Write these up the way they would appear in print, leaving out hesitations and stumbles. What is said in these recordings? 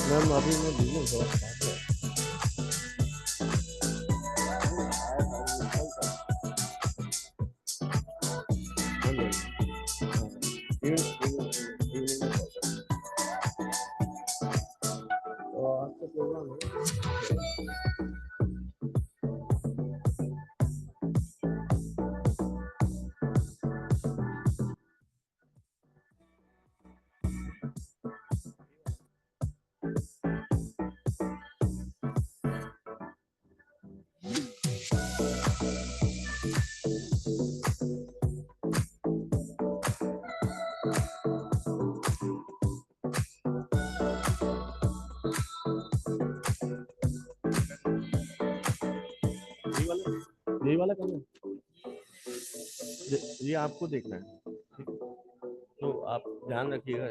Ma'am अभी मैं busy हूँ थोड़ा सा। हाँ मैम, हाँ इवनिंग में कॉल करें। तो आपका प्रोग्राम है। ये वाला करना है, ये आपको देखना है, ठीक है? तो आप ध्यान रखिएगा।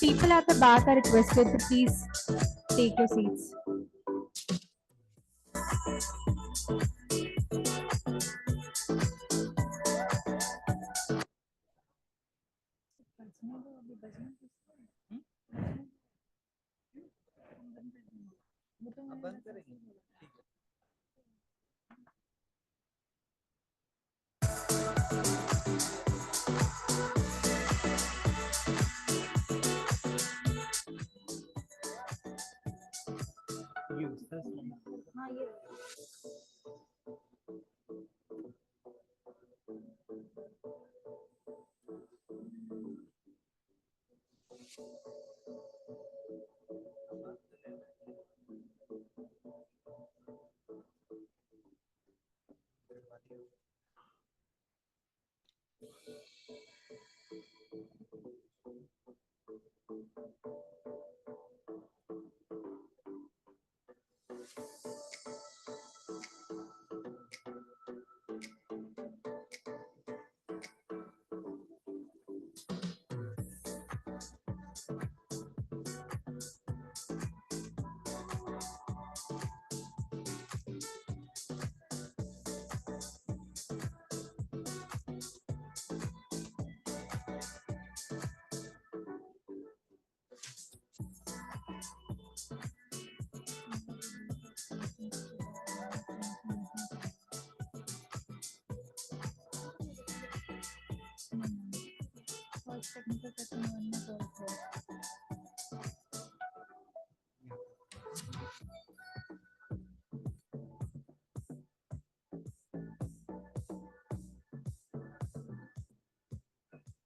People at the back are requested to please take your seats.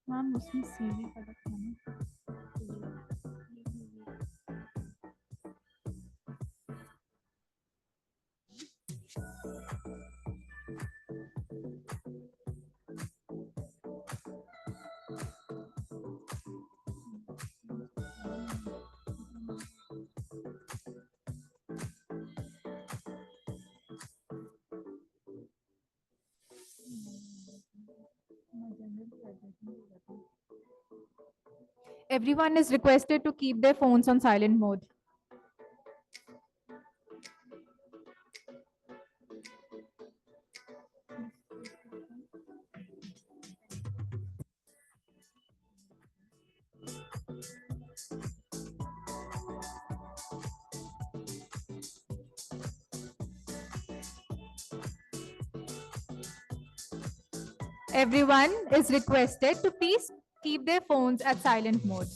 Ma'am उसमें सीवी का रखना। Everyone is requested to keep their phones on silent mode. Everyone is requested to please keep their phones at silent mode.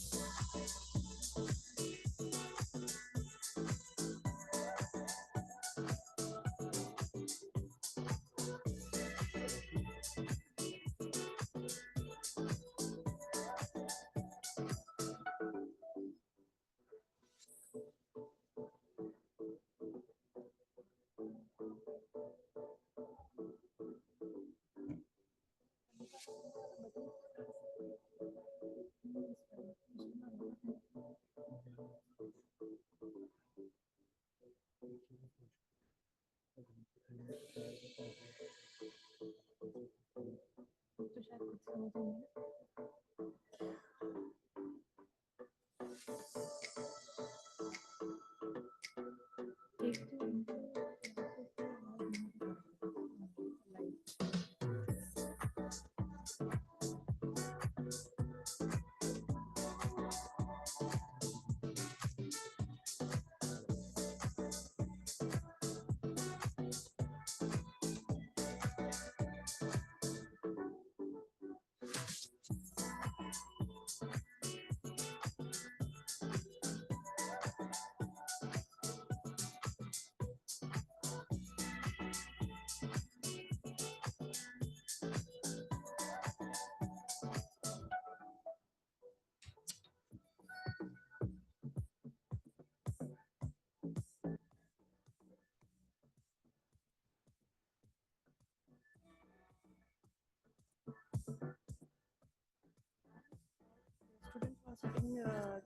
Students who are sitting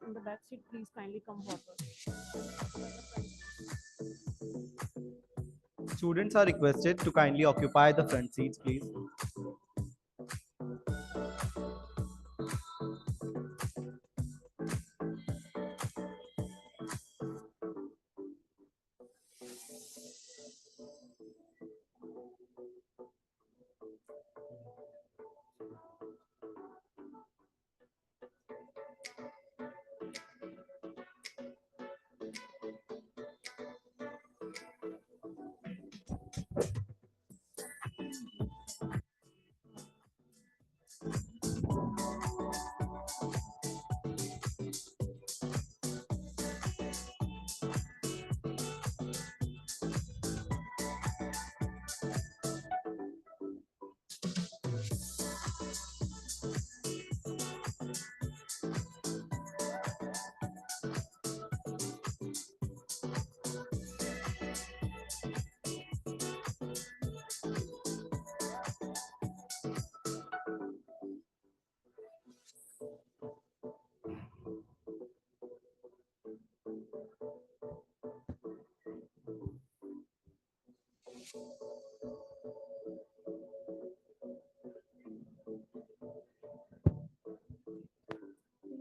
in the back seat, please kindly come forward. Students are requested to kindly occupy the front seats, please.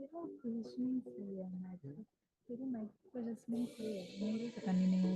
तेरा कुछ नहीं सही है math तेरे mic को adjustment सही है मेरे पता नहीं है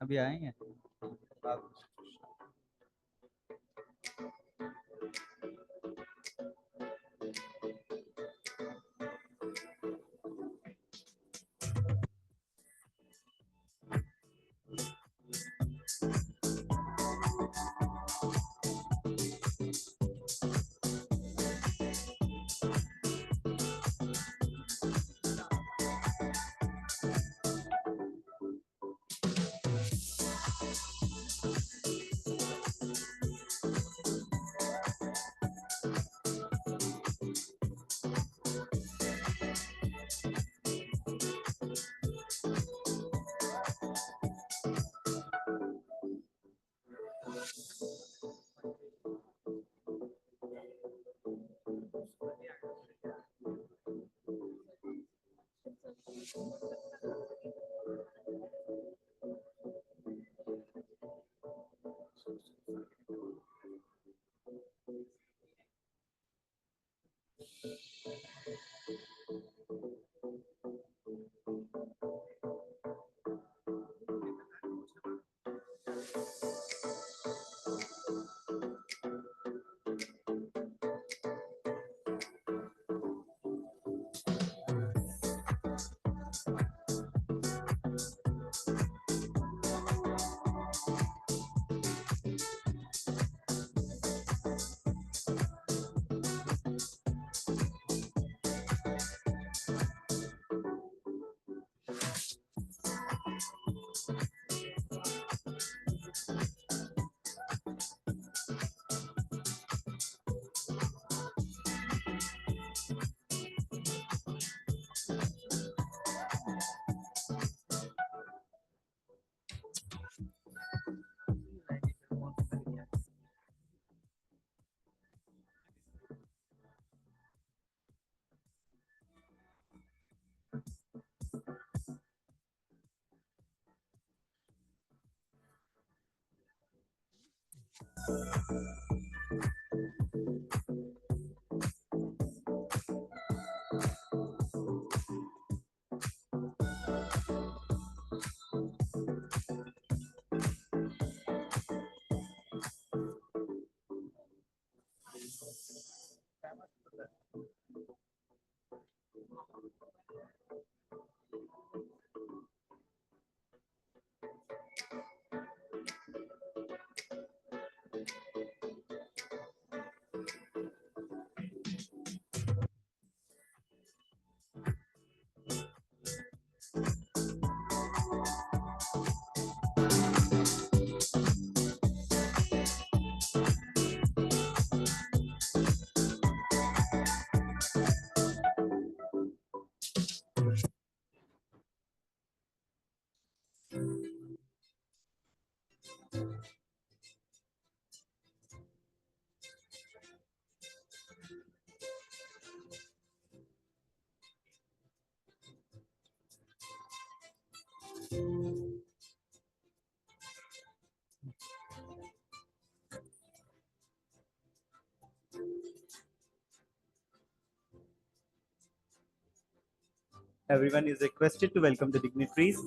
अभी आएंगे आप। Everyone is requested to welcome the dignitaries.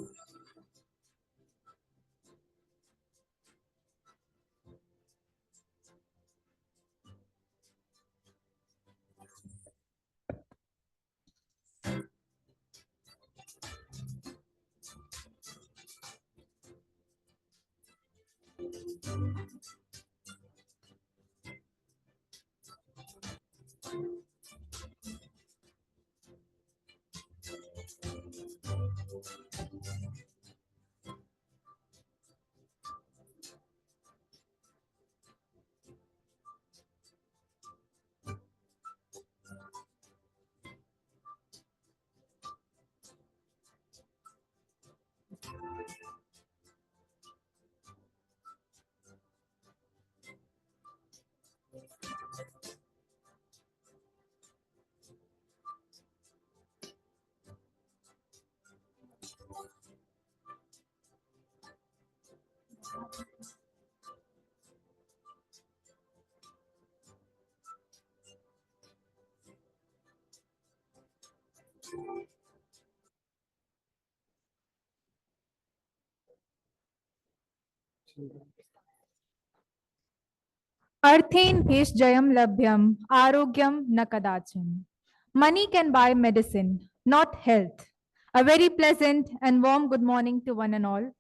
Arthen jayam labhyam, arogyam nakadachan. Money can buy medicine, not health. A very pleasant and warm good morning to one and all.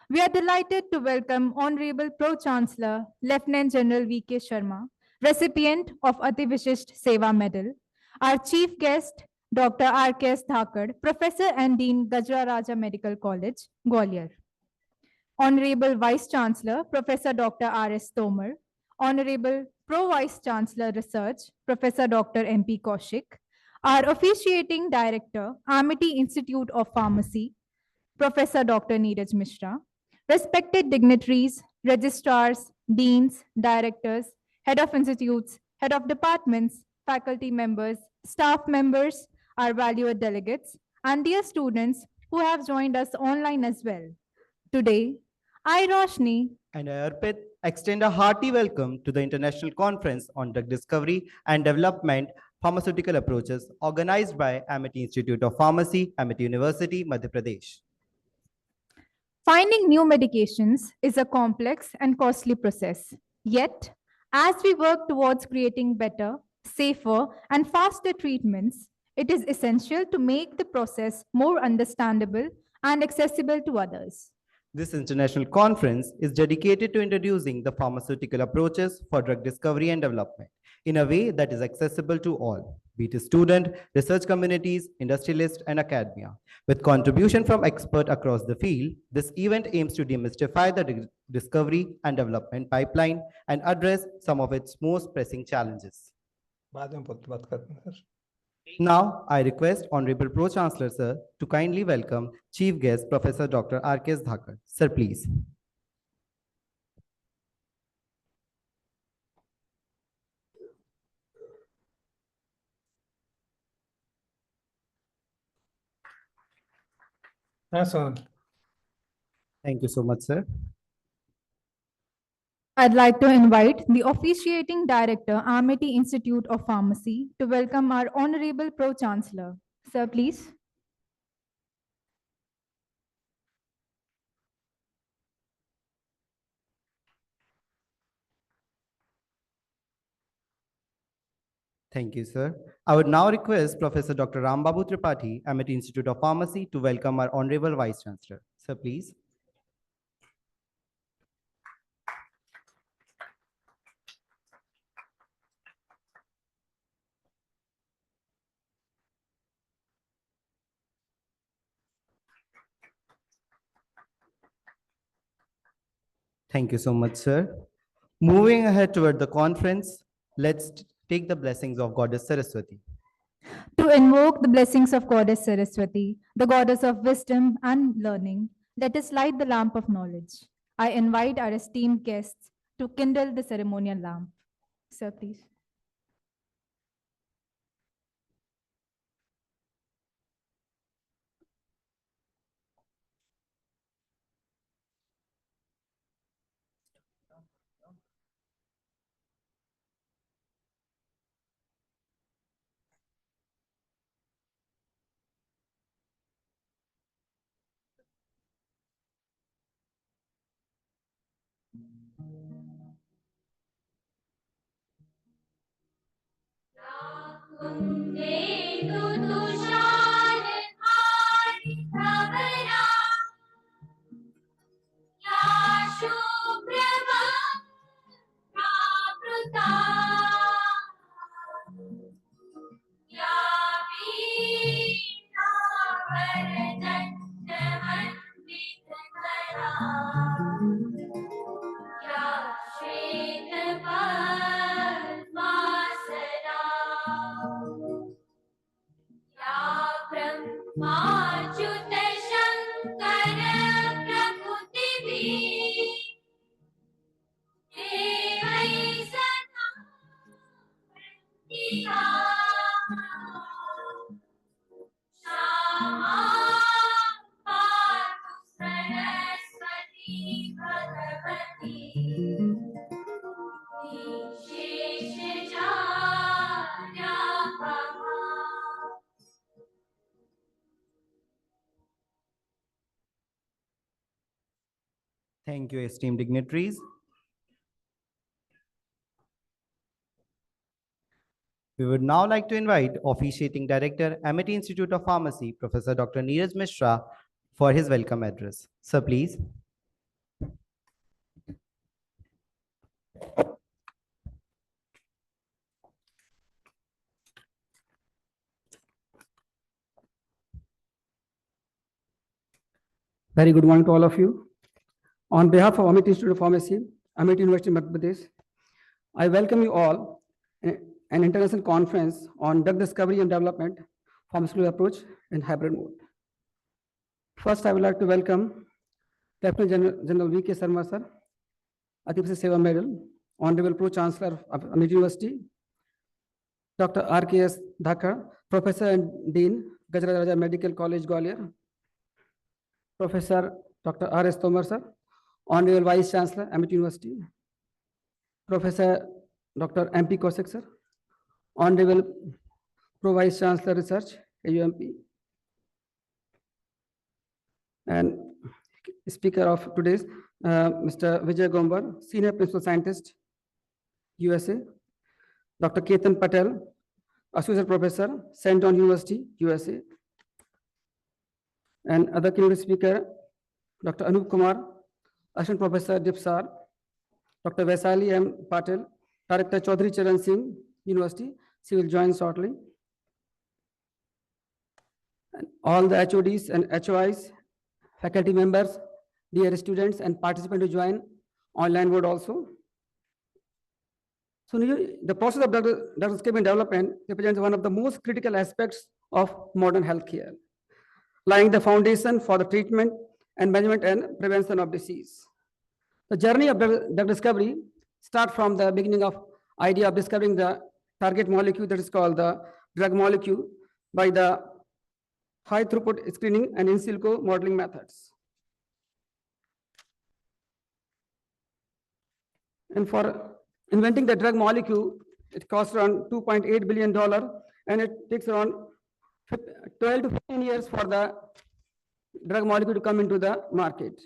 We are delighted to welcome Honorable Pro Chancellor Lieutenant General V.K. Sharma, recipient of Ati Vishisht Seva Medal, our chief guest, Dr. R.K.S. Thakar, Professor and Dean Gajra Raja Medical College, Gwalior. Honorable Vice Chancellor, Professor Dr. R.S. Tomar, Honorable Pro Vice Chancellor Research, Professor Dr. M.P. Kaushik, our officiating director, Amity Institute of Pharmacy, Professor Dr. Neeraj Mishra, respected dignitaries, registrars, deans, directors, head of institutes, head of departments, faculty members, staff members, our valued delegates, and dear students who have joined us online as well. Today, I, Roshni, And I, Arpit, extend a hearty welcome to the International Conference on Drug Discovery and Development Pharmaceutical Approaches, organized by Amity Institute of Pharmacy, Amity University, Madhya Pradesh. finding new medications is a complex and costly process. Yet, as we work towards creating better, safer, and faster treatments, it is essential to make the process more understandable and accessible to others. This international conference is dedicated to introducing the pharmaceutical approaches for drug discovery and development in a way that is accessible to all, be it student, research communities, industrialists, and academia. With contribution from experts across the field, this event aims to demystify the discovery and development pipeline and address some of its most pressing challenges. Now, I request Honorable Pro Chancellor Sir to kindly welcome Chief Guest Professor Dr. R.K.S. Thakar. Sir, please. Thank you so much, sir. I'd like to invite the officiating director, Amity Institute of Pharmacy, to welcome our Honorable Pro Chancellor. Sir, please. Thank you, sir. I would now request Professor Dr. Rambabu Tripathi, Amity Institute of Pharmacy, to welcome our Honorable Vice Chancellor. Sir, please. Thank you so much, sir. Moving ahead toward the conference, let's take the blessings of Goddess Saraswati. To invoke the blessings of Goddess Saraswati, the goddess of wisdom and learning, let us light the lamp of knowledge. I invite our esteemed guests to kindle the ceremonial lamp. Sir, please. Thank you, esteemed dignitaries. We would now like to invite Officiating Director, Amity Institute of Pharmacy, Professor Dr. Neeraj Mishra, for his welcome address. Sir, please. Very good morning to all of you. On behalf of Amity Institute of Pharmacy, Amity University, Madhya Pradesh, I welcome you all in an international conference on drug discovery and development, pharmaceutical approach in hybrid mode. First, I would like to welcome Lieutenant General V.K. Sarma, sir, Atipsa Seva Medal, Honorable Pro Chancellor of Amity University, Dr. R.K.S. Dhakar, Professor and Dean, Gajaraja Medical College, Gwalior, Professor Dr. R.S. Tomar, sir, Honorable Vice Chancellor, Amity University, Professor Dr. M.P. Kaushik, sir, Honorable Pro Vice Chancellor Research, AUMP, and Speaker of today's, Mr. Vijay Gombar, Senior Principal Scientist, USA, Dr. Ketan Patel, Associate Professor, St. John University, USA, and other keynote speaker, Dr. Anup Kumar, Assistant Professor, DIPSAR, Dr. Vaisali M. Patel, Director Chaudhary Charan Singh University. She will join shortly. And all the HODs and HOIs, faculty members, dear students and participants who join online mode also. So the process of drug discovery and development represents one of the most critical aspects of modern healthcare, laying the foundation for the treatment and management and prevention of disease. The journey of drug discovery starts from the beginning of idea of discovering the target molecule, that is called the drug molecule, by the high throughput screening and in silico modeling methods. And for inventing the drug molecule, it costs around $2.8 billion, and it takes around 12 to 15 years for the drug molecule to come into the market.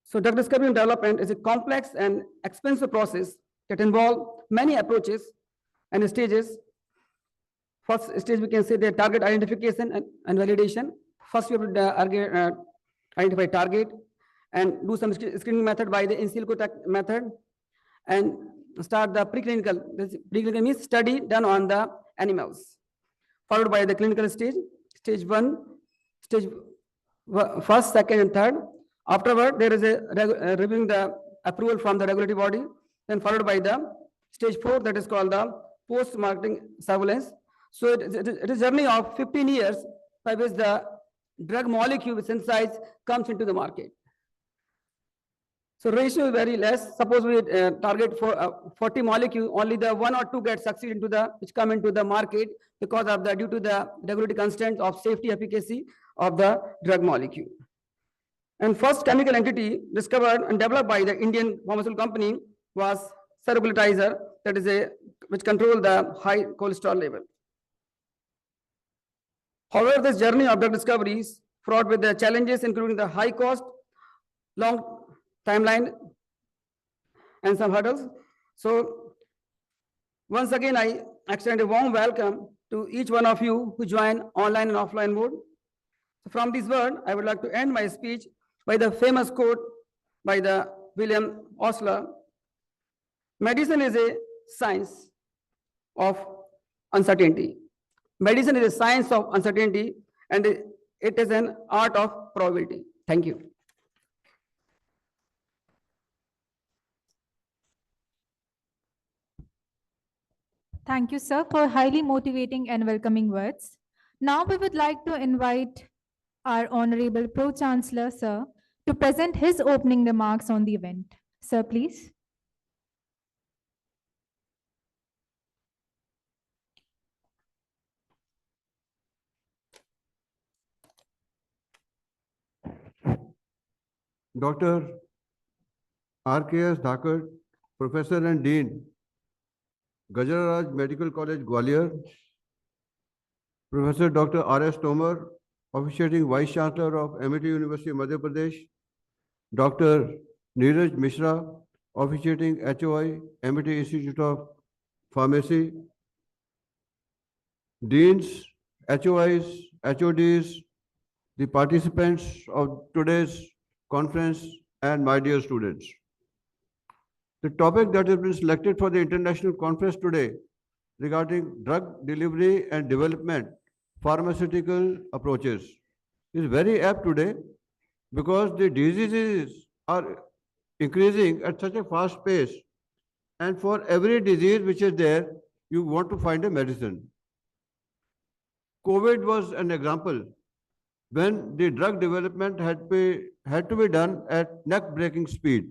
So drug discovery and development is a complex and expensive process that involves many approaches and stages. First stage, we can say the target identification and validation. First, we have to identify target and do some screening method by the in silico method and start the preclinical. Preclinical means study done on the animals, followed by the clinical stage, stage 1, stage first, second, and third. Afterward, there is a reviewing the approval from the regulatory body, then followed by the stage 4, that is called the post-marketing surveillance. So it is a journey of 15 years by which the drug molecule with synthesized comes into the market. So ratio is very less. Suppose we target for 40 molecule, only the 1 or 2 get succeed into the which come into the market because of the due to the regulatory constraints of safety efficacy of the drug molecule. And first chemical entity discovered and developed by the Indian pharmaceutical company was cerebrolizer, that is which control the high cholesterol level. However, this journey of drug discovery is fraught with the challenges, including the high cost, long timeline, and some hurdles. So once again, I extend a warm welcome to each one of you who join online and offline mode. So from this word, I would like to end my speech by the famous quote by the William Osler: medicine is a science of uncertainty. Medicine is a science of uncertainty, and it is an art of probability. Thank you. Thank you, sir, for highly motivating and welcoming words. Now we would like to invite our Honorable Pro-Chancellor, sir, to present his opening remarks on the event. Sir, please. Dr. R.K.S. Dhakar, Professor and Dean, Gajaraj Medical College, Gwalior, Professor Dr. R.S. Tomar, Officiating Vice Chancellor of Amity University, Madhya Pradesh, Dr. Neeraj Mishra, officiating HOI, MIT Institute of Pharmacy, Deans, HOIs, HODs, the participants of today's conference, and my dear students. The topic that has been selected for the international conference today regarding drug delivery and development, pharmaceutical approaches, is very apt today because the diseases are increasing at such a fast pace, and for every disease which is there, you want to find a medicine. COVID was an example when the drug development had to be done at neck-breaking speed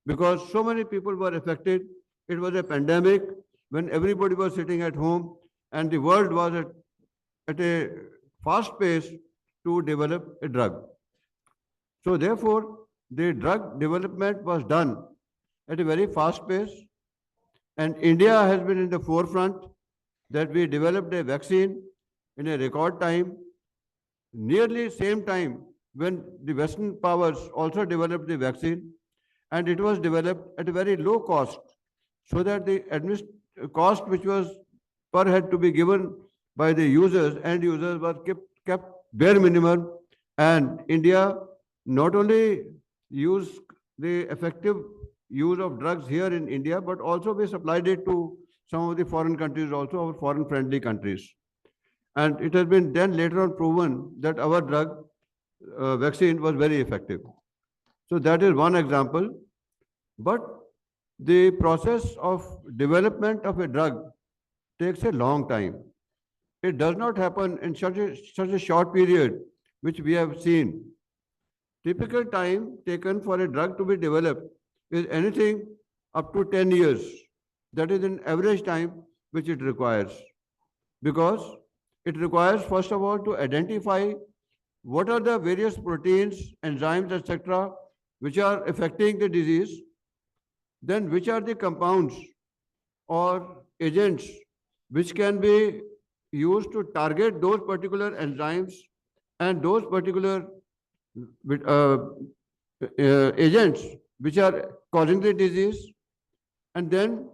because so many people were affected. It was a pandemic when everybody was sitting at home and the world was at a fast pace to develop a drug. So therefore, the drug development was done at a very fast pace, and India has been in the forefront that we developed a vaccine in a record time, nearly same time when the Western powers also developed the vaccine, and it was developed at a very low cost, so that the cost which was per head to be given by the users and users was kept bare minimum, and India not only used the effective use of drugs here in India, but also we supplied it to some of the foreign countries, also our foreign friendly countries. And it has been then later on proven that our drug vaccine was very effective. So that is one example. But the process of development of a drug takes a long time. It does not happen in such a short period, which we have seen. Typical time taken for a drug to be developed is anything up to 10 years. That is an average time which it requires. Because it requires, first of all, to identify what are the various proteins, enzymes, etc., which are affecting the disease, then which are the compounds or agents which can be used to target those particular enzymes and those particular agents which are causing the disease, and then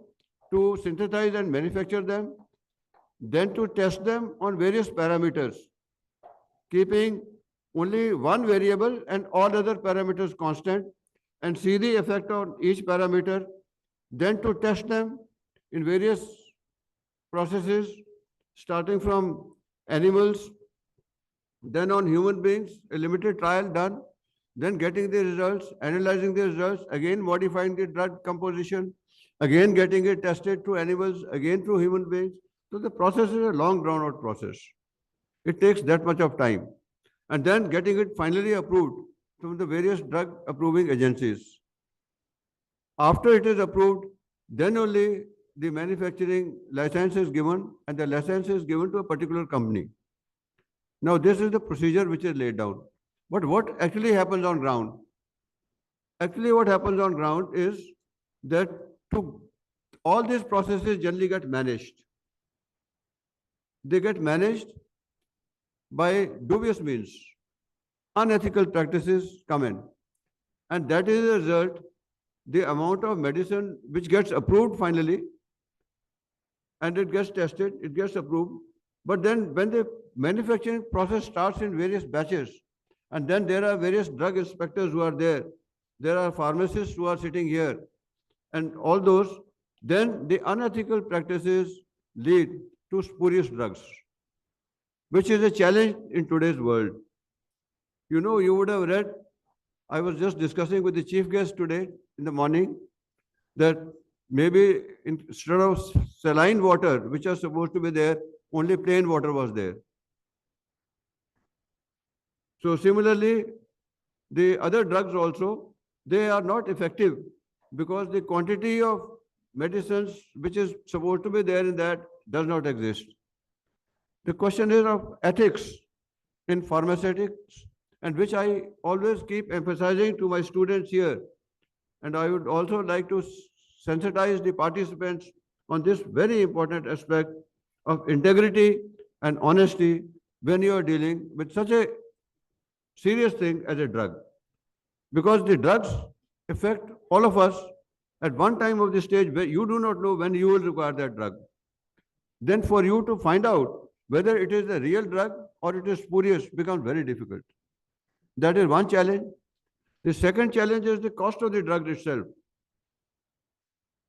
to synthesize and manufacture them, then to test them on various parameters, keeping only one variable and all other parameters constant, and see the effect on each parameter, then to test them in various processes, starting from animals, then on human beings, a limited trial done, then getting the results, analyzing the results, again modifying the drug composition, again getting it tested through animals, again through human beings. So the process is a long drawn out process. It takes that much of time. And then getting it finally approved from the various drug approving agencies. After it is approved, then only the manufacturing license is given, and the license is given to a particular company. Now, this is the procedure which is laid down. But what actually happens on ground? Actually, what happens on ground is that all these processes generally get managed. They get managed by dubious means. Unethical practices come in. And that is the result, the amount of medicine which gets approved finally, and it gets tested, it gets approved. But then when the manufacturing process starts in various batches, and then there are various drug inspectors who are there are pharmacists who are sitting here, and all those, then the unethical practices lead to spurious drugs, which is a challenge in today's world. You know, you would have read, I was just discussing with the chief guest today in the morning, that maybe instead of saline water, which are supposed to be there, only plain water was there. So similarly, the other drugs also, they are not effective because the quantity of medicines which is supposed to be there in that does not exist. The question is of ethics in pharmaceutics, and which I always keep emphasizing to my students here. And I would also like to sensitize the participants on this very important aspect of integrity and honesty when you are dealing with such a serious thing as a drug. because the drugs affect all of us at one time of the stage where you do not know when you will require that drug. Then for you to find out whether it is a real drug or it is spurious becomes very difficult. That is one challenge. The second challenge is the cost of the drug itself.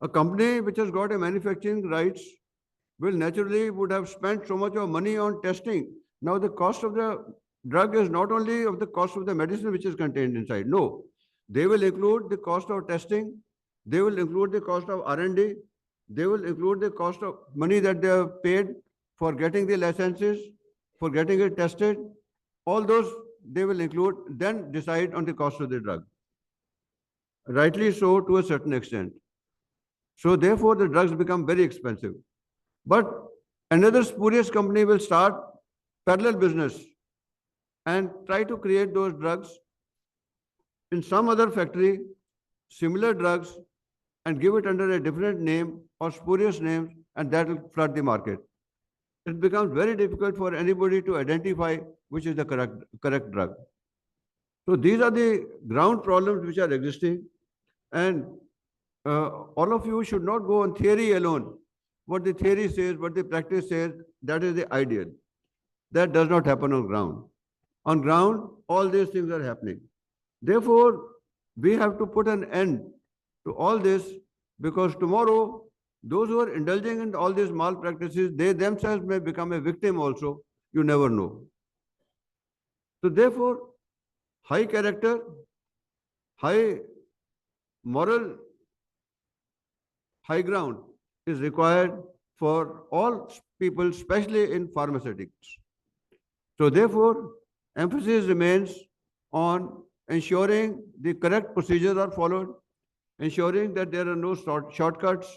A company which has got a manufacturing rights will naturally would have spent so much of money on testing. Now the cost of the drug is not only of the cost of the medicine which is contained inside. No, they will include the cost of testing. They will include the cost of R&D. They will include the cost of money that they have paid for getting the licenses, for getting it tested. All those they will include, then decide on the cost of the drug. Rightly so to a certain extent. So therefore the drugs become very expensive. But another spurious company will start parallel business and try to create those drugs in some other factory, similar drugs, and give it under a different name or spurious names, and that will flood the market. It becomes very difficult for anybody to identify which is the correct drug. So these are the ground problems which are existing, and all of you should not go on theory alone. What the theory says, what the practice says, that is the ideal. That does not happen on ground. On ground, all these things are happening. Therefore, we have to put an end to all this, because tomorrow, those who are indulging in all these malpractices, they themselves may become a victim also. You never know. So therefore, high character, high moral high ground is required for all people, especially in pharmaceuticals. So therefore, emphasis remains on ensuring the correct procedures are followed, ensuring that there are no shortcuts,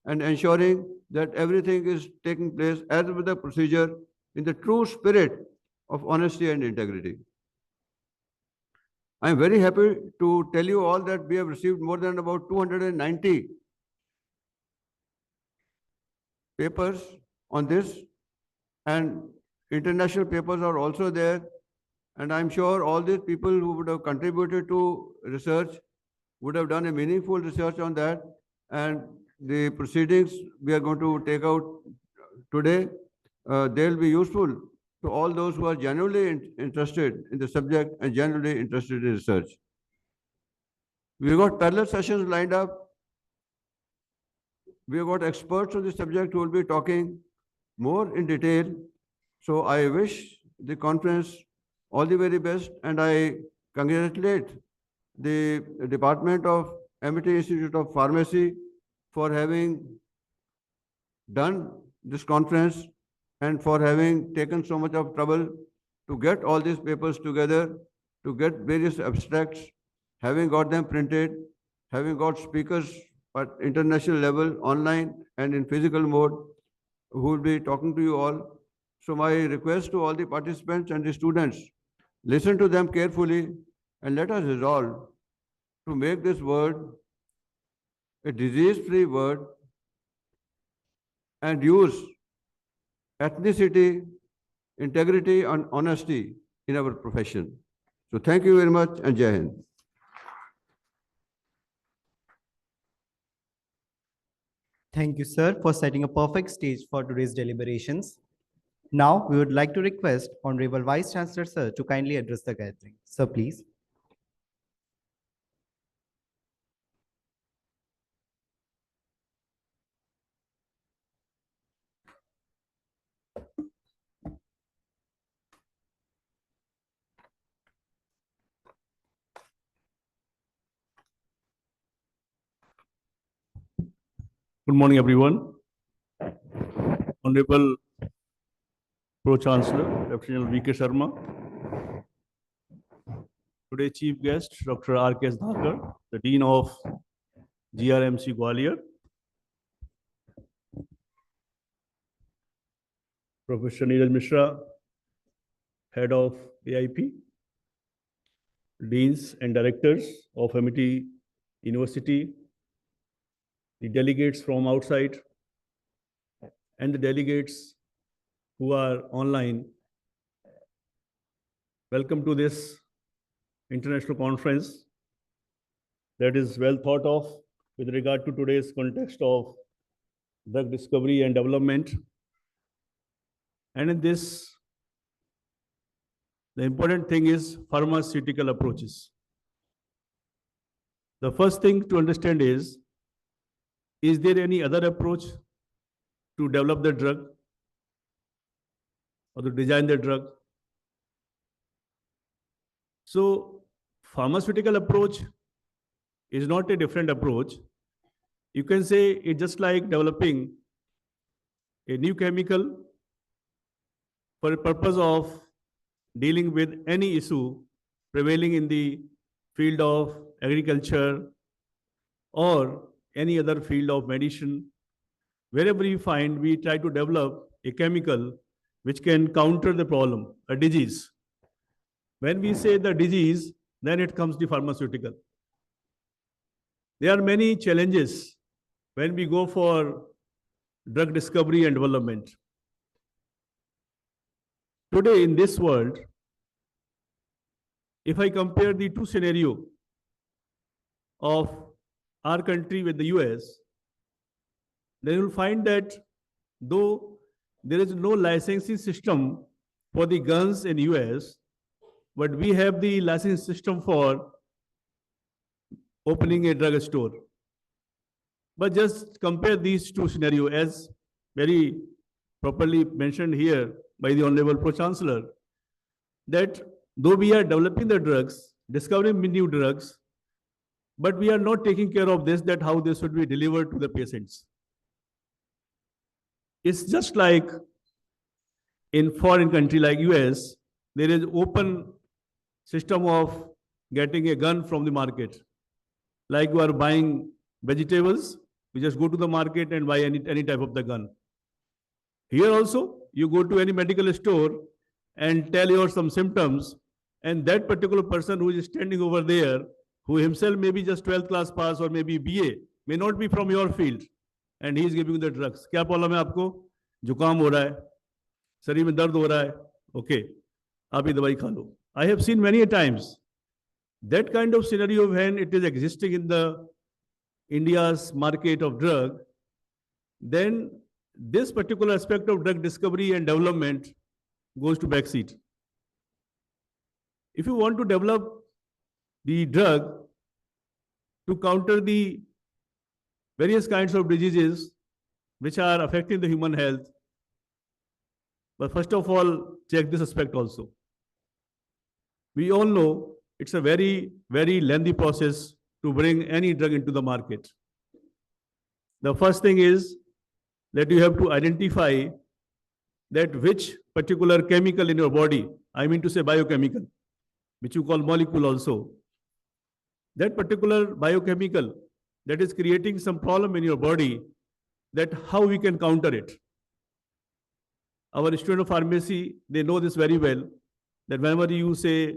and ensuring that everything is taking place as with the procedure in the true spirit of honesty and integrity. I am very happy to tell you all that we have received more than about 290 papers on this, and international papers are also there. And I'm sure all these people who would have contributed to research would have done a meaningful research on that. And the proceedings we are going to take out today, they'll be useful to all those who are genuinely interested in the subject and genuinely interested in research. We've got parallel sessions lined up. We've got experts on the subject who will be talking more in detail. So I wish the conference all the very best, and I congratulate the Department of Amity Institute of Pharmacy for having done this conference and for having taken so much of trouble to get all these papers together, to get various abstracts, having got them printed, having got speakers at international level, online and in physical mode, who will be talking to you all. So my request to all the participants and the students, listen to them carefully and let us resolve to make this word a disease-free word and use ethnicity, integrity and honesty in our profession. So thank you very much and Jai Hind. Thank you, sir, for setting a perfect stage for today's deliberations. Now, we would like to request Honorable Vice Chancellor, sir, to kindly address the gathering. Sir, please. Good morning, everyone. Honorable Pro-Chancellor, Lieutenant V.K. Sharma. Today, Chief Guest, Dr. R.K. Dhakar, the Dean of GRMC Gwalior. Professor Neeraj Mishra, Head of AIP. Deans and Directors of Amity University. The delegates from outside and the delegates who are online. Welcome to this international conference that is well thought of with regard to today's context of drug discovery and development. And in this, the important thing is pharmaceutical approaches. The first thing to understand is there any other approach to develop the drug or to design the drug? So, pharmaceutical approach is not a different approach. You can say it's just like developing a new chemical for the purpose of dealing with any issue prevailing in the field of agriculture or any other field of medicine. Wherever you find, we try to develop a chemical which can counter the problem, a disease. When we say the disease, then it comes the pharmaceutical. There are many challenges when we go for drug discovery and development. Today in this world, if I compare the two scenarios of our country with the US, then you will find that though there is no licensing system for the guns in US, but we have the licensing system for opening a drug store. But just compare these two scenarios as very properly mentioned here by the Honorable Pro-Chancellor, that though we are developing the drugs, discovering new drugs, but we are not taking care of this, that how this should be delivered to the patients. It's just like in foreign country like US, there is open system of getting a gun from the market. Like you are buying vegetables, you just go to the market and buy any type of the gun. Here also, you go to any medical store and tell your some symptoms, and that particular person who is standing over there, who himself may be just 12th class pass or maybe BA, may not be from your field, and he is giving you the drugs. क्या problem है आपको? जुकाम हो रहा है, शरीर में दर्द हो रहा है, okay, आप ये दवाई खा लो. I have seen many a times that kind of scenario when it is existing in the India's market of drug, then this particular aspect of drug discovery and development goes to backseat. If you want to develop the drug to counter the various kinds of diseases which are affecting the human health, but first of all, check this aspect also. We all know it's a very, very lengthy process to bring any drug into the market. The first thing is that you have to identify that which particular chemical in your body, I mean to say biochemical, which you call molecule also, that particular biochemical that is creating some problem in your body, that how we can counter it. Our student of pharmacy, they know this very well, that whenever you say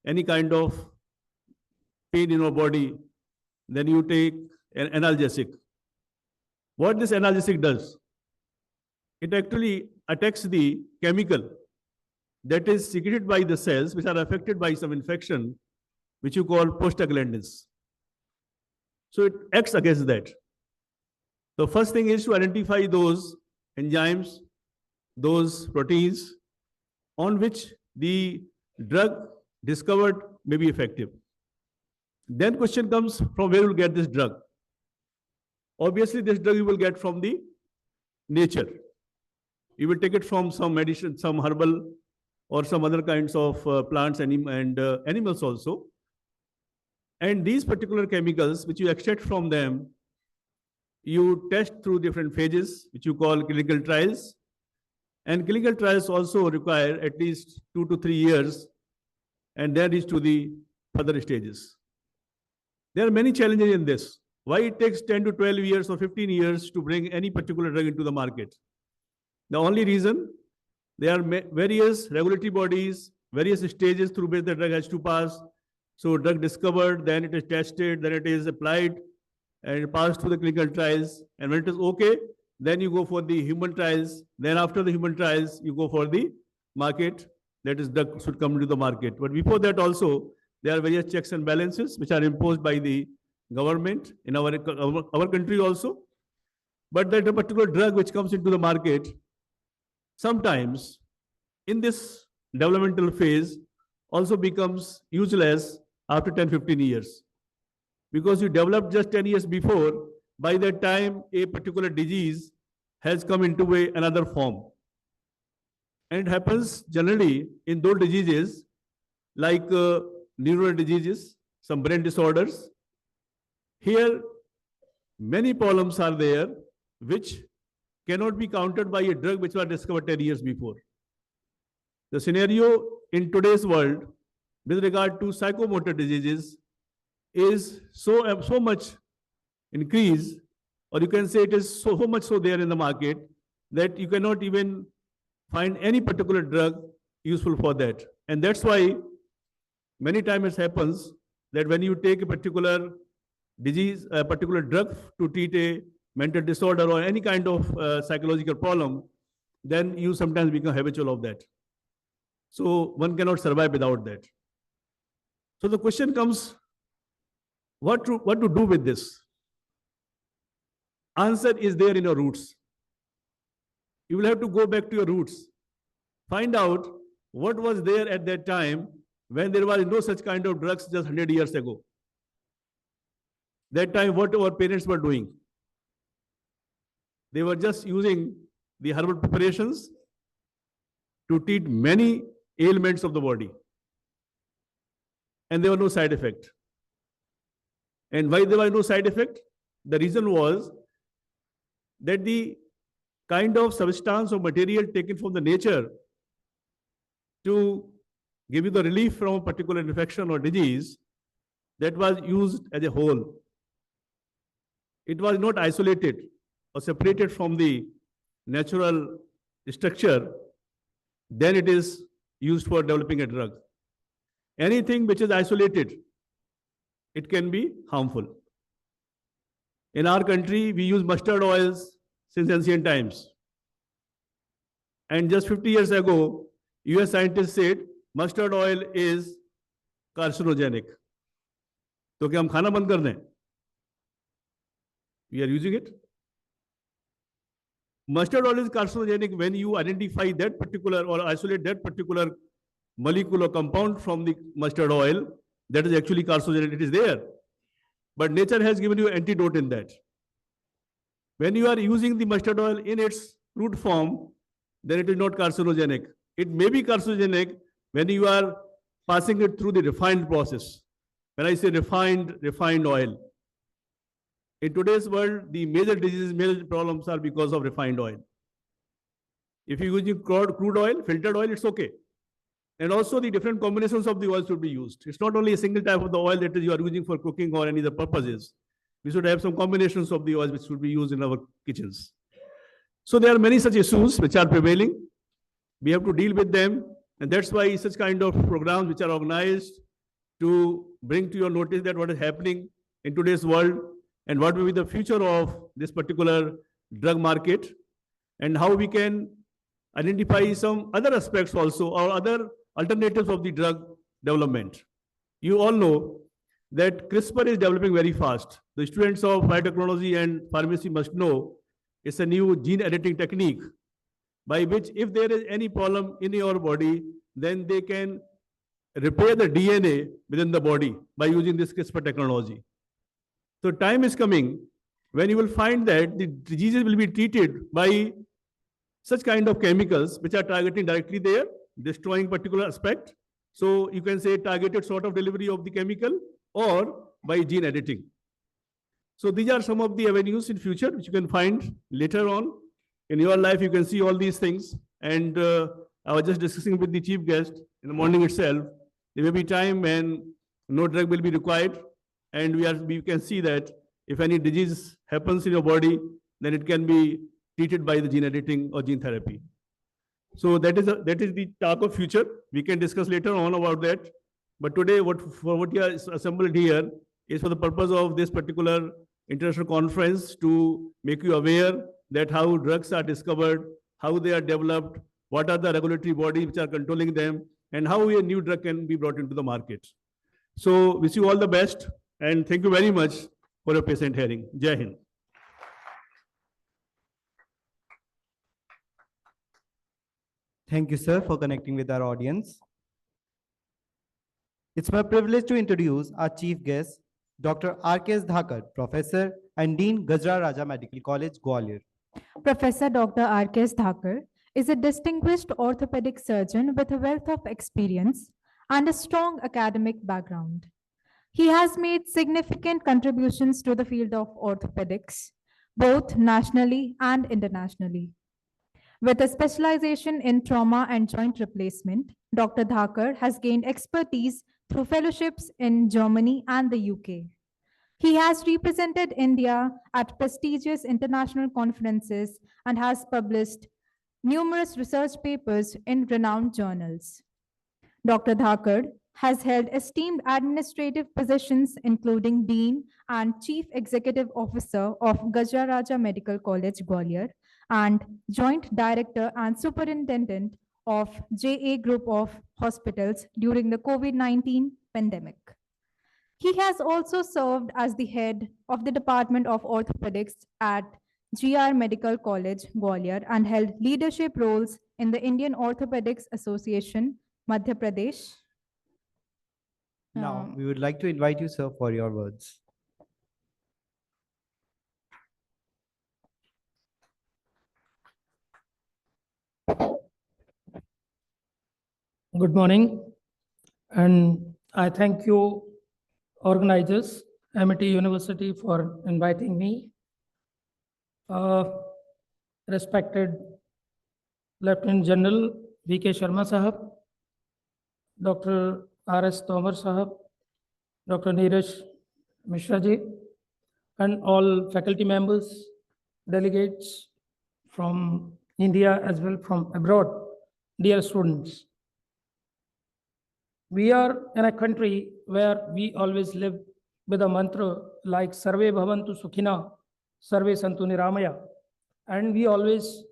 any kind of pain in your body, then you take an analgesic. What this analgesic does, it actually attacks the chemical that is secreted by the cells which are affected by some infection, which you call prostaglandins. So it acts against that. The first thing is to identify those enzymes, those proteins on which the drug discovered may be effective. Then question comes, from where you will get this drug? Obviously, this drug you will get from the nature. You will take it from some medicine, some herbal or some other kinds of plants and animals also. And these particular chemicals, which you extract from them, you test through different phases, which you call clinical trials. And clinical trials also require at least 2 to 3 years, and then reach to the further stages. There are many challenges in this. Why it takes 10 to 12 years or 15 years to bring any particular drug into the market? The only reason, there are various regulatory bodies, various stages through which the drug has to pass. So drug discovered, then it is tested, then it is applied, and it passed through the clinical trials. And when it is okay, then you go for the human trials. Then after the human trials, you go for the market. That is, drug should come into the market. But before that also, there are various checks and balances which are imposed by the government in our country also. But that a particular drug which comes into the market, sometimes in this developmental phase also becomes useless after 10, 15 years. Because you developed just 10 years before, by that time a particular disease has come into another form. And it happens generally in those diseases like neural diseases, some brain disorders. Here, many problems are there which cannot be countered by a drug which was discovered 10 years before. The scenario in today's world with regard to psychomotor diseases is so much increased, or you can say it is so much so there in the market that you cannot even find any particular drug useful for that. And that's why many times it happens that when you take a particular disease, a particular drug to treat a mental disorder or any kind of psychological problem, then you sometimes become habitual of that. So one cannot survive without that. So the question comes, what to do with this? Answer is there in your roots. You will have to go back to your roots. Find out what was there at that time when there was no such kind of drugs just 100 years ago. That time, what our parents were doing. They were just using the herbal preparations to treat many ailments of the body. And there were no side effect. And why there was no side effect? The reason was that the kind of substance or material taken from the nature to give you the relief from a particular infection or disease, that was used as a whole. It was not isolated or separated from the natural structure, then it is used for developing a drug. Anything which is isolated, it can be harmful. In our country, we use mustard oils since ancient times. And just 50 years ago, US scientists said mustard oil is carcinogenic. So क्या हम खाना बंद कर दें? We are using it. Mustard oil is carcinogenic when you identify that particular or isolate that particular molecule or compound from the mustard oil that is actually carcinogenic. It is there. But nature has given you an antidote in that. When you are using the mustard oil in its crude form, then it is not carcinogenic. It may be carcinogenic when you are passing it through the refined process. When I say refined oil. In today's world, the major diseases, major problems are because of refined oil. If you're using crude oil, filtered oil, it's okay. And also the different combinations of the oil should be used. It's not only a single type of the oil that you are using for cooking or any other purposes. We should have some combinations of the oils which should be used in our kitchens. So there are many such issues which are prevailing. We have to deal with them. And that's why such kind of programs which are organized to bring to your notice that what is happening in today's world and what will be the future of this particular drug market and how we can identify some other aspects also or other alternatives of the drug development. You all know that CRISPR is developing very fast. The students of biotechnology and pharmacy must know it's a new gene editing technique by which if there is any problem in your body, then they can repair the DNA within the body by using this CRISPR technology. So time is coming when you will find that the diseases will be treated by such kind of chemicals which are targeting directly there, destroying particular aspect. So you can say targeted sort of delivery of the chemical or by gene editing. So these are some of the avenues in future which you can find later on. In your life, you can see all these things. And I was just discussing with the chief guest in the morning itself. There may be time when no drug will be required. And we can see that if any disease happens in your body, then it can be treated by the gene editing or gene therapy. So that is the talk of future. We can discuss later on about that. But today, what we are assembled here is for the purpose of this particular international conference to make you aware that how drugs are discovered, how they are developed, what are the regulatory bodies which are controlling them, and how a new drug can be brought into the market. So wish you all the best and thank you very much for your patient hearing. Jai Hind. Thank you, sir, for connecting with our audience. It's my privilege to introduce our chief guest, Dr. R.K.S. Dhakar, Professor and Dean, Gajra Raja Medical College, Gwalior. Professor Dr. R.K.S. Thakur is a distinguished orthopedic surgeon with a wealth of experience and a strong academic background. He has made significant contributions to the field of orthopedics, both nationally and internationally. With a specialization in trauma and joint replacement, Dr. Thakur has gained expertise through fellowships in Germany and the UK. He has represented India at prestigious international conferences and has published numerous research papers in renowned journals. Dr. Thakur has held esteemed administrative positions, including Dean and Chief Executive Officer of Gajra Raja Medical College, Gwalior, and Joint Director and Superintendent of JA Group of Hospitals during the COVID-19 pandemic. He has also served as the head of the Department of Orthopedics at GR Medical College, Gwalior, and held leadership roles in the Indian Orthopedics Association, Madhya Pradesh. Now, we would like to invite you, sir, for your words. Good morning, and I thank you, organizers, Amity University, for inviting me. Respected Lieutenant General V.K. Sharma Sahab, Dr. R.S. Tomar Sahab, Dr. Neeraj Mishra ji, and all faculty members, delegates from India as well from abroad, dear students. We are in a country where we always live with a mantra like Sarve Bhavantu Sukhina, Sarve Santu Niramaya, and we always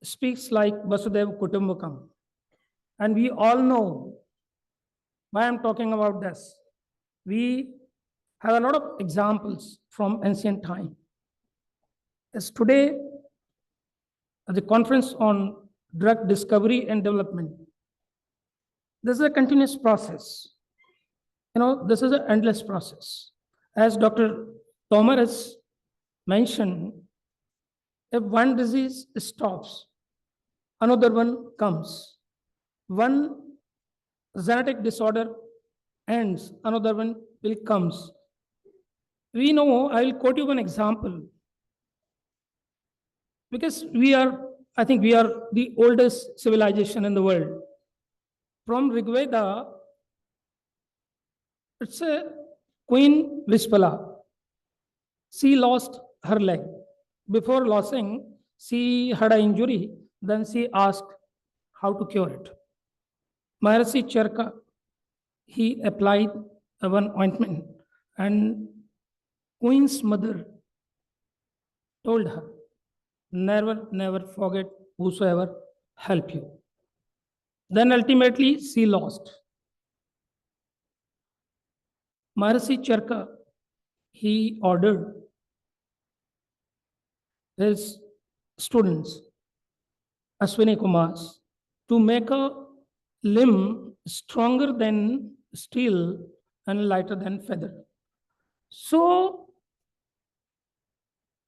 speaks like Vasudev Kutumbakam. And we all know why I'm talking about this. We have a lot of examples from ancient time. As today, at the conference on drug discovery and development, this is a continuous process. This is an endless process. As Dr. Tomar has mentioned, if one disease stops, another one comes. One genetic disorder ends, another one will comes. We know, I will quote you one example. Because I think we are the oldest civilization in the world. From Rigveda, it's a Queen Vishpala. She lost her leg. Before losing, she had an injury. Then she asked how to cure it. Maharishi Charka, he applied one ointment, and Queen's mother told her, never forget whosoever help you. Then ultimately she lost. Maharishi Charka, he ordered his students, Ashwini Kumars, to make a limb stronger than steel and lighter than feather. So,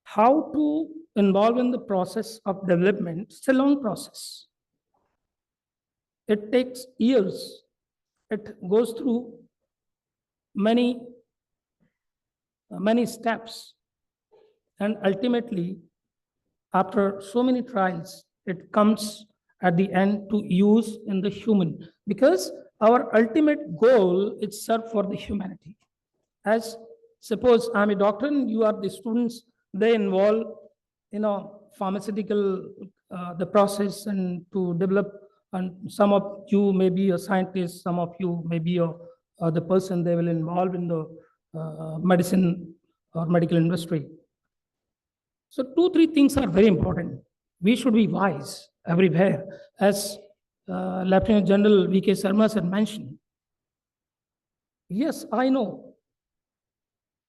how to involve in the process of development? It's a long process. It takes years. It goes through many steps. And ultimately, after so many trials, it comes at the end to use in the human. Because our ultimate goal is serve for the humanity. As suppose I'm a doctor and you are the students, they involve, pharmaceutical, the process and to develop. And some of you may be a scientist, some of you may be the person they will involve in the medicine or medical industry. So 2-3 things are very important. We should be wise everywhere. As Lieutenant General V.K. Sharma had mentioned. Yes, I know.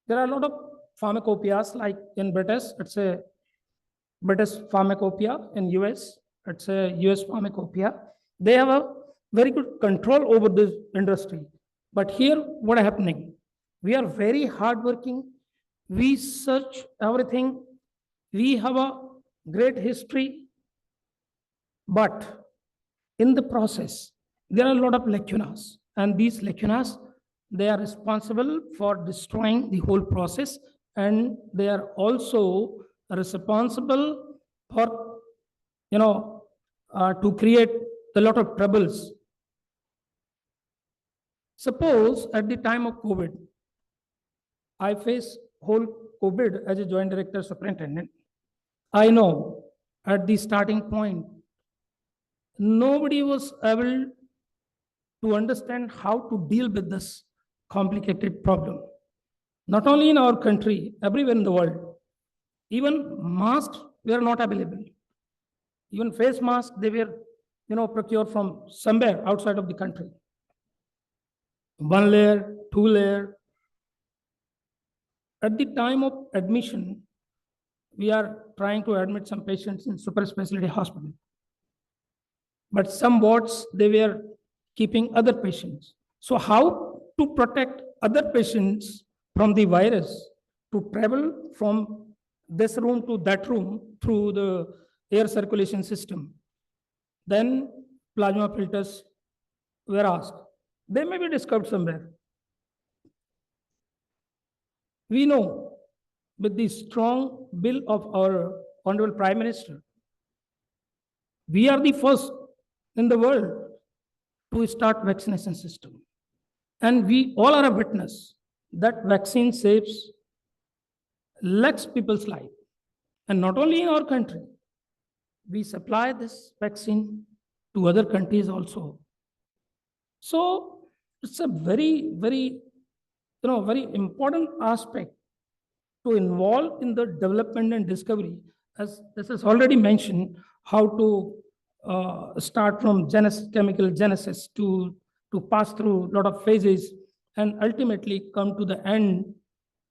There are a lot of pharmacopoeias like in British, it's a British pharmacopoeia. In US, it's a US pharmacopoeia. They have a very good control over this industry. But here, what is happening? We are very hardworking. We search everything. We have a great history. But in the process, there are a lot of lacunas. And these lacunas, they are responsible for destroying the whole process. And they are also responsible for, to create a lot of troubles. Suppose at the time of COVID, I faced whole COVID as a joint director superintendent. I know at the starting point, nobody was able to understand how to deal with this complicated problem. Not only in our country, everywhere in the world. Even masks were not available. Even face masks, they were, procured from somewhere outside of the country. 1 layer, 2 layer. At the time of admission, we are trying to admit some patients in super specialty hospital. But some wards, they were keeping other patients. So how to protect other patients from the virus to travel from this room to that room through the air circulation system? Then plasma filters were asked. They may be discovered somewhere. We know with the strong bill of our Honorable Prime Minister, we are the first in the world to start vaccination system. And we all are a witness that vaccine saves lakhs people's life. And not only in our country, we supply this vaccine to other countries also. So it's a very, very, very important aspect to involve in the development and discovery, as this is already mentioned, how to start from chemical genesis to pass through a lot of phases and ultimately come to the end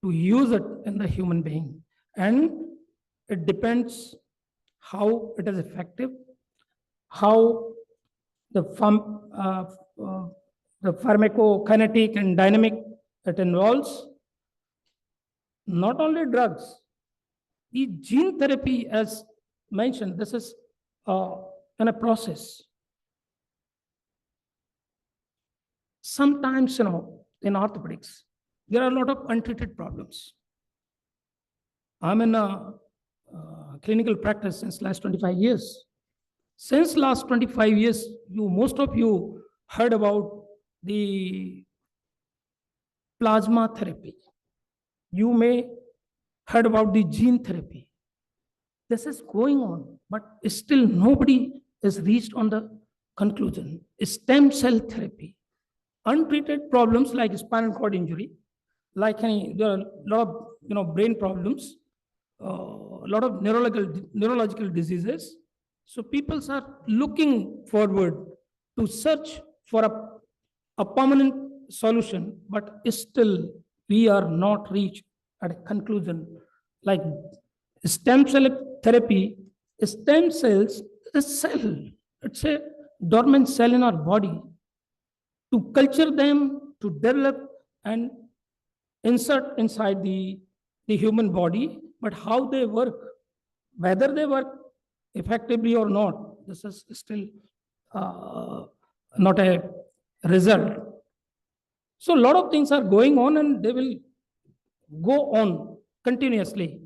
to use it in the human being. And it depends how it is effective, how the pharmacokinetic and dynamic it involves. Not only drugs, the gene therapy, as mentioned, this is in a process. Sometimes, in orthopedics, there are a lot of untreated problems. I'm in a clinical practice since last 25 years. Since last 25 years, most of you heard about the plasma therapy. You may heard about the gene therapy. This is going on, but still nobody is reached on the conclusion. Stem cell therapy, untreated problems like spinal cord injury, like there are a lot of brain problems, a lot of neurological diseases. So people are looking forward to search for a permanent solution, but still we are not reached at a conclusion. Like stem cell therapy, stem cells is a cell. It's a dormant cell in our body. To culture them, to develop and insert inside the human body, but how they work, whether they work effectively or not, this is still not a result. So a lot of things are going on and they will go on continuously.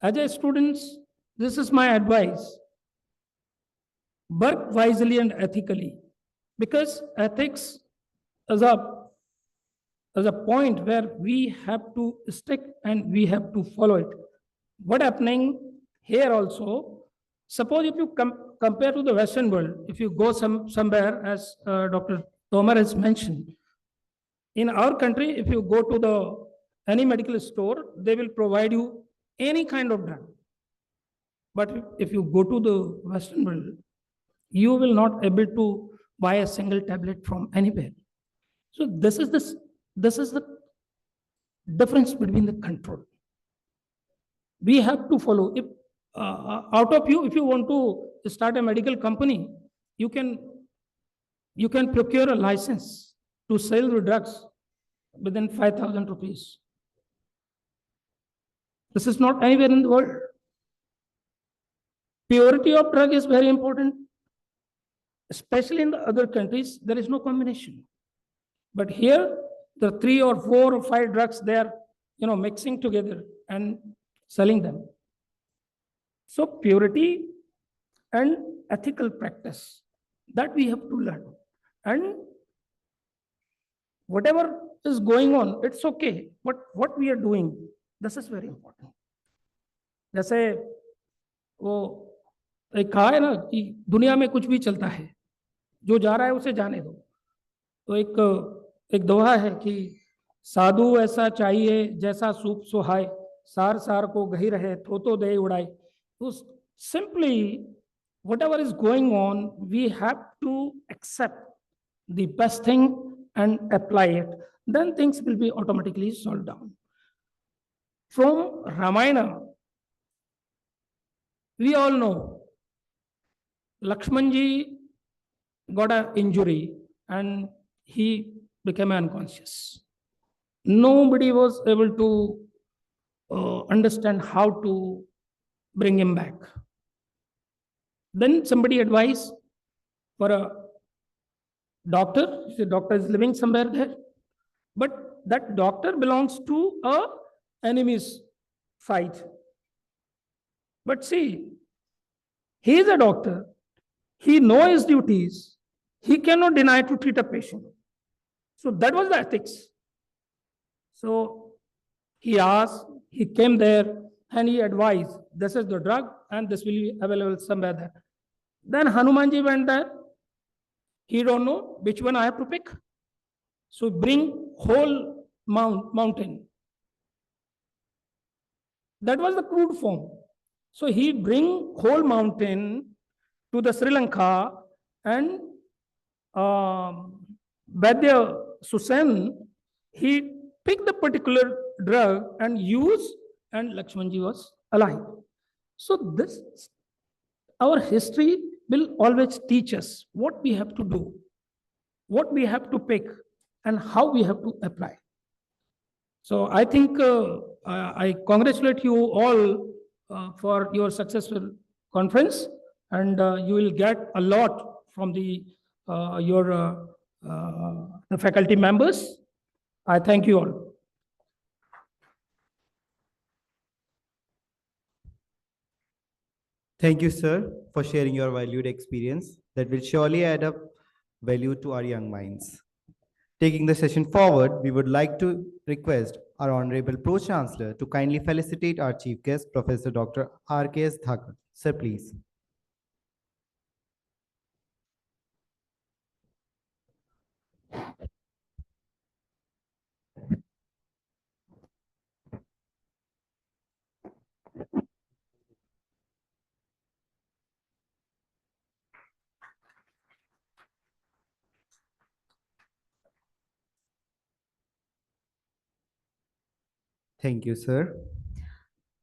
As a students, this is my advice. Work wisely and ethically, because ethics is a point where we have to stick and we have to follow it. What happening here also, suppose if you compare to the Western world, if you go somewhere, as Dr. Tomar has mentioned, in our country, if you go to any medical store, they will provide you any kind of drug. But if you go to the Western world, you will not able to buy a single tablet from anywhere. So this is the difference between the control. we have to follow. If out of you, if you want to start a medical company, you can procure a license to sell the drugs within 5,000 rupees. This is not anywhere in the world. Purity of drug is very important. Especially in the other countries, there is no combination. But here, the 3 or 4 or 5 drugs they are, mixing together and selling them. So purity and ethical practice, that we have to learn. And whatever is going on, it's okay. But what we are doing, this is very important. जैसे वो एक कहा है ना कि दुनिया में कुछ भी चलता है, जो जा रहा है उसे जाने दो. तो एक दोहा है कि साधु ऐसा चाहिए जैसा सूप सुहाए, सार सार को गही रहे तो दे उड़ाए. तो simply whatever is going on, we have to accept the best thing and apply it. Then things will be automatically solved down. From Ramayana, we all know Lakshmanji got an injury and he became unconscious. Nobody was able to understand how to bring him back. Then somebody advised for a doctor. The doctor is living somewhere there, but that doctor belongs to a enemy's fight. But see, he is a doctor. He knows his duties. He cannot deny to treat a patient. So that was the ethics. So he asked, he came there and he advised, this is the drug and this will be available somewhere there. Then Hanumanji went there. He don't know which one I have to pick. So bring whole mountain. That was the crude form. So he bring whole mountain to the Sri Lanka and Vaidya Susen, he picked the particular drug and used, and Lakshmanji was alive. So this, our history will always teach us what we have to do, what we have to pick, and how we have to apply. So I think I congratulate you all for your successful conference, and you will get a lot from the faculty members. I thank you all. Thank you, sir, for sharing your valued experience that will surely add up value to our young minds. Taking the session forward, we would like to request our Honorable Pro-Chancellor to kindly felicitate our Chief Guest, Professor Dr. R.K.S. Thakur. Sir, please. Thank you, sir.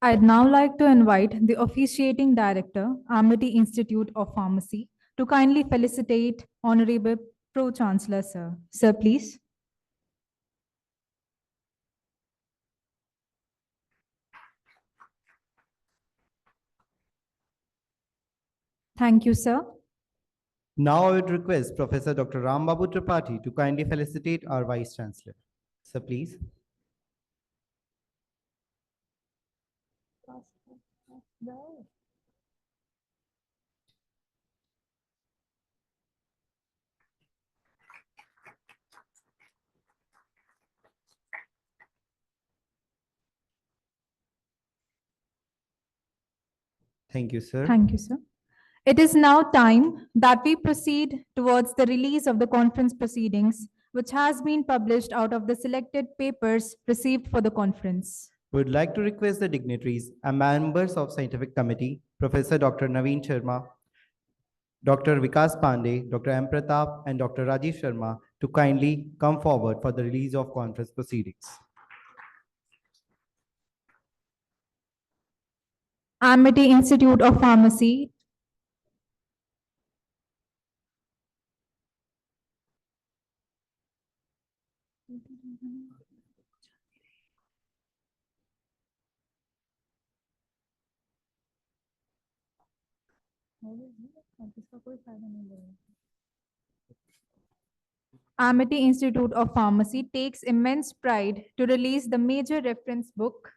I'd now like to invite the officiating director, Amity Institute of Pharmacy, to kindly felicitate Honorable Pro-Chancellor, sir. Sir, please. Thank you, sir. Now I would request Professor Dr. Rambabu Tripathi to kindly felicitate our Vice Chancellor. Sir, please. Thank you, sir. Thank you, sir. It is now time that we proceed towards the release of the conference proceedings, which has been published out of the selected papers received for the conference. We would like to request the dignitaries and members of Scientific Committee, Professor Dr. Naveen Sharma, Dr. Vikas Pandey, Dr. M. Pratap, and Dr. Rajiv Sharma to kindly come forward for the release of conference proceedings. Amity Institute of Pharmacy. Amity Institute of Pharmacy takes immense pride to release the major reference book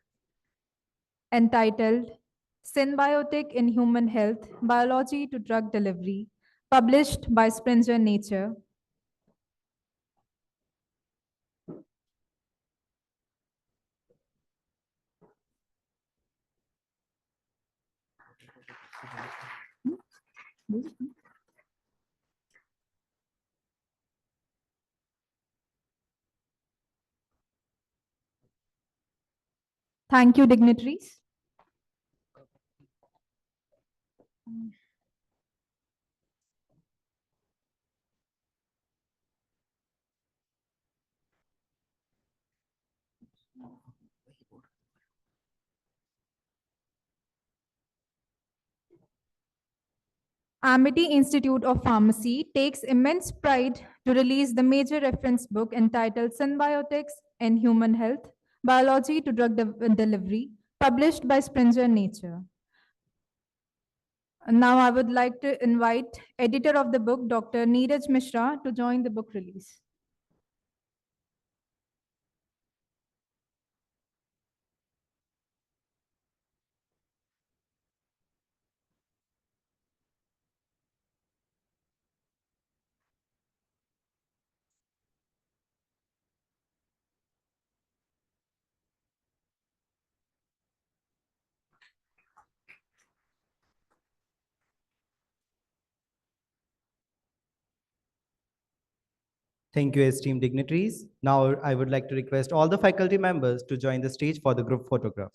entitled Symbiotic in Human Health, Biology to Drug Delivery, published by Springer Nature. Thank you, dignitaries. Amity Institute of Pharmacy takes immense pride to release the major reference book entitled Symbiotics in Human Health, Biology to Drug Delivery, published by Springer Nature. Now I would like to invite editor of the book, Dr. Neeraj Mishra, to join the book release. Thank you, esteemed dignitaries. Now I would like to request all the faculty members to join the stage for the group photograph.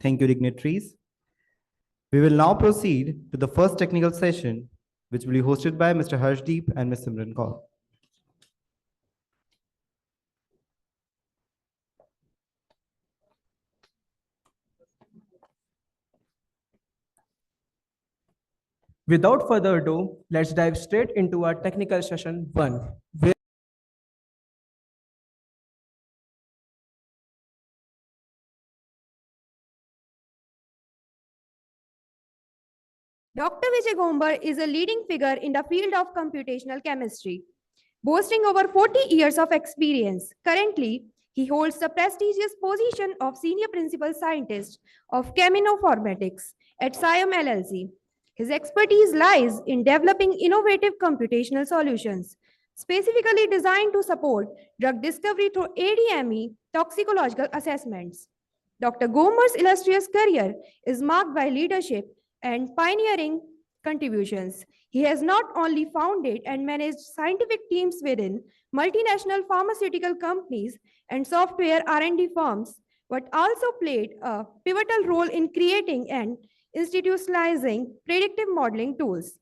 Thank you, dignitaries. We will now proceed to the first technical session, which will be hosted by Mr. Harshdeep and Ms. Simran Kaur. Without further ado, let's dive straight into our technical session 1. Dr. Vijay Gombar is a leading figure in the field of computational chemistry, boasting over 40 years of experience. Currently, he holds the prestigious position of Senior Principal Scientist of Cheminformatics at Siam LLC. His expertise lies in developing innovative computational solutions, specifically designed to support drug discovery through ADME toxicological assessments. Dr. Gomar's illustrious career is marked by leadership and pioneering contributions. He has not only founded and managed scientific teams within multinational pharmaceutical companies and software R&D firms, but also played a pivotal role in creating and institutionalizing predictive modeling tools.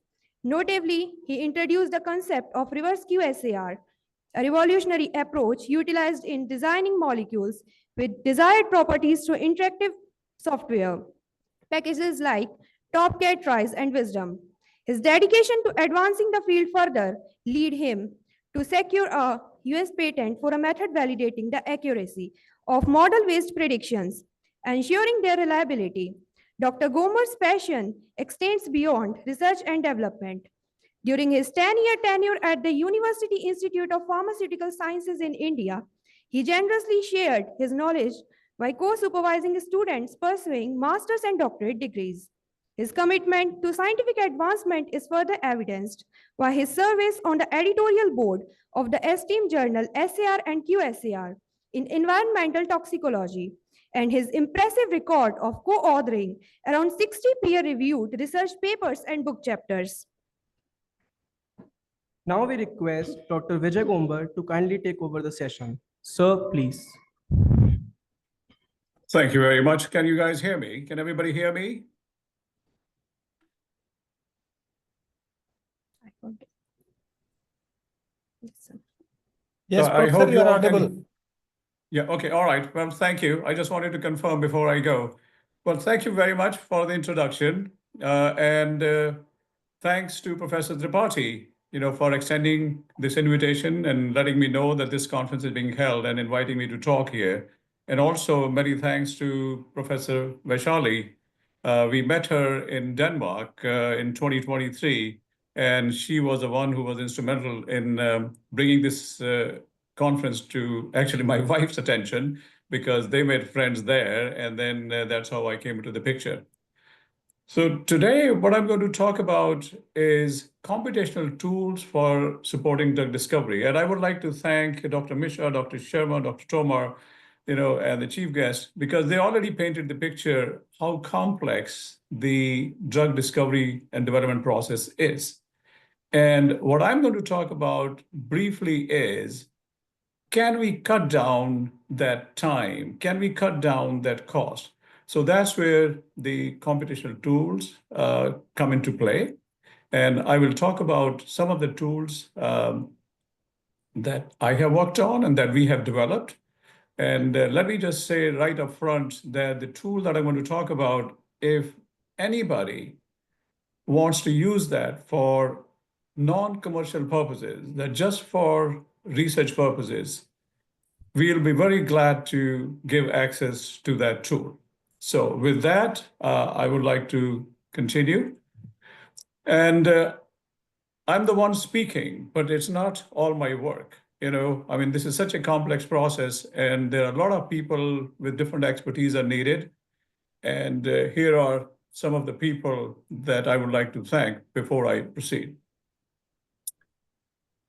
Notably, he introduced the concept of reverse QSAR, a revolutionary approach utilized in designing molecules with desired properties through interactive software packages like Topcat, Rise, and Wisdom. His dedication to advancing the field further lead him to secure a US patent for a method validating the accuracy of model-based predictions, ensuring their reliability. Dr. Gomer's passion extends beyond research and development. During his 10-year tenure at the University Institute of Pharmaceutical Sciences in India, he generously shared his knowledge by co-supervising students pursuing master's and doctorate degrees. His commitment to scientific advancement is further evidenced by his service on the editorial board of the esteemed journal SAR and QSAR in environmental toxicology, and his impressive record of co-authoring around 60 peer-reviewed research papers and book chapters. Now we request Dr. Vijay Gombar to kindly take over the session. Sir, please. Thank you very much. Can you guys hear me? Can everybody hear me? Yes, So I Professor, hope you you are all audible. can. Yeah, okay, all right. Well, thank you. I just wanted to confirm before I go. Well, thank you very much for the introduction. And thanks to Professor Tripathi, for extending this invitation and letting me know that this conference is being held and inviting me to talk here. And also many thanks to Professor Vaishali. We met her in Denmark in 2023, and she was the one who was instrumental in bringing this conference to actually my wife's attention, because they made friends there, and then that's how I came into the picture. So today, what I'm going to talk about is computational tools for supporting drug discovery. And I would like to thank Dr. Mishra, Dr. Sharma, Dr. Tomar, and the chief guest, because they already painted the picture how complex the drug discovery and development process is. And what I'm going to talk about briefly is, can we cut down that time? Can we cut down that cost? So that's where the computational tools come into play. And I will talk about some of the tools that I have worked on and that we have developed. And let me just say right up front that the tool that I'm going to talk about, if anybody wants to use that for non-commercial purposes, that just for research purposes, we'll be very glad to give access to that tool. So with that, I would like to continue. And I'm the one speaking, but it's not all my work. This is such a complex process, and there are a lot of people with different expertise are needed. And here are some of the people that I would like to thank before I proceed.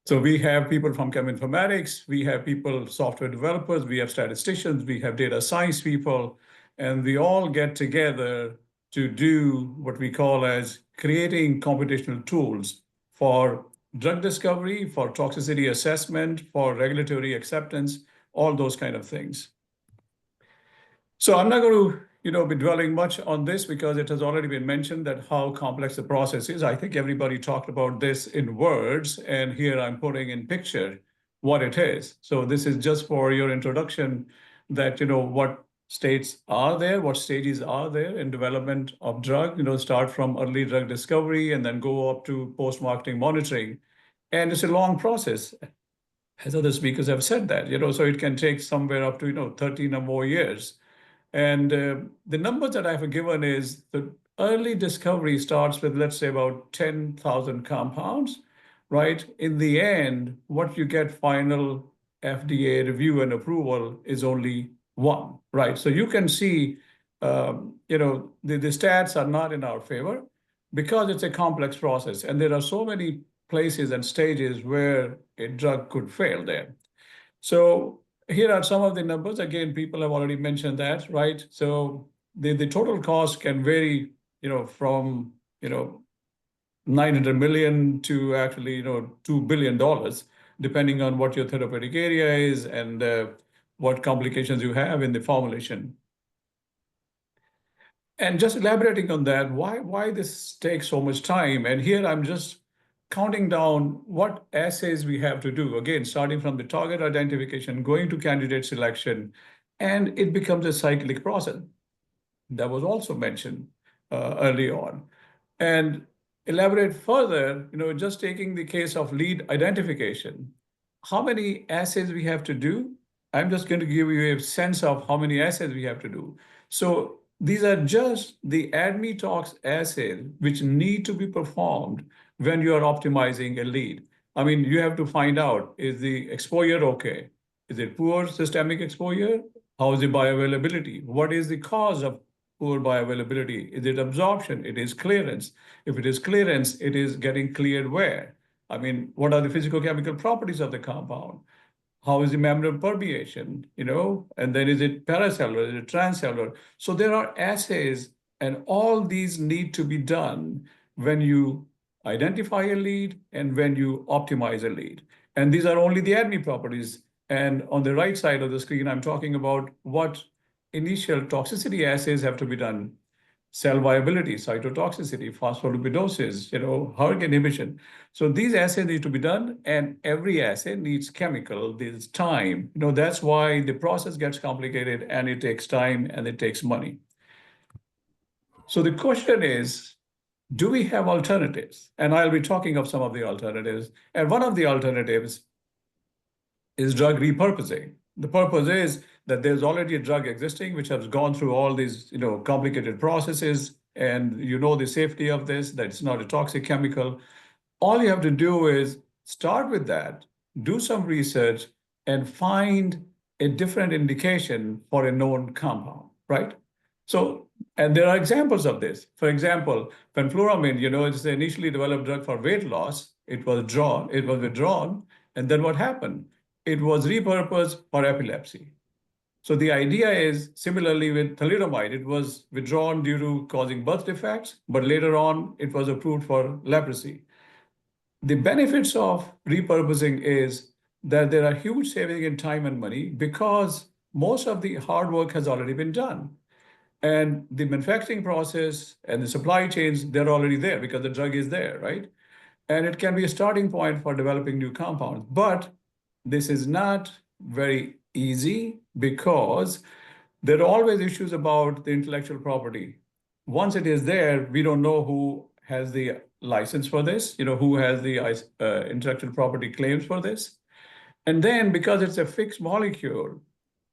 So we have people from cheminformatics, we have people, software developers, we have statisticians, we have data science people, and we all get together to do what we call as creating computational tools for drug discovery, for toxicity assessment, for regulatory acceptance, all those kind of things. So I'm not going to be dwelling much on this because it has already been mentioned that how complex the process is. I think everybody talked about this in words, and here I'm putting in picture what it is. So this is just for your introduction that, what states are there, what stages are there in development of drug, start from early drug discovery and then go up to post-marketing monitoring. And it's a long process, as other speakers have said that, so it can take somewhere up to, 13 or more years. And the numbers that I've given is the early discovery starts with, let's say, about 10,000 compounds, right? In the end, what you get final FDA review and approval is only one, right? So you can see, the stats are not in our favor because it's a complex process. And there are so many places and stages where a drug could fail there. So here are some of the numbers. Again, people have already mentioned that, right? So the total cost can vary, from, 900 million to actually, $2 billion, depending on what your therapeutic area is and what complications you have in the formulation. And just elaborating on that, why this takes so much time? And here I'm just counting down what assays we have to do. Again, starting from the target identification, going to candidate selection, and it becomes a cyclic process. That was also mentioned early on. And elaborate further, just taking the case of lead identification, how many assays we have to do? I'm just going to give you a sense of how many assays we have to do. So these are just the ADME tox assays which need to be performed when you are optimizing a lead. I mean, you have to find out, is the exposure okay? Is it poor systemic exposure? How is the bioavailability? What is the cause of poor bioavailability? Is it absorption? It is clearance. If it is clearance, it is getting cleared where? I mean, what are the physicochemical properties of the compound? How is the membrane permeation, and then is it paracellular, is it transcellular? So there are assays, and all these need to be done when you identify a lead and when you optimize a lead. And these are only the ADME properties. And on the right side of the screen, I'm talking about what initial toxicity assays have to be done: cell viability, cytotoxicity, phospholipidosis, hERG inhibition. So these assays need to be done, and every assay needs chemical, there's time. That's why the process gets complicated, and it takes time and it takes money. So the question is, do we have alternatives? And I'll be talking of some of the alternatives. And one of the alternatives is drug repurposing. The purpose is that there's already a drug existing which has gone through all these complicated processes, and the safety of this, that it's not a toxic chemical. All you have to do is start with that, do some research, and find a different indication for a known compound, right? So, and there are examples of this. For example, fenfluramine, it's the initially developed drug for weight loss. It was withdrawn, and then what happened? It was repurposed for epilepsy. So the idea is, similarly with thalidomide, it was withdrawn due to causing birth defects, but later on it was approved for leprosy. The benefits of repurposing is that there are huge savings in time and money because most of the hard work has already been done. And the manufacturing process and the supply chains, they're already there because the drug is there, right? And it can be a starting point for developing new compounds. But this is not very easy because there are always issues about the intellectual property. Once it is there, we don't know who has the license for this, who has the intellectual property claims for this. And then because it's a fixed molecule,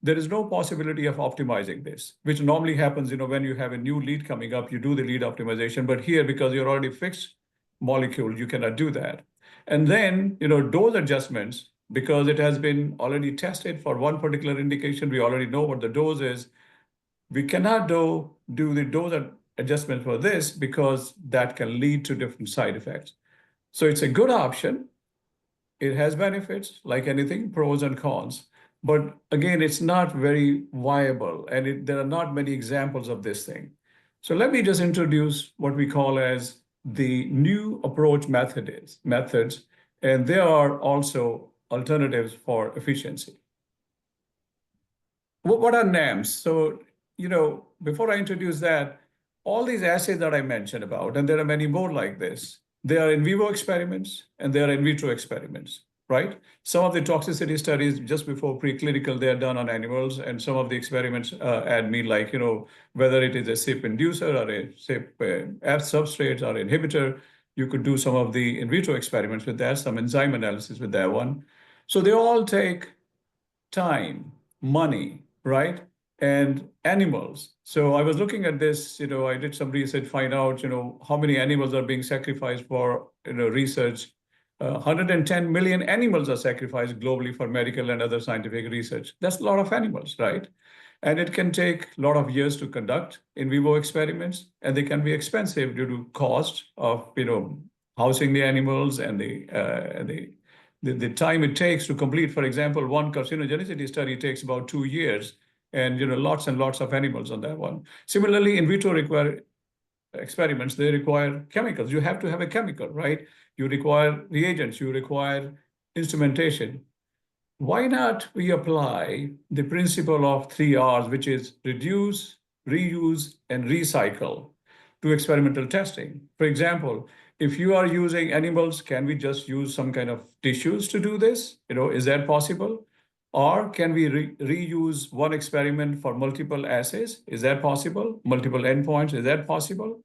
there is no possibility of optimizing this, which normally happens, when you have a new lead coming up, you do the lead optimization. But here, because you're already fixed molecule, you cannot do that. And then, dose adjustments, because it has been already tested for one particular indication, we already know what the dose is. We cannot do the dose adjustment for this because that can lead to different side effects. So it's a good option. It has benefits, like anything, pros and cons. But again, it's not very viable, and there are not many examples of this thing. So let me just introduce what we call as the new approach methods, and there are also alternatives for efficiency. What are NAMs? So, before I introduce that, all these assays that I mentioned about, and there are many more like this, they are in vivo experiments and they are in vitro experiments, right? Some of the toxicity studies just before preclinical, they are done on animals, and some of the experiments ADME, like, whether it is a CYP inducer or a CYP F substrate or inhibitor, you could do some of the in vitro experiments with that, some enzyme analysis with that one. So they all take time, money, right? And animals. So I was looking at this, I did some research, find out, how many animals are being sacrificed for, research. 110 million animals are sacrificed globally for medical and other scientific research. That's a lot of animals, right? And it can take a lot of years to conduct in vivo experiments, and they can be expensive due to cost of, housing the animals and the time it takes to complete. For example, one carcinogenicity study takes about 2 years, and lots and lots of animals on that one. Similarly, in vitro experiments, they require chemicals. You have to have a chemical, right? You require reagents, you require instrumentation. Why not we apply the principle of 3 R's, which is reduce, reuse, and recycle to experimental testing. For example, if you are using animals, can we just use some kind of tissues to do this? Is that possible? Or can we reuse one experiment for multiple assays? Is that possible? Multiple endpoints, is that possible?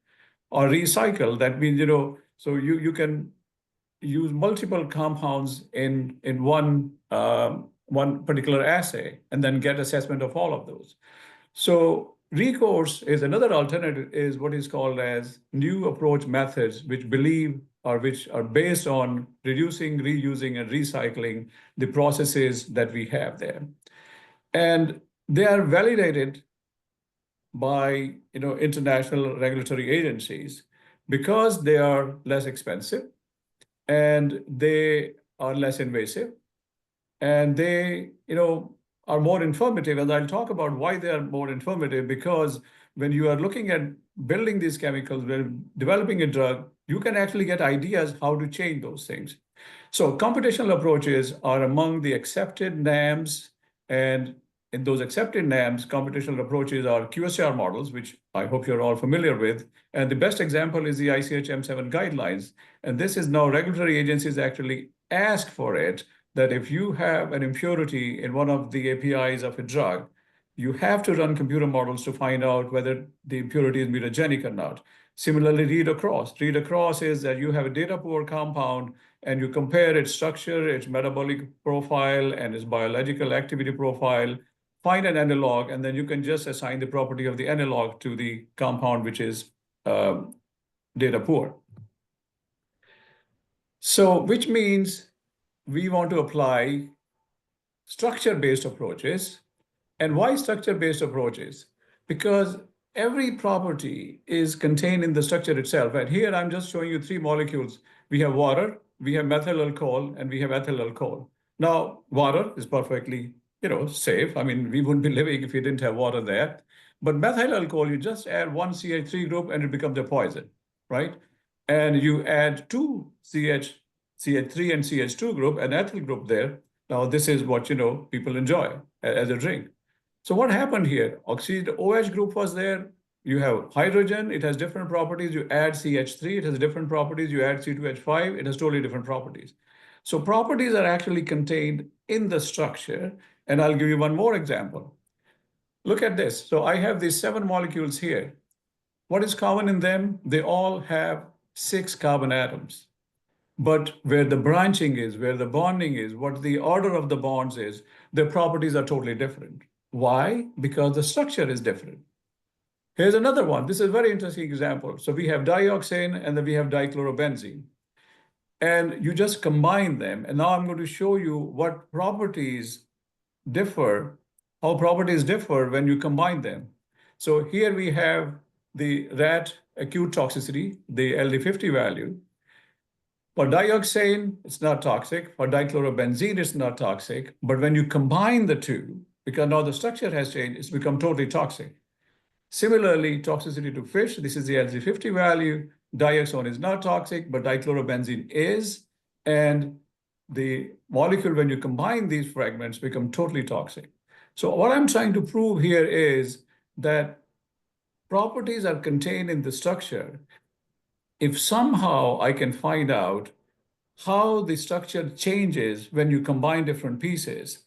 Or recycle, that means, so you can use multiple compounds in one particular assay and then get assessment of all of those. So recourse is another alternative, is what is called as new approach methods, which are based on reducing, reusing, and recycling the processes that we have there. And they are validated by international regulatory agencies because they are less expensive and they are less invasive and they are more informative. And I'll talk about why they are more informative, because when you are looking at building these chemicals, when developing a drug, you can actually get ideas how to change those things. So computational approaches are among the accepted NAMs, and in those accepted NAMs, computational approaches are QSR models, which I hope you're all familiar with. And the best example is the ICH-M7 guidelines. And this is now regulatory agencies actually ask for it, that if you have an impurity in one of the APIs of a drug, you have to run computer models to find out whether the impurity is mutagenic or not. Similarly, read across. Read across is that you have a data poor compound and you compare its structure, its metabolic profile, and its biological activity profile, find an analog, and then you can just assign the property of the analog to the compound, which is data poor. So, which means we want to apply structure-based approaches. And why structure-based approaches? Because every property is contained in the structure itself. And here I'm just showing you 3 molecules. We have water, we have methyl alcohol, and we have ethyl alcohol. Now, water is perfectly, safe. I mean, we wouldn't be living if we didn't have water there. But methyl alcohol, you just add one CH3 group and it becomes a poison, right? And you add 2 CH3 and CH2 group, an ethyl group there. Now, this is what, people enjoy as a drink. So what happened here? OH group was there. You have hydrogen, it has different properties. You add CH3, it has different properties. You add C2H5, it has totally different properties. So properties are actually contained in the structure. And I'll give you one more example. Look at this. So I have these 7 molecules here. What is common in them? They all have 6 carbon atoms. But where the branching is, where the bonding is, what the order of the bonds is, their properties are totally different. Why? Because the structure is different. Here's another one. This is a very interesting example. So we have dioxane and then we have dichlorobenzene. And you just combine them. And now I'm going to show you what properties differ, how properties differ when you combine them. So here we have the rat acute toxicity, the LD50 value. For dioxane, it's not toxic. For dichlorobenzene, it's not toxic. But when you combine the two, because now the structure has changed, it's become totally toxic. Similarly, toxicity to fish, this is the LZ50 value. Dioxane is not toxic, but dichlorobenzene is. And the molecule, when you combine these fragments, become totally toxic. So what I'm trying to prove here is that properties are contained in the structure. If somehow I can find out how the structure changes when you combine different pieces,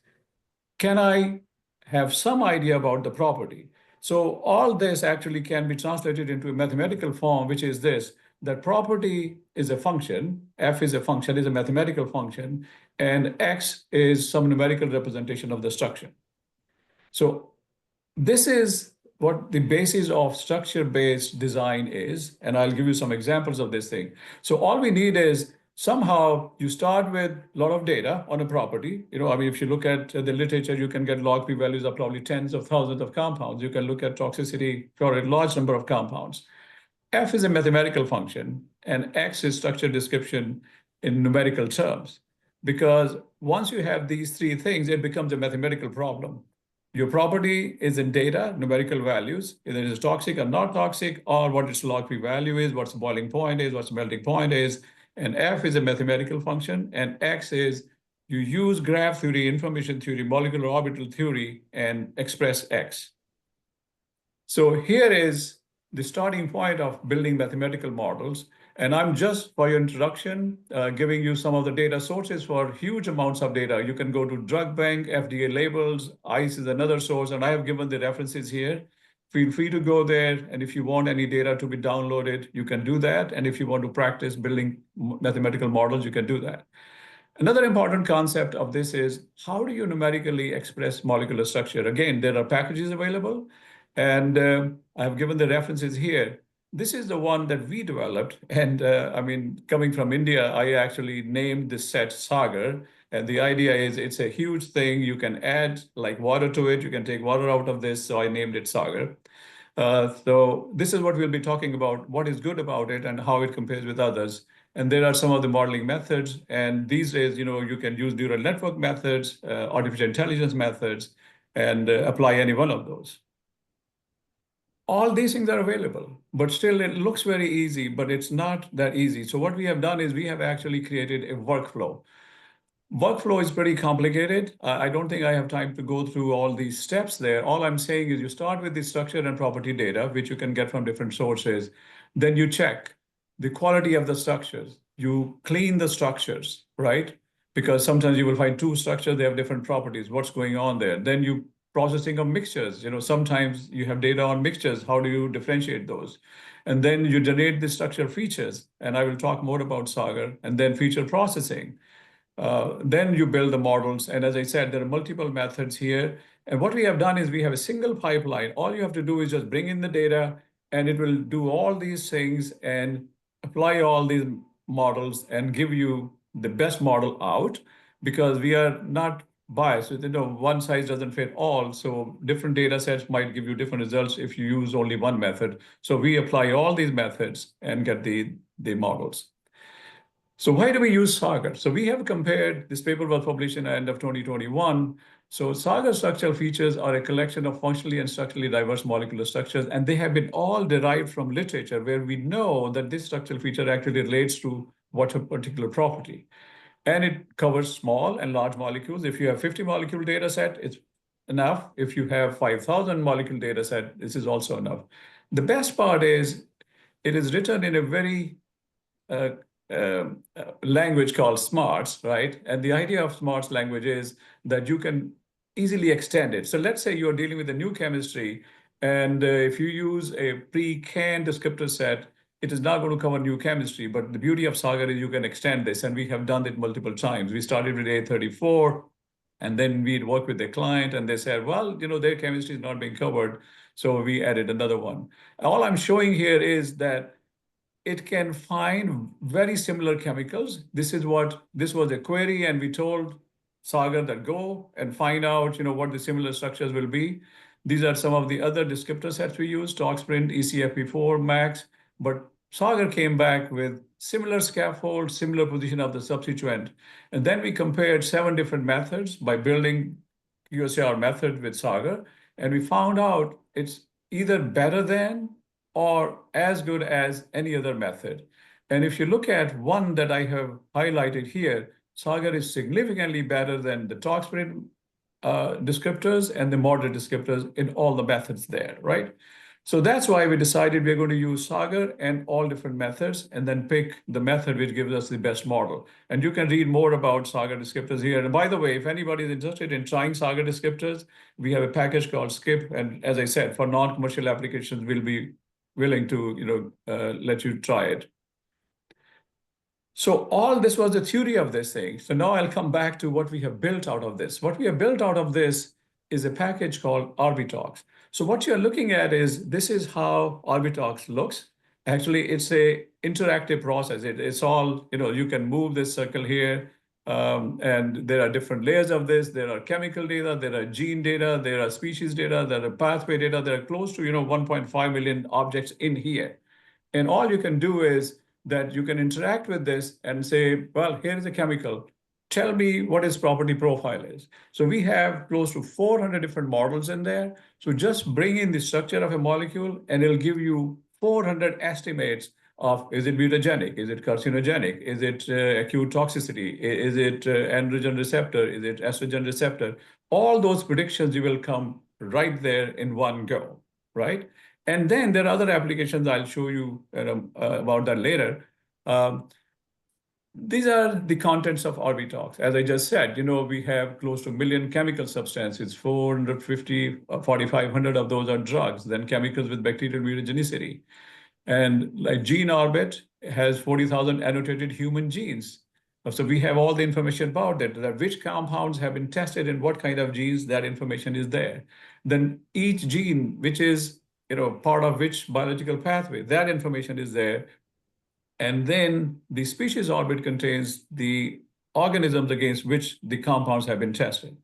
can I have some idea about the property? So all this actually can be translated into a mathematical form, which is this, that property is a function, f is a function, is a mathematical function, and x is some numerical representation of the structure. So this is what the basis of structure-based design is, and I'll give you some examples of this thing. So all we need is somehow you start with a lot of data on a property. If you look at the literature, you can get log p values of probably tens of thousands of compounds. You can look at toxicity for a large number of compounds. F is a mathematical function, and X is structure description in numerical terms. Because once you have these 3 things, it becomes a mathematical problem. Your property is in data, numerical values, either it is toxic or not toxic, or what its log p value is, what's the boiling point is, what's the melting point is. And F is a mathematical function, and X is you use graph theory, information theory, molecular orbital theory, and express X. So here is the starting point of building mathematical models. And I'm just, for your introduction, giving you some of the data sources for huge amounts of data. You can go to Drug Bank, FDA labels, ICE is another source, and I have given the references here. Feel free to go there, and if you want any data to be downloaded, you can do that. And if you want to practice building mathematical models, you can do that. Another important concept of this is how do you numerically express molecular structure? Again, there are packages available, and I've given the references here. This is the one that we developed, and I mean, coming from India, I actually named this set Sagar, and the idea is it's a huge thing. You can add like water to it. You can take water out of this, so I named it Sagar. So this is what we'll be talking about, what is good about it and how it compares with others. And there are some of the modeling methods. And these days, you can use neural network methods, artificial intelligence methods, and apply any one of those. All these things are available, but still it looks very easy, but it's not that easy. So what we have done is we have actually created a workflow. Workflow is pretty complicated. I don't think I have time to go through all these steps there. All I'm saying is you start with the structure and property data, which you can get from different sources. Then you check the quality of the structures. You clean the structures, right? Because sometimes you will find two structures, they have different properties. What's going on there? Then you processing of mixtures. Sometimes you have data on mixtures. How do you differentiate those? And then you generate the structure features. And I will talk more about Sagar. And then feature processing. Then you build the models. And as I said, there are multiple methods here. And what we have done is we have a single pipeline. All you have to do is just bring in the data, and it will do all these things and apply all these models and give you the best model out, because we are not biased. One size doesn't fit all. So different data sets might give you different results if you use only one method. So we apply all these methods and get the models. So why do we use Sagar? So we have compared, this paper was published in the end of 2021. So Sagar structural features are a collection of functionally and structurally diverse molecular structures, and they have been all derived from literature where we know that this structural feature actually relates to what a particular property. And it covers small and large molecules. If you have 50 molecule data set, it's enough. If you have 5,000 molecule data set, this is also enough. The best part is it is written in a very language called smarts, right? And the idea of smarts language is that you can easily extend it. So let's say you're dealing with a new chemistry, and if you use a pre-canned descriptor set, it is not going to cover new chemistry. But the beauty of Sagar is you can extend this, and we have done it multiple times. We started with A34, and then we'd work with the client, and they said, well, their chemistry is not being covered. So we added another one. All I'm showing here is that it can find very similar chemicals. This was a query, and we told Sagar that go and find out, what the similar structures will be. These are some of the other descriptor sets we use, ToxPrint, ECFP4, MAX, but Sagar came back with similar scaffold, similar position of the substituent. And then we compared 7 different methods by building QSAR method with Sagar, and we found out it's either better than or as good as any other method. And if you look at one that I have highlighted here, Sagar is significantly better than the ToxPrint descriptors and the moderate descriptors in all the methods there, right? So that's why we decided we're going to use Sagar and all different methods, and then pick the method which gives us the best model. And you can read more about Sagar descriptors here. And by the way, if anybody is interested in trying Sagar descriptors, we have a package called Skip. And as I said, for non-commercial applications, we'll be willing to let you try it. So all this was the theory of this thing. So now I'll come back to what we have built out of this. What we have built out of this is a package called RBTalks. So what you're looking at is, this is how RBTalks looks. Actually, it's a interactive process. It's all, you can move this circle here, and there are different layers of this. There are chemical data, there are gene data, there are species data, there are pathway data. There are close to 1.5 million objects in here. And all you can do is that you can interact with this and say, well, here is a chemical. Tell me what its property profile is. So we have close to 400 different models in there. So just bring in the structure of a molecule, and it'll give you 400 estimates of, is it mutagenic? Is it carcinogenic? Is it acute toxicity? Is it androgen receptor? Is it estrogen receptor? All those predictions, you will come right there in one go, right? And then there are other applications. I'll show you about that later. These are the contents of Orbitox. As I just said, we have close to 1 million chemical substances, 450, 4,500 of those are drugs, then chemicals with bacterial mutagenicity. And like Gene Orbit has 40,000 annotated human genes. So we have all the information about that which compounds have been tested and what kind of genes, that information is there. Then each gene, which is part of which biological pathway, that information is there. And then the species orbit contains the organisms against which the compounds have been tested.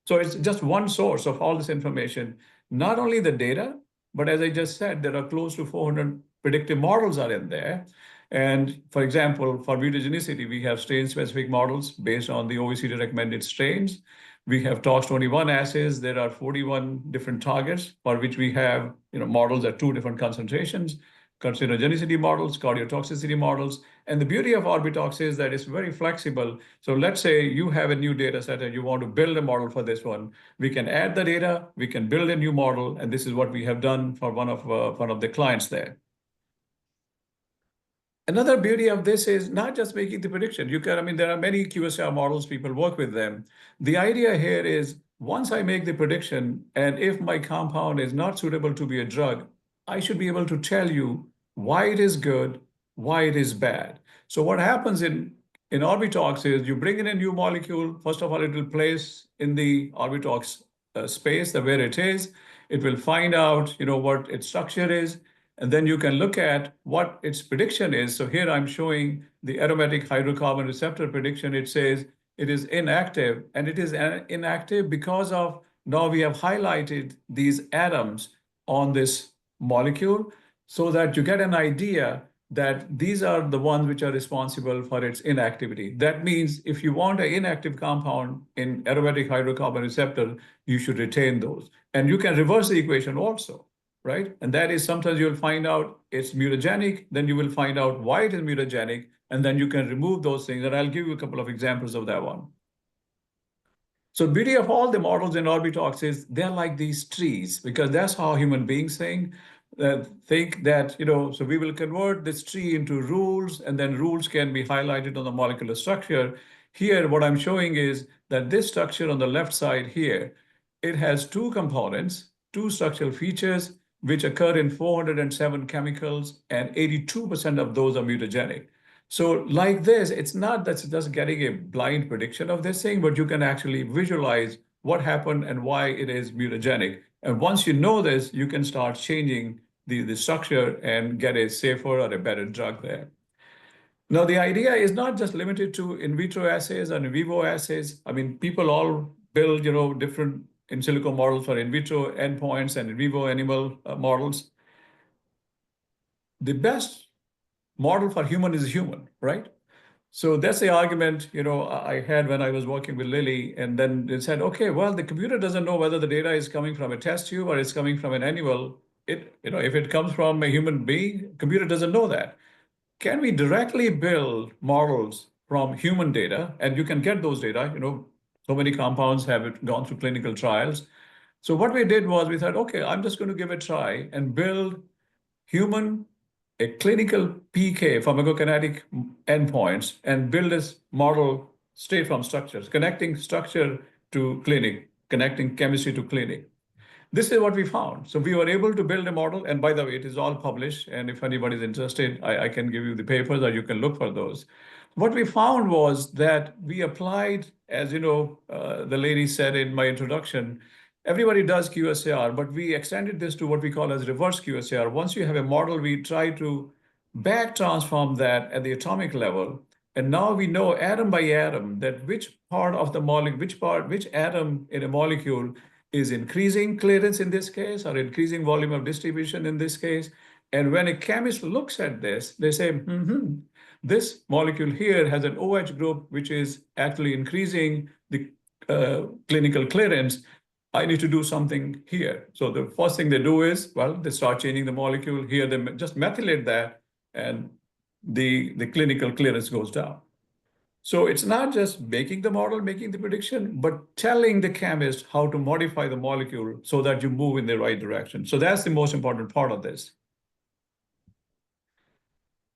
So it's just one source of all this information, not only the data, but as I just said, there are close to 400 predictive models are in there. And for example, for mutagenicity, we have strain-specific models based on the OECD recommended strains. We have TOX21 assays. There are 41 different targets for which we have models at 2 different concentrations. Carcinogenicity models, cardiotoxicity models. And the beauty of Orbitox is that it's very flexible. So let's say you have a new data set and you want to build a model for this one. We can add the data, we can build a new model, and this is what we have done for one of the clients there. Another beauty of this is not just making the prediction. There are many QSR models, people work with them. The idea here is once I make the prediction, and if my compound is not suitable to be a drug, I should be able to tell you why it is good, why it is bad. So what happens in Orbitox is you bring in a new molecule. First of all, it will place in the Orbitox space where it is. It will find out what its structure is. And then you can look at what its prediction is. So here I'm showing the aromatic hydrocarbon receptor prediction. It says it is inactive, and it is inactive because of now we have highlighted these atoms on this molecule so that you get an idea that these are the ones which are responsible for its inactivity. That means if you want an inactive compound in aromatic hydrocarbon receptor, you should retain those. And you can reverse the equation also, right? And that is sometimes you'll find out it's mutagenic, then you will find out why it is mutagenic, and then you can remove those things. And I'll give you a couple of examples of that one. So the beauty of all the models in Orbitox is they're like these trees, because that's how human beings think that, so we will convert this tree into rules, and then rules can be highlighted on the molecular structure. Here, what I'm showing is that this structure on the left side here, it has 2 components, 2 structural features, which occur in 407 chemicals, and 82% of those are mutagenic. So like this, it's not that it's just getting a blind prediction of this thing, but you can actually visualize what happened and why it is mutagenic. And once you know this, you can start changing the structure and get a safer or a better drug there. Now, the idea is not just limited to in vitro assays and in vivo assays. People all build, different in silico models for in vitro endpoints and in vivo animal models. The best model for human is human, right? So that's the argument, I had when I was working with Lilly, and then they said, okay, well, the computer doesn't know whether the data is coming from a test tube or it's coming from an animal. If it comes from a human being, computer doesn't know that. Can we directly build models from human data? And you can get those data, so many compounds have gone through clinical trials. So what we did was we thought, okay, I'm just going to give it a try and build a clinical PK pharmacokinetic endpoints and build this model straight from structures, connecting structure to clinic, connecting chemistry to clinic. This is what we found. So we were able to build a model. And by the way, it is all published. And if anybody's interested, I can give you the papers or you can look for those. What we found was that we applied, as the lady said in my introduction, everybody does QSAR, but we extended this to what we call as reverse QSAR. Once you have a model, we try to back transform that at the atomic level. And now we know atom by atom that which part of the molecule, which atom in a molecule is increasing clearance in this case or increasing volume of distribution in this case. And when a chemist looks at this, they say, this molecule here has an OH group, which is actually increasing the clinical clearance. I need to do something here. So the first thing they do is, well, they start changing the molecule here. They just methylate that, and the clinical clearance goes down. So it's not just making the model, making the prediction, but telling the chemist how to modify the molecule so that you move in the right direction. So that's the most important part of this.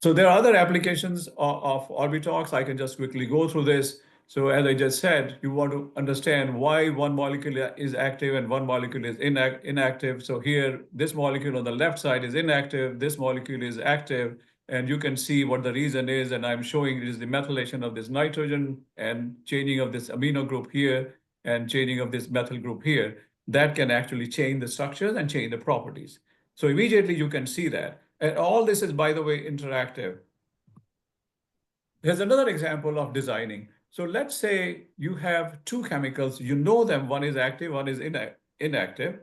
So there are other applications of Orbitox. I can just quickly go through this. So as I just said, you want to understand why one molecule is active and one molecule is inactive. So here, this molecule on the left side is inactive, this molecule is active, and you can see what the reason is. And I'm showing it is the methylation of this nitrogen and changing of this amino group here and changing of this methyl group here. That can actually change the structures and change the properties. So immediately you can see that. And all this is, by the way, interactive. Here's another example of designing. So let's say you have two chemicals, you know them, one is active, one is inactive.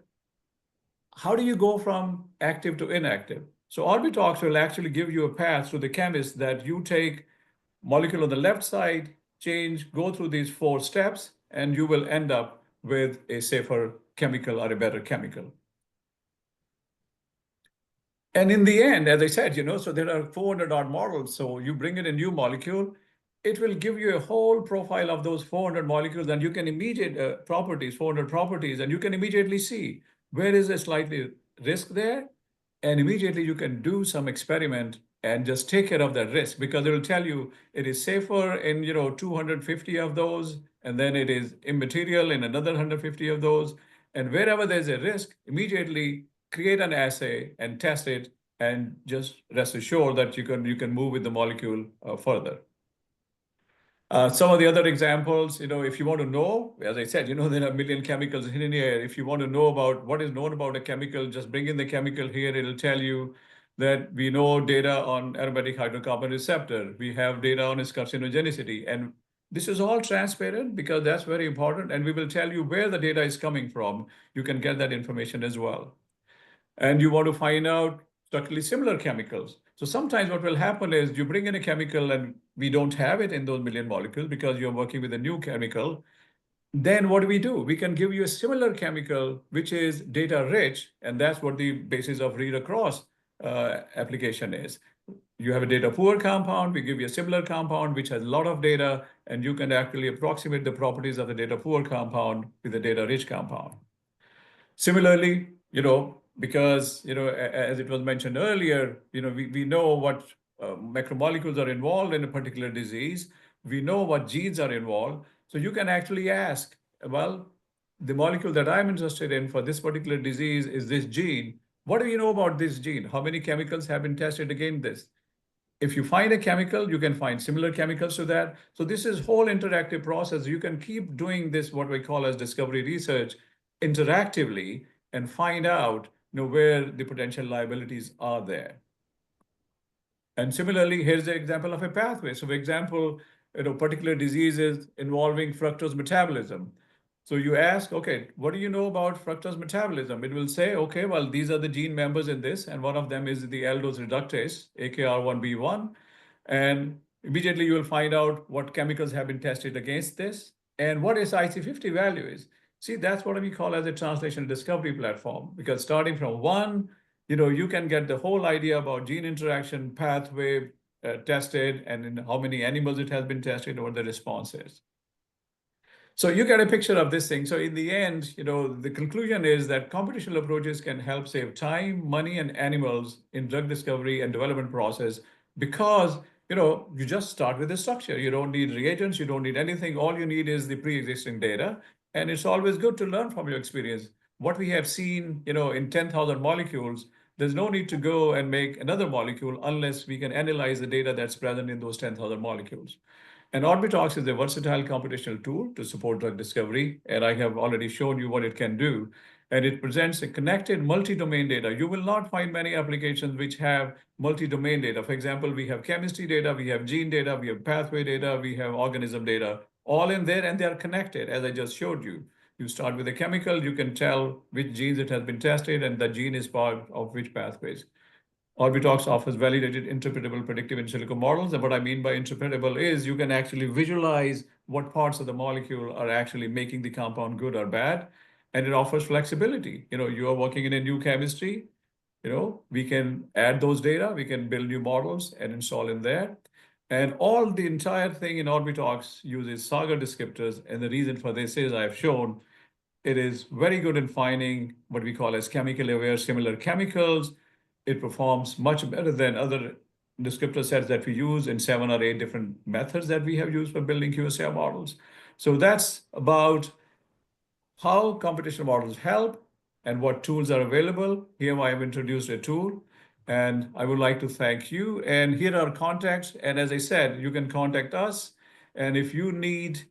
How do you go from active to inactive? So Orbitox will actually give you a path to the chemist that you take molecule on the left side, change, go through these 4 steps, and you will end up with a safer chemical or a better chemical. And in the end, as I said, so there are 400 odd models. So you bring in a new molecule, it will give you a whole profile of those 400 molecules, and you can 400 properties, and you can immediately see where is a slightly risk there, and immediately you can do some experiment and just take care of that risk, because it will tell you it is safer in 250 of those, and then it is immaterial in another 150 of those. And wherever there's a risk, immediately create an assay and test it, and just rest assured that you can move with the molecule further. Some of the other examples, if you want to know, as I said, there are a million chemicals in here. If you want to know about what is known about a chemical, just bring in the chemical here. It'll tell you that we know data on aromatic hydrocarbon receptor. We have data on its carcinogenicity. And this is all transparent because that's very important. And we will tell you where the data is coming from. You can get that information as well. And you want to find out structurally similar chemicals. So sometimes what will happen is you bring in a chemical and we don't have it in those million molecules because you're working with a new chemical. Then what do? We can give you a similar chemical, which is data rich, and that's what the basis of read across application is. You have a data poor compound, we give you a similar compound, which has a lot of data, and you can actually approximate the properties of the data poor compound with the data rich compound. Similarly, because, as it was mentioned earlier, we know what macromolecules are involved in a particular disease. We know what genes are involved. So you can actually ask, well, the molecule that I'm interested in for this particular disease is this gene. What do you know about this gene? How many chemicals have been tested against this? If you find a chemical, you can find similar chemicals to that. So this is whole interactive process. You can keep doing this, what we call as discovery research, interactively, and find out where the potential liabilities are there. And similarly, here's the example of a pathway. So for example, particular diseases involving fructose metabolism. So you ask, okay, what do you know about fructose metabolism? It will say, okay, well, these are the gene members in this, and one of them is the aldose reductase, AKR1B1. And immediately you will find out what chemicals have been tested against this and what its IC50 value is. See, that's what we call as a translational discovery platform, because starting from one, you can get the whole idea about gene interaction pathway tested and in how many animals it has been tested or what the response is. So you get a picture of this thing. So in the end, the conclusion is that computational approaches can help save time, money, and animals in drug discovery and development process because, you just start with the structure. You don't need reagents. You don't need anything. All you need is the pre-existing data. And it's always good to learn from your experience. What we have seen, in 10,000 molecules, there's no need to go and make another molecule unless we can analyze the data that's present in those 10,000 molecules. And Orbitox is a versatile computational tool to support drug discovery, and I have already shown you what it can do. And it presents a connected multi-domain data. You will not find many applications which have multi-domain data. For example, we have chemistry data, we have gene data, we have pathway data, we have organism data, all in there, and they are connected, as I just showed you. You start with a chemical, you can tell which genes it has been tested, and the gene is part of which pathways. Orbitox offers validated interpretable predictive in silico models. And what I mean by interpretable is you can actually visualize what parts of the molecule are actually making the compound good or bad. And it offers flexibility. You are working in a new chemistry, we can add those data, we can build new models and install in there. And all the entire thing in Orbitox uses Saga descriptors. And the reason for this is I've shown it is very good in finding what we call as chemically aware similar chemicals. It performs much better than other descriptor sets that we use in 7 or 8 different methods that we have used for building QSR models. So that's about how computational models help and what tools are available. Here I have introduced a tool, and I would like to thank you. And here are contacts. And as I said, you can contact us. And if you need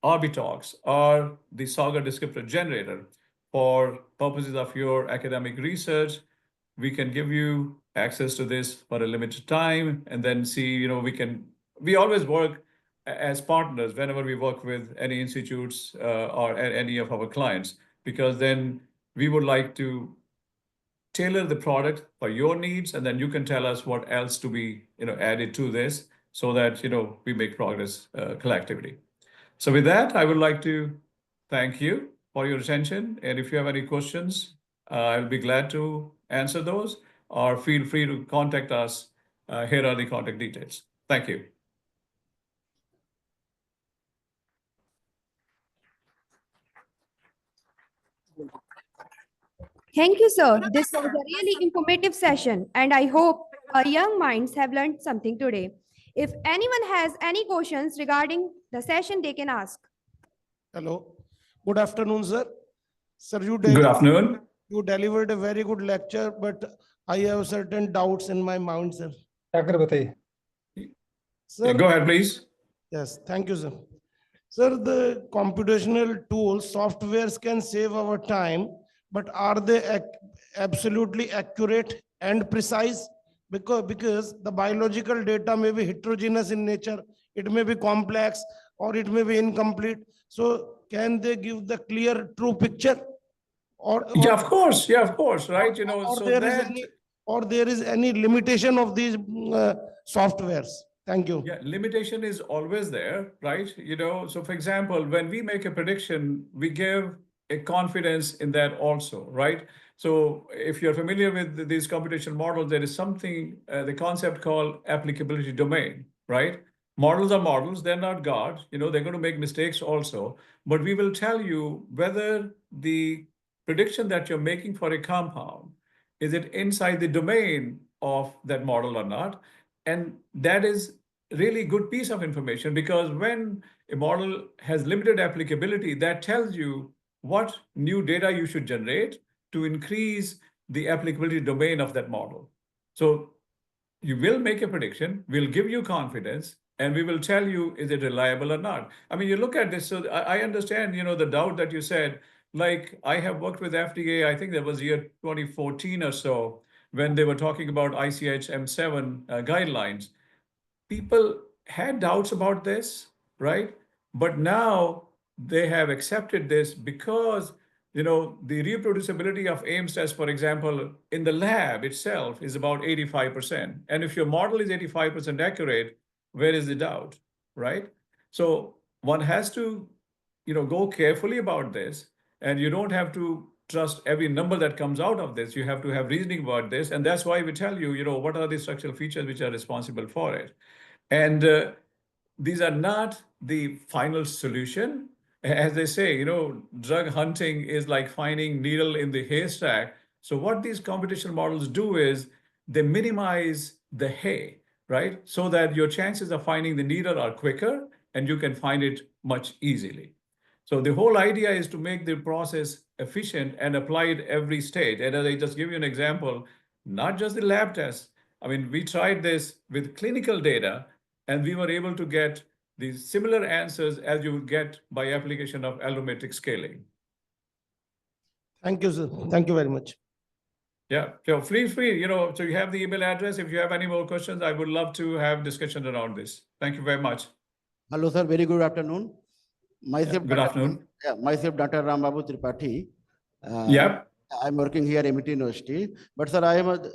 Orbitox or the Saga descriptor generator for purposes of your academic research, we can give you access to this for a limited time and then see, we always work as partners whenever we work with any institutes or any of our clients, because then we would like to tailor the product for your needs, and then you can tell us what else to be, added to this so that, we make progress collectively. So with that, I would like to thank you for your attention. And if you have any questions, I'll be glad to answer those, or feel free to contact us. Here are the contact details. Thank you. Thank you, sir. This was a really informative session, and I hope our young minds have learned something today. If anyone has any questions regarding the session, they can ask. Hello. Good afternoon, sir. Sir, Good afternoon. You delivered a very good lecture, but I have certain doubts in my mind, sir. Sir, Go ahead, please. yes, thank you, sir. Sir, the computational tools, softwares can save our time, but are they absolutely accurate and precise? Because the biological data may be heterogeneous in nature, it may be complex, or it may be incomplete. So can they give the clear, true picture? Yeah, of course. Yeah, of course. Right. Or there is any limitation of these softwares? Thank you. Yeah, limitation is always there, right? So for example, when we make a prediction, we give a confidence in that also, right? So if you're familiar with these computational models, there is something, the concept called applicability domain, right? Models are models, they're not God, they're going to make mistakes also, but we will tell you whether the prediction that you're making for a compound, is it inside the domain of that model or not? And that is really good piece of information, because when a model has limited applicability, that tells you what new data you should generate to increase the applicability domain of that model. So you will make a prediction, we'll give you confidence, and we will tell you, is it reliable or not? I mean, you look at this, so I understand, the doubt that you said, like I have worked with FDA, I think that was year 2014 or so, when they were talking about ICH M7 guidelines. People had doubts about this, right? But now they have accepted this because, the reproducibility of Ames test, for example, in the lab itself is about 85%. And if your model is 85% accurate, where is the doubt, right? So one has to, go carefully about this, and you don't have to trust every number that comes out of this. You have to have reasoning about this. And that's why we tell you, what are the structural features which are responsible for it. And these are not the final solution. As they say, drug hunting is like finding needle in the haystack. So what these computational models do is they minimize the hay, right? So that your chances of finding the needle are quicker and you can find it much easily. So the whole idea is to make the process efficient and apply it every stage. And as I just give you an example, not just the lab tests. I mean, we tried this with clinical data, and we were able to get the similar answers as you would get by application of allometric scaling. Thank you, sir. Thank you very much. Yeah, so feel free, so you have the email address. If you have any more questions, I would love to have discussion around this. Thank you very much. Hello, sir. Very good afternoon. Myself, good afternoon. Myself, Dr. Rambabu Tripathi. Yeah. I'm working here at MIT University. But sir,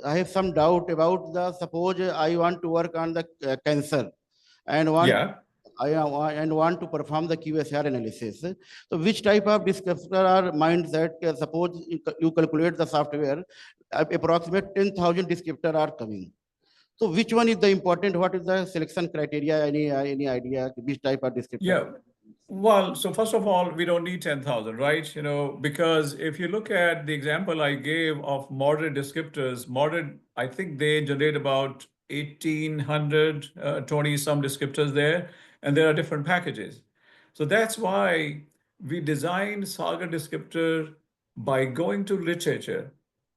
I have some doubt about suppose I want to work on the cancer and want to perform the QSR analysis. So which type of descriptor or mindset, suppose you calculate the software, approximate 10,000 descriptor are coming. So which one is the important? What is the selection criteria? Any idea which type of descriptor? Yeah. Well, so first of all, we don't need 10,000, right? Because if you look at the example I gave of moderate descriptors, I think they generate about 1,800, 20 some descriptors there, and there are different packages. So that's why we designed Saga descriptor by going to literature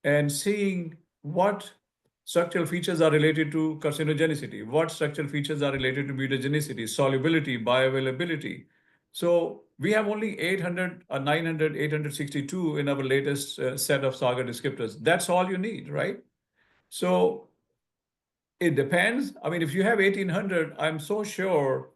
and seeing what structural features are related to carcinogenicity, what structural features are related to mutagenicity, solubility, bioavailability. So we have only 800 or 900, 862 in our latest set of Saga descriptors. That's all you need, right? So it depends. I mean, if you have 1,800, I'm so sure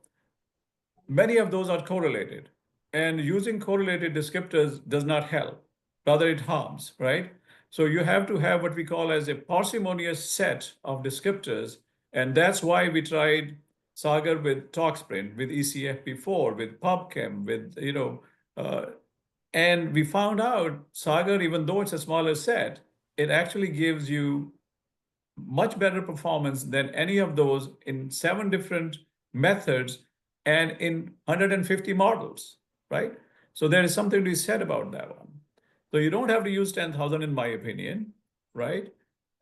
many of those are correlated. And using correlated descriptors does not help. Rather, it harms, right? So you have to have what we call as a parsimonious set of descriptors. And that's why we tried Sagar with TalkSprint, with ECFP4, with PubChem, and we found out Sagar, even though it's a smaller set, it actually gives you much better performance than any of those in 7 different methods and in 150 models, right? So there is something to be said about that one. So you don't have to use 10,000 in my opinion, right?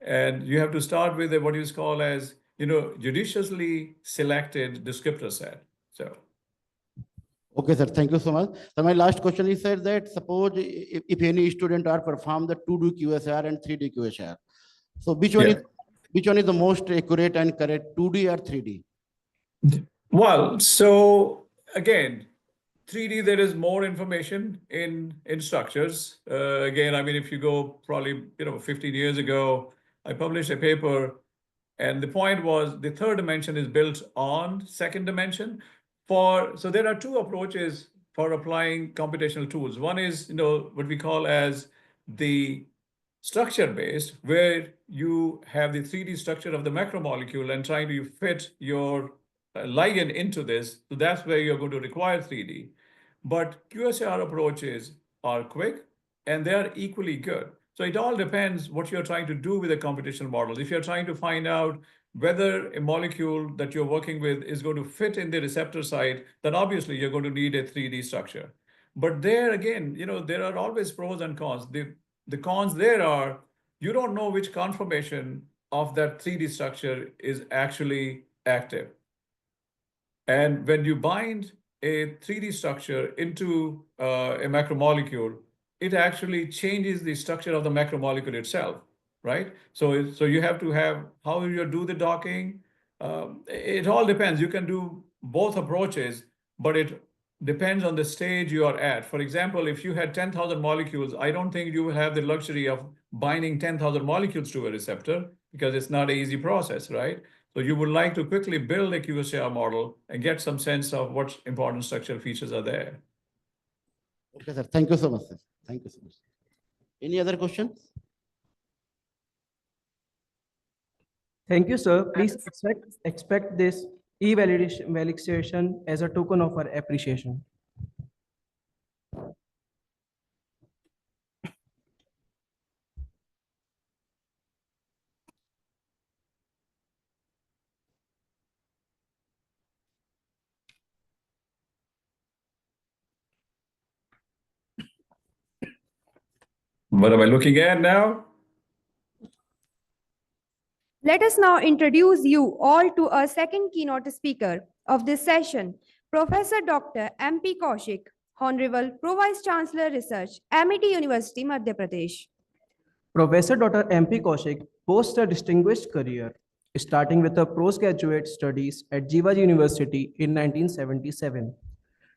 And you have to start with what is called as, judiciously selected descriptor set. So. Okay, sir. Thank you so much. So my last question is, sir, that suppose if any student are perform the 2D QSR and 3D QSR, so which one is the most accurate and correct, 2D or 3D? Well, so again, 3D, there is more information in structures. Again, I mean, if you go probably, 15 years ago, I published a paper, and the point was the third dimension is built on second dimension. So there are two approaches for applying computational tools. One is, what we call as the structure-based, where you have the 3D structure of the macromolecule and trying to fit your ligand into this. So that's where you're going to require 3D. But QSAR approaches are quick and they are equally good. So it all depends what you're trying to do with a computational model. If you're trying to find out whether a molecule that you're working with is going to fit in the receptor site, then obviously you're going to need a 3D structure. But there again, there are always pros and cons. The cons there are, you don't know which conformation of that 3D structure is actually active. And when you bind a 3D structure into a macromolecule, it actually changes the structure of the macromolecule itself, right? So you have to have how you do the docking. It all depends. You can do both approaches, but it depends on the stage you are at. For example, if you had 10,000 molecules, I don't think you will have the luxury of binding 10,000 molecules to a receptor because it's not an easy process, right? So you would like to quickly build a QSAR model and get some sense of what important structural features are there. Okay, sir. Thank you so much, sir. Thank you so much. Any other questions? Thank you, sir. Please expect this e-validation as a token of our appreciation. What am I looking at now? Let us now introduce you all to our second keynote speaker of this session, Professor Dr. M.P. Kaushik, Honorable Pro Vice Chancellor Research, Amity University, Madhya Pradesh. Professor Dr. M.P. Kaushik boasts a distinguished career, starting with her postgraduate studies at Jiva University in 1977.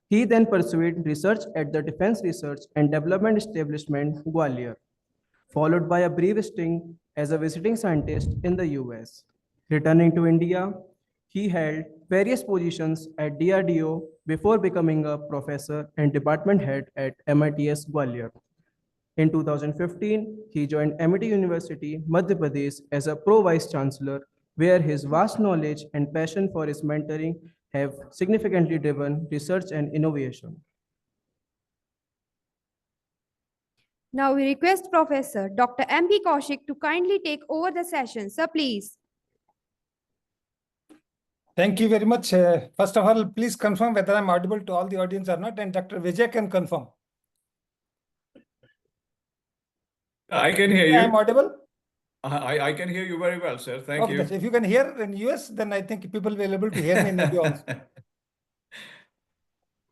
He then pursued research at the Defense Research and Development Establishment, Gwalior, followed by a brief stint as a visiting scientist in the US. Returning to India, he held various positions at DRDO before becoming a professor and department head at MITS Gwalior. In 2015, he joined Amity University, Madhya Pradesh as a pro-vice chancellor, where his vast knowledge and passion for his mentoring have significantly driven research and innovation. Now we request Professor Dr. M.P. Kaushik to kindly take over the session. Sir, please. Thank you very much. First of all, please confirm whether I'm audible to all the audience or not, and Dr. Vijay can confirm. I can hear you. I'm audible? I can hear you very well, sir. Thank Okay, you. if you can hear in US, then I think people will be able to hear me in India also.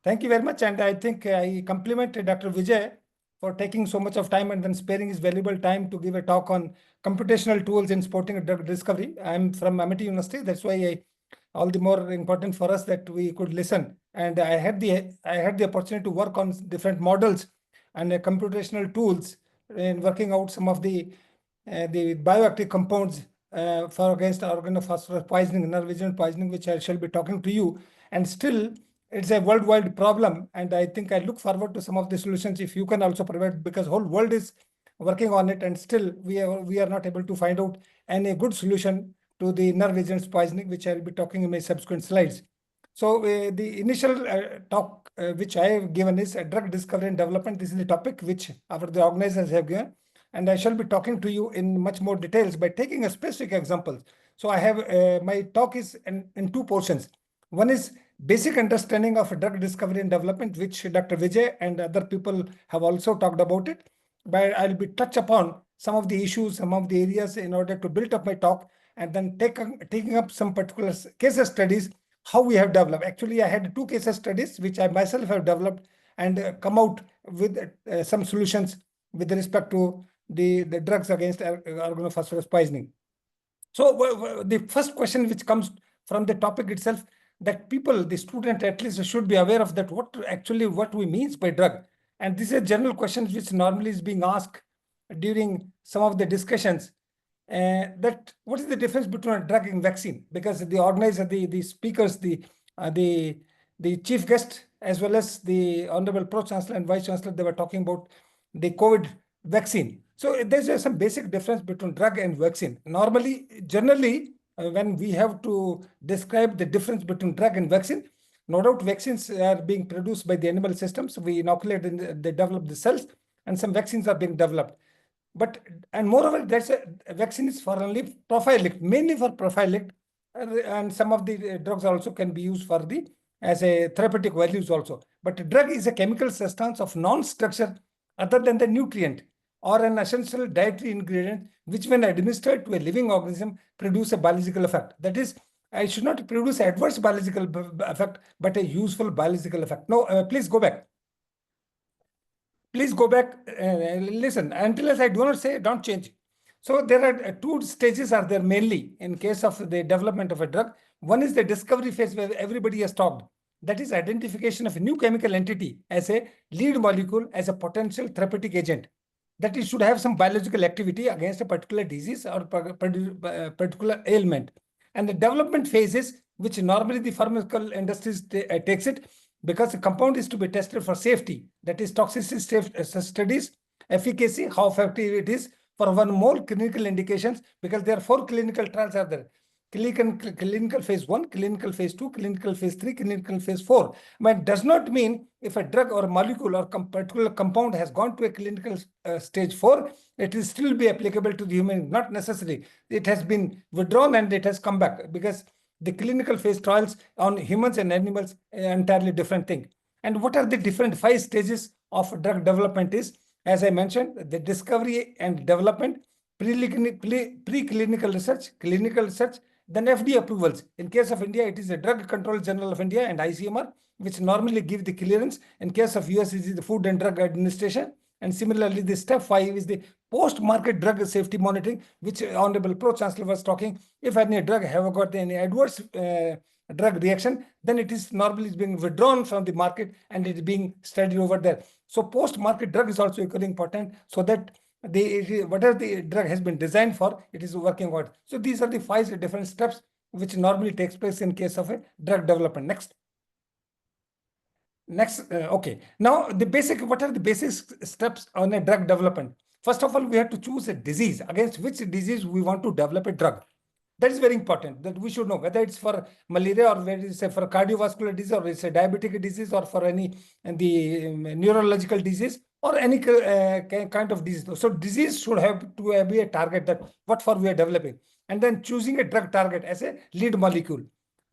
Thank you very much. And I think I compliment Dr. Vijay for taking so much of time and then sparing his valuable time to give a talk on computational tools in supporting drug discovery. I'm from Amity University. That's why all the more important for us that we could listen. And I had the opportunity to work on different models and computational tools in working out some of the bioactive compounds for against organophosphorus poisoning, nerve agent poisoning, which I shall be talking to you. And still, it's a worldwide problem. And I think I look forward to some of the solutions if you can also provide, because whole world is working on it. And still, we are not able to find out any good solution to the nerve agents poisoning, which I'll be talking in my subsequent slides. So the initial talk which I have given is drug discovery and development. This is the topic which the organizers have given. And I shall be talking to you in much more details by taking a specific example. So I have my talk is in two portions. One is basic understanding of drug discovery and development, which Dr. Vijay and other people have also talked about it. But I'll be touch upon some of the issues, some of the areas in order to build up my talk, and then taking up some particular case studies, how we have developed. Actually, I had 2 case studies which I myself have developed and come out with some solutions with respect to the drugs against organophosphorus poisoning. So the first question which comes from the topic itself, that people, the student at least, should be aware of that what we means by drug. And this is a general question which normally is being asked during some of the discussions. That what is the difference between a drug and vaccine? Because the organizer, the speakers, the chief guest, as well as the Honorable Pro Chancellor and Vice Chancellor, they were talking about the COVID vaccine. So there's some basic difference between drug and vaccine. Generally, when we have to describe the difference between drug and vaccine, no doubt vaccines are being produced by the animal systems. We inoculate and they develop the cells, and some vaccines are being developed. And moreover, that's a vaccine is for only prophylactic, mainly for prophylactic, and some of the drugs also can be used for as a therapeutic values also. But drug is a chemical substance of non-structure other than the nutrient or an essential dietary ingredient, which when administered to a living organism produce a biological effect. That is, I should not produce adverse biological effect, but a useful biological effect. No, please go back. Please go back, listen, until as I do not say, don't change. So there are 2 stages are there mainly in case of the development of a drug. One is the discovery phase where everybody has talked. That is identification of a new chemical entity as a lead molecule, as a potential therapeutic agent. That it should have some biological activity against a particular disease or particular ailment. And the development phases, which normally the pharmaceutical industries takes it, because the compound is to be tested for safety, that is toxicity studies, efficacy, how effective it is for one more clinical indications, because there are 4 clinical trials are there. Clinical phase 1, clinical phase 2, clinical phase 3, clinical phase 4. But it does not mean if a drug or a molecule or particular compound has gone to a clinical stage 4, it will still be applicable to the human. Not necessary. It has been withdrawn and it has come back, because the clinical phase trials on humans and animals are entirely different thing. And what are the different 5 stages of drug development is, as I mentioned, the discovery and development, preclinical research, clinical research, then FDA approvals. In case of India, it is the Drug Control General of India and ICMR, which normally give the clearance. In case of US, it is the Food and Drug Administration. And similarly, the step 5 is the post-market drug safety monitoring, which Honorable Pro Chancellor was talking. If any drug have got any adverse drug reaction, then it is normally being withdrawn from the market and it is being studied over there. So post-market drug is also equally important, so that whatever the drug has been designed for, it is working out. So these are the 5 different steps which normally takes place in case of a drug development. Next, okay. Now, what are the basic steps on a drug development? First of all, we have to choose a disease, against which disease we want to develop a drug. That is very important, that we should know whether it's for malaria or whether it's for cardiovascular disease or it's a diabetic disease or for any neurological disease or any kind of disease. So disease should have to be a target that what for we are developing. And then choosing a drug target as a lead molecule.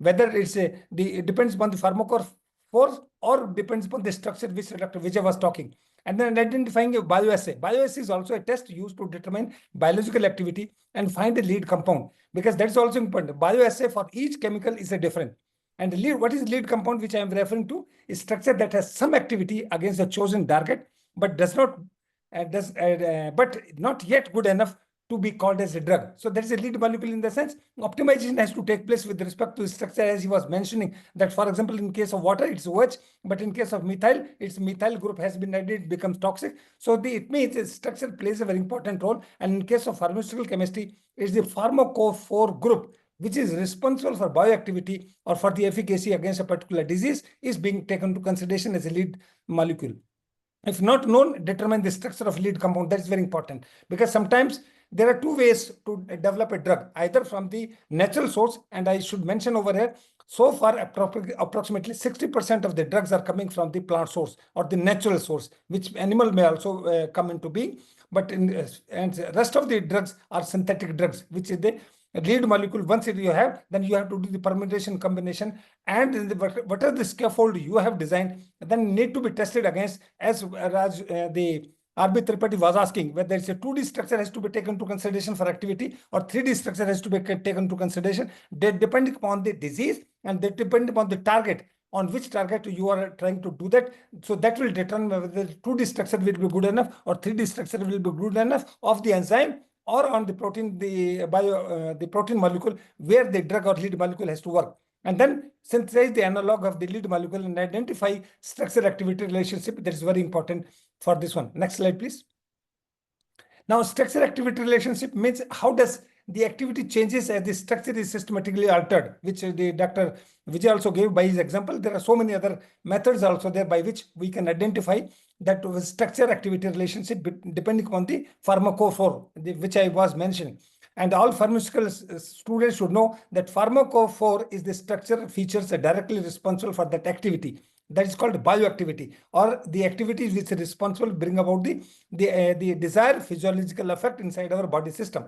whether it depends upon the pharmacophore or depends upon the structure which Dr. Vijay was talking. And then identifying a bioassay. Bioassay is also a test used to determine biological activity and find a lead compound, because that's also important. Bioassay for each chemical is a different. And what is lead compound, which I am referring to, is structure that has some activity against the chosen target, but but not yet good enough to be called as a drug. So that is a lead molecule in the sense optimization has to take place with respect to structure, as he was mentioning that, for example, in case of water, it's OH, but in case of methyl, its methyl group has been added, it becomes toxic. So it means the structure plays a very important role. And in case of pharmaceutical chemistry, it's the pharmacophore group, which is responsible for bioactivity or for the efficacy against a particular disease, is being taken to consideration as a lead molecule. If not known, determine the structure of lead compound. That is very important, because sometimes there are two ways to develop a drug, either from the natural source, and I should mention over here, so far approximately 60% of the drugs are coming from the plant source or the natural source, which animal may also come into being, but and the rest of the drugs are synthetic drugs, which is the lead molecule. Once you have, then you have to do the permutation combination, and what are the scaffold you have designed, then need to be tested against, as the RB Tripathi was asking, whether it's a 2D structure has to be taken into consideration for activity or 3D structure has to be taken into consideration. They depend upon the disease and they depend upon the target, on which target you are trying to do that. So that will determine whether the 2D structure will be good enough or 3D structure will be good enough of the enzyme, or on the protein, the protein molecule where the drug or lead molecule has to work. And then synthesize the analog of the lead molecule and identify structure activity relationship. That is very important for this one. Next slide, please. Now, structure activity relationship means how does the activity changes as the structure is systematically altered, which the Dr. Vijay also gave by his example. There are so many other methods also there by which we can identify that structure activity relationship depending upon the pharmacophore, which I was mentioning. And all pharmaceutical students should know that pharmacophore is the structure features directly responsible for that activity. That is called bioactivity, or the activities which are responsible bring about the desired physiological effect inside our body system,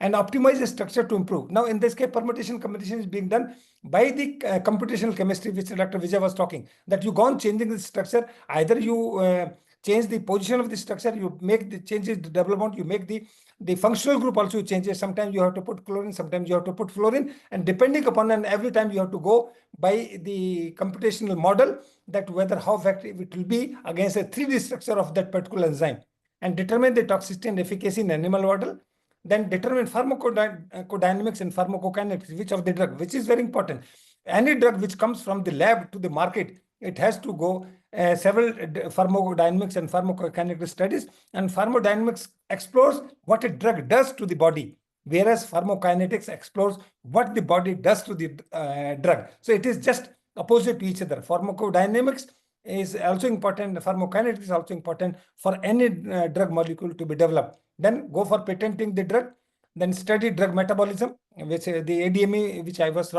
and optimize the structure to improve. Now, in this case, permutation combination is being done by the computational chemistry, which Dr. Vijay was talking, that you go on changing the structure. Either you change the position of the structure, you make the changes, the development, you make the functional group also changes. Sometimes you have to put chlorine, sometimes you have to put fluorine, and depending upon, and every time you have to go by the computational model that whether how effective it will be against a 3D structure of that particular enzyme, and determine the toxicity and efficacy in animal model. Then determine pharmacodynamics and pharmacokinetics, which of the drug, which is very important. Any drug which comes from the lab to the market, it has to go several pharmacodynamics and pharmacokinetic studies, and pharmacodynamics explores what a drug does to the body, whereas pharmacokinetics explores what the body does to the drug. So it is just opposite to each other. Pharmacodynamics is also important, pharmacokinetics is also important for any drug molecule to be developed. Then go for patenting the drug, then study drug metabolism, which the ADME, which I was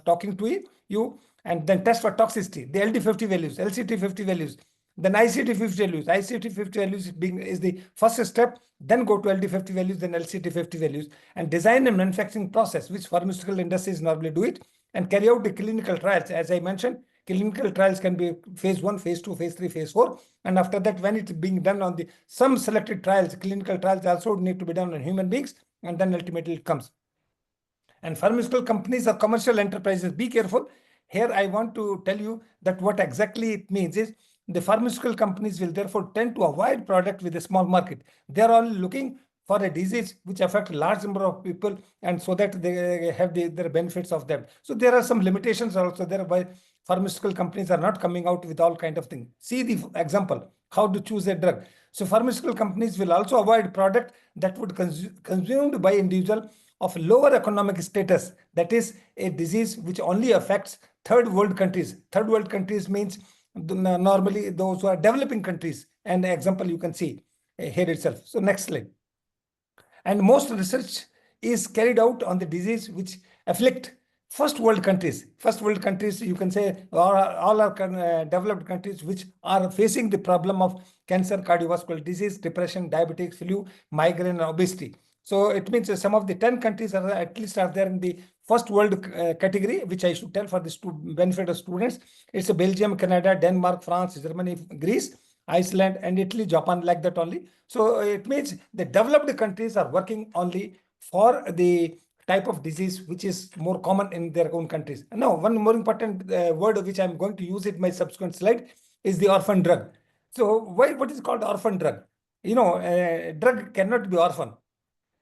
talking to you, and then test for toxicity, the LD50 values, LCT50 values, then ICT50 values. ICT50 values is the first step, then go to LD50 values, then LCT50 values, and design a manufacturing process, which pharmaceutical industries normally do it, and carry out the clinical trials. As I mentioned, clinical trials can be phase 1, phase 2, phase 3, phase 4. And after that, when it's being done on some selected trials, clinical trials also need to be done on human beings, and then ultimately it comes. And pharmaceutical companies are commercial enterprises. Be careful. Here, I want to tell you that what exactly it means is the pharmaceutical companies will therefore tend to avoid product with a small market. They are all looking for a disease which affects a large number of people, and so that they have their benefits of them. So there are some limitations also there by pharmaceutical companies are not coming out with all kind of things. See the example, how to choose a drug. So pharmaceutical companies will also avoid product that would consumed by individual of lower economic status. That is a disease which only affects third world countries. Third world countries means normally those who are developing countries. And example you can see here itself. So next slide. And most research is carried out on the disease which afflict first world countries. First world countries, you can say, all are developed countries which are facing the problem of cancer, cardiovascular disease, depression, diabetes, flu, migraine, and obesity. So it means some of the 10 countries are at least are there in the first world category, which I should tell for this to benefit of students. It's Belgium, Canada, Denmark, France, Germany, Greece, Iceland, and Italy, Japan, like that only. So it means the developed countries are working only for the type of disease which is more common in their own countries. And now, one more important word which I'm going to use in my subsequent slide is the orphan drug. So what is called orphan drug? You know, drug cannot be orphan.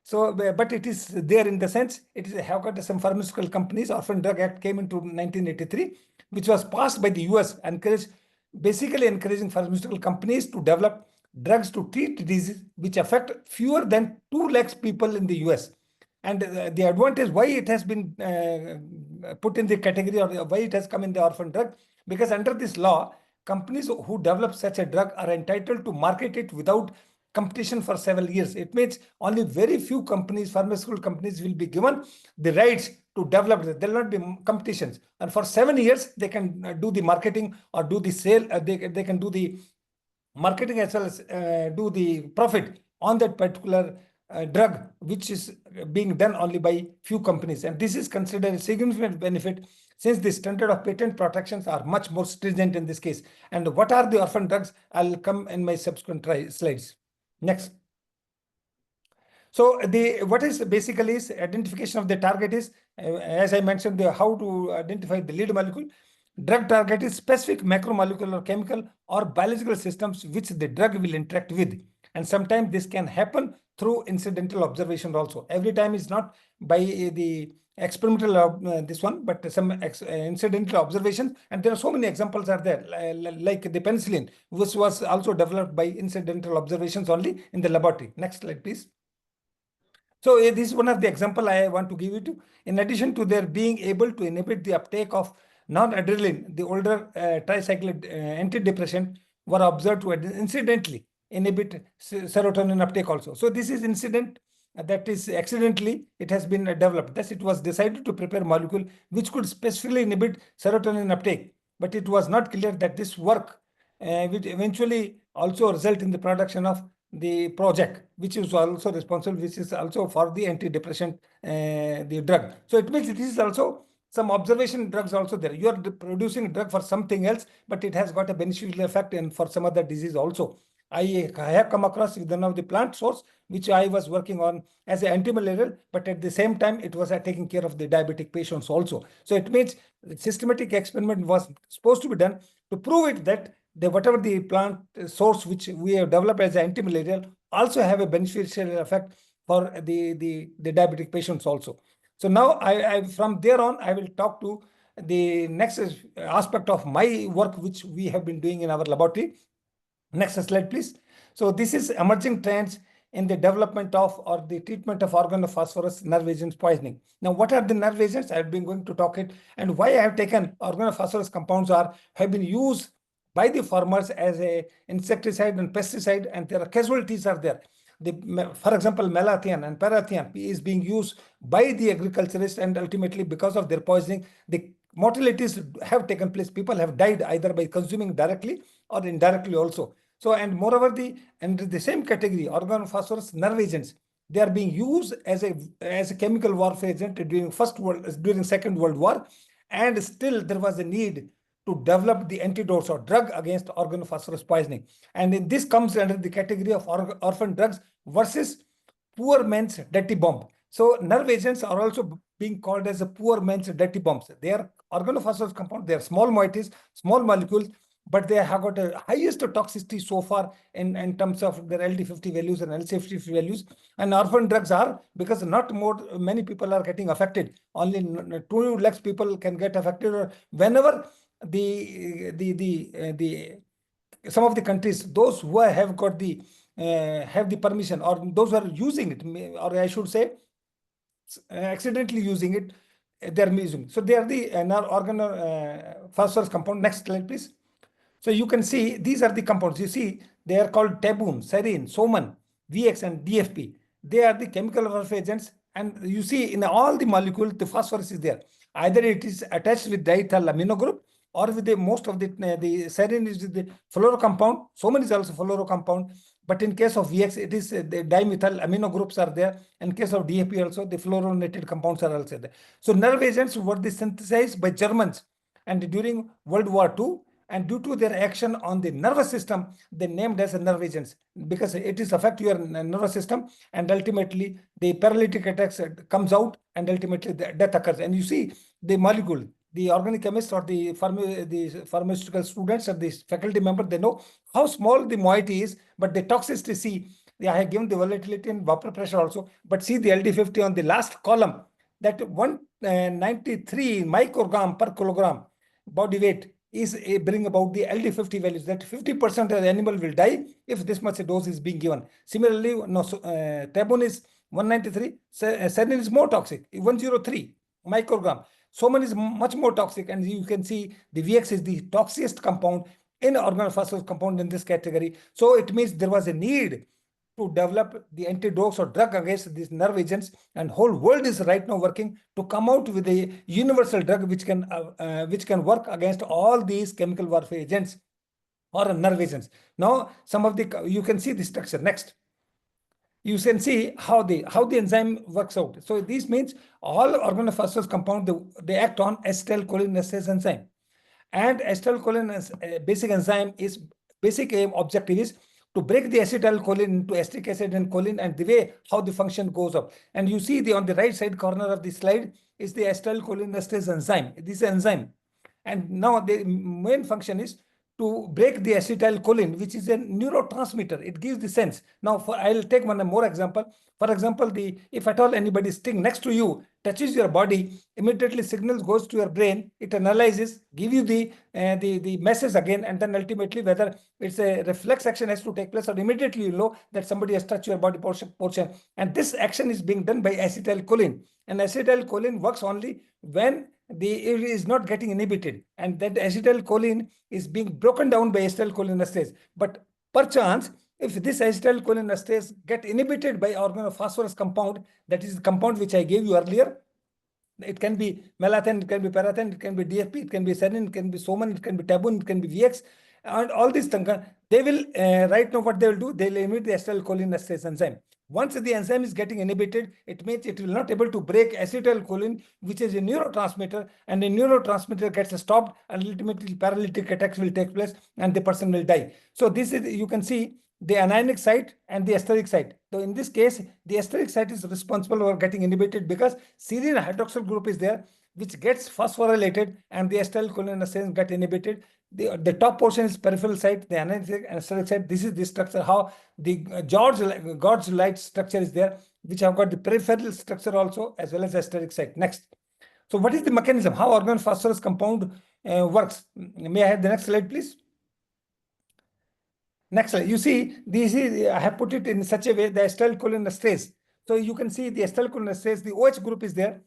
So, but it is there in the sense it is have got some pharmaceutical companies. Orphan Drug Act came into 1983, which was passed by the US, basically encouraging pharmaceutical companies to develop drugs to treat diseases which affect fewer than 2 lakhs people in the US. And the advantage why it has been put in the category or why it has come in the orphan drug, because under this law, companies who develop such a drug are entitled to market it without competition for several years. It means only very few companies, pharmaceutical companies, will be given the rights to develop it. There will not be competitions. And for 7 years, they can do the marketing or do the sale. They can do the marketing as well as do the profit on that particular drug, which is being done only by few companies. And this is considered a significant benefit since the standard of patent protections are much more stringent in this case. And what are the orphan drugs? I'll come in my subsequent slides. Next. So what is basically is identification of the target is, as I mentioned, how to identify the lead molecule. Drug target is specific macromolecular, chemical, or biological systems which the drug will interact with. And sometimes this can happen through incidental observation also. Every time is not by the experimental this one, but some incidental observations. And there are so many examples are there, like the penicillin, which was also developed by incidental observations only in the laboratory. Next slide, please. So this is one of the example I want to give you to. In addition to their being able to inhibit the uptake of non-adrenaline, the older tricyclic antidepressant were observed to incidentally inhibit serotonin uptake also. So this is incident that is accidentally it has been developed. Thus it was decided to prepare molecule which could specifically inhibit serotonin uptake. But it was not clear that this work would eventually also result in the production of the project, which is also responsible, which is also for the antidepressant, the drug. So it means this is also some observation drugs also there. You are producing a drug for something else, but it has got a beneficial effect and for some other disease also. I have come across with one of the plant source, which I was working on as an antimalarial, but at the same time, it was taking care of the diabetic patients also. So it means systematic experiment was supposed to be done to prove it that whatever the plant source which we have developed as an antimalarial also have a beneficial effect for the diabetic patients also. So now I from there on, I will talk to the next aspect of my work, which we have been doing in our laboratory. Next slide, please. So this is emerging trends in the development of or the treatment of organophosphorus nerve agents poisoning. Now, what are the nerve agents? I've been going to talk it, and why I have taken organophosphorus compounds have been used by the farmers as a insecticide and pesticide, and there are casualties are there. For example, malathion and parathion is being used by the agriculturists, and ultimately because of their poisoning, the mortalities have taken place. People have died either by consuming directly or indirectly also. So, and moreover, under the same category, organophosphorus nerve agents, they are being used as a chemical warfare agent during Second World War, and still there was a need to develop the antidotes or drug against organophosphorus poisoning. And in this comes under the category of orphan drugs versus poor man's dirty bomb. So nerve agents are also being called as a poor man's dirty bombs. They are organophosphorus compound. They are small moieties, small molecules, but they have got a highest toxicity so far in terms of their LD50 values and LC50 values. And orphan drugs are, because many people are getting affected. Only 2 lakhs people can get affected, or whenever some of the countries, those who have got have the permission, or those who are using it, or I should say accidentally using it, they are using. So they are the organophosphorus compound. Next slide, please. So you can see these are the compounds. You see they are called tabun, serine, soman, VX, and DFP. They are the chemical warfare agents, and you see in all the molecules the phosphorus is there. Either it is attached with diethyl amino group, or with most of the serine is the fluoro compound. Soman is also fluoro compound, But in case of VX, it is the dimethyl amino groups are there. In case of DAP also, the fluorinated compounds are also there. So nerve agents were synthesized by Germans, and during World War II, and due to their action on the nervous system, they named as nerve agents because it is affect your nervous system, and ultimately the paralytic attacks comes out, and ultimately the death occurs. And you see the molecule, the organic chemists or the pharmaceutical students or the faculty member, they know how small the moiety is, but the toxicity, see, I have given the volatility and vapor pressure also, but see the LD50 on the last column, that 193 microgram per kilogram body weight is bring about the LD50 values, that 50% of the animal will die if this much dose is being given. Similarly, no, tabun is 193, sarin is more toxic, 103 microgram. Soman is much more toxic, and you can see the VX is the toxiest compound in organophosphorus compound in this category. So it means there was a need to develop the antidotes or drug against these nerve agents, and whole world is right now working to come out with a universal drug which can work against all these chemical warfare agents or nerve agents. Now, some of the, you can see the structure next. You can see how the enzyme works out. So this means all organophosphorus compound, they act on acetylcholinesterase enzyme, and acetylcholine basic enzyme is basic aim objective is to break the acetylcholine into acetic acid and choline, and the way how the function goes up. And you see the on the right side corner of the slide is the acetylcholinesterase enzyme. This is enzyme, and now the main function is to break the acetylcholine, which is a neurotransmitter. It gives the sense. Now, I'll take one more example. For example, if at all anybody sitting next to you touches your body, immediately signals goes to your brain. It analyzes, give you the message again, and then ultimately whether it's a reflex action has to take place, or immediately you know that somebody has touched your body portion. And this action is being done by acetylcholine. And acetylcholine works only when it is not getting inhibited, and that acetylcholine is being broken down by acetylcholinesterase. But perchance, if this acetylcholinesterase get inhibited by organophosphorus compound, that is the compound which I gave you earlier, it can be malathion, it can be parathene, it can be DFP, it can be sarin, it can be soman, it can be tabun, it can be VX, and all these things, they will, right now what they will do, they will inhibit the acetylcholinesterase enzyme. Once the enzyme is getting inhibited, it means it will not able to break acetylcholine, which is a neurotransmitter, and the neurotransmitter gets stopped, and ultimately paralytic attacks will take place, and the person will die. So this is, you can see the anionic site and the esteric site. So in this case, the esteric site is responsible for getting inhibited because serine hydroxyl group is there, which gets phosphorylated, and the acetylcholinesterase get inhibited. The top portion is peripheral site, the anionic and esteric site. This is the structure, how the George light structure is there, which have got the peripheral structure also, as well as esteric site. Next. So what is the mechanism? How organophosphorus compound works? May I have the next slide, please? Next slide. You see, this is, I have put it in such a way, the acetylcholinesterase. So you can see the acetylcholinesterase, the OH group is there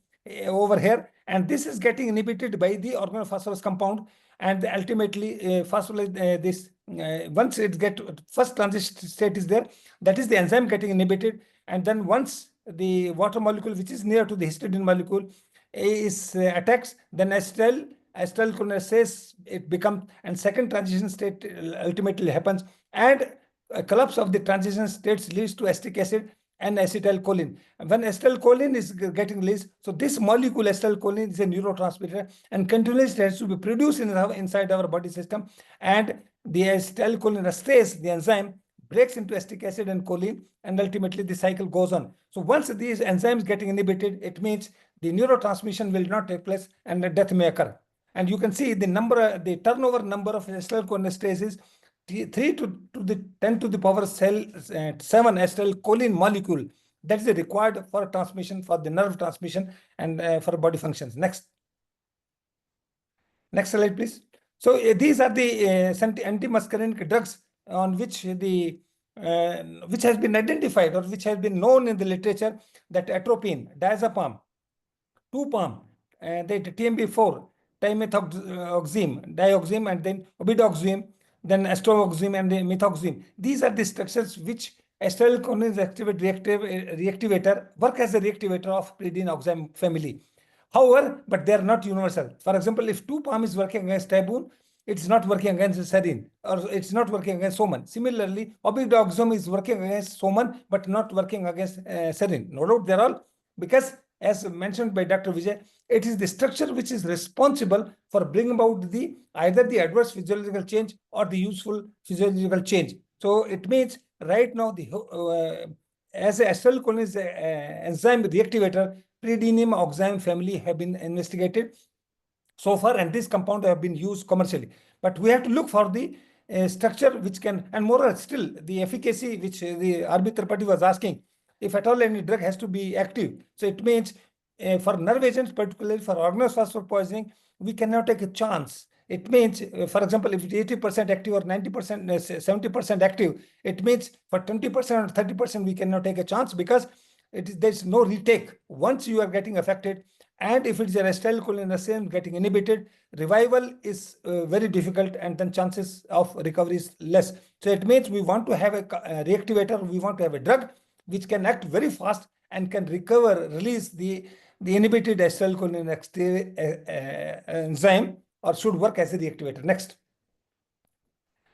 over here, and this is getting inhibited by the organophosphorus compound, and ultimately phosphorylate this. Once it get first transition state is there, that is the enzyme getting inhibited, and then once the water molecule, which is near to the histidine molecule, is attacks, then acetylcholinesterase it becomes, and second transition state ultimately happens, and a collapse of the transition states leads to acetic acid and acetylcholine. When acetylcholine is getting released, so this molecule acetylcholine is a neurotransmitter and continuously has to be produced inside our body system, and the acetylcholinesterase, the enzyme, breaks into acetic acid and choline, and ultimately the cycle goes on. So once these enzymes getting inhibited, it means the neurotransmission will not take place and the death may occur. And you can see the number, the turnover number of acetylcholinesterase is 3 to the 10 to the power 7 acetylcholine molecule. That is required for transmission, for the nerve transmission, and for body functions. Next slide, please. So these are the antimuscarinic drugs on which which has been identified or which has been known in the literature, that atropine, diazepam, 2-palm, the TMB4, timethoxam, dioxam, and then obidoxam, then astaxanthin and the methoxam. These are the structures which acetylcholine reactivator work as a reactivator of pyridine oxime family. However, but they are not universal. For example, if 2-palm is working against tabun, it's not working against serine, or it's not working against soman. Similarly, obidoxim is working against soman, but not working against serine. No doubt they're all, because as mentioned by Dr. Vijay, it is the structure which is responsible for bringing about the either the adverse physiological change or the useful physiological change. So it means right now the as a acetylcholine is a enzyme reactivator, pyridinium oxime family have been investigated so far, and this compound have been used commercially. But we have to look for the structure which can, and more still, the efficacy which the RB Tripathi was asking, if at all any drug has to be active. So it means for nerve agents, particularly for organophosphor poisoning, we cannot take a chance. It means, for example, if it's 80% active or 90%, 70% active, it means for 20% or 30%, we cannot take a chance, because there's no retake. Once you are getting affected, and if it's a acetylcholinesterase getting inhibited, revival is very difficult, and then chances of recovery is less. So it means we want to have a reactivator, we want to have a drug which can act very fast and can release the inhibited acetylcholinesterase enzyme, or should work as a reactivator. Next.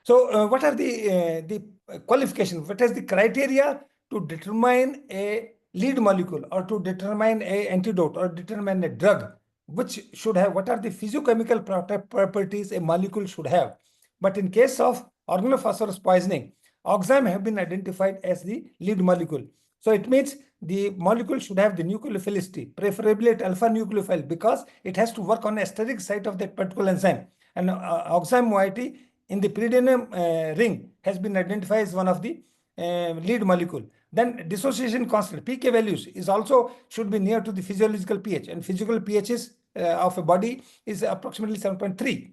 So what are the qualifications? What is the criteria to determine a lead molecule, or to determine a antidote, or determine a drug which should have, what are the physiochemical properties a molecule should have? But in case of organophosphorus poisoning, oxime have been identified as the lead molecule. So it means the molecule should have the nucleophilicity, preferably at alpha nucleophile, because it has to work on the steric site of that particular enzyme. And oxime moiety in the pyridinium ring has been identified as one of the lead molecule. Then dissociation constant, pK values, is also should be near to the physiological pH, and physical pH is, of a body is approximately 7.3.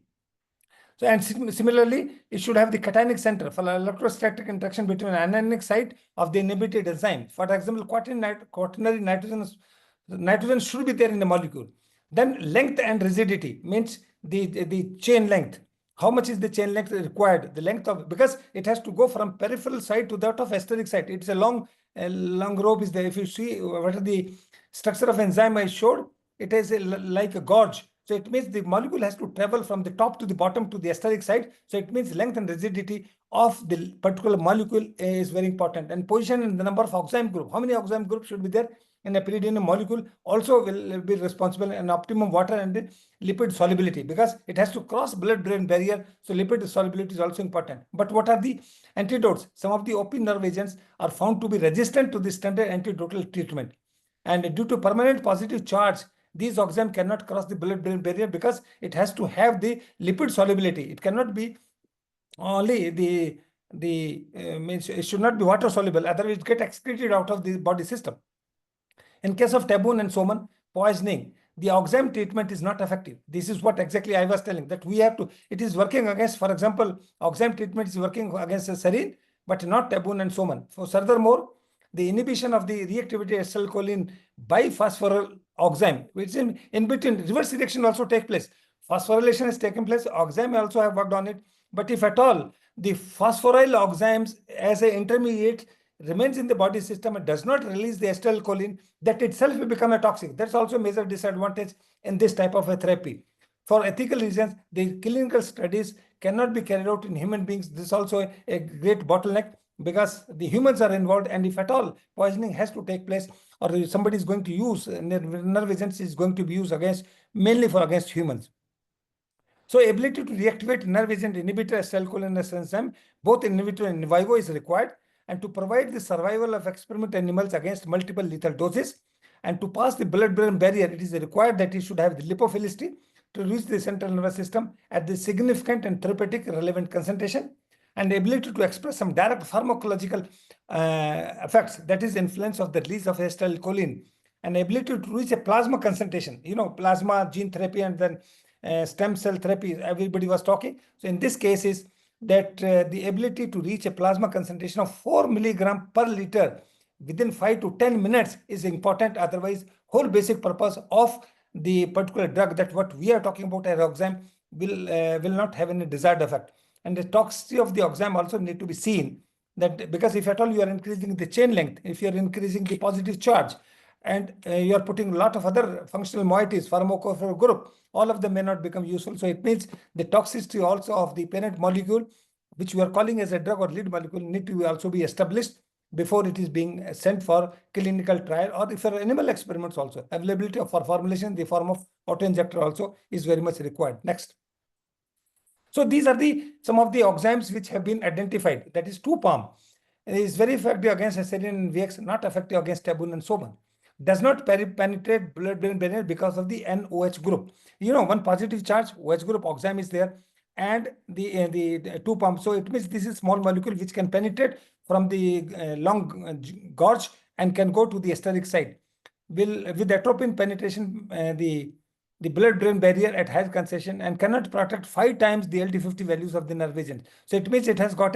So, and similarly, it should have the cationic center for electrostatic interaction between an anionic site of the inhibited enzyme. For example, quaternary nitrogen should be there in the molecule. Then length and rigidity means the chain length. How much is the chain length required? The length of, because it has to go from peripheral site to that of esteric site. It's a long rope is there. If you see what are the structure of enzyme I showed, it is like a gorge. So it means the molecule has to travel from the top to the bottom to the esteric site. So it means length and rigidity of the particular molecule is very important. And position and the number of oxime group. How many oxime groups should be there in a pyridinium molecule also will be responsible, and optimum water and lipid solubility, because it has to cross blood-brain barrier. So lipid solubility is also important. But what are the antidotes? Some of the OP nerve agents are found to be resistant to the standard antidotal treatment. And due to permanent positive charge, these oxime cannot cross the blood-brain barrier, because it has to have the lipid solubility. It cannot be only means it should not be water soluble, otherwise it get excreted out of the body system. In case of taboon and soman poisoning, the oxime treatment is not effective. This is what exactly I was telling, that we have to, it is working against, for example, oxime treatment is working against serine, but not taboon and soman. So furthermore, the inhibition of the reactivity acetylcholine by phosphoryl oxime, which in between, reverse reaction also take place. Phosphorylation has taken place, oxime also have worked on it. But if at all the phosphoryl oximes as an intermediate remains in the body system and does not release the acetylcholine, that itself will become a toxic. That's also a major disadvantage in this type of a therapy. For ethical reasons, the clinical studies cannot be carried out in human beings. This is also a great bottleneck, because the humans are involved, and if at all poisoning has to take place, or somebody is going to use nerve agents, is going to be used mainly against humans. So ability to reactivate nerve agent inhibitor acetylcholinesterase enzyme, both in vitro and in vivo, is required, and to provide the survival of experiment animals against multiple lethal doses, and to pass the blood-brain barrier, it is required that it should have the lipophilicity to reach the central nervous system at the significant and therapeutic relevant concentration, and the ability to express some direct pharmacological effects, that is influence of the release of acetylcholine, and ability to reach a plasma concentration, plasma gene therapy, and then stem cell therapy, everybody was talking. So in this case is that the ability to reach a plasma concentration of 4 milligram per liter within 5 to 10 minutes is important. Otherwise, whole basic purpose of the particular drug, that what we are talking about as oxime, will not have any desired effect. And the toxicity of the oxime also need to be seen, that because if at all you are increasing the chain length, if you are increasing the positive charge, and you are putting a lot of other functional moieties, pharmacophore group, all of them may not become useful. So it means the toxicity also of the parent molecule, which we are calling as a drug or lead molecule, need to also be established before it is being sent for clinical trial, or if for animal experiments also. Availability for formulation in the form of auto-injector also is very much required. Next. So these are some of the oximes which have been identified. That is 2-palm. It is very effective against Serine and VX, not effective against tabun and soman. Does not penetrate blood-brain barrier because of the NOH group. You know, one positive charge, OH group oxime is there, and the 2-palm. So it means this is small molecule which can penetrate from the long gorge and can go to the steric side. With atropine penetration, the blood-brain barrier at high concentration and cannot protect 5 times the LD50 values of the nerve agent. So it means it has got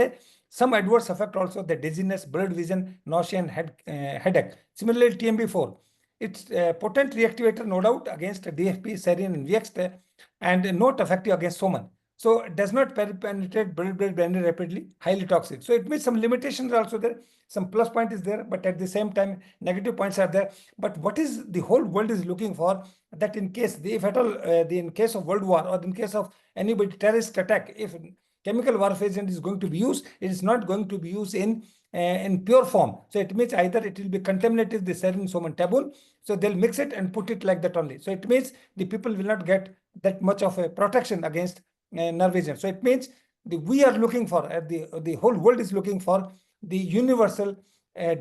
some adverse effect also, the dizziness, blurred vision, nausea, and headache. Similarly, TMB4. It's a potent reactivator, no doubt, against DFP, serine, and VX, and not effective against soman. So it does not penetrate blood-brain barrier rapidly, highly toxic. So it means some limitations are also there. Some plus point is there, but at the same time, negative points are there. But what is the whole world is looking for, that in case, if at all, in case of World War or in case of anybody terrorist attack, if chemical warfare agent is going to be used, it is not going to be used in pure form. So it means either it will be contaminated the serine, soman, tabun. So they'll mix it and put it like that only. So it means the people will not get that much of a protection against nerve agent. So it means we are looking for, the whole world is looking for the universal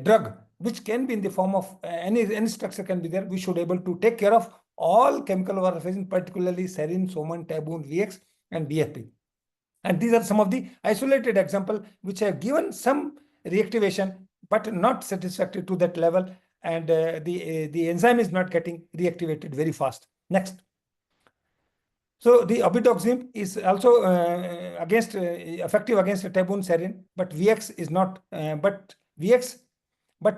drug, which can be in the form of any structure can be there. We should be able to take care of all chemical warfare, particularly serine, soman, tabun, VX, and DFP. And these are some of the isolated examples which have given some reactivation, but not satisfactory to that level. And the enzyme is not getting reactivated very fast. Next. So the obidoxime is also effective against tabun, serine, but VX is not, but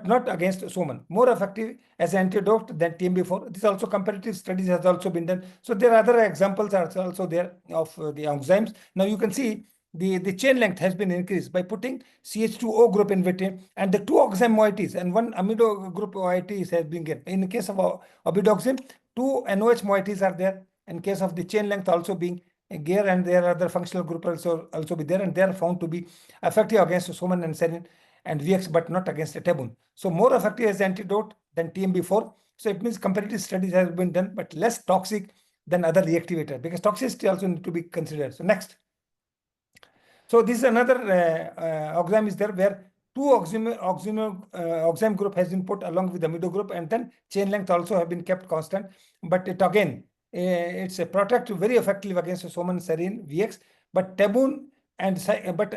not against soman. More effective as antidote than TMB4. This also comparative studies has also been done. So there are other examples are also there of the enzymes. Now you can see the chain length has been increased by putting CH2O group in between, and the 2 oxime moieties and 1 amido group moieties has been given. In the case of obidoxime, 2 NOH moieties are there. In case of the chain length also being gear, and there are other functional group also be there, and they are found to be effective against soman and serine and VX, but not against the tabun. So more effective as antidote than TMB4. So it means comparative studies have been done, but less toxic than other reactivator, because toxicity also need to be considered. So next. So this is another oxime is there where 2 oxime group has been put along with the amido group, and then chain length also have been kept constant. But it again, it's a protective, very effective against soman, serine, VX, but tabun and but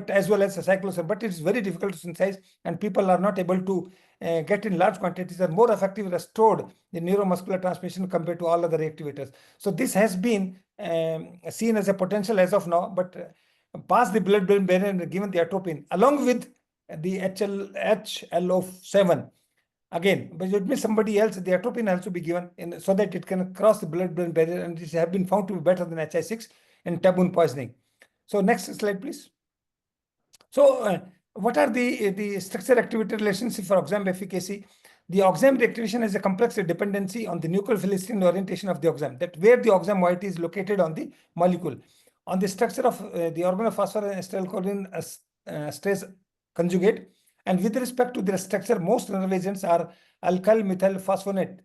as well as a cyclosen. But it's very difficult to synthesize, and people are not able to get in large quantities. Are more effective restored the neuromuscular transmission compared to all other reactivators. So this has been seen as a potential as of now, but pass the blood-brain barrier and given the atropine along with the HLO7. Again, but it means somebody else, the atropine has to be given so that it can cross the blood-brain barrier, and it has been found to be better than HI6 in tabun poisoning. So next slide, please. So what are the structure activity relationship for oxime efficacy? The oxime reactivation is a complex dependency on the nucleophilic orientation of the oxime, that where the oxime moiety is located on the molecule. On the structure of the organophosphor and acetylcholine esterase conjugate, and with respect to their structure, most nerve agents are alkyl methyl phosphonate,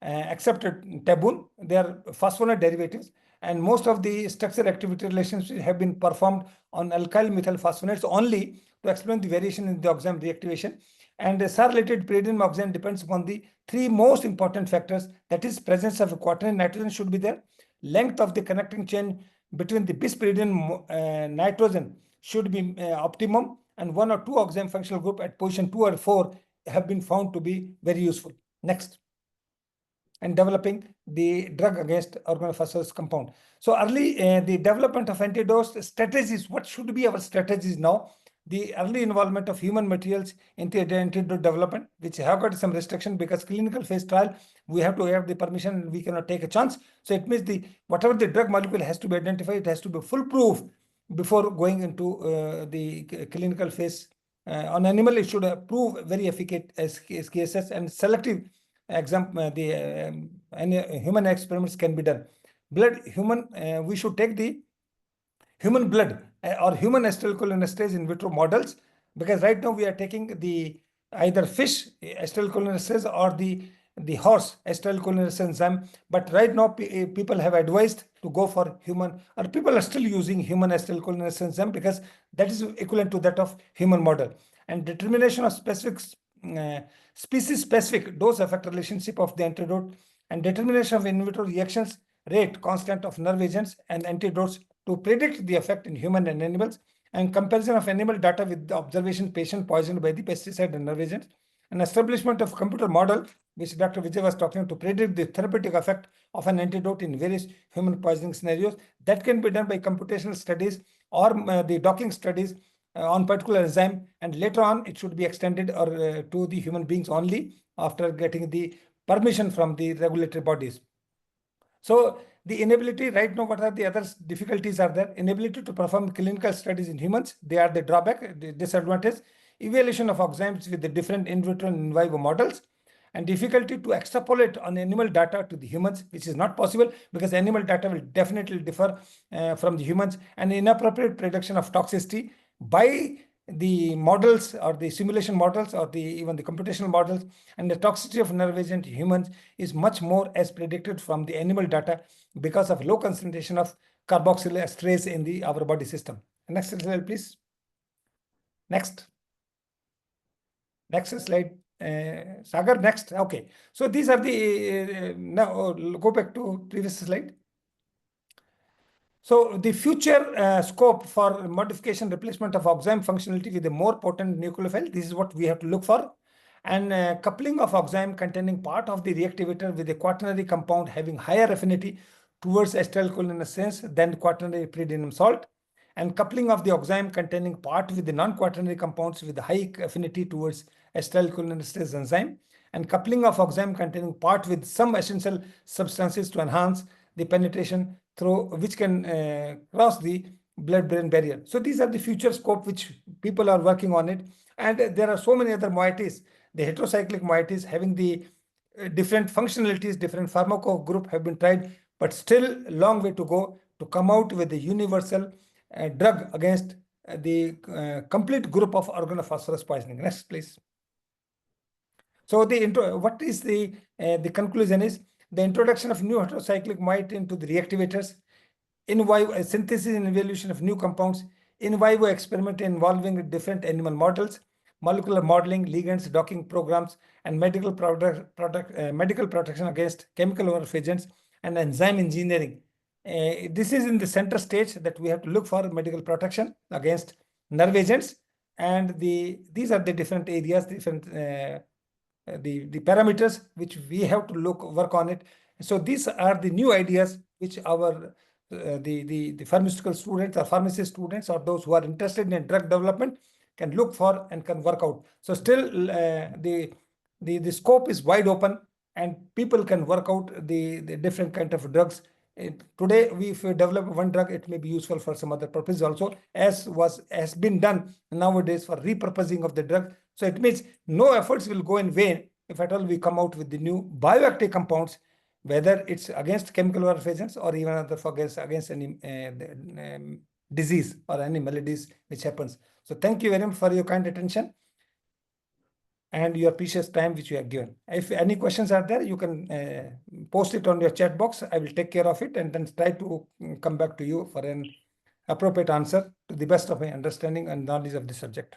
except tabun, they are phosphonate derivatives, and most of the structure activity relationships have been performed on alkyl methyl phosphonates only to explain the variation in the oxime reactivation. And the SAR-related pyridine oxime depends upon the 3 most important factors, that is presence of quaternary nitrogen should be there, length of the connecting chain between the bis pyridine nitrogen should be optimum, and 1 or 2 oxime functional group at position 2 or 4 have been found to be very useful. Next. And developing the drug against organophosphorus compound. So early the development of antidote strategies, what should be our strategies now? The early involvement of human materials into the antidote development, which have got some restriction because clinical phase trial, we have to have the permission and we cannot take a chance. So it means whatever the drug molecule has to be identified, it has to be foolproof before going into the clinical phase. On animal, it should prove very efficacious and selective human experiments can be done. We should take the human blood or human acetylcholinesterase in vitro models, because right now we are taking the either fish acetylcholinesterase or the horse acetylcholinesterase enzyme. But right now people have advised to go for human, or people are still using human acetylcholinesterase enzyme because that is equivalent to that of human model. And determination of specific species specific dose effect relationship of the antidote, and determination of in vitro reactions rate constant of nerve agents and antidotes to predict the effect in human and animals, and comparison of animal data with the observation patient poisoned by the pesticide and nerve agents, and establishment of computer model, which Dr. Vijay was talking, to predict the therapeutic effect of an antidote in various human poisoning scenarios. That can be done by computational studies or the docking studies on particular enzyme, and later on it should be extended or to the human beings only after getting the permission from the regulatory bodies. So the inability right now, what are the other difficulties are there? Inability to perform clinical studies in humans, they are the drawback, the disadvantage. Evaluation of enzymes with the different in vitro and in vivo models, and difficulty to extrapolate on animal data to the humans, which is not possible because animal data will definitely differ from the humans, and inappropriate prediction of toxicity by the models or the simulation models or even the computational models, and the toxicity of nerve agent in humans is much more as predicted from the animal data because of low concentration of carboxyl esterase in our body system. Next slide, please. Next slide. Sagar, next. Okay. So these are the, now go back to previous slide. So the future scope for modification replacement of oxime functionality with a more potent nucleophile, this is what we have to look for. And coupling of oxime containing part of the reactivator with a quaternary compound having higher affinity towards acetylcholinesterase than quaternary pyridinium salt, and coupling of the oxime containing part with the non-quaternary compounds with high affinity towards acetylcholinesterase enzyme, and coupling of oxime containing part with some essential substances to enhance the penetration through which can cross the blood-brain barrier. So these are the future scope which people are working on it. And there are so many other moieties. The heterocyclic moieties having the different functionalities, different pharmaco group have been tried, but still a long way to go to come out with the universal drug against the complete group of organophosphorus poisoning. Next, please. So what is the conclusion is the introduction of new heterocyclic moiety into the reactivators, in vivo synthesis and evaluation of new compounds, in vivo experiment involving different animal models, molecular modeling, ligands, docking programs, and medical protection against chemical warfare agents, and enzyme engineering. This is in the center stage that we have to look for medical protection against nerve agents, and these are the different areas, different the parameters which we have to work on it. So these are the new ideas which our the pharmaceutical students or pharmacy students or those who are interested in drug development can look for and can work out. So still the scope is wide open and people can work out the different kind of drugs. Today, if we develop one drug, it may be useful for some other purpose also, as has been done nowadays for repurposing of the drug. So it means no efforts will go in vain if at all we come out with the new bioactive compounds, whether it's against chemical warfare agents or even other against any disease or any maladies which happens. So thank you very much for your kind attention and your precious time which you have given. If any questions are there, you can post it on your chat box. I will take care of it and then try to come back to you for an appropriate answer to the best of my understanding and knowledge of the subject.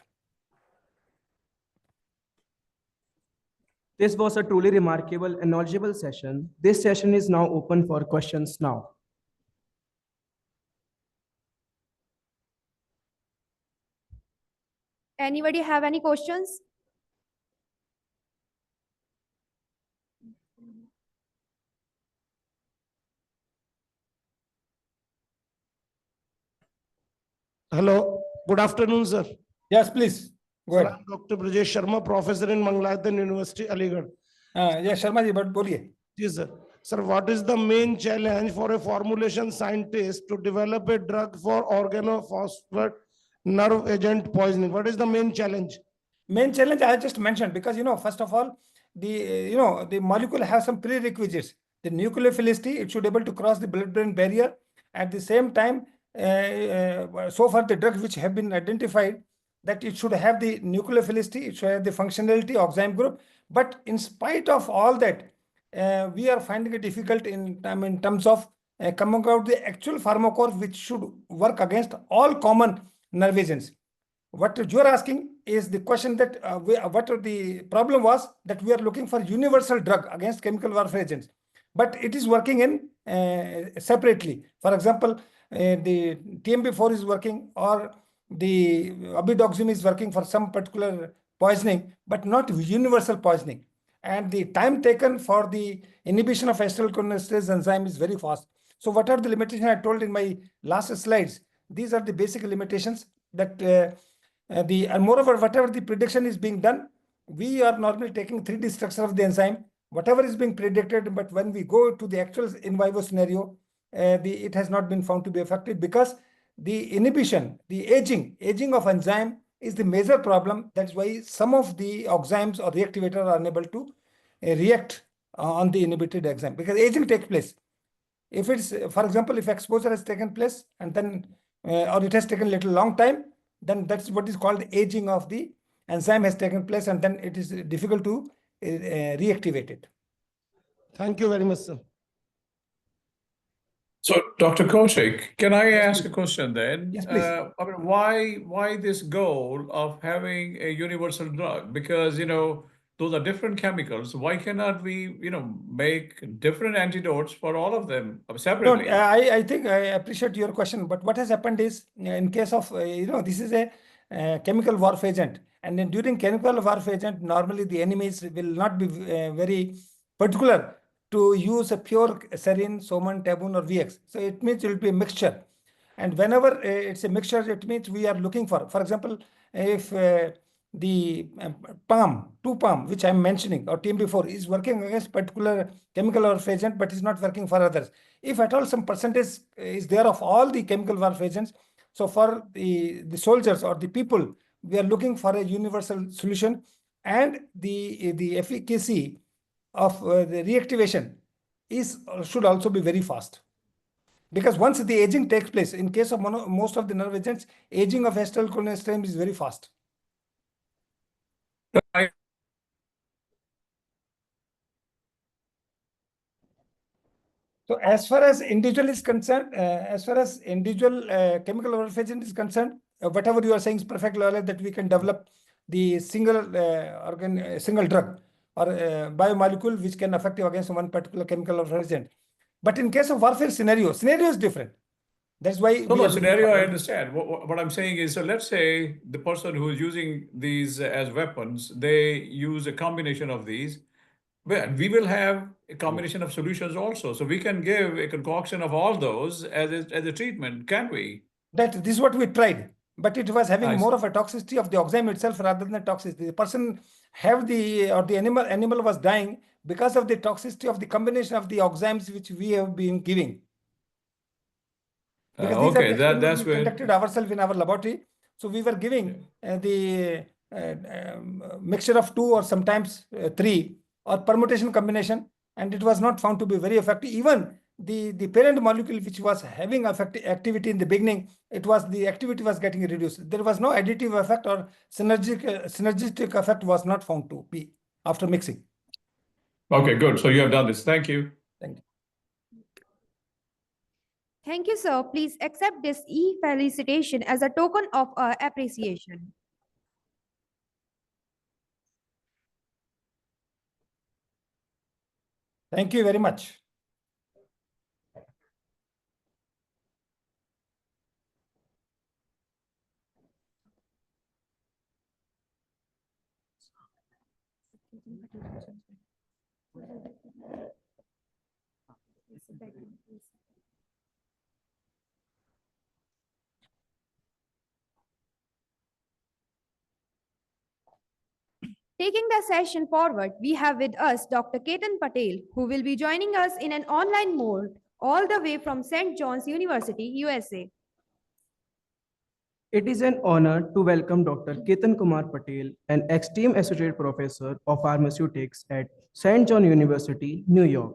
This was a truly remarkable and knowledgeable session. This session is now open for questions now. Anybody have any questions? Hello, good afternoon, sir. Yes, please. Go ahead. I'm Dr. Brajesh Sharma, professor in Mangaladan University, Aligarh. Yes, Sharma ji, but boliye. Yes, sir. Sir, what is the main challenge for a formulation scientist to develop a drug for organophosphate nerve agent poisoning? What is the main challenge? Main challenge I just mentioned, because, first of all, the molecule has some prerequisites. The nucleophilicity, it should able to cross the blood-brain barrier. At the same time, so far the drugs which have been identified, that it should have the nucleophilicity, it should have the functionality, oxime group. But in spite of all that, we are finding it difficult in terms of coming out the actual pharmacore which should work against all common nerve agents. What you're asking is the question that what the problem was, that we are looking for universal drug against chemical warfare agents, but it is working in separately. For example, the TMB4 is working, or the abidoxim is working for some particular poisoning, but not universal poisoning. And the time taken for the inhibition of acetylcholinesterase enzyme is very fast. So what are the limitations I told in my last slides? These are the basic limitations that and moreover, whatever the prediction is being done, we are normally taking 3D structure of the enzyme, whatever is being predicted, but when we go to the actual in vivo scenario, it has not been found to be effective, because the inhibition, the aging of enzyme is the major problem. That's why some of the oximes or reactivators are unable to react on the inhibited enzyme, because aging takes place. If it's, for example, if exposure has taken place and then, or it has taken a little long time, then that's what is called aging of the enzyme has taken place, and then it is difficult to reactivate it. Thank you very much, sir. So, Dr. Kaushik, can I ask a question then? Yes, please. I mean, why this goal of having a universal drug? Because, those are different chemicals. Why cannot we, make different antidotes for all of them separately? No, I think I appreciate your question, but what has happened is, in case of, this is a chemical warfare agent, and then during chemical warfare agent, normally the enemies will not be very particular to use a pure serine, soman, tabun, or VX. So it means it will be a mixture. And whenever it's a mixture, it means we are looking for example, if the PAM, which I'm mentioning, or TMB4 is working against particular chemical warfare agent, but is not working for others. If at all some percentage is there of all the chemical warfare agents, so for the soldiers or the people, we are looking for a universal solution, and the efficacy of the reactivation should also be very fast. Because once the aging takes place, in case of most of the nerve agents, aging of acetylcholinesterase is very fast. So as far as individual is concerned, chemical warfare agent is concerned, whatever you are saying is perfect knowledge that we can develop the single drug or biomolecule which can effective against one particular chemical warfare agent. But in case of warfare scenario is different. That's why No, scenario I understand. What I'm saying is, so let's say the person who is using these as weapons, they use a combination of these. Well, we will have a combination of solutions also. So we can give a concoction of all those as a treatment, can we? This is what we tried, but it was having more of a toxicity of the oxime itself rather than the toxicity. The person the animal was dying because of the toxicity of the combination of the oximes which we have been giving. Because these are the that's we conducted ourselves in our laboratory. So we were giving the mixture of 2 or sometimes 3 or permutation combination, and it was not found to be very effective. Even the parent molecule which was having activity in the beginning, the activity was getting reduced. There was no additive effect or synergistic effect was not found to be after mixing. Okay, good. So you have done this. Thank you. Thank you. Thank you, sir. Please accept this e-felicitation as a token of appreciation. Thank you very much. Taking the session forward, we have with us Dr. Ketan Patel, who will be joining us in an online mode all the way from St. John's University, USA. It is an honor to welcome Dr. Ketan Kumar Patel, an esteemed associate professor of pharmaceutics at St. John University, New York.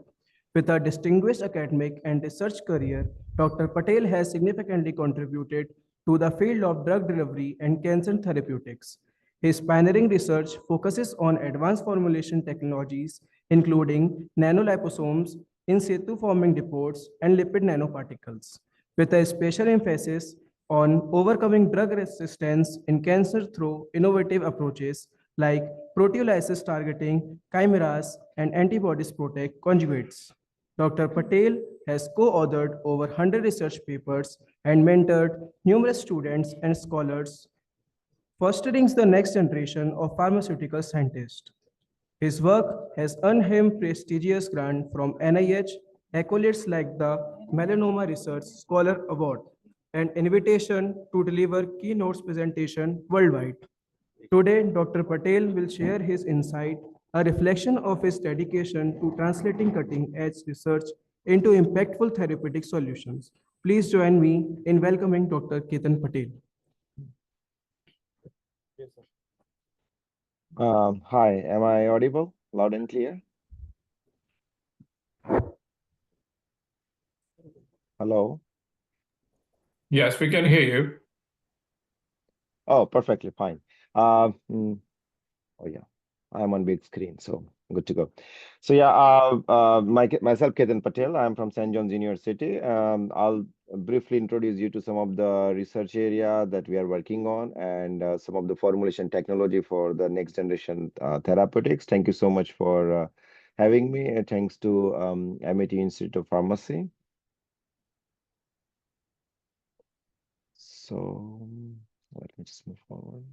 With a distinguished academic and research career, Dr. Patel has significantly contributed to the field of drug delivery and cancer therapeutics. His pioneering research focuses on advanced formulation technologies, including nanoliposomes, in situ forming depots, and lipid nanoparticles, with a special emphasis on overcoming drug resistance in cancer through innovative approaches like proteolysis targeting, chimeras, and antibodies protect conjugates. Dr. Patel has co-authored over 100 research papers and mentored numerous students and scholars, fostering the next generation of pharmaceutical scientists. His work has earned him prestigious grants from NIH, accolades like the Melanoma Research Scholar Award, and invitation to deliver keynote presentation worldwide. Today, Dr. Patel will share his insight, a reflection of his dedication to translating cutting-edge research into impactful therapeutic solutions. Please join me in welcoming Dr. Ketan Patel. Hi, am I audible? Loud and clear? Hello? Yes, we can hear you. Oh, perfectly fine. Oh yeah, I'm on big screen, so good to go. So yeah, myself, Ketan Patel. I'm from St. John's University. I'll briefly introduce you to some of the research area that we are working on and some of the formulation technology for the next generation therapeutics. Thank you so much for having me. Thanks to MIT Institute of Pharmacy. So let me just move forward.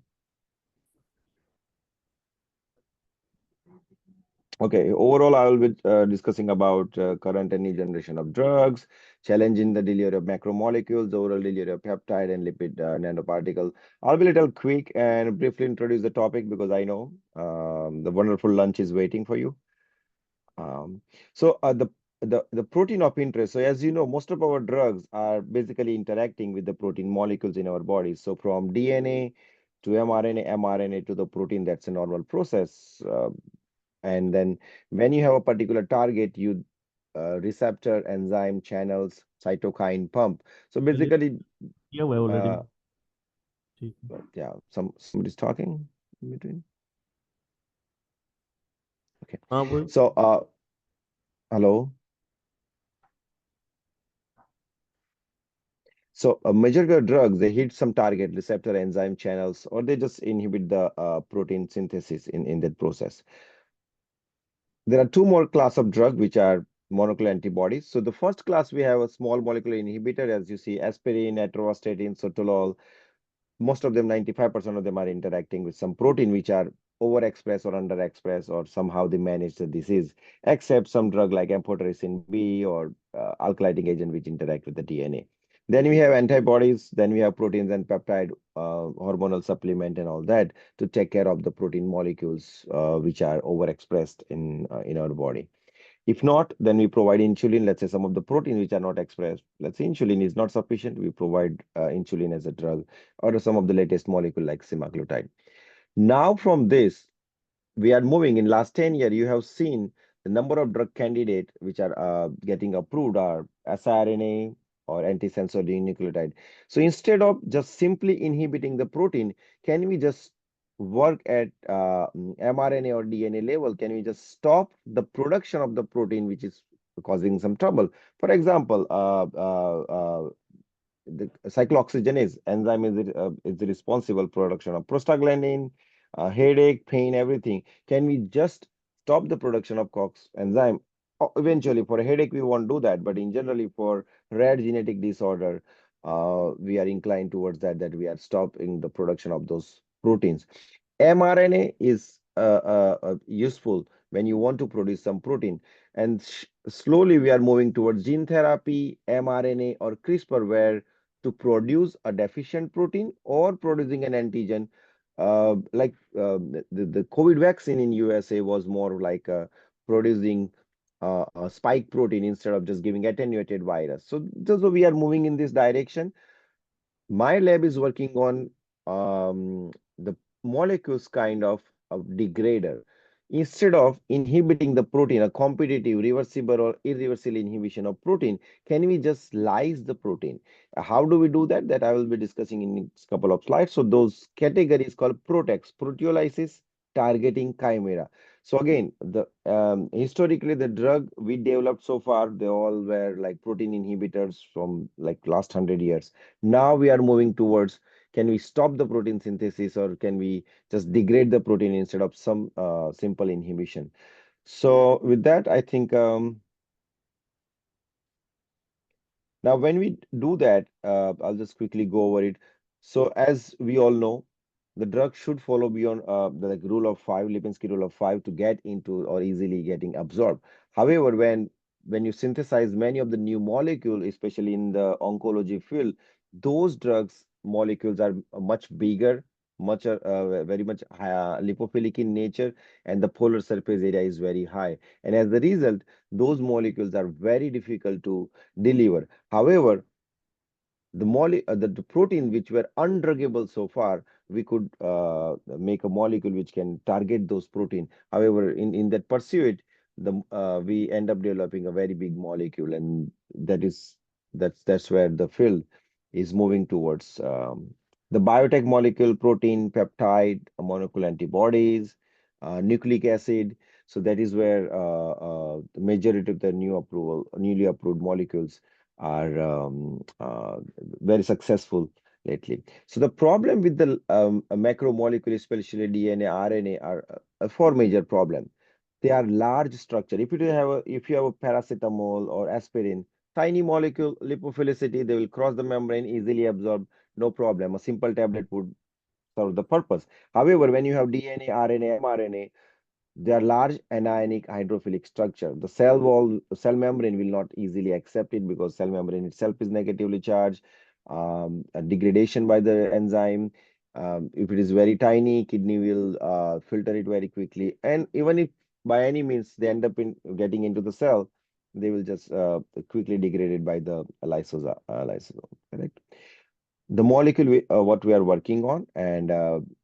Okay, overall, I will be discussing about current and new generation of drugs, challenge in the delivery of macromolecules, oral delivery of peptide and lipid nanoparticle. I'll be a little quick and briefly introduce the topic because I know the wonderful lunch is waiting for you. The protein of interest. So as you know, most of our drugs are basically interacting with the protein molecules in our bodies. So from DNA to mRNA to the protein, that's a normal process. And then when you have a particular target, you receptor, enzyme, channels, cytokine, pump. So basically, Yeah, we already. yeah, somebody's talking in between. Okay. So, hello. So a majority of drugs, they hit some target receptor enzyme channels, or they just inhibit the protein synthesis in that process. There are two more class of drug which are monoclonal antibodies. So the first class, we have a small molecular inhibitor, as you see, aspirin, atorvastatin, sotalol. Most of them, 95% of them are interacting with some protein which are overexpressed or underexpressed, or somehow they manage the disease, except some drug like amphotericin B or alkylating agent which interact with the DNA. Then we have antibodies, then we have proteins and peptide, hormonal supplement and all that to take care of the protein molecules which are overexpressed in our body. If not, then we provide insulin. Let's say some of the proteins which are not expressed, let's say insulin is not sufficient, we provide insulin as a drug, or some of the latest molecule like semaglutide. Now from this, we are moving in last 10 years, you have seen the number of drug candidates which are getting approved are siRNA or antisense nucleotide. So instead of just simply inhibiting the protein, can we just work at mRNA or DNA level? Can we just stop the production of the protein which is causing some trouble? For example, the cyclooxygenase enzyme is the responsible production of prostaglandin, headache, pain, everything. Can we just stop the production of COX enzyme? Eventually, for a headache, we won't do that, but in generally for rare genetic disorder, we are inclined towards that we are stopping the production of those proteins. mRNA is useful when you want to produce some protein, and slowly we are moving towards gene therapy, mRNA, or CRISPR, where to produce a deficient protein or producing an antigen. The COVID vaccine in USA was more like producing a spike protein instead of just giving attenuated virus. So we are moving in this direction. my lab is working on the molecules kind of degrader. Instead of inhibiting the protein, a competitive, reversible, or irreversible inhibition of protein, can we just lyse the protein? How do we do that? That I will be discussing in next couple of slides. So those categories called PROTACs, proteolysis targeting chimera. So again, the historically the drug we developed so far, they all were like protein inhibitors from like last 100 years. Now we are moving towards, can we stop the protein synthesis, or can we just degrade the protein instead of some simple inhibition? So with that, I think now when we do that, I'll just quickly go over it. So as we all know, the drug should follow beyond the like rule of five, Lipinski rule of five, to get into or easily getting absorbed. However, when you synthesize many of the new molecule, especially in the oncology field, those drugs molecules are much bigger, much very much lipophilic in nature, and the polar surface area is very high. And as a result, those molecules are very difficult to deliver. However, the protein which were undruggable so far, we could make a molecule which can target those protein. However, in that pursuit, we end up developing a very big molecule, and that's where the field is moving towards. The biotech molecule, protein, peptide, monoclonal antibodies, nucleic acid. So that is where the majority of the newly approved molecules are very successful lately. So the problem with the macromolecule, especially DNA, RNA, are four major problem. They are large structure. If you have a paracetamol or aspirin, tiny molecule, lipophilicity, they will cross the membrane, easily absorb, no problem. A simple tablet would serve the purpose. However, when you have DNA, RNA, mRNA, they are large anionic hydrophilic structure. The cell membrane will not easily accept it because cell membrane itself is negatively charged. A degradation by the enzyme. If it is very tiny, kidney will filter it very quickly. And even if by any means they end up in getting into the cell, they will just quickly degrade it by the lysosome. Correct. The molecule what we are working on, and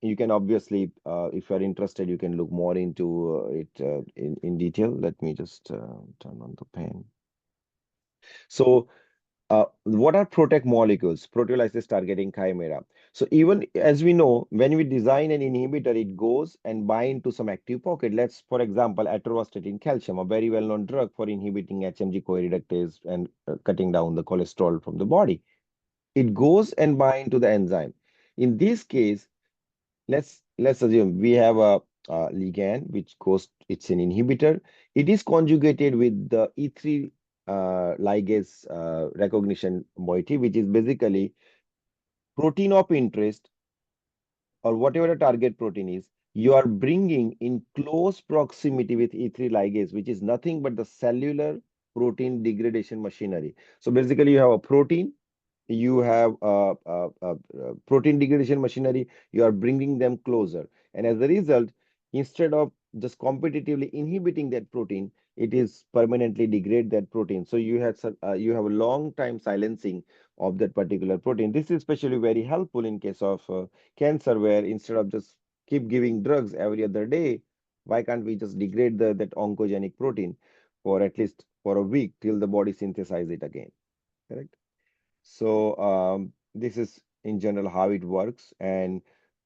you can obviously if you are interested, you can look more into it in detail. Let me just turn on the pen. So what are PROTAC molecules? Proteolysis targeting chimera. So even as we know, when we design an inhibitor, it goes and bind to some active pocket. Let's, for example, atorvastatin calcium, a very well-known drug for inhibiting HMG CoA reductase and cutting down the cholesterol from the body. It goes and bind to the enzyme. In this case, let's assume we have a ligand which goes, it's an inhibitor. It is conjugated with the E3 ligase recognition moiety, which is basically protein of interest, or whatever the target protein is, you are bringing in close proximity with E3 ligase, which is nothing but the cellular protein degradation machinery. So basically you have a protein, you have protein degradation machinery, you are bringing them closer. And as a result, instead of just competitively inhibiting that protein, it is permanently degrade that protein. So you have a long time silencing of that particular protein. This is especially very helpful in case of cancer, where instead of just keep giving drugs every other day, why can't we just degrade that oncogenic protein for at least for a week till the body synthesize it again, correct? So this is in general how it works. And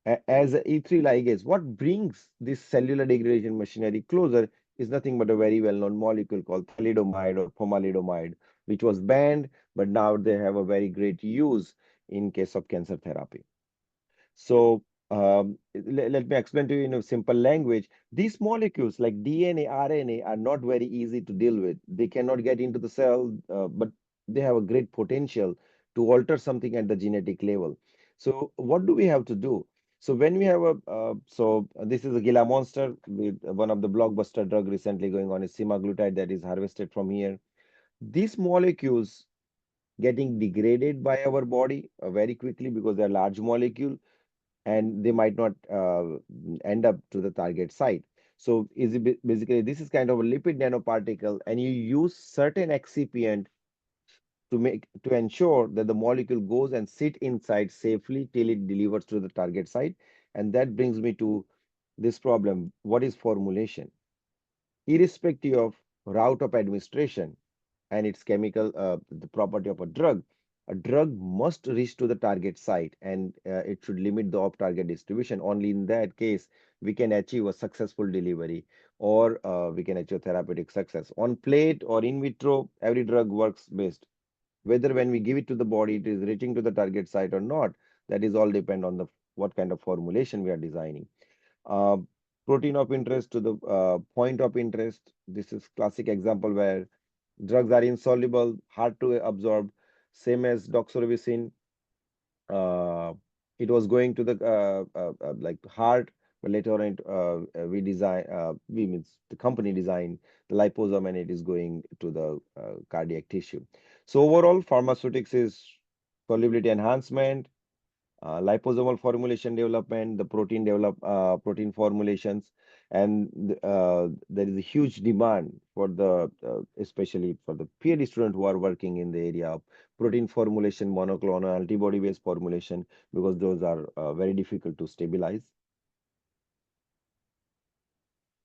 as a E3 ligase, what brings this cellular degradation machinery closer is nothing but a very well-known molecule called thalidomide or pomalidomide, which was banned, but now they have a very great use in case of cancer therapy. So let me explain to you in a simple language. These molecules like DNA, RNA are not very easy to deal with. They cannot get into the cell, but they have a great potential to alter something at the genetic level. So what do we have to do? So when we have this is a Gila monster with one of the blockbuster drug recently going on is semaglutide that is harvested from here. These molecules getting degraded by our body very quickly because they're large molecule, and they might not end up to the target site. So basically this is kind of a lipid nanoparticle, and you use certain excipient to ensure that the molecule goes and sit inside safely till it delivers to the target site. And that brings me to this problem. What is formulation? Irrespective of route of administration and its chemical, the property of a drug must reach to the target site, and it should limit the off-target distribution. Only in that case we can achieve a successful delivery, or we can achieve therapeutic success. On plate or in vitro, every drug works best. Whether when we give it to the body, it is reaching to the target site or not, that is all depend on the what kind of formulation we are designing. Uh, Protein of interest to the point of interest. This is classic example where drugs are insoluble, hard to absorb, same as doxorubicin. Uh, it was going to the like heart, but later on we means the company designed the liposome, and it is going to the cardiac tissue. So overall, pharmaceutics is solubility enhancement, liposomal formulation development, the protein formulations, and there is a huge demand for the especially for the PhD student who are working in the area of protein formulation, monoclonal antibody-based formulation, because those are very difficult to stabilize.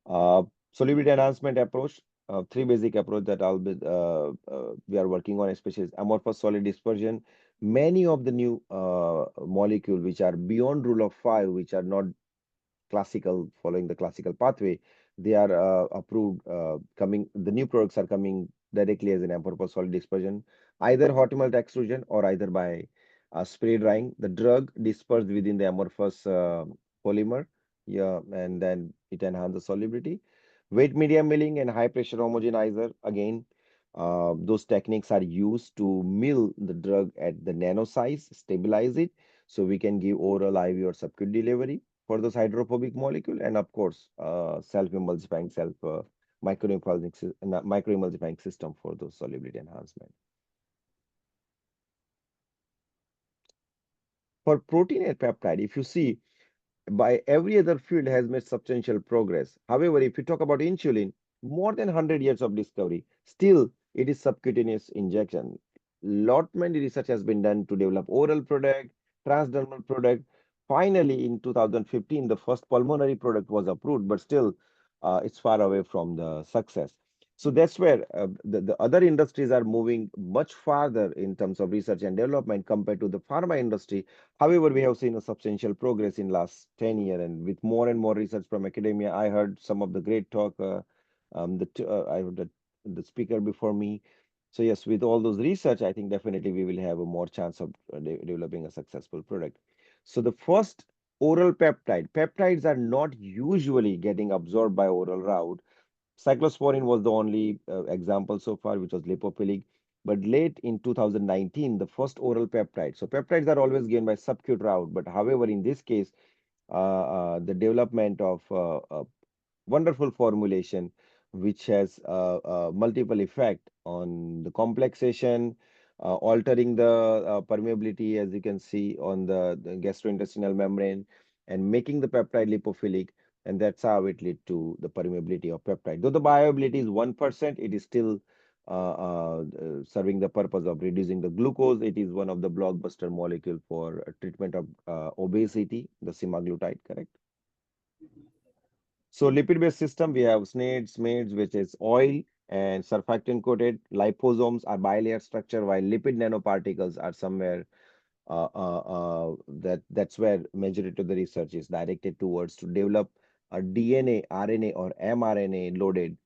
Uh, Solubility enhancement approach, three basic approach that we are working on, especially is amorphous solid dispersion. Many of the new molecule which are beyond rule of five, which are not classical, following the classical pathway, they are approved, the new products are coming directly as an amorphous solid dispersion, either hot melt extrusion or either by spray drying. The drug dispersed within the amorphous polymer, yeah, and then it enhances the solubility. Weight medium milling and high pressure homogenizer, again, those techniques are used to mill the drug at the nano size, stabilize it, so we can give oral, IV, or subcut delivery for those hydrophobic molecule, and of course, self-emulsifying, microemulsifying system for those solubility enhancement. For protein and peptide, if you see, by every other field has made substantial progress. However, if you talk about insulin, more than 100 years of discovery, still it is subcutaneous injection. Lot many research has been done to develop oral product, transdermal product. Finally, in 2015, the first pulmonary product was approved, but still it's far away from the success. So that's where the other industries are moving much farther in terms of research and development compared to the pharma industry. However, we have seen a substantial progress in last 10 years, and with more and more research from academia. I heard some of the great talk, I heard the speaker before me. So yes, with all those research, I think definitely we will have a more chance of developing a successful product. So the first oral peptides are not usually getting absorbed by oral route. Cyclosporin was the only example so far, which was lipophilic. But late in 2019, the first oral peptide. So peptides are always given by subcutaneous route. But however, in this case, the development of wonderful formulation, which has multiple effect on the complexation, altering the permeability, as you can see on the gastrointestinal membrane, and making the peptide lipophilic. And that's how it lead to the permeability of peptide. Though the bioavailability is 1%, it is still serving the purpose of reducing the glucose. It is one of the blockbuster molecule for treatment of obesity, the semaglutide, correct? So lipid-based system, we have SNAIDs, MAIDs, which is oil and surfactant-coated. Liposomes are bilayer structure, while lipid nanoparticles are somewhere that's where majority of the research is directed towards to develop a DNA, RNA, or mRNA loaded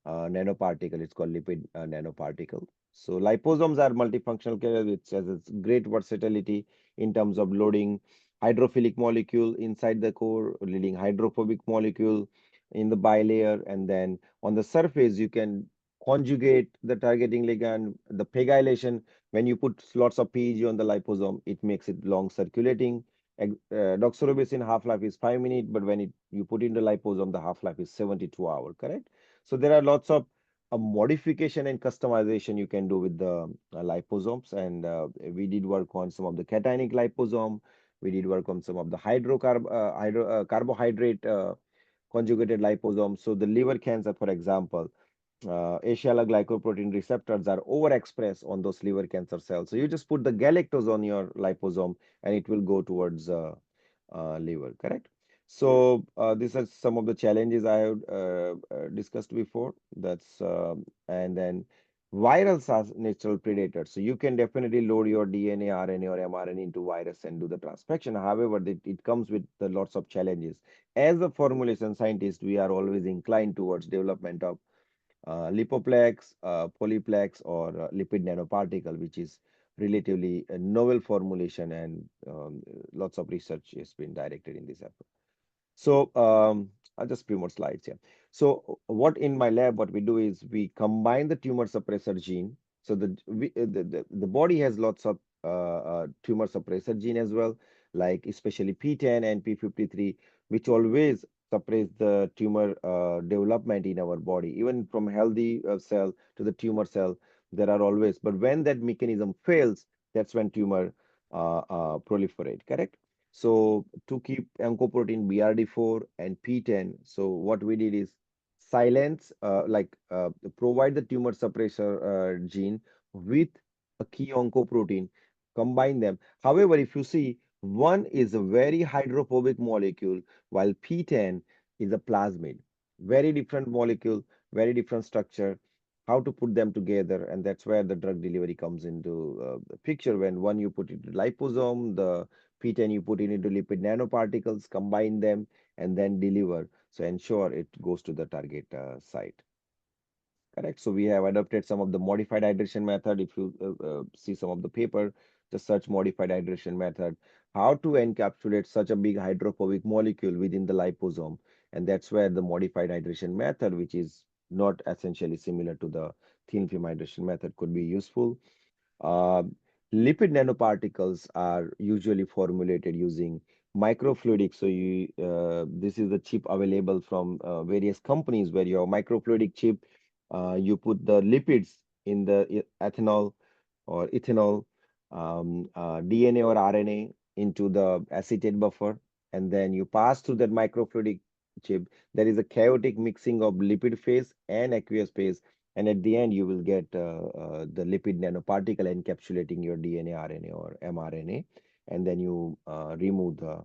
nanoparticle. It's called lipid nanoparticle. So liposomes are multifunctional carrier, which has its great versatility in terms of loading hydrophilic molecule inside the core, leading hydrophobic molecule in the bilayer, and then on the surface you can conjugate the targeting ligand, the pegylation. When you put lots of PEG on the liposome, it makes it long circulating. Doxorubicin half-life is 5 minutes, but when you put in the liposome, the half-life is 72 hours, correct? So there are lots of modification and customization you can do with the liposomes, and we did work on some of the cationic liposome. We did work on some of the carbohydrate conjugated liposomes. So the liver cancer, for example, Asiala-glycoprotein receptors are overexpressed on those liver cancer cells. So you just put the galactose on your liposome and it will go towards liver, correct? So these are some of the challenges I have discussed before. And then virals are natural predators. So you can definitely load your DNA, RNA, or mRNA into virus and do the transfection. However, it comes with lots of challenges. As a formulation scientist, we are always inclined towards development of lipoplex, polyplex, or lipid nanoparticle, which is relatively a novel formulation, and lots of research has been directed in this effort. So I'll just few more slides here. So what in my lab, what we do is we combine the tumor suppressor gene. So the body has lots of tumor suppressor gene as well, like especially P10 and P53, which always suppress the tumor development in our body, even from healthy cell to the tumor cell. There are always, but when that mechanism fails, that's when tumor proliferate. Correct. So to keep oncoprotein BRD4 and P10, so what we did is silence, provide the tumor suppressor gene with a key oncoprotein, combine them. However, if you see, one is a very hydrophobic molecule, while P10 is a plasmid. Very different molecule, very different structure. How to put them together, and that's where the drug delivery comes into the picture. When one you put it to liposome, the P10 you put it into lipid nanoparticles, combine them, and then deliver. So ensure it goes to the target site. Correct. So we have adopted some of the modified hydration method. If you see some of the paper, the search modified hydration method, how to encapsulate such a big hydrophobic molecule within the liposome. And that's where the modified hydration method, which is not essentially similar to the thin film hydration method, could be useful. Uh, Lipid nanoparticles are usually formulated using microfluidics. So this is the chip available from various companies, where your microfluidic chip, you put the lipids in the ethanol or ethanol, DNA or RNA into the acetate buffer, and then you pass through that microfluidic chip. There is a chaotic mixing of lipid phase and aqueous phase, and at the end you will get the lipid nanoparticle encapsulating your DNA, RNA, or mRNA, and then you remove the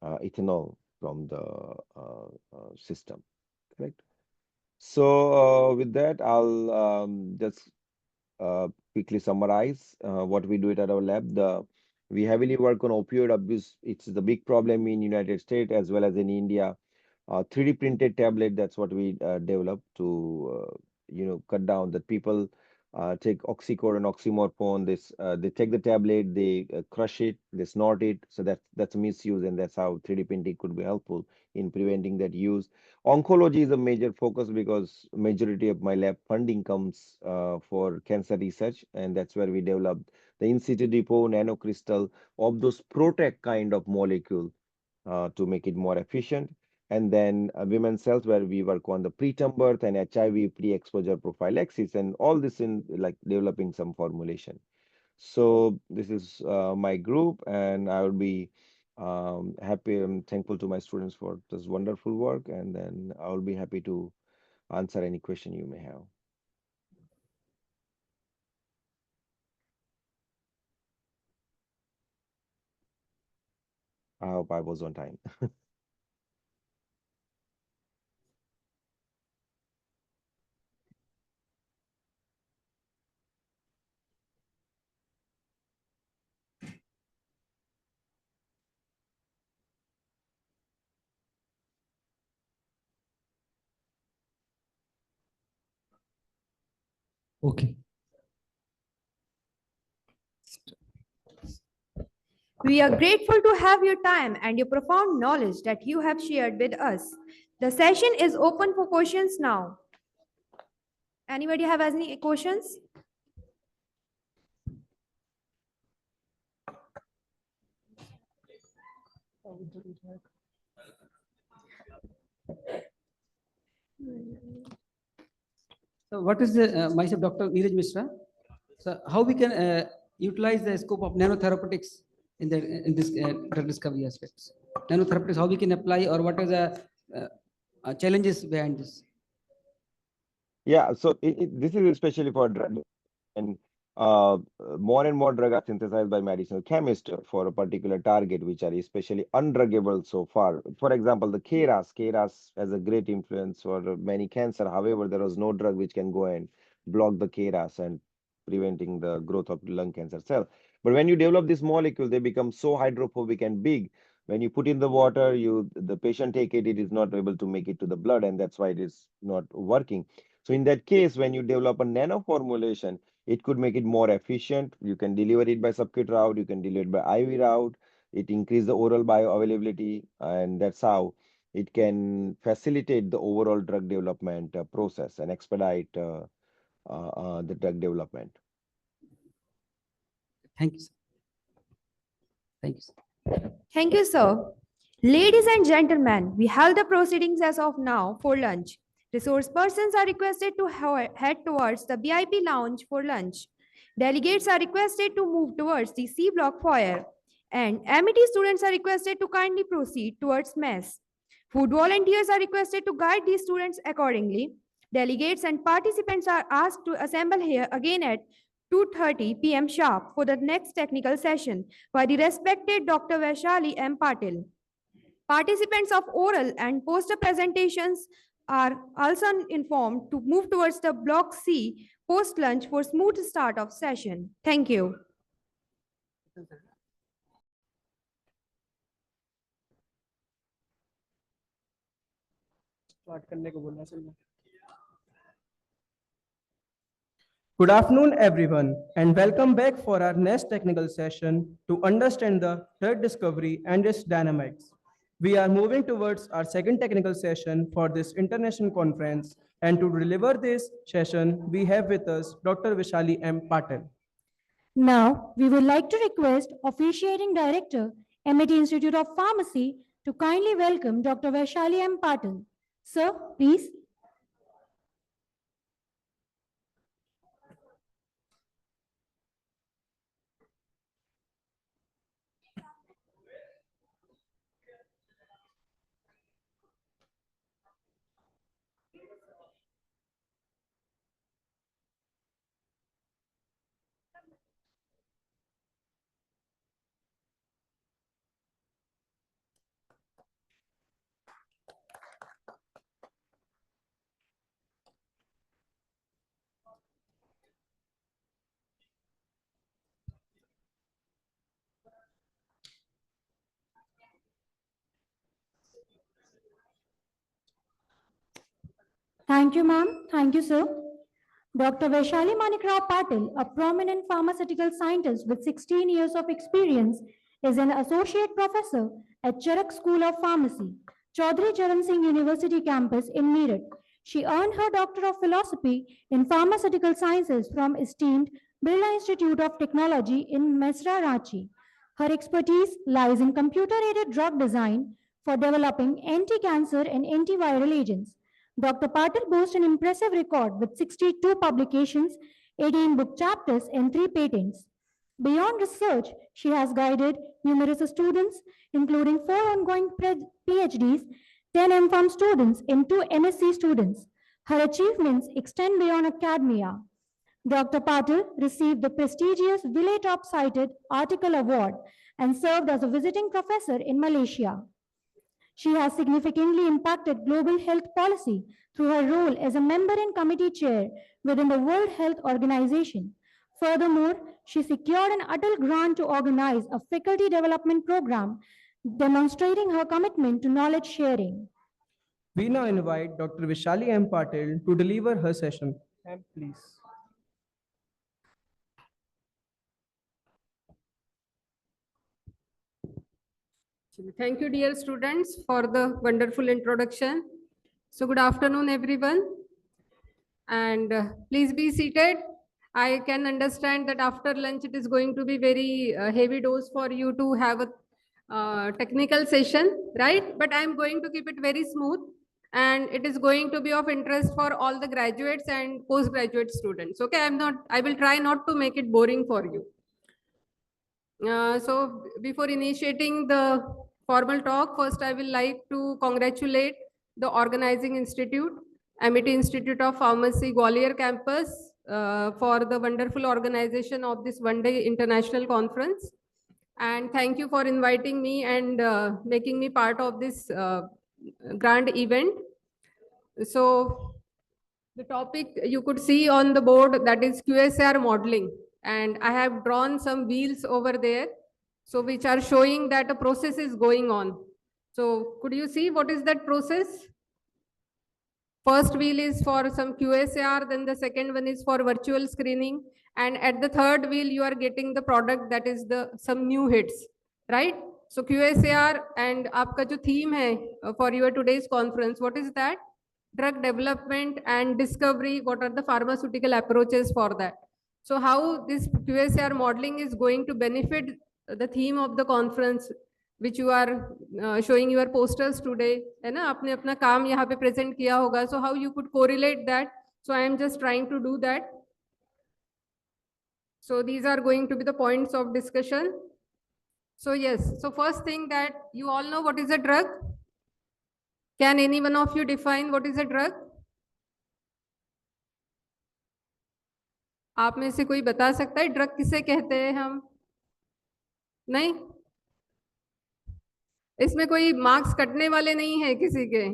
ethanol from the system. Correct. So with that, I'll just quickly summarize what we do at our lab. We heavily work on opioid abuse. It's the big problem in United States as well as in India. 3D printed tablet, that's what we developed to cut down that people take oxycodone and oxymorphone. They take the tablet, they crush it, they snort it. So that's misuse, and that's how 3D printing could be helpful in preventing that use. Oncology is a major focus because majority of my lab funding comes for cancer research, and that's where we developed the in situ depot nanocrystal of those PROTEC kind of molecule to make it more efficient. And then women's health, where we work on the preterm birth and HIV pre-exposure prophylaxis, and all this in like developing some formulation. So this is my group, and I would be happy and thankful to my students for this wonderful work, and then I will be happy to answer any question you may have. I hope I was on time. Okay. We are grateful to have your time and your profound knowledge that you have shared with us. The session is open for questions now. Anybody have any questions? So what is the, myself, Dr. Neeraj Mishra. So how we can utilize the scope of nanotherapeutics in this drug discovery aspects? Nanotherapeutics, how we can apply, or what are the challenges behind this? Yeah, so this is especially for drug, and more and more drugs are synthesized by medicinal chemists for a particular target, which are especially undruggable so far. For example, the KRAS has a great influence for many cancer. However, there was no drug which can go and block the KRAS and preventing the growth of lung cancer cell. But when you develop this molecule, they become so hydrophobic and big. When you put in the water, the patient take it, it is not able to make it to the blood, and that's why it is not working. So in that case, when you develop a nano formulation, it could make it more efficient. You can deliver it by subcut route, you can deliver it by IV route. It increase the oral bioavailability, and that's how it can facilitate the overall drug development process and expedite the drug development. Thank you, sir. Thank you, sir. Thank you, sir. Ladies and gentlemen, we have the proceedings as of now for lunch. Resource persons are requested to head towards the VIP lounge for lunch. Delegates are requested to move towards the C block foyer. And MET students are requested to kindly proceed towards mess. Food volunteers are requested to guide these students accordingly. Delegates and participants are asked to assemble here again at 2:30 p.m. sharp for the next technical session by the respected Dr. Vaishali M. Patil. Participants of oral and poster presentations are also informed to move towards the block C post lunch for smooth start of session. Thank you. Good afternoon, everyone, and welcome back for our next technical session to understand the drug discovery and its dynamics. We are moving towards our second technical session for this international conference, and to deliver this session, we have with us Dr. Vishali M. Patil. Now, we would like to request Officiating Director, MET Institute of Pharmacy, to kindly welcome Dr. Vaishali M. Patil. Sir, please. Thank you, ma'am. Thank you, sir. Dr. Vaishali Manikrao Patil, a prominent pharmaceutical scientist with 16 years of experience, is an associate professor at Charak School of Pharmacy, Chaudhry Charan Singh University campus in Meerut. She earned her Doctor of Philosophy in Pharmaceutical Sciences from esteemed Birla Institute of Technology in Mesra, Ranchi. Her expertise lies in computer-aided drug design for developing anti-cancer and antiviral agents. Dr. Patil boasts an impressive record with 62 publications, 18 book chapters, and 3 patents. Beyond research, she has guided numerous students, including 4 ongoing PhDs, 10 MPharm students, and 2 MSc students. Her achievements extend beyond academia. Dr. Patil received the prestigious Villay Top Cited Article Award and served as a visiting professor in Malaysia. She has significantly impacted global health policy through her role as a member and committee chair within the World Health Organization. Furthermore, she secured an Atal grant to organize a faculty development program, demonstrating her commitment to knowledge sharing. We now invite Dr. Vishali M. Patil to deliver her session. Ma'am, please. Thank you, dear students, for the wonderful introduction. So good afternoon, everyone. And please be seated. I can understand that after lunch, it is going to be very heavy dose for you to have a technical session, right? But I'm going to keep it very smooth, and it is going to be of interest for all the graduates and postgraduate students. Okay, I will try not to make it boring for you. So before initiating the formal talk, first I will like to congratulate the organizing institute Amity Institute of Pharmacy, Gwalior campus, for the wonderful organization of this one-day international conference. And thank you for inviting me and making me part of this grand event. So the topic you could see on the board, that is QSR modeling. And I have drawn some wheels over there, so which are showing that a process is going on. So could you see what is that process? First wheel is for some QSAR, then the second one is for virtual screening. And at the third wheel, you are getting the product that is some new hits, right? So QSAR and aapka jo theme hai for your today's conference, what is that? Drug development and discovery. What are the pharmaceutical approaches for that? So how this QSAR modeling is going to benefit the theme of the conference, which you are showing your posters today, है ना? आपने अपना काम यहाँ पे present किया होगा. So how you could correlate that? So I am just trying to do that. So these are going to be the points of discussion. So yes, so first thing that you all know what is a drug. Can any one of you define what is a drug? आप में से कोई बता सकता है drug किसे कहते हैं हम? नहीं, इसमें कोई मार्क्स कटने वाले नहीं है किसी के.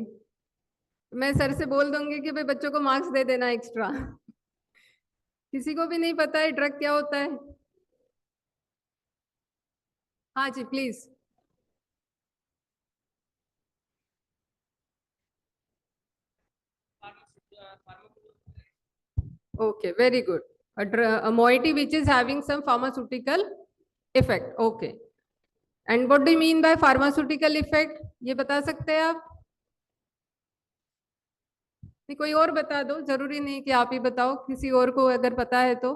मैं सर से बोल दूंगी कि भाई बच्चों को मार्क्स दे देना एक्स्ट्रा. किसी को भी नहीं पता है ड्रग क्या होता है? हाँ जी please. Okay, very good. A moiety which is having some pharmaceutical effect. Okay. And what do you mean by pharmaceutical effect? ये बता सकते हैं आप? नहीं, कोई और बता दो, जरूरी नहीं कि आप ही बताओ, किसी और को अगर पता है तो.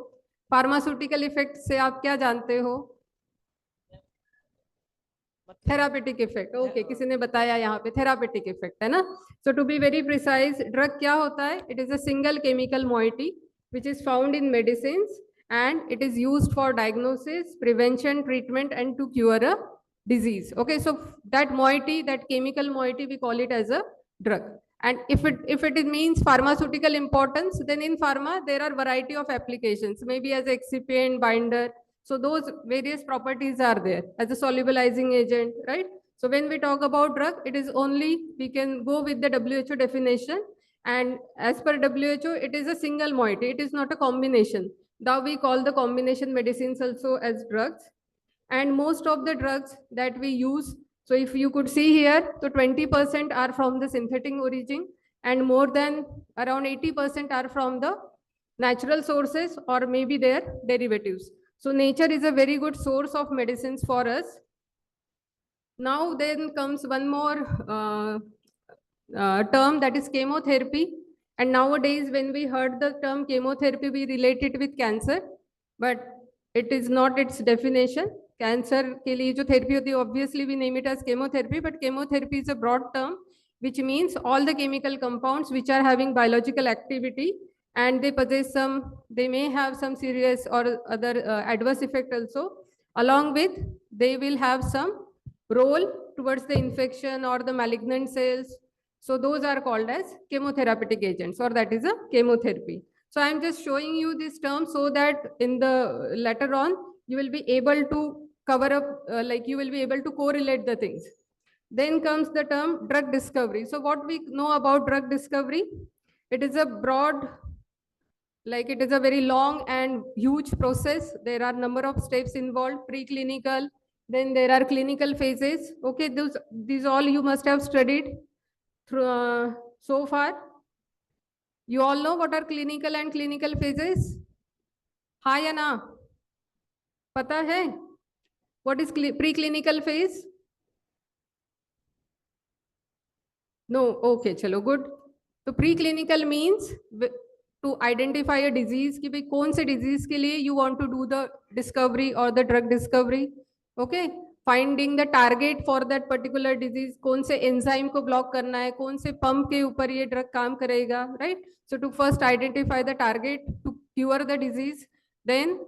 फार्मास्यूटिकल इफेक्ट से आप क्या जानते हो? Therapeutic effect. ओके, किसी ने बताया यहाँ पे थेरापेटिक इफेक्ट है ना. So to be very precise, drug क्या होता है? It is a single chemical moiety which is found in medicines, and it is used for diagnosis, prevention, treatment, and to cure a disease. Okay, so that moiety, that chemical moiety, we call it as a drug. And if it means pharmaceutical importance, then in pharma there are variety of applications, maybe as excipient, binder. So those various properties are there as a solubilizing agent, right? So when we talk about drug, it is only, we can go with the WHO definition. And as per WHO, it is a single moiety. It is not a combination. Now we call the combination medicines also as drugs. And most of the drugs that we use, so if you could see here, so 20% are from the synthetic origin, and more than around 80% are from the natural sources or maybe their derivatives. So nature is a very good source of medicines for us. Now then comes one more term, that is chemotherapy. And nowadays when we heard the term chemotherapy, we relate it with cancer, but it is not its definition. Cancer के लिए जो therapy होती है, obviously we name it as chemotherapy, but chemotherapy is a broad term which means all the chemical compounds which are having biological activity, and they possess some, they may have some serious or other adverse effect also. Along with, they will have some role towards the infection or the malignant cells. So those are called as chemotherapeutic agents, or that is a chemotherapy. So I'm just showing you this term so that in the later on, you will be able to cover up, like you will be able to correlate the things. Then comes the term drug discovery. So what we know about drug discovery, it is a broad, like it is a very long and huge process. There are number of steps involved, preclinical, then there are clinical phases. Okay, these all you must have studied through, so far. You all know what are clinical and clinical phases? हाँ या ना? पता है? What is preclinical phase? No, okay, chalo, good. So preclinical means to identify a disease कि भाई कौन से disease के लिए you want to do the discovery or the drug discovery. Okay, finding the target for that particular disease, कौन से enzyme को block करना है, कौन से pump के ऊपर ये drug काम करेगा, right? So to first identify the target to cure the disease, then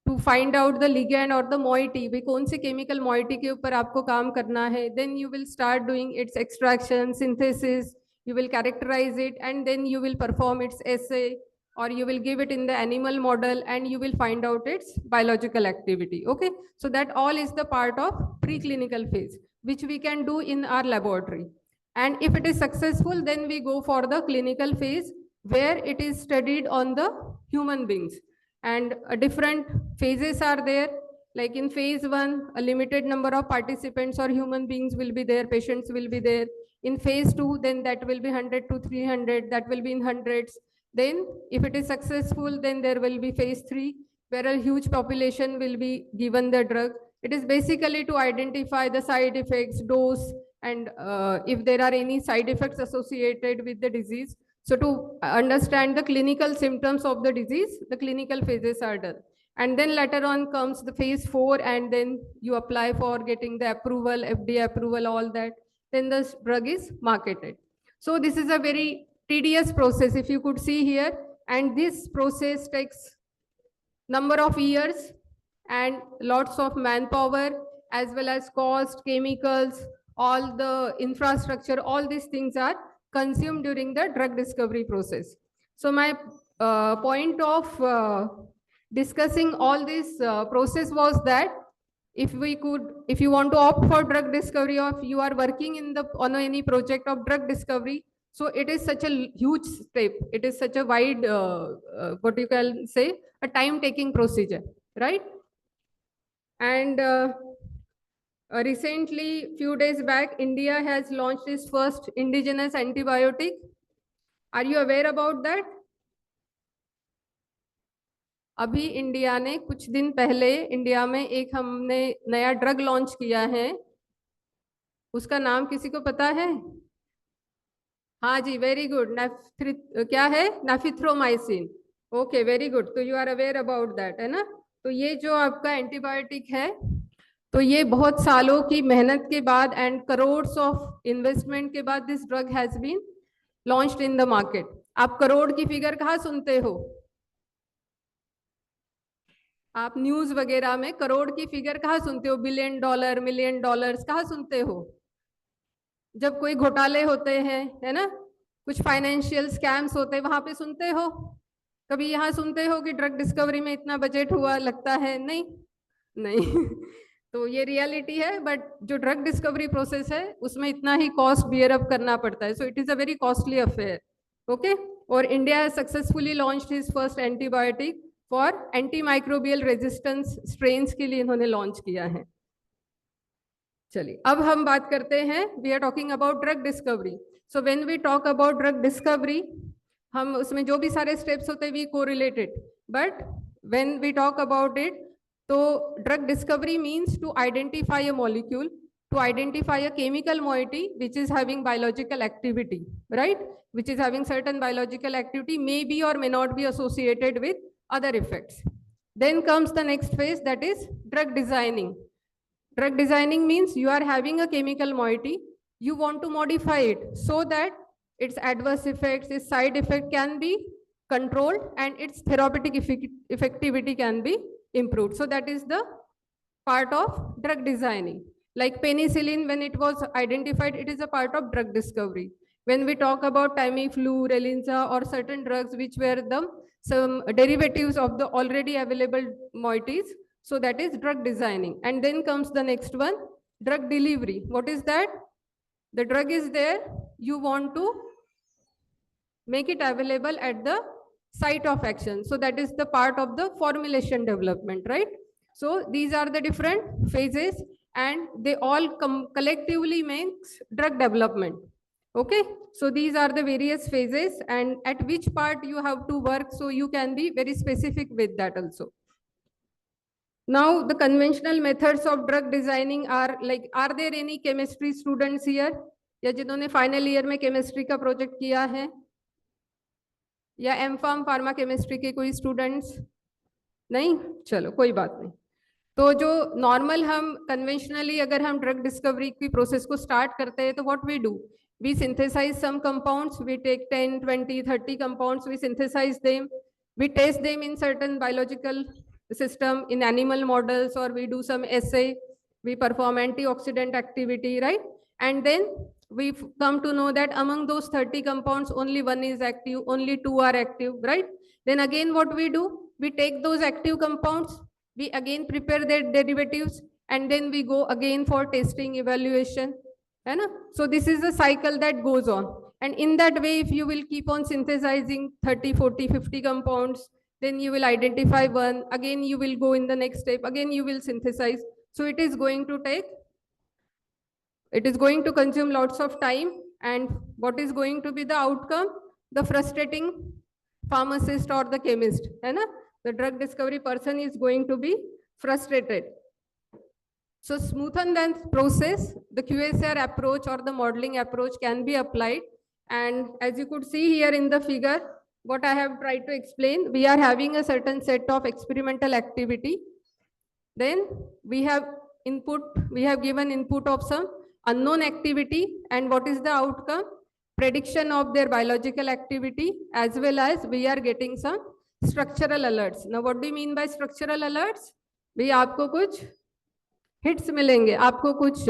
to find out the ligand or the moiety, भाई कौन से chemical moiety के ऊपर आपको काम करना है, then you will start doing its extraction, synthesis, you will characterize it, and then you will perform its assay, or you will give it in the animal model, and you will find out its biological activity. Okay, so that all is the part of preclinical phase, which we can do in our laboratory. And if it is successful, then we go for the clinical phase, where it is studied on the human beings. And different phases are there. Like in phase 1, a limited number of participants or human beings will be there, patients will be there. In phase 2, then that will be 100 to 300, that will be in hundreds. Then if it is successful, then there will be phase 3, where a huge population will be given the drug. It is basically to identify the side effects, dose, and if there are any side effects associated with the disease. So to understand the clinical symptoms of the disease, the clinical phases are done. And then later on comes the phase 4, and then you apply for getting the approval, FDA approval, all that. Then the drug is marketed. So this is a very tedious process, if you could see here. And this process takes number of years and lots of manpower, as well as cost, chemicals, all the infrastructure, all these things are consumed during the drug discovery process. So my point of discussing all this process was that if you want to opt for drug discovery, or if you are working on any project of drug discovery, so it is such a huge step. It is such a wide, what you can say, a time-taking procedure, right? And recently, few days back, India has launched its first indigenous antibiotic. Are you aware about that? अभी India ने कुछ दिन पहले India में एक हमने नया drug launch किया है, उसका नाम किसी को पता है? हाँ जी, वेरी गुड. क्या है? नाफिथ्रोमाइसिन. Okay, very good. तो you are aware about that, है ना? तो ये जो आपका एंटीबायोटिक है, तो ये बहुत सालों की मेहनत के बाद एंड करोड्स ऑफ इन्वेस्टमेंट के बाद this drug has been launched in the market. आप करोड़ की फिगर कहाँ सुनते हो? आप न्यूज वगैरह में करोड़ की फिगर कहाँ सुनते हो? बिलियन डॉलर, मिलियन डॉलर्स कहाँ सुनते हो? जब कोई घोटाले होते हैं, है ना, कुछ फाइनेंशियल स्कैम्स होते हैं, वहां पे सुनते हो? कभी यहाँ सुनते हो कि ड्रग डिस्कवरी में इतना बजट हुआ? लगता है नहीं, नहीं. तो ये रियलिटी है. बट जो ड्रग डिस्कवरी प्रोसेस है, उसमें इतना ही कॉस्ट बियर अप करना पड़ता है. So it is a very costly affair. Okay. और India successfully launched his first antibiotic for antimicrobial resistance strains के लिए इन्होंने लॉन्च किया है. चलिए, अब हम बात करते हैं, we are talking about drug discovery. So when we talk about drug discovery, हम उसमें जो भी सारे स्टेप्स होते हैं we correlated, but when we talk about it, तो drug discovery means to identify a molecule, to identify a chemical moiety which is having biological activity, right? Which is having certain biological activity, may be or may not be associated with other effects. Then comes the next phase, that is drug designing. Drug designing means you are having a chemical moiety, you want to modify it so that its adverse effects, its side effect can be controlled and its therapeutic effectivity can be improved. So that is the part of drug designing. Like penicillin, when it was identified, it is a part of drug discovery. When we talk about Tamiflu, Relinza, or certain drugs which were some derivatives of the already available moieties, so that is drug designing. And then comes the next one, drug delivery. What is that? The drug is there, you want to make it available at the site of action. So that is the part of the formulation development, right? So these are the different phases, and they all collectively makes drug development. Okay, so these are the various phases, and at which part you have to work, so you can be very specific with that also. Now the conventional methods of drug designing are like, are there any chemistry students here? या जिन्होंने final year में chemistry का project किया है, या M form pharma chemistry के कोई students? नहीं, चलो कोई बात नहीं. तो जो नॉर्मल हम कन्वेंशनली अगर हम ड्रग डिस्कवरी की प्रोसेस को स्टार्ट करते हैं, तो what we do, we synthesize some compounds, we take 10, 20, 30 compounds, we synthesize them, we test them in certain biological system in animal models, or we do some assay, we perform antioxidant activity, right? And then we've come to know that among those 30 compounds, only one is active, only two are active, right? Then again, what we do, we take those active compounds, we again prepare their derivatives, and then we go again for testing, evaluation. Right? So this is a cycle that goes on. And in that way, if you will keep on synthesizing 30, 40, 50 compounds, then you will identify one, again you will go in the next step, again you will synthesize. So it is going to consume lots of time. And what is going to be the outcome? The frustrating pharmacist or the chemist, right? The drug discovery person is going to be frustrated. So smoothen that process, the QSR approach or the modeling approach can be applied. And as you could see here in the figure, what I have tried to explain, we are having a certain set of experimental activity. Then we have given input of some unknown activity, and what is the outcome? Prediction of their biological activity, as well as we are getting some structural alerts. Now what do you mean by structural alerts? भाई आपको कुछ hits मिलेंगे, आपको कुछ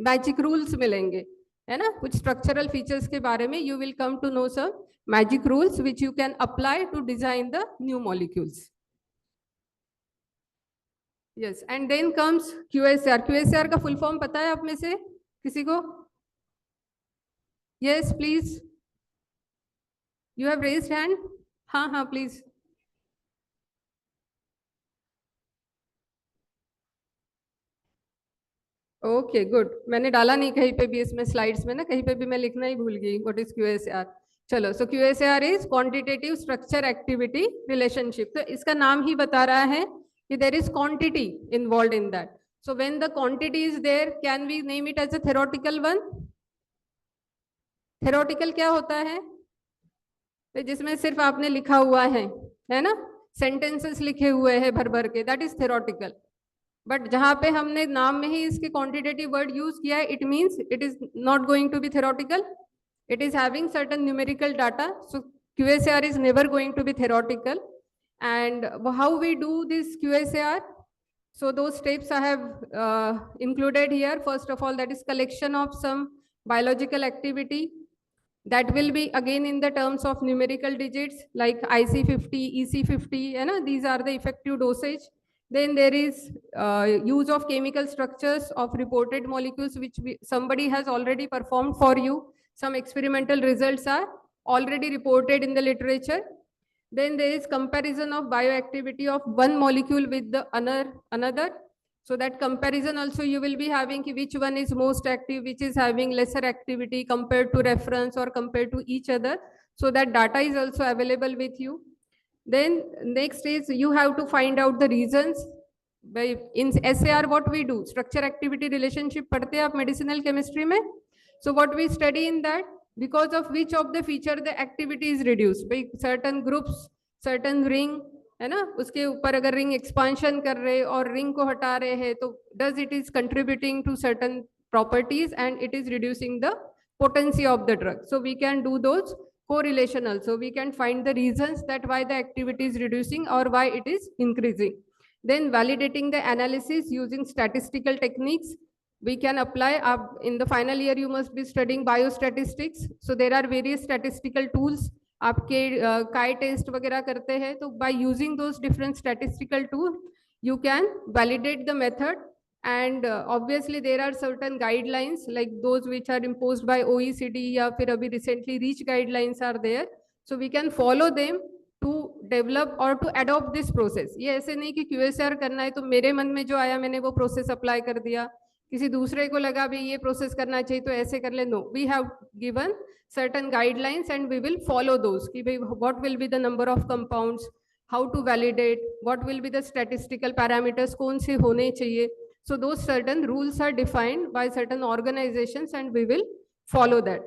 magic rules मिलेंगे, है ना? कुछ स्ट्रक्चरल फीचर्स के बारे में you will come to know some magic rules which you can apply to design the new molecules. Yes, and then comes QSR. QSR का फुल फॉर्म पता है आप में से किसी को? Yes please, you have raised hand. हाँ हाँ प्लीज. ओके गुड, मैंने डाला नहीं कहीं पे भी इसमें स्लाइड्स में ना, कहीं पे भी मैं लिखना ही भूल गई. What is QSR? चलो, so QSR is quantitative structure activity relationship. तो इसका नाम ही बता रहा है कि there is quantity involved in that. So when the quantity is there, can we name it as a theoretical one? Theoretical क्या होता है? तो जिसमें सिर्फ आपने लिखा हुआ है ना, सेंटेंसेस लिखे हुए हैं भर भर के, दैट इज थ्योरेटिकल. बट जहां पे हमने नाम में ही इसके क्वांटिटेटिव वर्ड यूज किया है, it means it is not going to be theoretical, it is having certain numerical data. So QSR is never going to be theoretical. And how we do this QSR? So those steps I have included here. First of all, that is collection of some biological activity. That will be again in the terms of numerical digits like IC50, EC50, these are the effective dosage. Then there is use of chemical structures of reported molecules which somebody has already performed for you. Some experimental results are already reported in the literature. Then there is comparison of bioactivity of one molecule with the another. So that comparison also you will be having which one is most active, which is having lesser activity compared to reference or compared to each other. So that data is also available with you. Then next is you have to find out the reasons. By in SAR what we do, structure activity relationship पढ़ते हैं आप medicinal chemistry में. So what we study in that, because of which of the feature the activity is reduced. By certain groups, certain ring, है ना, उसके ऊपर अगर ring expansion कर रहे और ring को हटा रहे हैं, तो does it is contributing to certain properties and it is reducing the potency of the drug. So we can do those correlation also. We can find the reasons that why the activity is reducing or why it is increasing. Then validating the analysis using statistical techniques. We can apply in the final year you must be studying biostatistics. So there are various statistical tools. आपके chi test वगैरह करते हैं, तो by using those different statistical tools you can validate the method. And obviously there are certain guidelines like those which are imposed by OECD या फिर अभी recently REACH guidelines are there. So we can follow them to develop or to adopt this process. ये ऐसे नहीं कि QSR करना है तो मेरे मन में जो आया मैंने वो process apply कर दिया, किसी दूसरे को लगा भी ये process करना चाहिए तो ऐसे कर ले. No, we have given certain guidelines and we will follow those. कि भाई what will be the number of compounds, how to validate, what will be the statistical parameters, कौन से होने चाहिए. So those certain rules are defined by certain organizations and we will follow that.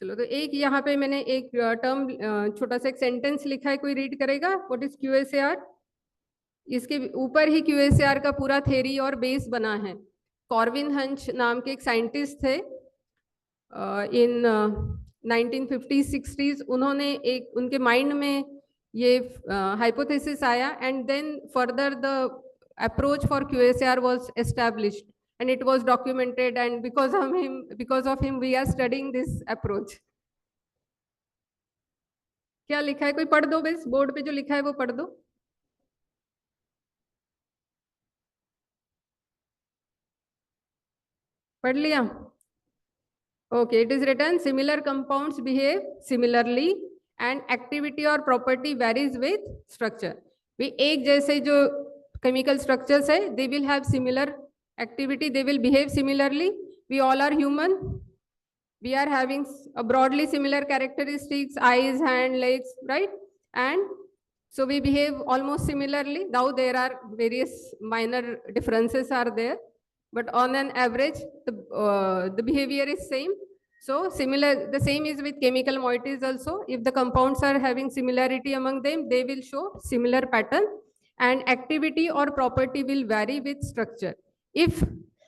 चलो, तो एक यहाँ पे मैंने एक टर्म छोटा सा एक सेंटेंस लिखा है, कोई रीड करेगा? What is QSR? इसके ऊपर ही QSR का पूरा थ्योरी और बेस बना है. कॉर्विन हंच नाम के एक साइंटिस्ट थे, इन 1950s-60s उन्होंने एक उनके माइंड में ये हाइपोथेसिस आया and then further the approach for QSR was established. and it was documented, and because of him we are studying this approach. क्या लिखा है, कोई पढ़ दो, बस बोर्ड पे जो लिखा है वो पढ़ दो. पढ़ लिया? Okay, it is written similar compounds behave similarly and activity or property varies with structure. भी एक जैसे जो chemical structures है, they will have similar activity, they will behave similarly. We all are human. We are having a broadly similar characteristics, eyes, hand, legs, right? And so we behave almost similarly. Now there are various minor differences are there, but on an average, the behavior is same. So similar, the same is with chemical moieties also. If the compounds are having similarity among them, they will show similar pattern, and activity or property will vary with structure. If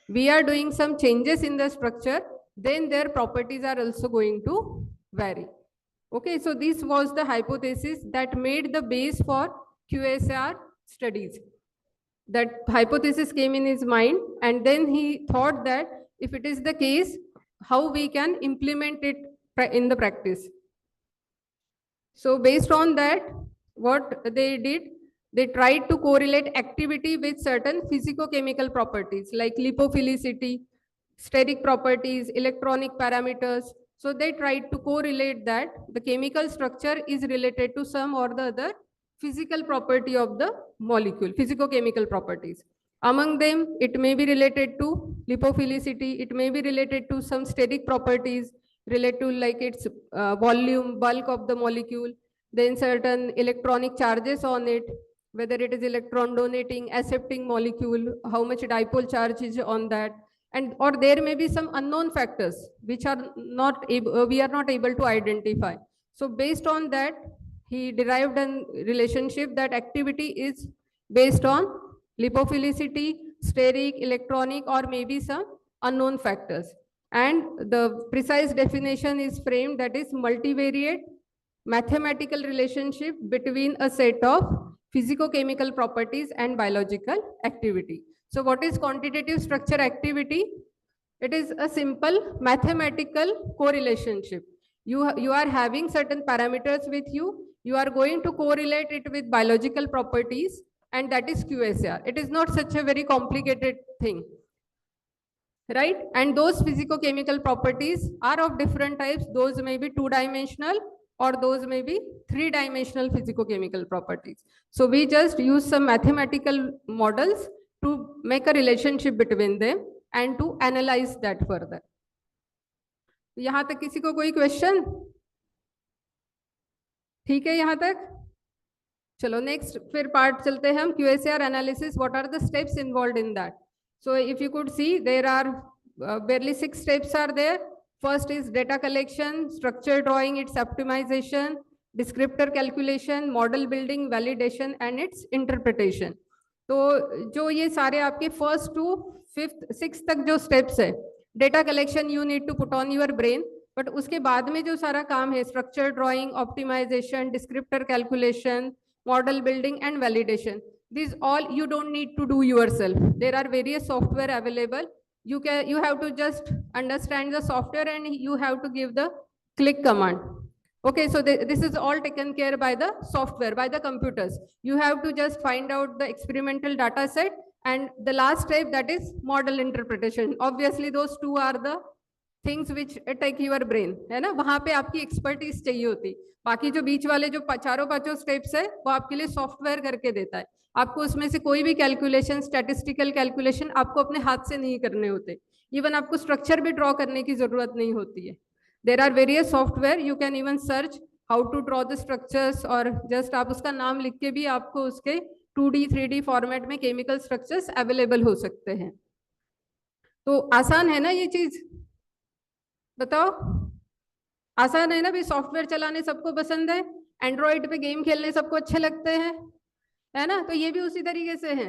we are doing some changes in the structure, then their properties are also going to vary. Okay, so this was the hypothesis that made the base for QSR studies. That hypothesis came in his mind, and then he thought that if it is the case, how we can implement it in the practice. So based on that, what they did, they tried to correlate activity with certain physicochemical properties like lipophilicity, steric properties, electronic parameters. So they tried to correlate that the chemical structure is related to some or the other physical property of the molecule, physicochemical properties. Among them, it may be related to lipophilicity, it may be related to some steric properties related to like its volume, bulk of the molecule, then certain electronic charges on it, whether it is electron donating, accepting molecule, how much dipole charge is on that, and or there may be some unknown factors which are not able, we are not able to identify. So based on that, he derived a relationship that activity is based on lipophilicity, steric, electronic, or maybe some unknown factors. And the precise definition is framed that is multivariate mathematical relationship between a set of physicochemical properties and biological activity. So what is quantitative structure activity? It is a simple mathematical correlationship. You are having certain parameters with you. You are going to correlate it with biological properties, and that is QSR. It is not such a very complicated thing, right? And those physicochemical properties are of different types. Those may be two-dimensional or those may be three-dimensional physicochemical properties. So we just use some mathematical models to make a relationship between them and to analyze that further. यहाँ तक किसी को कोई question? ठीक है यहाँ तक? चलो नेक्स्ट फिर पार्ट चलते हैं हम. QSAR analysis, what are the steps involved in that? So if you could see, there are barely 6 steps are there. First is data collection, structure drawing, its optimization, descriptor calculation, model building, validation, and its interpretation. तो जो ये सारे आपके first to 5th 6th तक जो steps है, data collection you need to put on your brain, but उसके बाद में जो सारा काम है, structure drawing, optimization, descriptor calculation, model building, and validation, these all you don't need to do yourself. There are various software available. You have to just understand the software and you have to give the click command. Okay, so this is all taken care by the software, by the computers. You have to just find out the experimental data set, and the last step, that is model interpretation. Obviously those two are the things which take your brain, है ना? वहाँ पे आपकी expertise चाहिए होती. बाकी जो बीच वाले जो चारों पांचों steps है, वो आपके लिए software करके देता है. आपको उसमें से कोई भी कैलकुलेशन, स्टैटिस्टिकल कैलकुलेशन आपको अपने हाथ से नहीं करने होते. इवन आपको स्ट्रक्चर भी ड्रॉ करने की जरूरत नहीं होती है. There are various software, you can even search how to draw the structures, और जस्ट आप उसका नाम लिख के भी आपको उसके 2D 3D फॉर्मेट में केमिकल स्ट्रक्चर्स अवेलेबल हो सकते हैं. तो आसान है ना ये चीज? बताओ, आसान है ना? भी सॉफ्टवेयर चलाने सबको पसंद है, एंड्रॉइड पे गेम खेलने सबको अच्छे लगते हैं, है ना? तो ये भी उसी तरीके से है.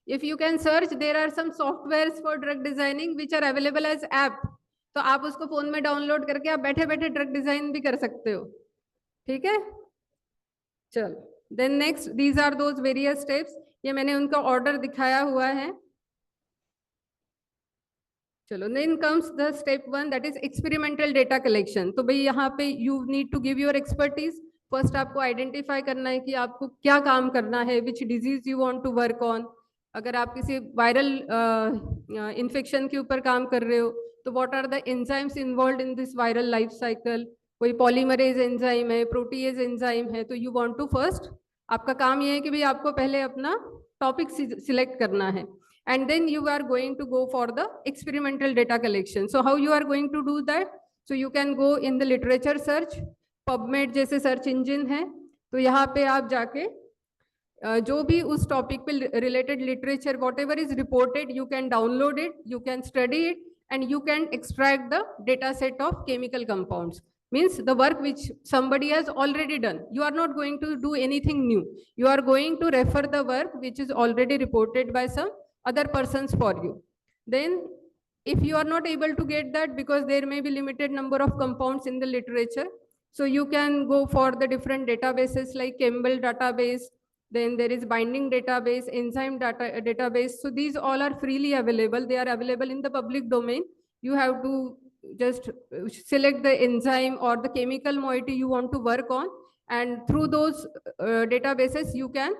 If you can search, there are some softwares for drug designing which are available as app. तो आप उसको फोन में डाउनलोड करके आप बैठे बैठे ड्रग डिजाइन भी कर सकते हो. ठीक है, चलो. Then next, these are those various steps. ये मैंने उनका ऑर्डर दिखाया हुआ है. चलो, then comes the step 1, that is experimental data collection. तो भाई यहाँ पे you need to give your expertise. First आपको identify करना है कि आपको क्या काम करना है, which disease you want to work on. अगर आप किसी viral infection के ऊपर काम कर रहे हो, तो what are the enzymes involved in this viral life cycle? कोई polymerase enzyme है, protease enzyme है, तो you want to first, आपका काम ये है कि भाई आपको पहले अपना topic select करना है. And then you are going to go for the experimental data collection. So how you are going to do that? So you can go in the literature search, PubMed जैसे search engine है, तो यहाँ पे आप जाके जो भी उस topic पे related literature, whatever is reported, you can download it, you can study it, and you can extract the data set of chemical compounds. Means the work which somebody has already done. You are not going to do anything new. You are going to refer the work which is already reported by some other persons for you. Then if you are not able to get that, because there may be limited number of compounds in the literature, so you can go for the different databases like Campbell database, then there is binding database, enzyme database. So these all are freely available. They are available in the public domain. You have to just select the enzyme or the chemical moiety you want to work on, and through those databases you can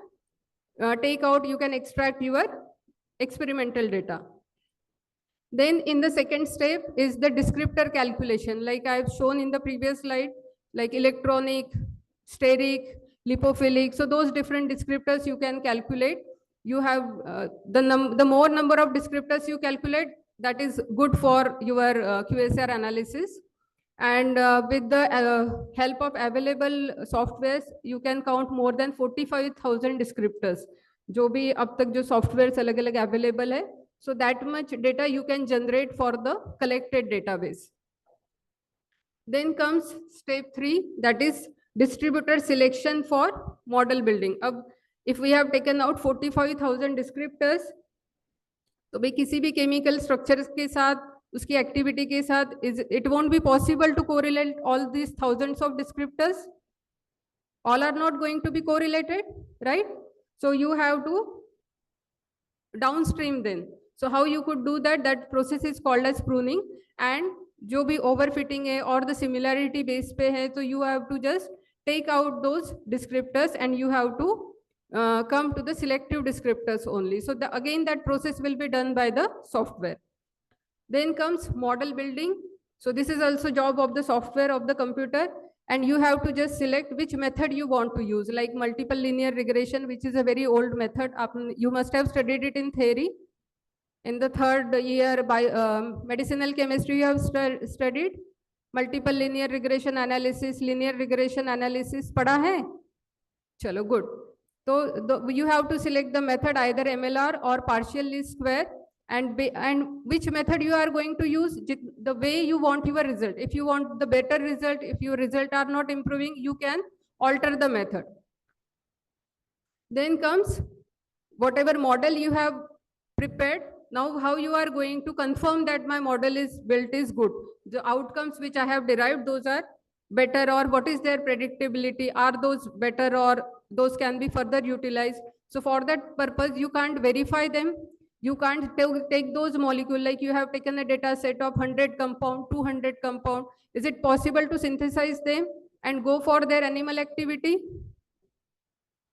take out, you can extract your experimental data. Then in the second step is the descriptor calculation, like I've shown in the previous slide, like electronic, steric, lipophilic. So those different descriptors you can calculate. You have the more number of descriptors you calculate, that is good for your QSR analysis. And with the help of available softwares, you can count more than 45,000 descriptors. जो भी अब तक जो softwares अलग अलग available है, so that much data you can generate for the collected database. Then comes step 3, that is distributor selection for model building. अब if we have taken out 45,000 descriptors, तो भाई किसी भी chemical structures के साथ, उसकी activity के साथ, it won't be possible to correlate all these thousands of descriptors. All are not going to be correlated, right? So you have to downstream then. So how you could do that? That process is called as pruning. And जो भी overfitting है or the similarity base पे है, so you have to just take out those descriptors and you have to come to the selective descriptors only. So again that process will be done by the software. Then comes model building. So this is also job of the software of the computer, and you have to just select which method you want to use, like multiple linear regression, which is a very old method. You must have studied it in theory. In the third year by medicinal chemistry, you have studied multiple linear regression analysis, पढ़ा है? चलो, good. So you have to select the method either MLR or partial least square, and which method you are going to use, the way you want your result. If you want the better result, if your result are not improving, you can alter the method. Then comes whatever model you have prepared. Now how you are going to confirm that my model is built is good. The outcomes which I have derived, those are better, or what is their predictability? Are those better, or those can be further utilized? So for that purpose, you can't verify them. You can't take those molecules, like you have taken a data set of 100 compound, 200 compound. Is it possible to synthesize them and go for their animal activity?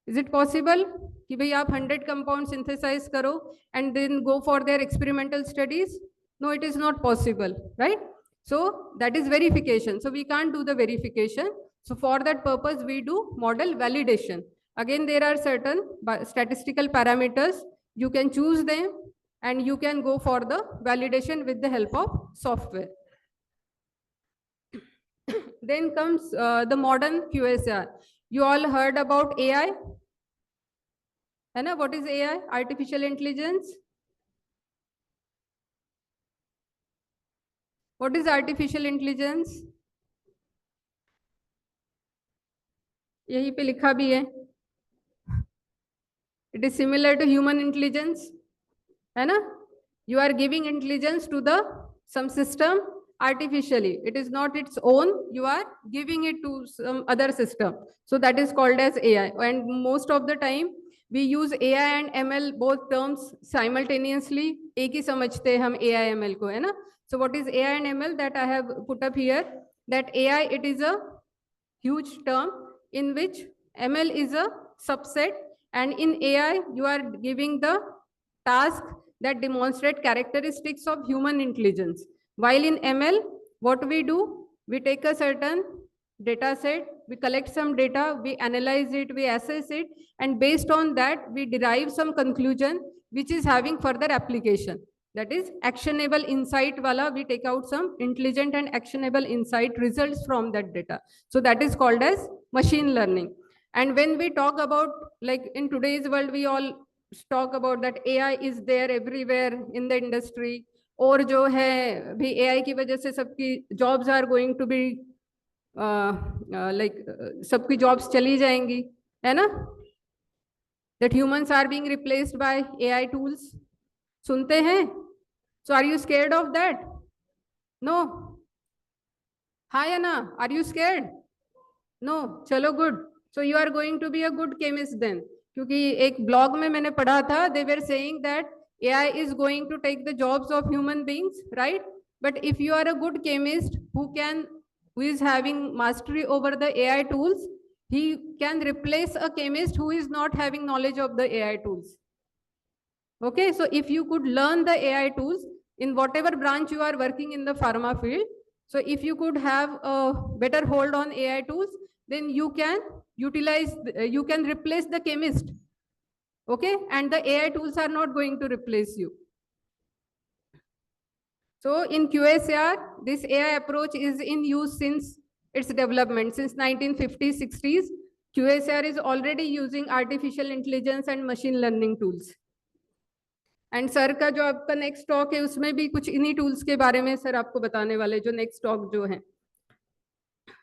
Is it possible कि भाई आप 100 compound synthesize करो and then go for their experimental studies? No, it is not possible, right? So that is verification. So we can't do the verification. So for that purpose, we do model validation. Again, there are certain statistical parameters. You can choose them and you can go for the validation with the help of software. Then comes the modern QSR. You all heard about AI? What is AI? Artificial intelligence. What is artificial intelligence? यहीं पे लिखा भी है. It is similar to human intelligence, है ना? You are giving intelligence to the some system artificially. It is not its own. You are giving it to some other system. So that is called as AI. And most of the time, we use AI and ML both terms simultaneously. एक ही समझते हैं हम AI ML को, है ना? So what is AI and ML that I have put up here? That AI, it is a huge term in which ML is a subset, and in AI you are giving the task that demonstrate characteristics of human intelligence. While in ML, what we do, we take a certain data set, we collect some data, we analyze it, we assess it, and based on that, we derive some conclusion which is having further application. That is actionable insight wala, we take out some intelligent and actionable insight results from that data. So that is called as machine learning. And when we talk about, like in today's world, we all talk about that AI is there everywhere in the industry. और जो है भी AI की वजह से सबकी jobs are going to be सबकी jobs चली जाएंगी, है ना? That humans are being replaced by AI tools. सुनते हैं? So are you scared of that? No. Hi Anna, are you scared? No. चलो good. So you are going to be a good chemist then. क्योंकि एक blog में मैंने पढ़ा था, they were saying that AI is going to take the jobs of human beings, right? But if you are a good chemist who is having mastery over the AI tools, he can replace a chemist who is not having knowledge of the AI tools. Okay, so if you could learn the AI tools in whatever branch you are working in the pharma field, so if you could have a better hold on AI tools, then you can utilize, you can replace the chemist. Okay, and the AI tools are not going to replace you. So in QSR, this AI approach is in use since its development, since 1950s, 60s. QSR is already using artificial intelligence and machine learning tools. And sir का जो आपका next talk है उसमें भी कुछ इन्हीं tools के बारे में सर आपको बताने वाले जो नेक्स्ट टॉक जो है.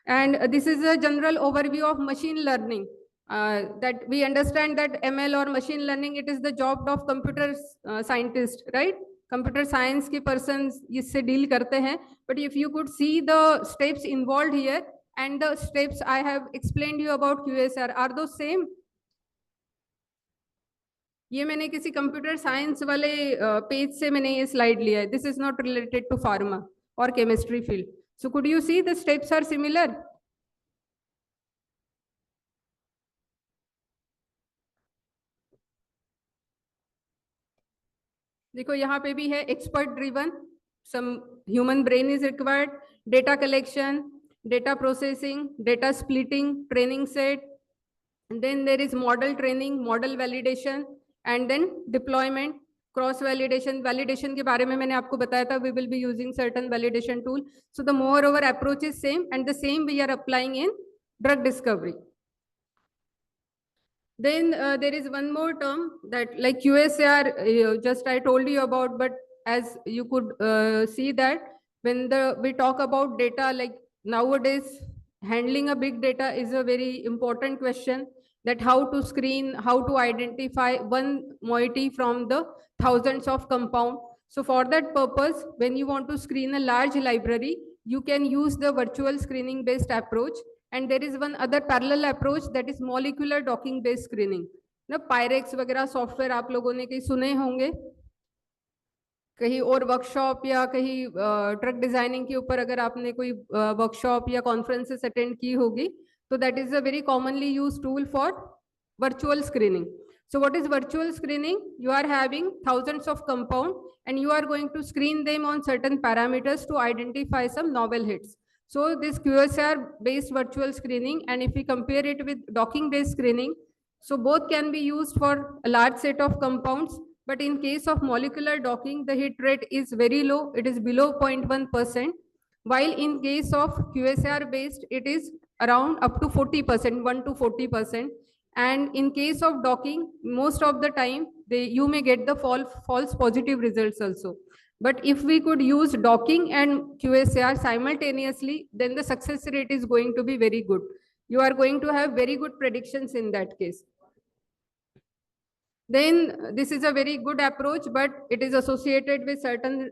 And this is a general overview of machine learning. that we understand that ML or machine learning, it is the job of computer scientist, right? Computer science के persons इससे deal करते हैं. But if you could see the steps involved here and the steps I have explained you about QSR, are those same? ये मैंने किसी computer science वाले page से मैंने ये स्लाइड लिया है. This is not related to pharma और chemistry field. So could you see the steps are similar? देखो यहाँ पे भी है expert driven, some human brain is required, data collection, data processing, data splitting, training set, then there is model training, model validation, and then deployment, cross validation. Validation के बारे में मैंने आपको बताया था, we will be using certain validation tool. So the moreover approach is same, and the same we are applying in drug discovery. Then there is one more term that like QSAR, just I told you about, but as you could see that when we talk about data, like nowadays handling a big data is a very important question, that how to screen, how to identify one moiety from the thousands of compound. So for that purpose, when you want to screen a large library, you can use the virtual screening based approach. And there is one other parallel approach, that is molecular docking based screening. ना Pyrex वगैरह software आप लोगों ने कहीं सुने होंगे, कहीं और वर्कशॉप या कहीं ड्रग डिजाइनिंग के ऊपर अगर आपने कोई वर्कशॉप या कॉन्फ्रेंसेस अटेंड की होगी, तो that is a very commonly used tool for virtual screening. So what is virtual screening? You are having thousands of compound and you are going to screen them on certain parameters to identify some novel hits. So this QSR based virtual screening, and if we compare it with docking based screening, so both can be used for a large set of compounds. But in case of molecular docking, the hit rate is very low. It is below 0.1%. While in case of QSR based, it is around up to 40%, 1 to 40%. And in case of docking, most of the time, you may get the false positive results also. But if we could use docking and QSAR simultaneously, then the success rate is going to be very good. You are going to have very good predictions in that case. Then this is a very good approach, but it is associated with certain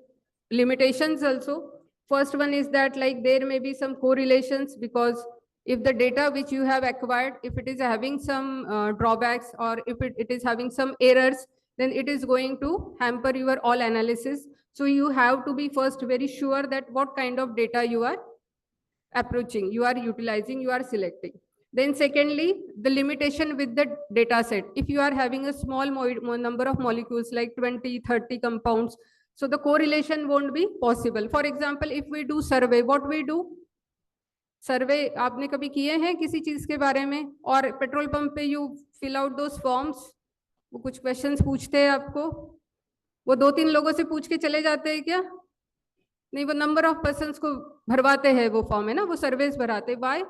limitations also. First one is that like there may be some correlations, because If the data which you have acquired, if it is having some drawbacks, or if it is having some errors, then it is going to hamper your all analysis. So you have to be first very sure that what kind of data you are approaching, you are utilizing, you are selecting. Then secondly, the limitation with the data set. If you are having a small number of molecules like 20, 30 compounds, so the correlation won't be possible. For example, if we do survey, what we do? सर्वे आपने कभी किए हैं किसी चीज के बारे में, और पेट्रोल पंप पे you fill out those forms, वो कुछ क्वेश्चंस पूछते हैं आपको, वो 2-3 लोगों से पूछ के चले जाते हैं क्या? नहीं, वो नंबर ऑफ पर्सन्स को भरवाते हैं वो फॉर्म, है ना, वो सर्वेस भराते। Why?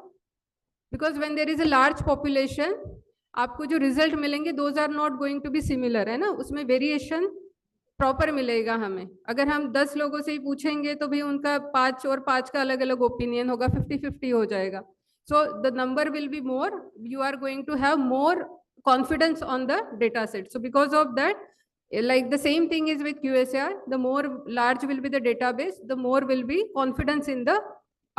Because when there is a large population, आपको जो रिजल्ट मिलेंगे those are not going to be similar, है ना, उसमें वेरिएशन प्रॉपर मिलेगा हमें। अगर हम 10 लोगों से ही पूछेंगे तो भी उनका 5 और 5 का अलग अलग ओपिनियन होगा, 50-50 हो जाएगा। So the number will be more, you are going to have more confidence on the data set. So because of that, like the same thing is with QSR, the more large will be the database, the more will be confidence in the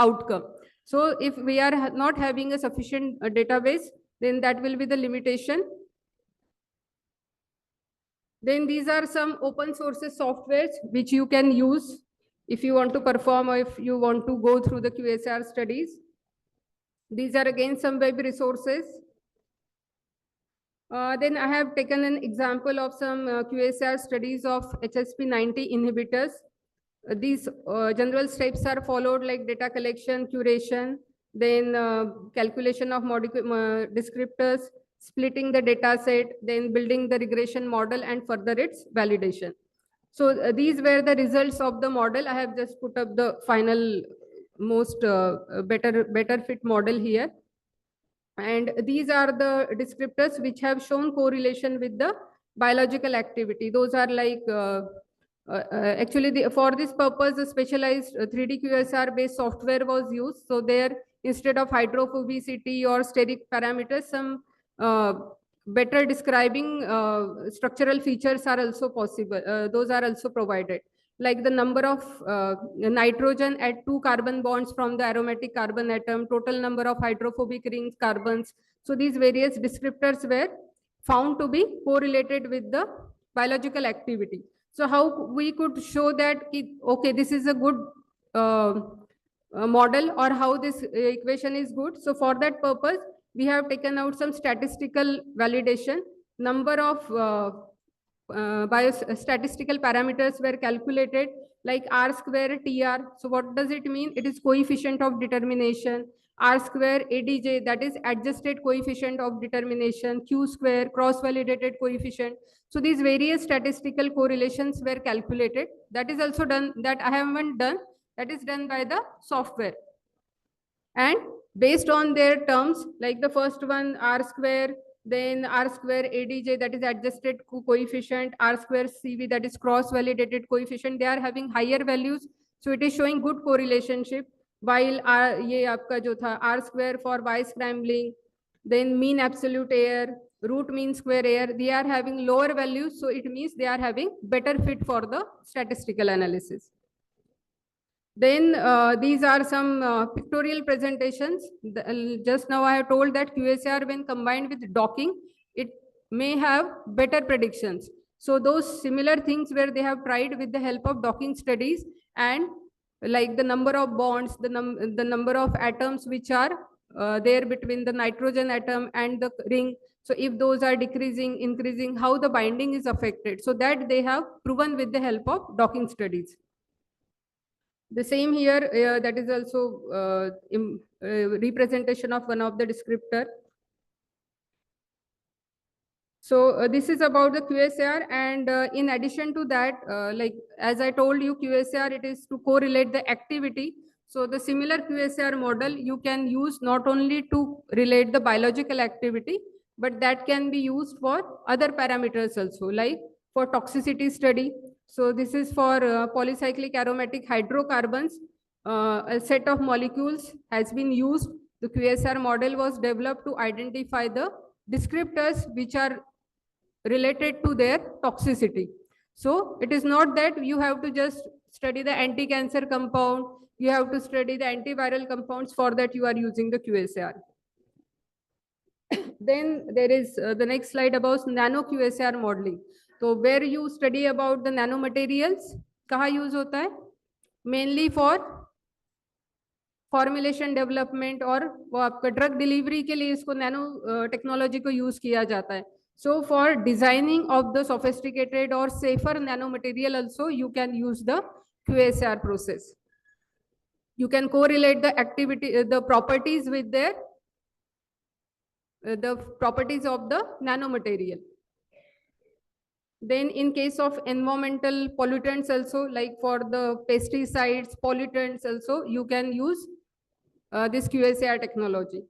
outcome. So if we are not having a sufficient database, then that will be the limitation. Then these are some open sources softwares which you can use if you want to perform or if you want to go through the QSR studies. These are again some web resources. Then I have taken an example of some QSR studies of HSP90 inhibitors. These general steps are followed, like data collection, curation, then calculation of descriptors, splitting the data set, then building the regression model, and further its validation. So these were the results of the model. I have just put up the final most better fit model here. And these are the descriptors which have shown correlation with the biological activity. Those are like, actually for this purpose, a specialized 3D QSR based software was used. So there, instead of hydrophobicity or steric parameters, some better describing structural features are also possible. Those are also provided, like the number of nitrogen at 2 carbon bonds from the aromatic carbon atom, total number of hydrophobic rings carbons. So these various descriptors were found to be correlated with the biological activity. So how we could show that, okay, this is a good model, or how this equation is good? So for that purpose, we have taken out some statistical validation. Number of biostatistical parameters were calculated, like R square TR. So what does it mean? It is coefficient of determination. R square ADJ, that is adjusted coefficient of determination. Q square, cross validated coefficient. So these various statistical correlations were calculated. That is also done, that I haven't done, that is done by the software. And based on their terms, like the first one, R square, then R square ADJ, that is adjusted coefficient, R square CV, that is cross validated coefficient, they are having higher values. So it is showing good correlationship. While ये आपका जो था R square for Y scrambling, then mean absolute error, root mean square error, they are having lower values. So it means they are having better fit for the statistical analysis. Then these are some pictorial presentations. Just now I have told that QSR, when combined with docking, it may have better predictions. So those similar things where they have tried with the help of docking studies, and like the number of bonds, the number of atoms which are there between the nitrogen atom and the ring. So if those are decreasing, increasing, how the binding is affected. So that they have proven with the help of docking studies. The same here, that is also representation of one of the descriptor. So this is about the QSR, and in addition to that, like as I told you, QSR, it is to correlate the activity. So the similar QSR model you can use not only to relate the biological activity, but that can be used for other parameters also, like for toxicity study. So this is for polycyclic aromatic hydrocarbons. A set of molecules has been used. The QSR model was developed to identify the descriptors which are related to their toxicity. So it is not that you have to just study the anti-cancer compound, You have to study the antiviral compounds. For that, you are using the QSAR. Then there is the next slide about nano QSAR modeling. So where you study about the nanomaterials, कहाँ use होता है? Mainly for formulation development और वो आपका drug delivery के लिए इसको nano technology को यूज किया जाता है. So for designing of the sophisticated or safer nanomaterial also, you can use the QSAR process. You can correlate the activity, the properties with their the properties of the nanomaterial. Then in case of environmental pollutants also, like for the pesticides, pollutants also, you can use this QSAR technology.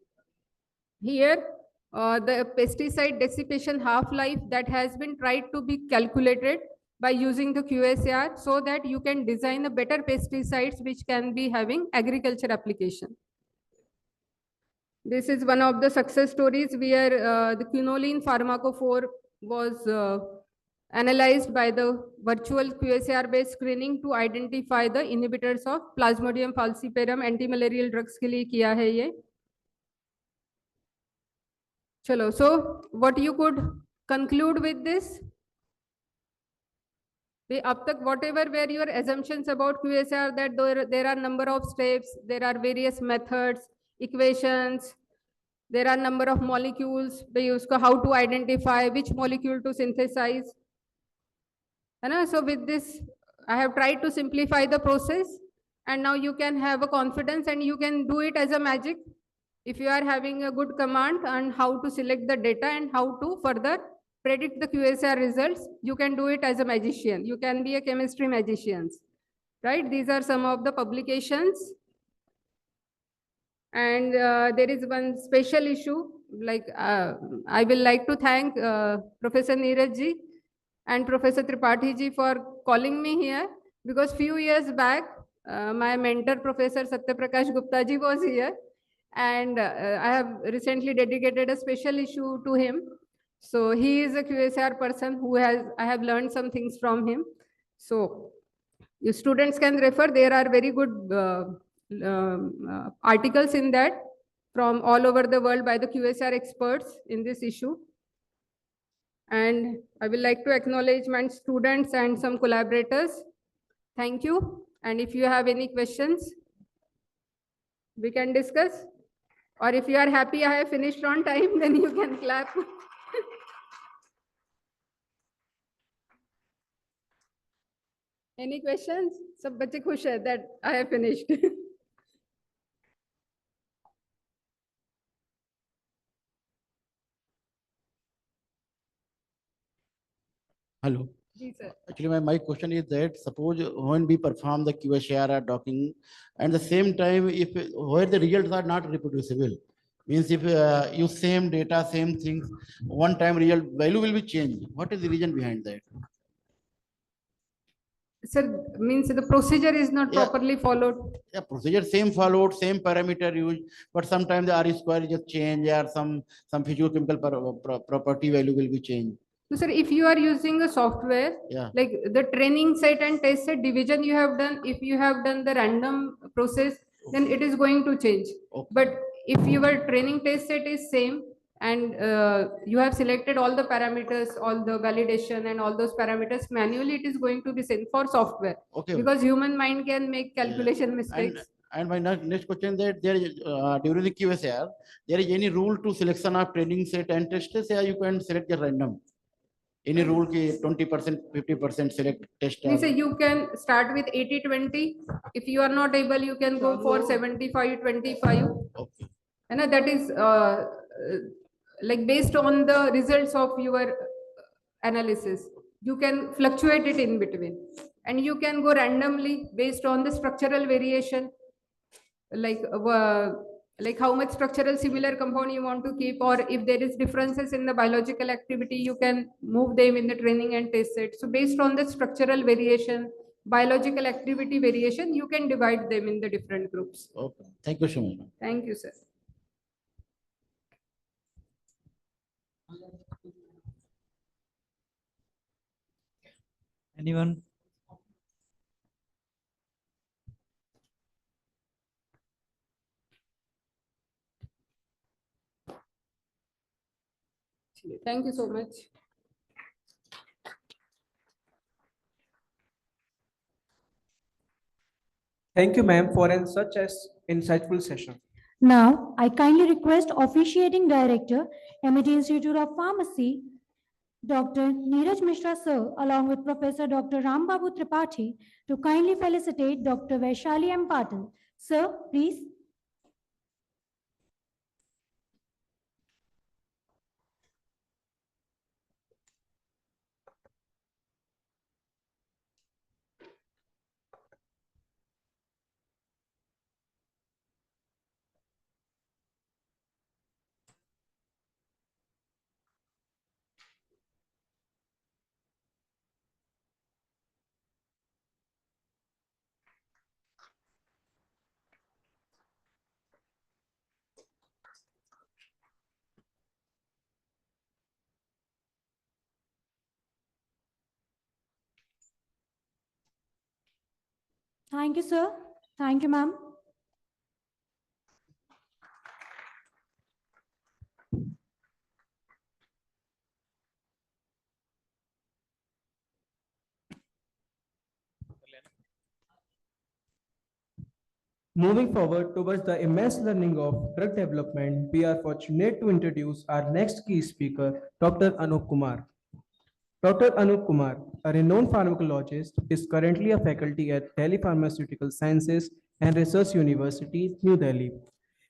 Here, the pesticide dissipation half-life that has been tried to be calculated by using the QSAR so that you can design a better pesticides which can be having agriculture application. This is one of the success stories where the quinoline pharmacophore was analyzed by the virtual QSAR-based screening to identify the inhibitors of Plasmodium falciparum antimalarial drugs के लिए किया है ये. चलो, so what you could conclude with this? Up tak whatever were your assumptions about QSAR, that there are number of steps, there are various methods, equations, there are number of molecules, how to identify which molecule to synthesize. So with this, I have tried to simplify the process, and now you can have a confidence and you can do it as a magic. If you are having a good command on how to select the data and how to further predict the QSAR results, you can do it as a magician. You can be a chemistry magician, right? These are some of the publications. And there is one special issue, like I will like to thank Professor Neeraj ji and Professor Tripathi ji for calling me here, because few years back, my mentor, Professor Satyaprakash Gupta ji, was here, and I have recently dedicated a special issue to him. So he is a QSR person who I have learned some things from him. So you students can refer, there are very good articles in that from all over the world by the QSR experts in this issue. And I will like to acknowledge my students and some collaborators. Thank you. And if you have any questions, we can discuss. Or if you are happy I have finished on time, then you can clap. Any questions? Sab bachche khush hai that I have finished. Hello. Ji, sir. Actually, my question is that suppose when we perform the QSAR docking, and the same time, if where the results are not reproducible, means if you same data, same things, one time result value will be changed. What is the reason behind that? Sir, means the procedure is not properly followed. Yeah, procedure same followed, same parameter used, but sometimes the R square just change, or some physicochemical property value will be changed. So, sir, if you are using a software, like the training set and test set division you have done, if you have done the random process, then it is going to change. But if your training test set is same, and you have selected all the parameters, all the validation and all those parameters manually, it is going to be same for software. Okay. Because human mind can make calculation mistakes. And my next question, that there is during the QSAR, there is any rule to selection of training set and testers, or you can select a random? Any rule ki 20%, 50% select test? We say you can start with 80-20. If you are not able, you can go for 75-25. Okay. And that is like based on the results of your analysis. You can fluctuate it in between, and you can go randomly based on the structural variation, like how much structural similar compound you want to keep, or if there is differences in the biological activity, you can move them in the training and test set. So based on the structural variation, biological activity variation, you can divide them in the different groups. Okay. Thank you so much. Thank you, sir. Anyone? actually. Thank you so much. Thank you, ma'am, for such an insightful session. Now, I kindly request Officiating Director, MIT Institute of Pharmacy, Dr. Neeraj Mishra sir, along with Professor Dr. Rambabu Tripathi, to kindly felicitate Dr. Vaishali M. Patil. Sir, please. Thank you, sir. Thank you, ma'am. Moving forward towards the immense learning of drug development, we are fortunate to introduce our next key speaker, Dr. Anup Kumar. Dr. Anup Kumar, a renowned pharmacologist, is currently a faculty at Delhi Pharmaceutical Sciences and Research University, New Delhi.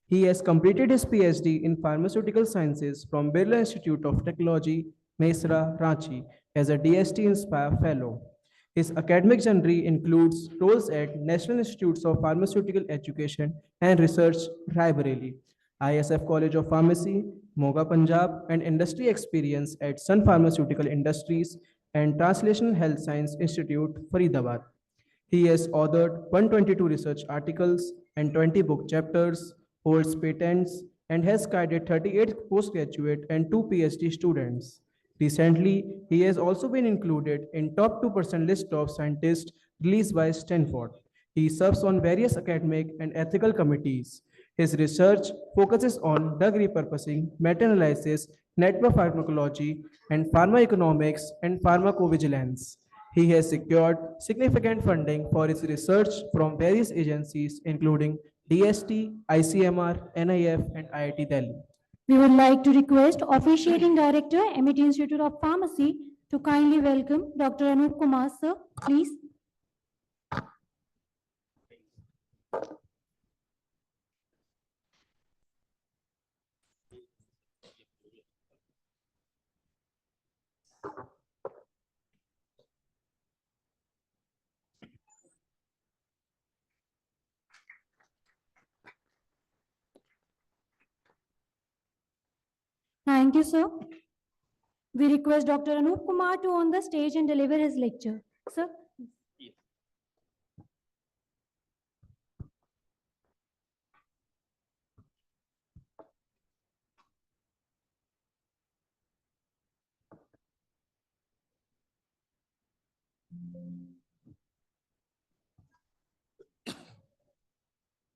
He has completed his PhD in Pharmaceutical Sciences from Birla Institute of Technology, Mesra, Ranchi, as a DST Inspire Fellow. His academic journey includes roles at National Institutes of Pharmaceutical Education and Research, Raebareli, ISF College of Pharmacy, Moga, Punjab, and industry experience at Sun Pharmaceutical Industries and Translational Health Science Institute, Faridabad. He has authored 122 research articles and 20 book chapters, holds patents, and has guided 38 postgraduate and 2 PhD students. Recently, he has also been included in top 2% list of scientists released by Stanford. He serves on various academic and ethical committees. His research focuses on drug repurposing, meta-analysis, network pharmacology, and pharmacoeconomics and pharmacovigilance. He has secured significant funding for his research from various agencies, including DST, ICMR, NIF, and IIT Delhi. We would like to request Officiating Director, MIT Institute of Pharmacy, to kindly welcome Dr. Anup Kumar, sir, please. Thank you, sir. We request Dr. Anup Kumar to on the stage and deliver his lecture. Sir.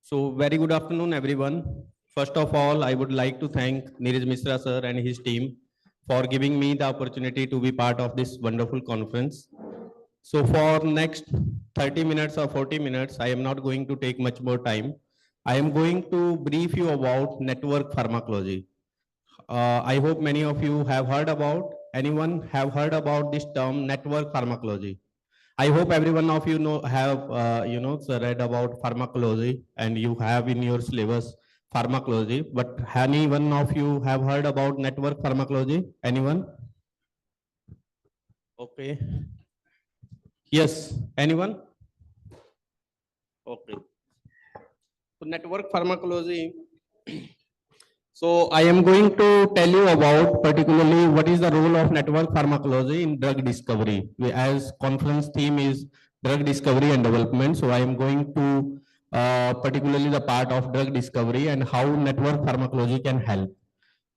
So very good afternoon, everyone. First of all, I would like to thank Neeraj Mishra sir and his team for giving me the opportunity to be part of this wonderful conference. So for next 30 minutes or 40 minutes, I am not going to take much more time. I am going to brief you about network pharmacology. I hope many of you have heard about, anyone have heard about this term network pharmacology. I hope every one of you have read about pharmacology and you have in your syllabus pharmacology. But any one of you have heard about network pharmacology? Anyone? Okay. Yes. Anyone? Okay. So network pharmacology. So I am going to tell you about particularly what is the role of network pharmacology in drug discovery. As conference theme is drug discovery and development, so I am going to particularly the part of drug discovery and how network pharmacology can help.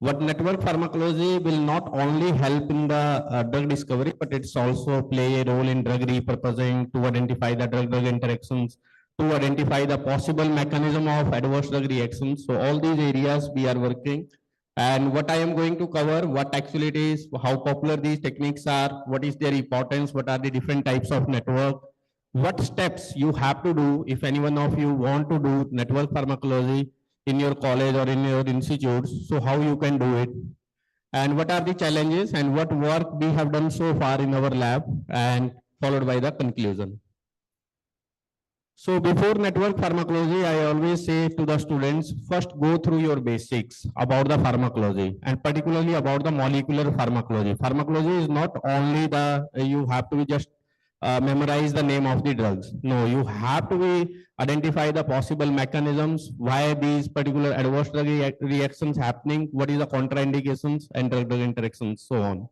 What network pharmacology will not only help in the drug discovery, but it's also play a role in drug repurposing to identify the drug-drug interactions, to identify the possible mechanism of adverse drug reactions. So all these areas we are working And what I am going to cover, what actually it is, how popular these techniques are, what is their importance, what are the different types of network, what steps you have to do if any one of you want to do network pharmacology in your college or in your institutes, so how you can do it, and what are the challenges and what work we have done so far in our lab, and followed by the conclusion. So before network pharmacology, I always say to the students, first go through your basics about the pharmacology and particularly about the molecular pharmacology. Pharmacology is not only the, you have to just memorize the name of the drugs. No, you have to identify the possible mechanisms, why these particular adverse drug reactions happening, what is the contraindications and drug-drug interactions, so on.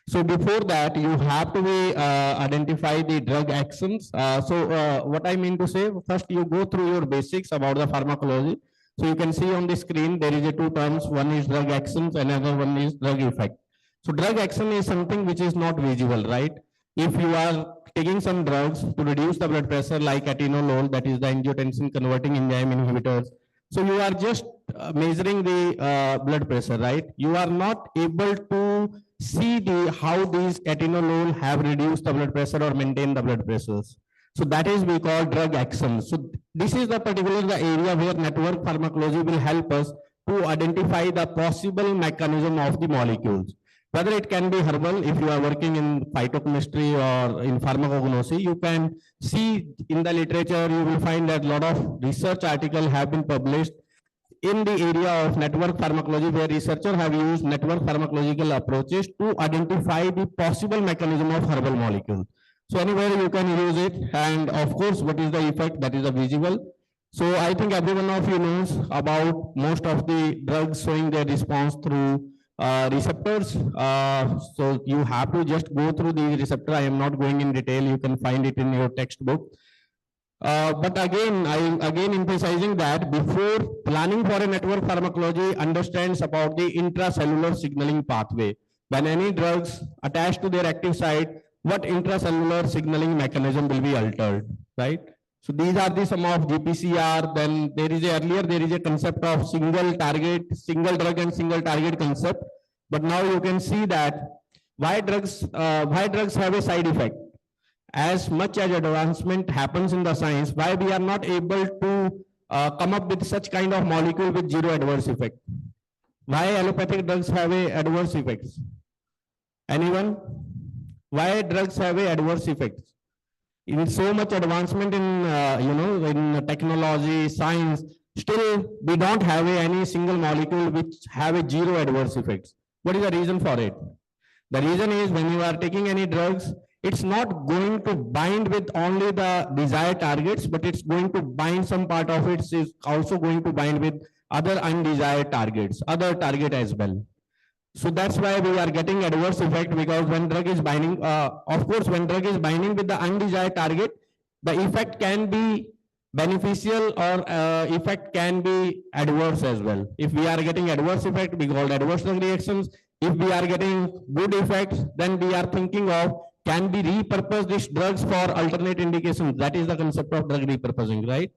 So before that, you have to identify the drug actions. What I mean to say, first you go through your basics about the pharmacology. So you can see on the screen, there is a two terms. One is drug actions, another one is drug effect. So drug action is something which is not visible, right? If you are taking some drugs to reduce the blood pressure like atenolol, that is the angiotensin converting enzyme inhibitors. So you are just measuring the blood pressure, right? You are not able to see how these atenolol have reduced the blood pressure or maintain the blood pressures. So that is we call drug action. So this is the area where network pharmacology will help us to identify the possible mechanism of the molecules. Whether it can be herbal, if you are working in phytochemistry or in pharmacognosy, you can see in the literature, you will find that a lot of research articles have been published in the area of network pharmacology, where researchers have used network pharmacological approaches to identify the possible mechanism of herbal molecule. So anywhere you can use it, and of course, what is the effect that is visible. So I think every one of you knows about most of the drugs showing their response through receptors. So you have to just go through the receptor. I am not going in detail. You can find it in your textbook. But again, I am again emphasizing that before planning for a network pharmacology understands about the intracellular signaling pathway. When any drugs attach to their active site, what intracellular signaling mechanism will be altered, right? So these are the some of GPCR. Then there is a concept of single target, single drug and single target concept. But now you can see that why drugs have a side effect. As much as advancement happens in the science, why we are not able to come up with such kind of molecule with zero adverse effect? Why allopathic drugs have a adverse effects? Anyone? Why drugs have a adverse effects? In so much advancement in in technology, science, still we don't have any single molecule which have a zero adverse effects. What is the reason for it? The reason is when you are taking any drugs, it's not going to bind with only the desired targets, but it's going to bind some part of it is also going to bind with other undesired targets, other target as well. So that's why we are getting adverse effect, because when drug is binding, of course, when drug is binding with the undesired target, the effect can be beneficial or effect can be adverse as well. If we are getting adverse effect, we call adverse drug reactions. If we are getting good effects, then we are thinking of can we repurpose these drugs for alternate indications. That is the concept of drug repurposing, right?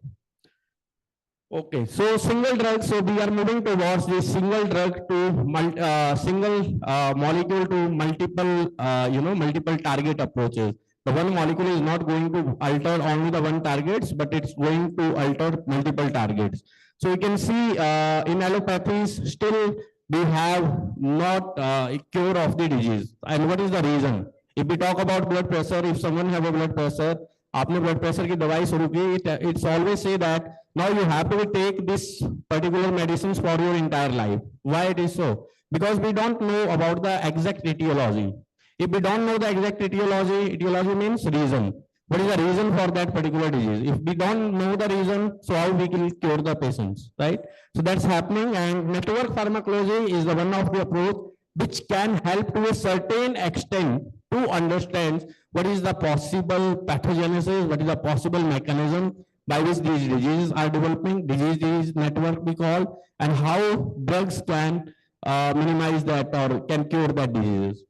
Okay, so single drug. So we are moving towards this single drug to single molecule to multiple, multiple target approaches. The one molecule is not going to alter only the one targets, but it's going to alter multiple targets. So you can see in allopathies, still we have not a cure of the disease. And what is the reason? If we talk about blood pressure, if someone have a blood pressure, आपने blood pressure की दवाई शुरू की, it's always say that now you have to take this particular medicines for your entire life. Why it is so? Because we don't know about the exact etiology. If we don't know the exact etiology means reason. What is the reason for that particular disease? If we don't know the reason, so how we can cure the patients, right? So that's happening, and network pharmacology is the one of the approach which can help to a certain extent to understand what is the possible pathogenesis, what is the possible mechanism by which these diseases are developing, disease network we call, and how drugs can minimize that or can cure that diseases.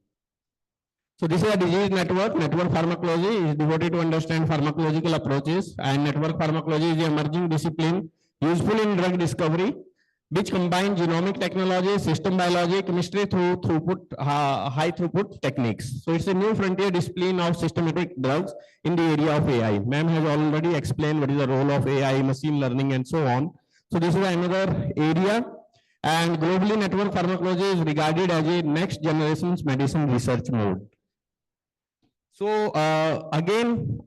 So this is a disease network. Network pharmacology is devoted to understand pharmacological approaches, and network pharmacology is an emerging discipline useful in drug discovery. which combine genomic technology, system biology, chemistry through high throughput techniques. So it's a new frontier discipline of systematic drugs in the area of AI. Ma'am has already explained what is the role of AI, machine learning, and so on. So this is another area. And globally, network pharmacology is regarded as a next generation's medicine research mode. So again,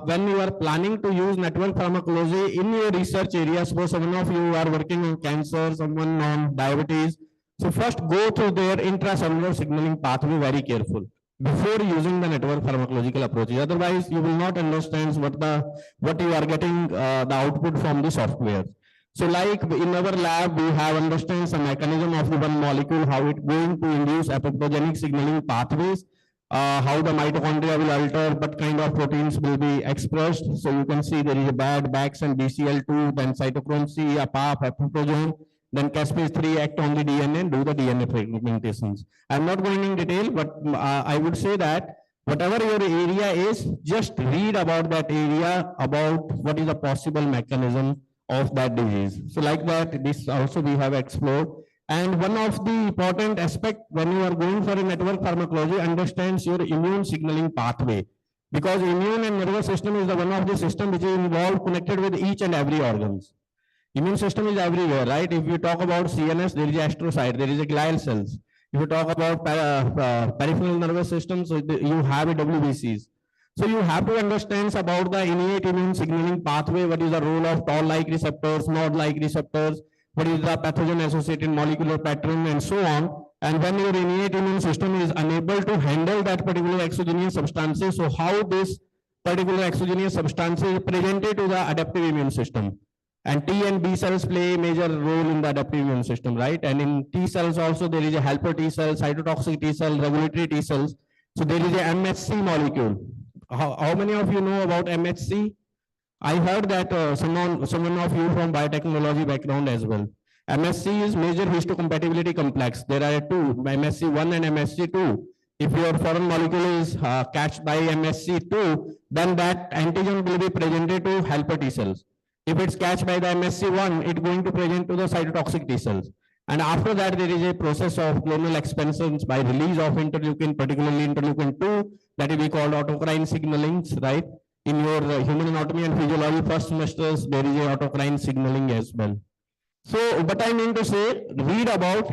when you are planning to use network pharmacology in your research area, suppose some of you are working on cancer, someone on diabetes, so first go through their intracellular signaling pathway very careful before using the network pharmacological approaches. Otherwise, you will not understand what you are getting the output from the software. So like in our lab, we have understand some mechanism of the one molecule, how it going to induce apoptogenic signaling pathways, how the mitochondria will alter, what kind of proteins will be expressed. So you can see there is a BAD, BAX, and BCL2, then cytochrome C, APAP, apoptogen, then caspase-3 act on the DNA and do the DNA fragmentations. I'm not going in detail, but I would say that whatever your area is, just read about that area, about what is the possible mechanism of that disease. So like that, this also we have explored. And one of the important aspect when you are going for a network pharmacology understands your immune signaling pathway, because immune and nervous system is the one of the system which is involved, connected with each and every organs. Immune system is everywhere, right? If you talk about CNS, there is astrocyte, there is a glial cells. If you talk about peripheral nervous system, so you have a WBCs. So you have to understand about the innate immune signaling pathway, what is the role of toll-like receptors, node-like receptors, what is the pathogen-associated molecular pattern, and so on. And when your innate immune system is unable to handle that particular exogenous substances, so how this particular exogenous substance is presented to the adaptive immune system. And T and B cells play a major role in the adaptive immune system, right? And in T cells also there is a helper T cell, cytotoxic T cell, regulatory T cells. So there is a MHC molecule. How many of you know about MHC? I heard that someone of you from biotechnology background as well. MSC is major histocompatibility complex. There are two, MSC1 and MSC2. If your foreign molecule is catched by MSC2, then that antigen will be presented to helper T cells. If it's catched by the MSC1, it's going to present to the cytotoxic T cells. And after that, there is a process of clonal expansions by release of interleukin, particularly interleukin 2, that we call autocrine signaling, right? In your human anatomy and physiology first semesters, there is a autocrine signaling as well. So what I mean to say, read about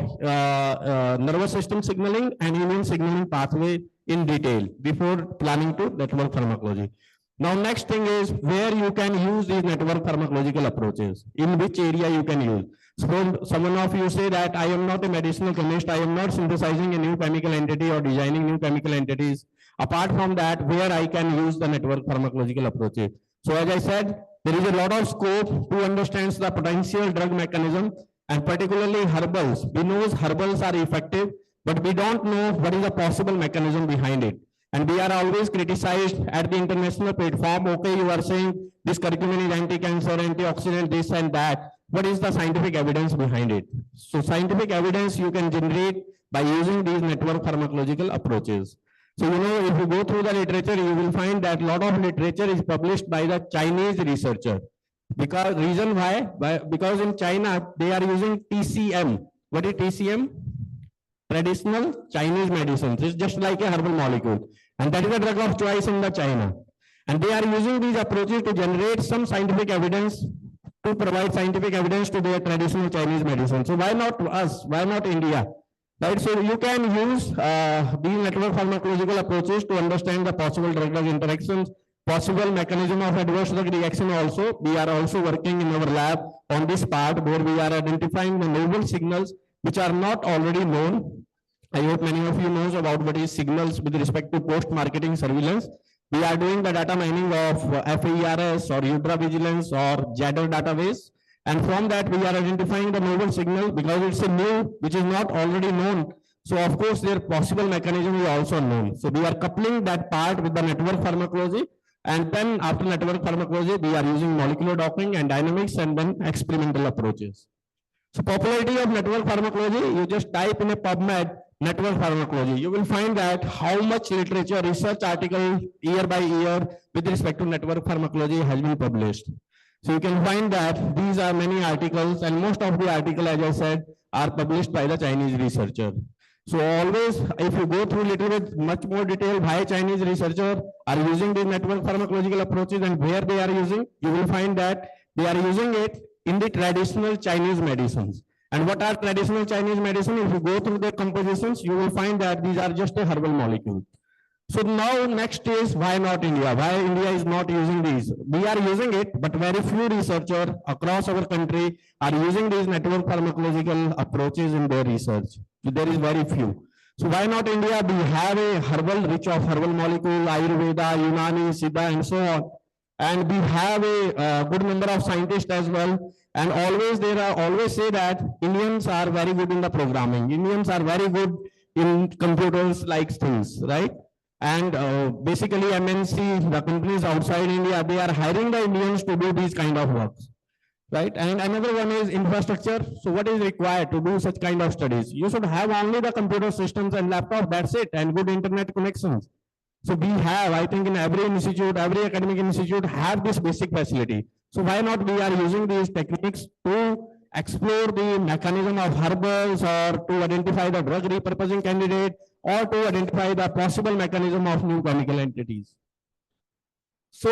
nervous system signaling and immune signaling pathway in detail before planning to network pharmacology. Now, next thing is where you can use these network pharmacological approaches, in which area you can use. Suppose someone of you say that I am not a medicinal chemist, I am not synthesizing a new chemical entity or designing new chemical entities. Apart from that, where I can use the network pharmacological approaches. So as I said, there is a lot of scope to understand the potential drug mechanism, and particularly herbals. We know herbals are effective, but we don't know what is the possible mechanism behind it. And we are always criticized at the international platform. Okay, you are saying this curcumin is anti-cancer, antioxidant, this and that. What is the scientific evidence behind it? So scientific evidence you can generate by using these network pharmacological approaches. So, you know, if you go through the literature, you will find that a lot of literature is published by the Chinese researcher. Because reason why? Because in China, they are using TCM. What is TCM? Traditional Chinese medicines. It's just like a herbal molecule. And that is a drug of choice in the China. And they are using these approaches to generate some scientific evidence, to provide scientific evidence to their traditional Chinese medicine. So why not us? Why not India? Right, so you can use these network pharmacological approaches to understand the possible drug-drug interactions, possible mechanism of adverse drug reaction also. We are also working in our lab on this part where we are identifying the novel signals which are not already known. I hope many of you knows about what is signals with respect to post-marketing surveillance. We are doing the data mining of FERS or Udra Vigilance or JADR database. And from that, we are identifying the novel signal because it's a new, which is not already known. So of course, their possible mechanism is also known. So we are coupling that part with the network pharmacology. And then after network pharmacology, we are using molecular docking and dynamics and then experimental approaches. So popularity of network pharmacology, you just type in a PubMed, network pharmacology. You will find that how much literature, research article year by year with respect to network pharmacology has been published. So you can find that these are many articles, and most of the articles, as I said, are published by the Chinese researcher. So always, if you go through little bit much more detail, why Chinese researcher are using these network pharmacological approaches and where they are using, you will find that they are using it in the traditional Chinese medicines. And what are traditional Chinese medicine? If you go through their compositions, you will find that these are just a herbal molecule. So now next is why not India? Why India is not using these? We are using it, but very few researchers across our country are using these network pharmacological approaches in their research. There is very few. So why not India? We have a herbal, rich of herbal molecule, Ayurveda, Unani, Siddha, and so on. And we have a good number of scientists as well. And always always say that Indians are very good in the programming. Indians are very good in computers like things, right? And basically MNC, the companies outside India, they are hiring the Indians to do these kind of works, right? And another one is infrastructure. So what is required to do such kind of studies? You should have only the computer systems and laptop, that's it, and good internet connections. So we have, I think in every institute, every academic institute have this basic facility. So why not we are using these techniques to explore the mechanism of herbals or to identify the drug repurposing candidate or to identify the possible mechanism of new chemical entities. So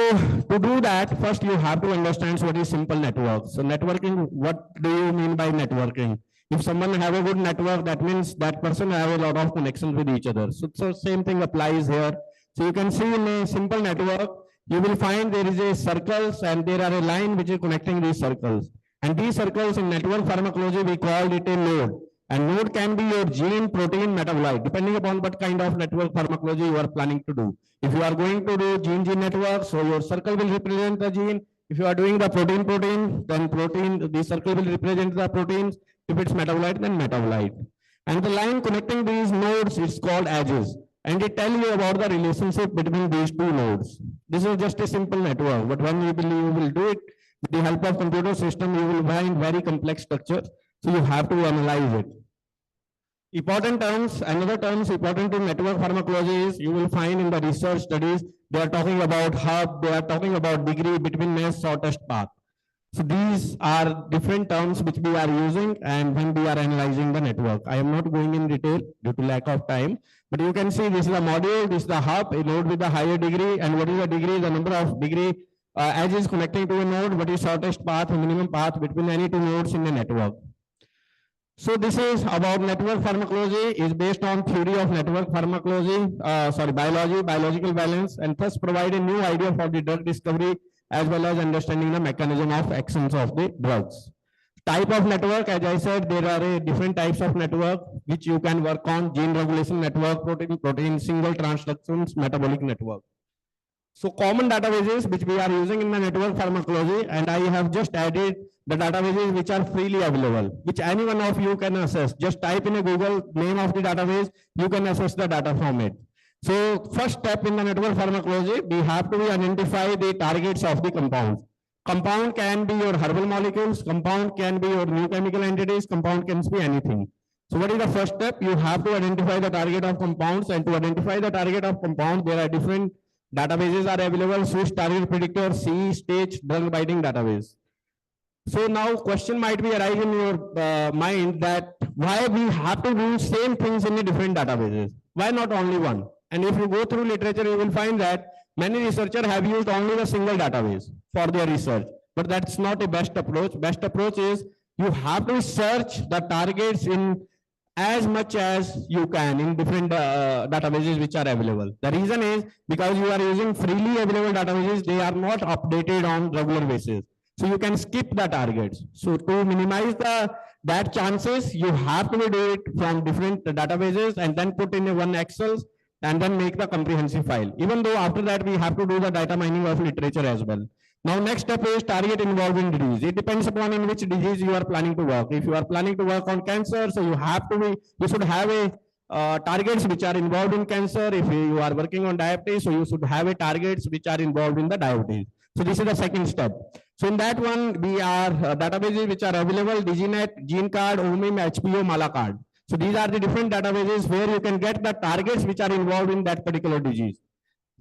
to do that, first you have to understand what is simple network. So networking, what do you mean by networking? If someone have a good network, that means that person have a lot of connections with each other. So same thing applies here. So you can see in a simple network, you will find there is a circles and there are a line which is connecting these circles. And these circles in network pharmacology, we call it a node. And node can be your gene, protein, metabolite, depending upon what kind of network pharmacology you are planning to do. If you are going to do gene network, so your circle will represent the gene. If you are doing the protein, then protein, the circle will represent the proteins. If it's metabolite, then metabolite. And the line connecting these nodes is called edges. And it tells you about the relationship between these two nodes. This is just a simple network, but when you will do it with the help of computer system, you will find very complex structures. So you have to analyze it. Important terms, another terms important in network pharmacology is you will find in the research studies, they are talking about hub, they are talking about degree, betweenness, shortest path. So these are different terms which we are using and when we are analyzing the network. I am not going in detail due to lack of time, but you can see this is a module, this is the hub, a node with a higher degree, and what is the degree, the number of degree edges connecting to a node, what is shortest path, minimum path between any two nodes in the network. So this is about network pharmacology, is based on theory of network pharmacology, biology, biological balance, and thus provide a new idea for the drug discovery as well as understanding the mechanism of actions of the drugs. Type of network, as I said, there are different types of network which you can work on: gene regulation network, protein, single transductions, metabolic network. So common databases which we are using in the network pharmacology, and I have just added the databases which are freely available, which any one of you can access. Just type in a Google name of the database, you can access the data from it. So first step in the network pharmacology, we have to identify the targets of the compounds. Compound can be your herbal molecules, compound can be your new chemical entities, compound can be anything. So what is the first step? You have to identify the target of compounds, and to identify the target of compounds, there are different databases are available: Swiss Target Predictor, C-Stage, Drug Binding Database. So now question might be arising in your mind that why we have to do same things in the different databases? Why not only one? And if you go through literature, you will find that many researchers have used only the single database for their research, but that's not a best approach. Best approach is you have to search the targets in as much as you can in different databases which are available. The reason is because you are using freely available databases, they are not updated on regular basis. So you can skip the targets. So to minimize that chances, you have to do it from different databases and then put in a one Excel and then make the comprehensive file. Even though after that we have to do the data mining of literature as well. Now next step is target involved in disease. It depends upon in which disease you are planning to work. If you are planning to work on cancer, so you should have a targets which are involved in cancer. If you are working on diabetes, so you should have a targets which are involved in the diabetes. So this is the second step. So in that one, we are databases which are available: DigiNet, GeneCard, OMIM, HPO, Malacard. So these are the different databases where you can get the targets which are involved in that particular disease.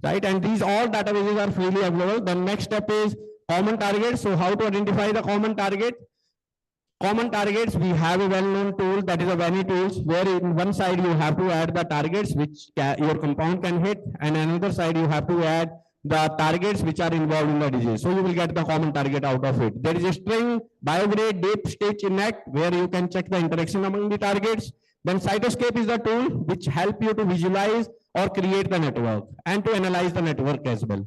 Right, and these all databases are freely available. The next step is Common targets. So how to identify the common target? Common targets, we have a well-known tool, that is a Vanny tools, where in one side you have to add the targets which your compound can hit, and another side you have to add the targets which are involved in the disease. So you will get the common target out of it. There is a string, biograde, dip, stitch, inect, where you can check the interaction among the targets. Then cytoscape is the tool which help you to visualize or create the network and to analyze the network as well.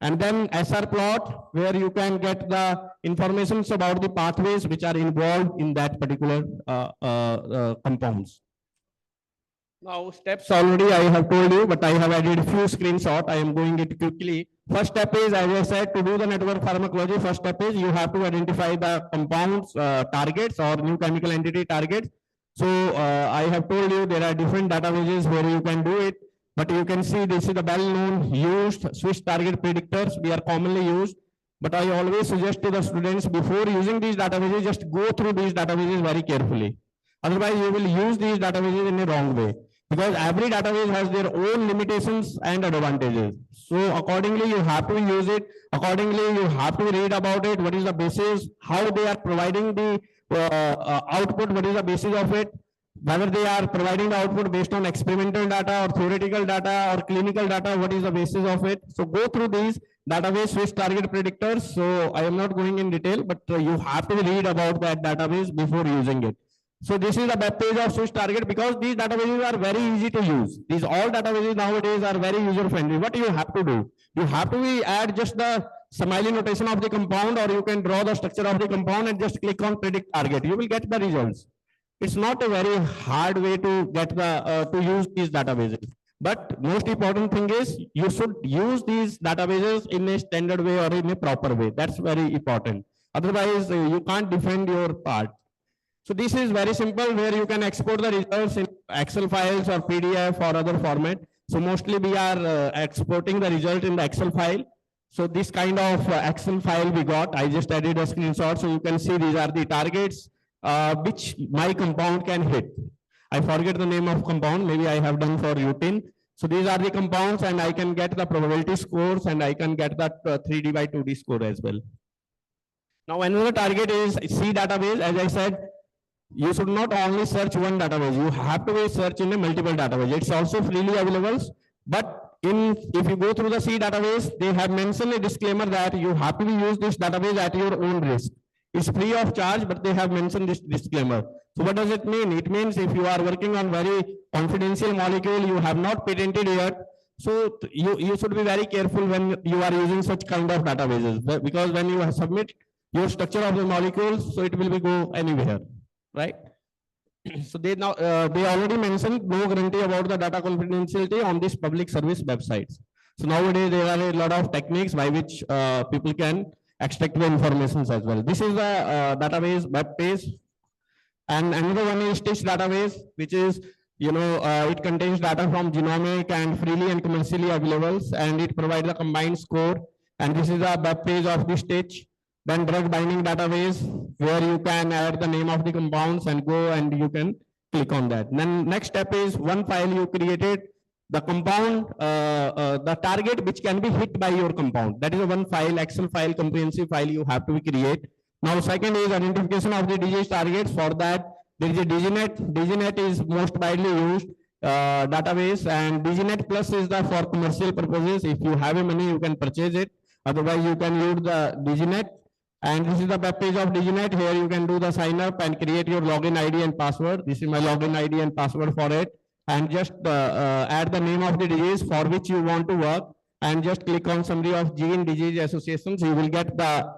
And then SR plot, where you can get the information about the pathways which are involved in that particular compounds. Now steps already I have told you, but I have added a few screenshots. I am going it quickly. First step is, as I said, to do the network pharmacology. First step is you have to identify the compounds targets or new chemical entity targets. So I have told you there are different databases where you can do it. But you can see this is the well-known used Swiss target predictors. We are commonly used. But I always suggest to the students before using these databases, just go through these databases very carefully. Otherwise, you will use these databases in a wrong way. Because every database has their own limitations and advantages. So accordingly, you have to use it. Accordingly, you have to read about it. What is the basis? How they are providing the output? What is the basis of it? Whether they are providing the output based on experimental data or theoretical data or clinical data, what is the basis of it? So go through these database Swiss target predictors. So I am not going in detail, but you have to read about that database before using it. So this is the web page of Swiss target, because these databases are very easy to use. These all databases nowadays are very user friendly. What you have to do? You have to add just the smiley notation of the compound, or you can draw the structure of the compound and just click on predict target. You will get the results. It's not a very hard way to get the to use these databases. But most important thing is you should use these databases in a standard way or in a proper way. That's very important. Otherwise, you can't defend your part. So this is very simple, where you can export the results in Excel files or PDF or other format. So mostly we are exporting the result in the Excel file. So this kind of Excel file we got. I just added a screenshot, so you can see these are the targets which my compound can hit. I forget the name of compound, maybe I have done for lutein. So these are the compounds, and I can get the probability scores, and I can get that 3D by 2D score as well. Now another target is C database. As I said, you should not only search one database, you have to search in a multiple database. It's also freely available, but if you go through the C database, they have mentioned a disclaimer that you have to use this database at your own risk. It's free of charge, but they have mentioned this disclaimer. So what does it mean? It means if you are working on very confidential molecule, you have not patented yet, so you should be very careful when you are using such kind of databases, because when you submit your structure of the molecules, so it will be go anywhere, right? So they already mentioned no guarantee about the data confidentiality on this public service websites. So nowadays there are a lot of techniques by which people can extract the information as well. This is the database web page, and another one is Stitch database, which is it contains data from genomic and freely and commercially available, and it provides a combined score. And this is a web page of the Stitch. Then drug binding database, where you can add the name of the compounds and go and you can click on that. Then next step is one file you created, the compound, the target which can be hit by your compound. That is a one file, Excel file, comprehensive file you have to create. Now second is identification of the disease targets. For that, there is a DigiNet. DigiNet is most widely used database, and DigiNet Plus is the for commercial purposes. If you have a money, you can purchase it. Otherwise, you can use the DigiNet. And this is the web page of DigiNet. Here you can do the sign up and create your login ID and password. This is my login ID and password for it. And just add the name of the disease for which you want to work, and just click on summary of gene disease associations. You will get the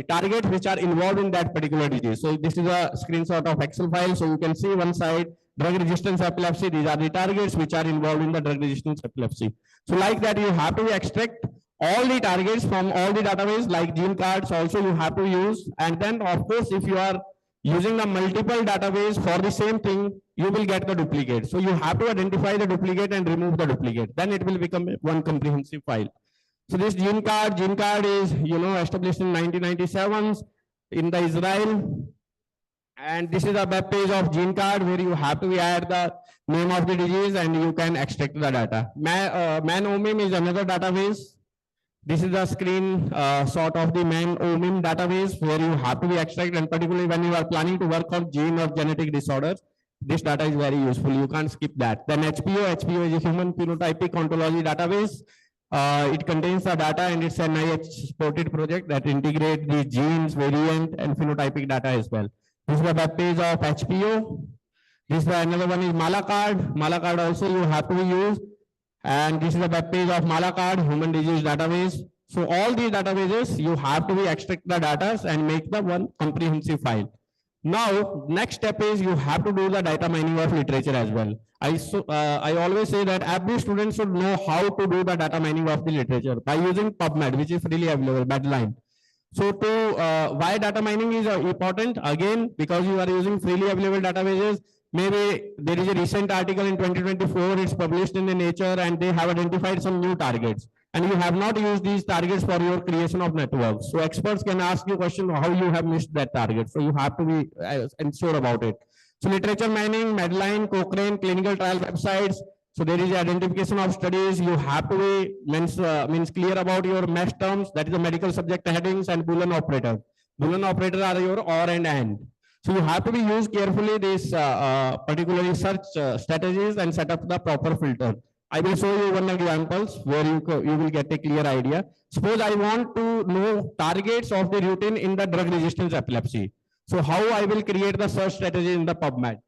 targets which are involved in that particular disease. So this is a screenshot of Excel file. So you can see one side, drug resistance epilepsy. These are the targets which are involved in the drug resistance epilepsy. So like that, you have to extract all the targets from all the database, like gene cards also you have to use. And then of course, if you are using the multiple database for the same thing, you will get the duplicate. So you have to identify the duplicate and remove the duplicate. Then it will become one comprehensive file. So this gene card is established in 1997 in the Israel. And this is a web page of gene card, where you have to add the name of the disease and you can extract the data. ManOmim is another database. This is the screen shot of the OMIM database where you have to be extract, and particularly when you are planning to work on gene or genetic disorders, this data is very useful. You can't skip that. Then HPO is a human phenotypic ontology database. It contains the data and it's an NIH supported project that integrates the genes, variant, and phenotypic data as well. This is the web page of HPO. This is another one is Malacard. Malacard also you have to use. And this is the web page of Malacard, human disease database. So all these databases, you have to be extract the data and make the one comprehensive file. Now, next step is you have to do the data mining of literature as well. I always say that every student should know how to do the data mining of the literature by using PubMed, which is freely available, Medline. So why data mining is important? Again, because you are using freely available databases. Maybe there is a recent article in 2024, it's published in the Nature, and they have identified some new targets. And you have not used these targets for your creation of networks. So experts can ask you question how you have missed that target. So you have to be sure about it. So literature mining, Medline, Cochrane, clinical trial websites. So there is identification of studies. You have to be means clear about your mesh terms, that is the medical subject headings and Boolean operator. Boolean operator are your or and and. So you have to be used carefully these particularly search strategies and set up the proper filter. I will show you one examples where you will get a clear idea. Suppose I want to know targets of the routine in the drug resistance epilepsy. So how I will create the search strategy in the PubMed.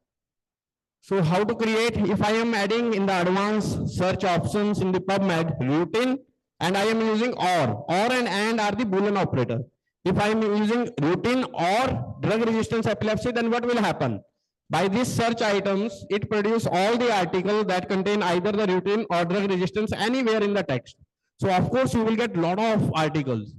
So how to create, if I am adding in the advanced search options in the PubMed routine, and I am using or and are the Boolean operator. If I am using routine or drug resistance epilepsy, then what will happen? By these search items, it produces all the articles that contain either the routine or drug resistance anywhere in the text. So of course, you will get a lot of articles.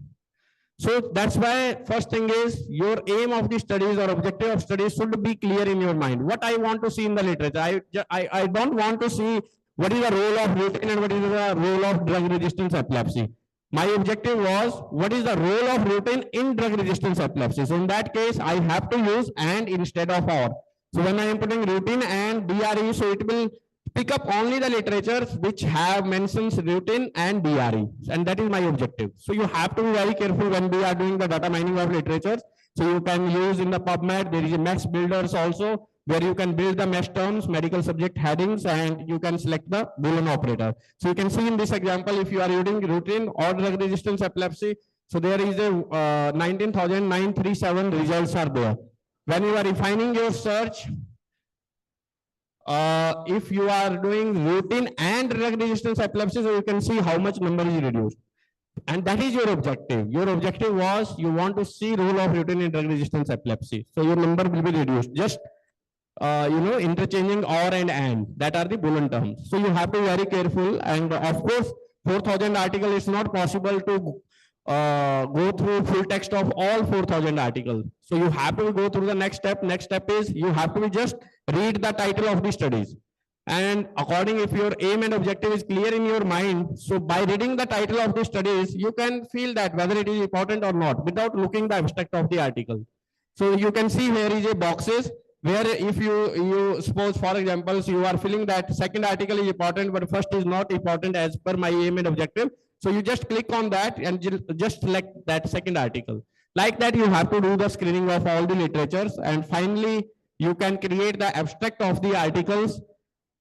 So that's why first thing is your aim of the studies or objective of studies should be clear in your mind. What I want to see in the literature, I don't want to see what is the role of routine and what is the role of drug resistance epilepsy. My objective was what is the role of routine in drug resistance epilepsy. So in that case, I have to use and instead of or. So when I am putting routine and DRE, so it will pick up only the literatures which have mentions routine and DRE, and that is my objective. So you have to be very careful when we are doing the data mining of literatures. So you can use in the PubMed, there is a mesh builders also, where you can build the mesh terms, medical subject headings, and you can select the Boolean operator. So you can see in this example, if you are using routine or drug resistance epilepsy, so there is a 19,937 results are there. When you are refining your search, if you are doing routine and drug resistance epilepsy, so you can see how much number is reduced. And that is your objective. Your objective was you want to see role of routine in drug resistance epilepsy. So your number will be reduced. Just interchanging or and that are the Boolean terms. So you have to be very careful. And of course, 4,000 article is not possible to go through full text of all 4,000 articles. So you have to go through the next step. Next step is you have to be just read the title of the studies. And according, if your aim and objective is clear in your mind, so by reading the title of the studies, you can feel that whether it is important or not without looking the abstract of the article. So you can see here is a boxes where if you suppose, for example, you are feeling that second article is important, but first is not important as per my aim and objective. So you just click on that and just select that second article. Like that, you have to do the screening of all the literatures. And finally, you can create the abstract of the articles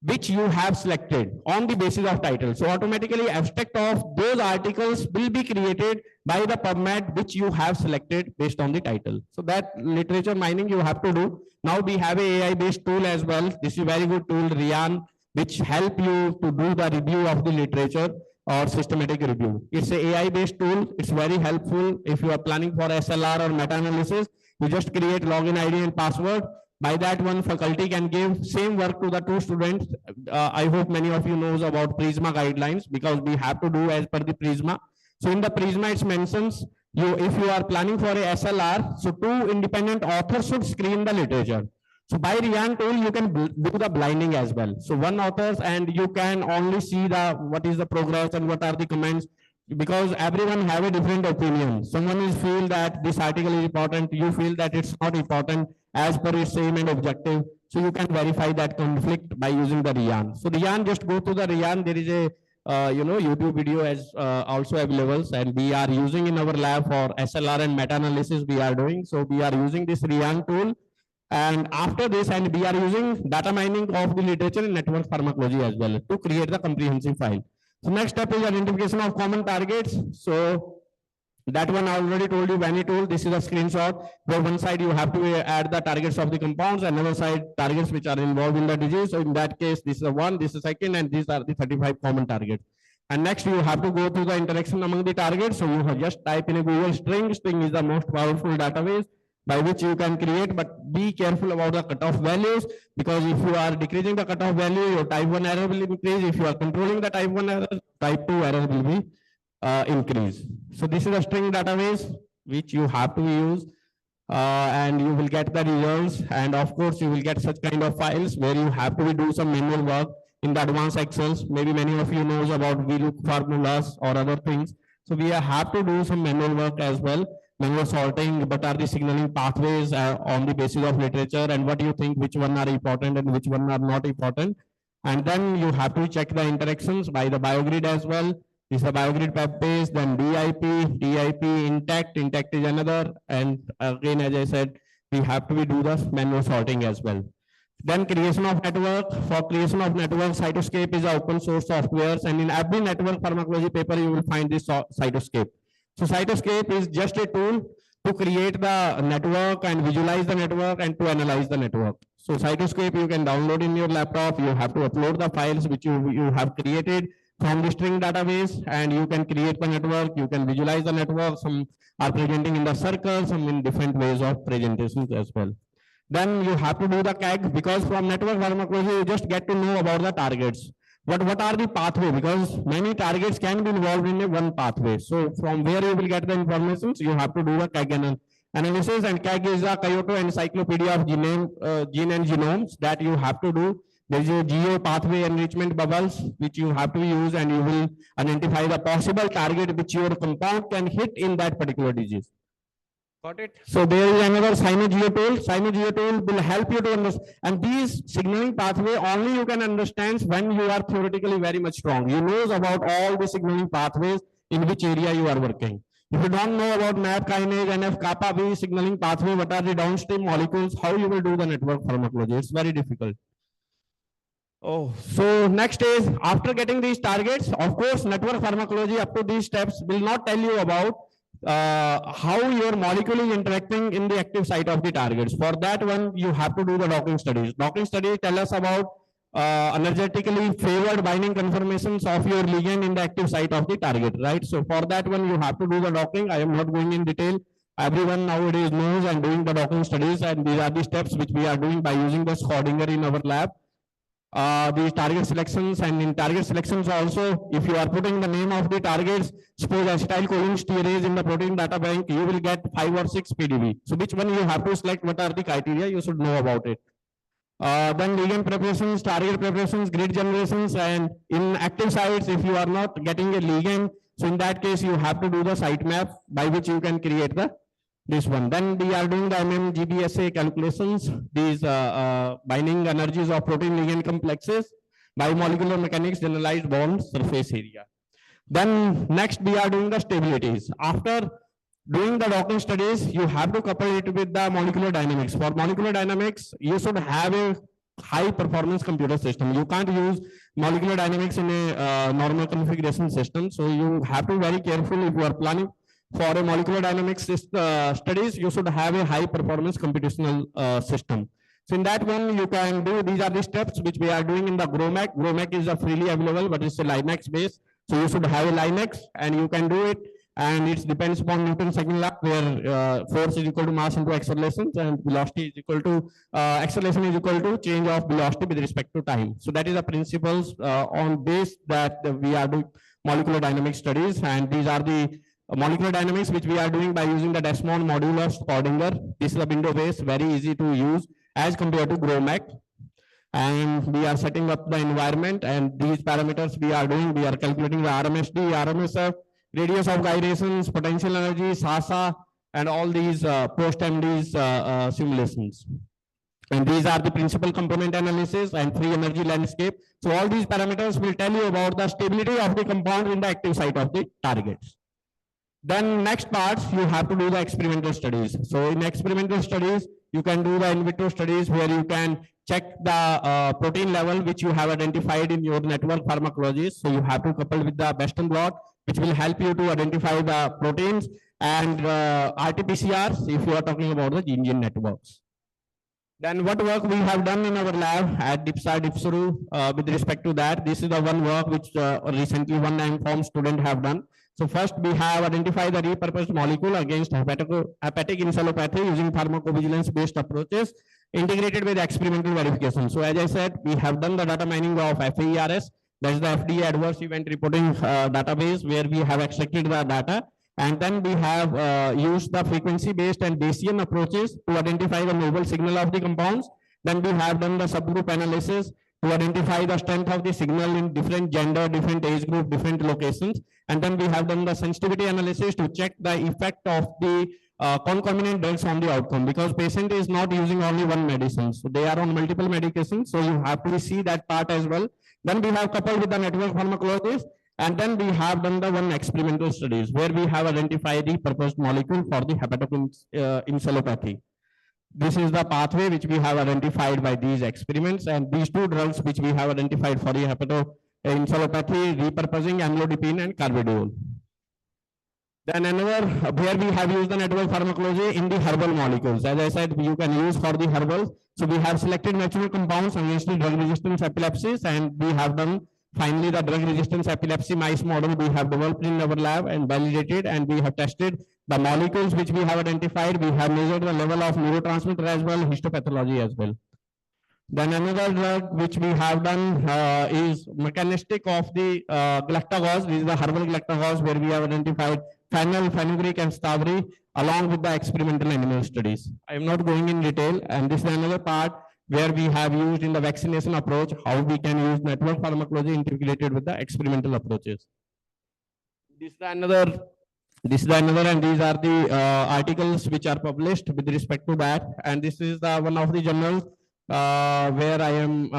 which you have selected on the basis of title. So automatically abstract of those articles will be created by the PubMed which you have selected based on the title. So that literature mining you have to do. Now we have a AI-based tool as well. This is a very good tool, Rian, which help you to do the review of the literature or systematic review. It's an AI-based tool. It's very helpful if you are planning for SLR or meta-analysis. You just create login ID and password. By that one, faculty can give same work to the two students. I hope many of you knows about Prisma guidelines because we have to do as per the Prisma. So in the Prisma, it mentions if you are planning for a SLR, so two independent authors should screen the literature. So by Rian tool, you can do the blinding as well. So one authors and you can only see what is the progress and what are the comments, because everyone have a different opinion. Someone is feel that this article is important, you feel that it's not important as per its aim and objective. So you can verify that conflict by using the Rian. So Rian, just go to the Rian. There is a YouTube video is also available, and we are using in our lab for SLR and meta-analysis we are doing. So we are using this Riang tool. And after this, and we are using data mining of the literature in network pharmacology as well to create the comprehensive file. So next step is identification of common targets. So that one I already told you, Vanny tool. This is a screenshot where one side you have to add the targets of the compounds, and another side targets which are involved in the disease. So in that case, this is one, this is second, and these are the 35 common targets. And next you have to go through the interaction among the targets. So you have just type in a Google string. String is the most powerful database by which you can create, but be careful about the cutoff values, because if you are decreasing the cutoff value, your type 1 error will increase. If you are controlling the type 1 error, type 2 error will be increase. So this is a string database which you have to use, and you will get the results. And of course, you will get such kind of files where you have to do some manual work in the advanced Excels. Maybe many of you knows about VLOOK formulas or other things. So we have to do some manual work as well. Manual sorting, what are the signaling pathways on the basis of literature, and what do you think which one are important and which one are not important. And then you have to check the interactions by the BioGrid as well. This is a BioGrid web page, then DIP, intact is another. And again, as I said, we have to do the manual sorting as well. Then creation of network. For creation of network, Cytoscape is an open source software, and in every network pharmacology paper, you will find this Cytoscape. So Cytoscape is just a tool to create the network and visualize the network and to analyze the network. So Cytoscape you can download in your laptop. You have to upload the files which you have created from the string database, and you can create the network. You can visualize the network. Some are presenting in the circle, some in different ways of presentations as well. Then you have to do the CAG, because from network pharmacology, you just get to know about the targets. What are the pathway? Because many targets can be involved in a one pathway. So from where you will get the information, so you have to do a CAG analysis, and CAG is a Kyoto Encyclopedia of Gene and Genomes that you have to do. There is a geo pathway enrichment bubbles which you have to use, and you will identify the possible target which your compound can hit in that particular disease. Got it? So there is another Sinogeo tool. Sinogeo tool will help you to understand, and these signaling pathway only you can understand when you are theoretically very much strong. You know about all the signaling pathways in which area you are working. If you don't know about MAP kinase, NF kappa B signaling pathway, what are the downstream molecules, how you will do the network pharmacology? It's very difficult. Oh, so next is after getting these targets, of course, network pharmacology up to these steps will not tell you about how your molecule is interacting in the active site of the targets. For that one, you have to do the docking studies. Docking studies tell us about energetically favored binding conformations of your ligand in the active site of the target, right? So for that one, you have to do the docking. I am not going in detail. Everyone nowadays knows and doing the docking studies, and these are the steps which we are doing by using the Schrodinger in our lab. These target selections, and in target selections also, if you are putting the name of the targets, suppose acetylcholinesterase in the protein data bank, you will get 5 or 6 PDB. So which one you have to select, what are the criteria, you should know about it. Then ligand preparations, target preparations, grid generations, and in active sites, if you are not getting a ligand, so in that case, you have to do the site map by which you can create this one. Then we are doing the MMGBSA calculations, these binding energies of protein ligand complexes, biomolecular mechanics, generalized bond surface area. Then next we are doing the stabilities. After doing the docking studies, you have to couple it with the molecular dynamics. For molecular dynamics, you should have a high performance computer system. You can't use molecular dynamics in a normal configuration system. So you have to be very careful if you are planning for a molecular dynamics studies, you should have a high performance computational system. So in that one, you can do, these are the steps which we are doing in the GROMAC. GROMAC is a freely available, but it's a Linux based. So you should have a Linux and you can do it. And it depends upon Newton's second law, where force is equal to mass into acceleration, and velocity is equal to, acceleration is equal to change of velocity with respect to time. So that is the principles on base that we are doing molecular dynamics studies. And these are the molecular dynamics which we are doing by using the Desmond modular Schrodinger. This is a window based, very easy to use as compared to GROMAC. And we are setting up the environment, and these parameters we are doing, we are calculating the RMSD, RMSF, radius of gyrations, potential energy, SASA, and all these post-MD's simulations. And these are the principal component analysis and free energy landscape. So all these parameters will tell you about the stability of the compound in the active site of the targets. Then next part, you have to do the experimental studies. So in experimental studies, you can do the in vitro studies where you can check the protein level which you have identified in your network pharmacology. So you have to couple with the Western blot, which will help you to identify the proteins, and RT-PCRs if you are talking about the gene networks. Then what work we have done in our lab at DIPSA, DIPSRU with respect to that, this is the one work which recently one informed student have done. So first we have identified the repurposed molecule against hepatic encephalopathy using pharmacovigilance based approaches integrated with experimental verification. So as I said, we have done the data mining of FAERS, that is the FDA Adverse Event Reporting database, where we have extracted the data. And then we have used the frequency-based and Bayesian approaches to identify the novel signal of the compounds. Then we have done the subgroup analysis to identify the strength of the signal in different gender, different age group, different locations. And then we have done the sensitivity analysis to check the effect of the concomitant drugs on the outcome, because patient is not using only one medicine. So they are on multiple medications. So you have to see that part as well. Then we have coupled with the network pharmacologists. And then we have done the one experimental studies where we have identified the proposed molecule for the hepatic encephalopathy. This is the pathway which we have identified by these experiments, and these two drugs which we have identified for the hepatoencephalopathy, repurposing amlodipine and carvedilol. Then another where we have used the network pharmacology in the herbal molecules. As I said, you can use for the herbal. So we have selected natural compounds against the drug resistance epilepsies, and we have done finally the drug resistance epilepsy mice model we have developed in our lab and validated, and we have tested the molecules which we have identified. We have measured the level of neurotransmitter as well, histopathology as well. Then another drug which we have done is mechanistic of the galactose. This is the herbal galactose where we have identified phenyl, fenugreek and strawberry along with the experimental animal studies. I am not going in detail, and this is another part where we have used in the vaccination approach, how we can use network pharmacology integrated with the experimental approaches. This is another, and these are the articles which are published with respect to that. And this is the one of the journals where I am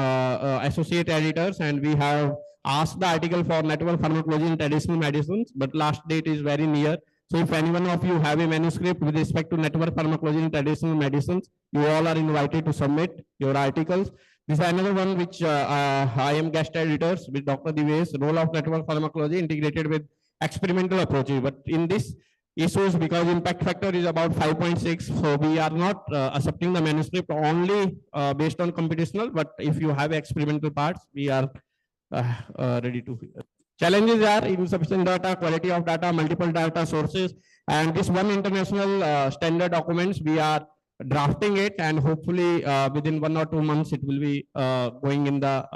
associate editors, and we have asked the article for network pharmacology in traditional medicines, but last date is very near. So if anyone of you have a manuscript with respect to network pharmacology in traditional medicines, you all are invited to submit your articles. This is another one which I am guest editors with Dr. Divesh, role of network pharmacology integrated with experimental approaches. But in this issues, because impact factor is about 5.6, so we are not accepting the manuscript only based on computational, but if you have experimental parts, we are ready to. Challenges are insufficient data, quality of data, multiple data sources, and this one international standard documents, we are drafting it, and hopefully within 1 or 2 months it will be going in the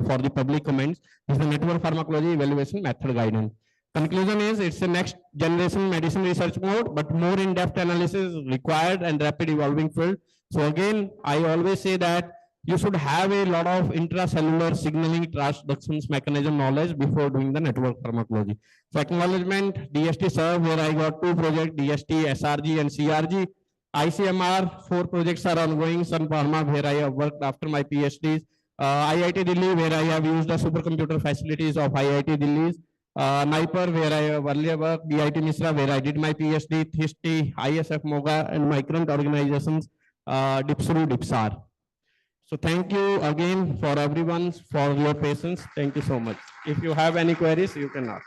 for the public comments. This is the network pharmacology evaluation method guidance. Conclusion is it's a next generation medicine research mode, but more in-depth analysis is required and rapid evolving field. So again, I always say that you should have a lot of intracellular signaling transductions mechanism knowledge before doing the network pharmacology. So acknowledgement, DST serve where I got 2 projects, DST, SRG and CRG. ICMR, 4 projects are ongoing, Sun Pharma where I have worked after my PhDs. IIT Delhi where I have used the supercomputer facilities of IIT Delhi. NIPER where I have earlier worked, BIT Misra where I did my PhD, HISTI, ISF Moga and my current organizations, DIPSRU, DIPSAR. So thank you again for everyone for your patience. Thank you so much. If you have any queries, you can ask.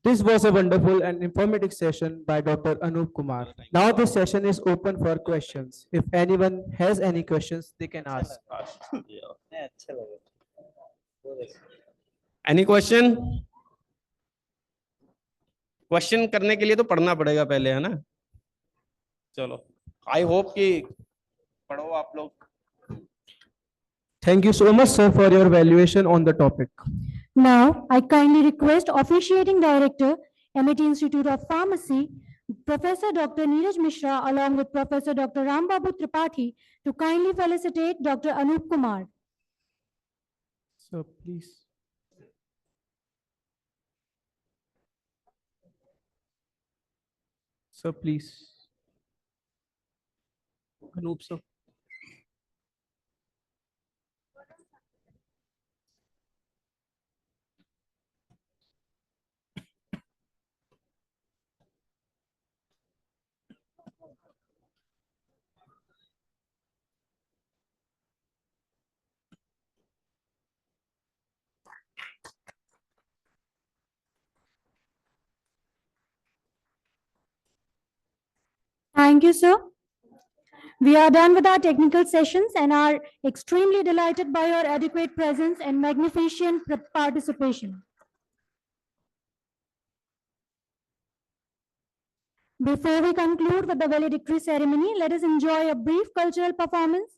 This was a wonderful and informative session by Dr. Anup Kumar. Now this session is open for questions. If anyone has any questions, they can ask. Any question? Question करने के लिए तो पढ़ना पड़ेगा पहले, है ना? चलो, आई होप कि पढ़ो आप लोग. Thank you so much, sir, for your evaluation on the topic. Now, I kindly request Officiating Director, MIT Institute of Pharmacy, Professor Dr. Neeraj Mishra, along with Professor Dr. Rambabu Tripathi, to kindly felicitate Dr. Anup Kumar. So, please. Sir, please. Anoop, sir. Thank you, sir. We are done with our technical sessions and are extremely delighted by your adequate presence and magnificent participation. Before we conclude with the valedictory ceremony, let us enjoy a brief cultural performance.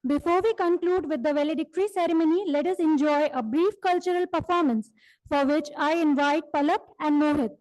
Before we conclude with the valedictory ceremony, let us enjoy a brief cultural performance for which I invite Palak and Mohit.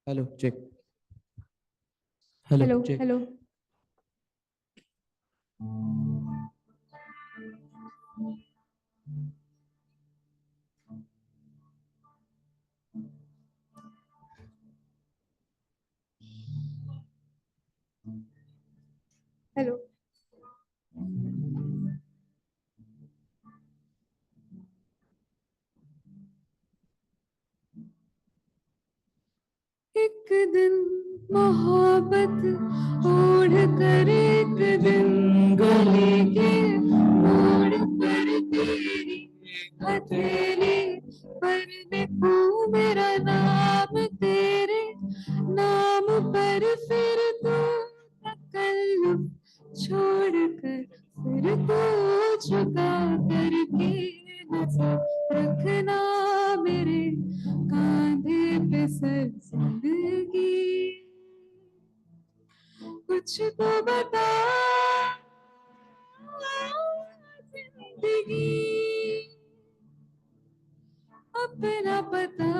Hello, check. Hello, check. Hello. Hello. एक दिन मोहब्बत ओढ़ कर एक दिन गले के मोड़ पर तेरी हथेली पर लिखूं मेरा नाम तेरे नाम पर फिर तू तकल्लुफ छोड़ कर फिर तू झुका करके नजर रखना मेरे कांधे पे सर जिंदगी कुछ कुछ तो बता जिंदगी अपना पता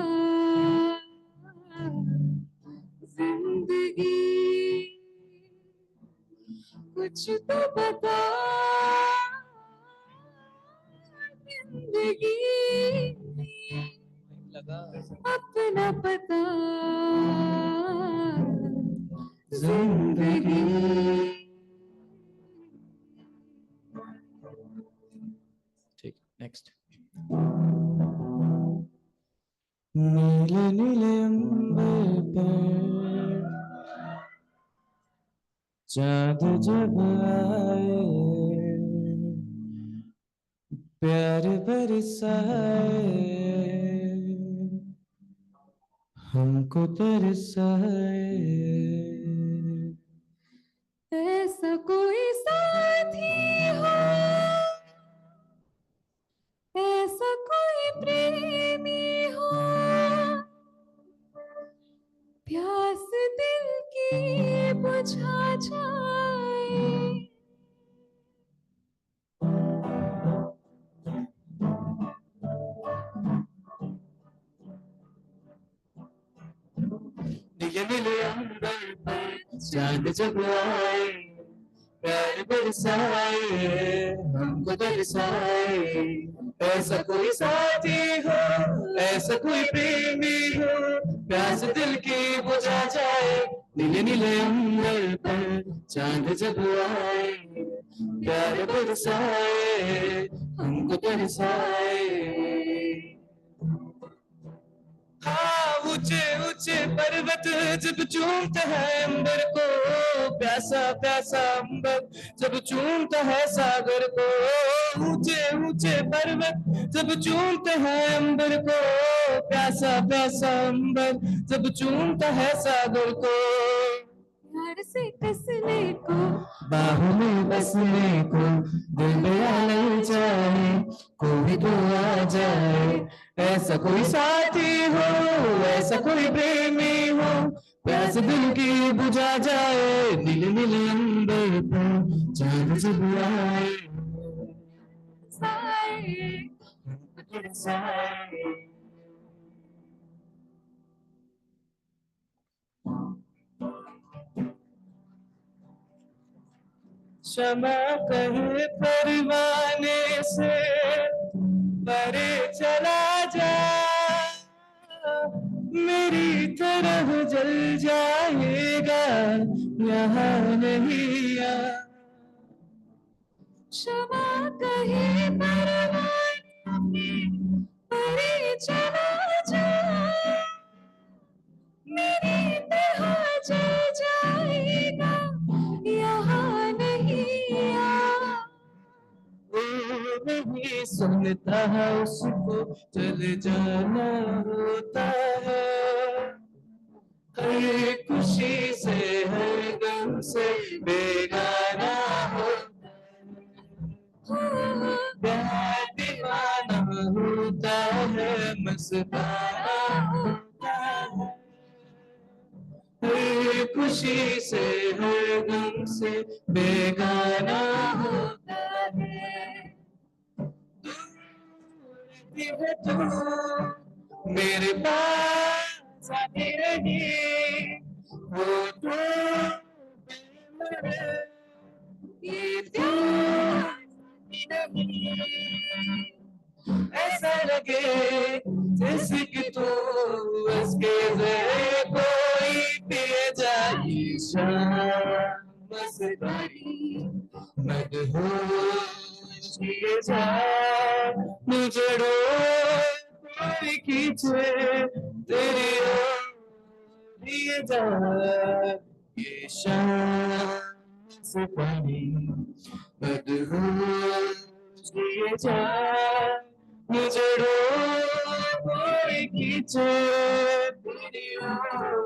जिंदगी कुछ तो बता जिंदगी अपना पता जिंदगी ठीक नेक्स्ट नीले नीले अंबर पर चाँद जब आए प्यार बरसाए हमको तरसाए ऐसा कोई साथी हो ऐसा कोई प्रेमी हो प्यास दिल की बुझा जाए नीले नीले अंबर पर चांद जब आए प्यार बरसाए हमको तरसाए ऐसा कोई साथी हो ऐसा कोई प्रेमी हो प्यास दिल की बुझा जाए नीले नीले अंबर पर चांद जब आए प्यार बरसाए हमको तरसाए हाँ ऊंचे ऊंचे पर्वत जब चूमते हैं अंबर को प्यासा प्यासा अंबर जब चूमता है सागर को ऊंचे ऊंचे पर्वत जब चूमते हैं अंबर को प्यासा प्यासा अंबर जब चूमता है सागर को प्यार से कसने को बाहों में बसने को दिल में जाए कोई तो आ जाए ऐसा कोई साथी हो ऐसा कोई प्रेमी हो प्यास दिल की बुझा जाए नीले नीले अंबर पर चांद जब आए क्षमा कहे परवाने से परे चला जा मेरी तरह जल जाएगा यहाँ नहीं आ क्षमा कहे परवाने परे चला जा मेरी तरह जल जाएगा यहाँ नहीं आ नहीं सुनता है उसको चले जाना होता है हर खुशी से हर गम से बेगाना होता है प्यार दीवाना होता है मस्ताना होता है हर खुशी से हर गम से बेगाना होता है है तू मेरे पास आती रही वो तो ये प्यार नहीं ऐसा लगे जैसे कि तू उसके जरे कोई पिए जाए शाम मस्तानी मदहोश किए जाए मुझे कोई खींचे तेरी ओर लिए जाए ये शाम से पानी मदहोश किए जाए मुझे कोई खींचे तेरी ओर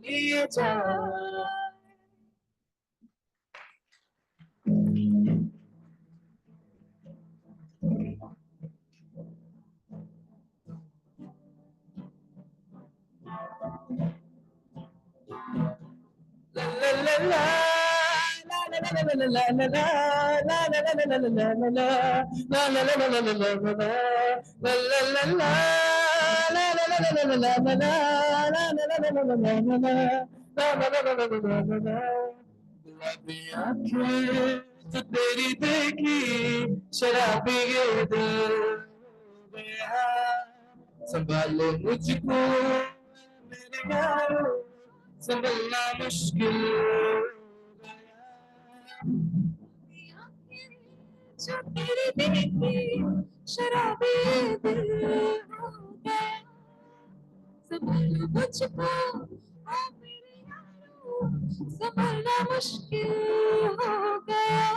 लिए जाए la la la la गुलाबी आंखें तो तेरी देखी शराबी ये दिल हो गया संभालो मुझको मेरे यारो संभलना मुश्किल जो तेरी देखी शराबी दिल हो गया संभालो मुझको आ मेरे यारो संभलना मुश्किल हो गया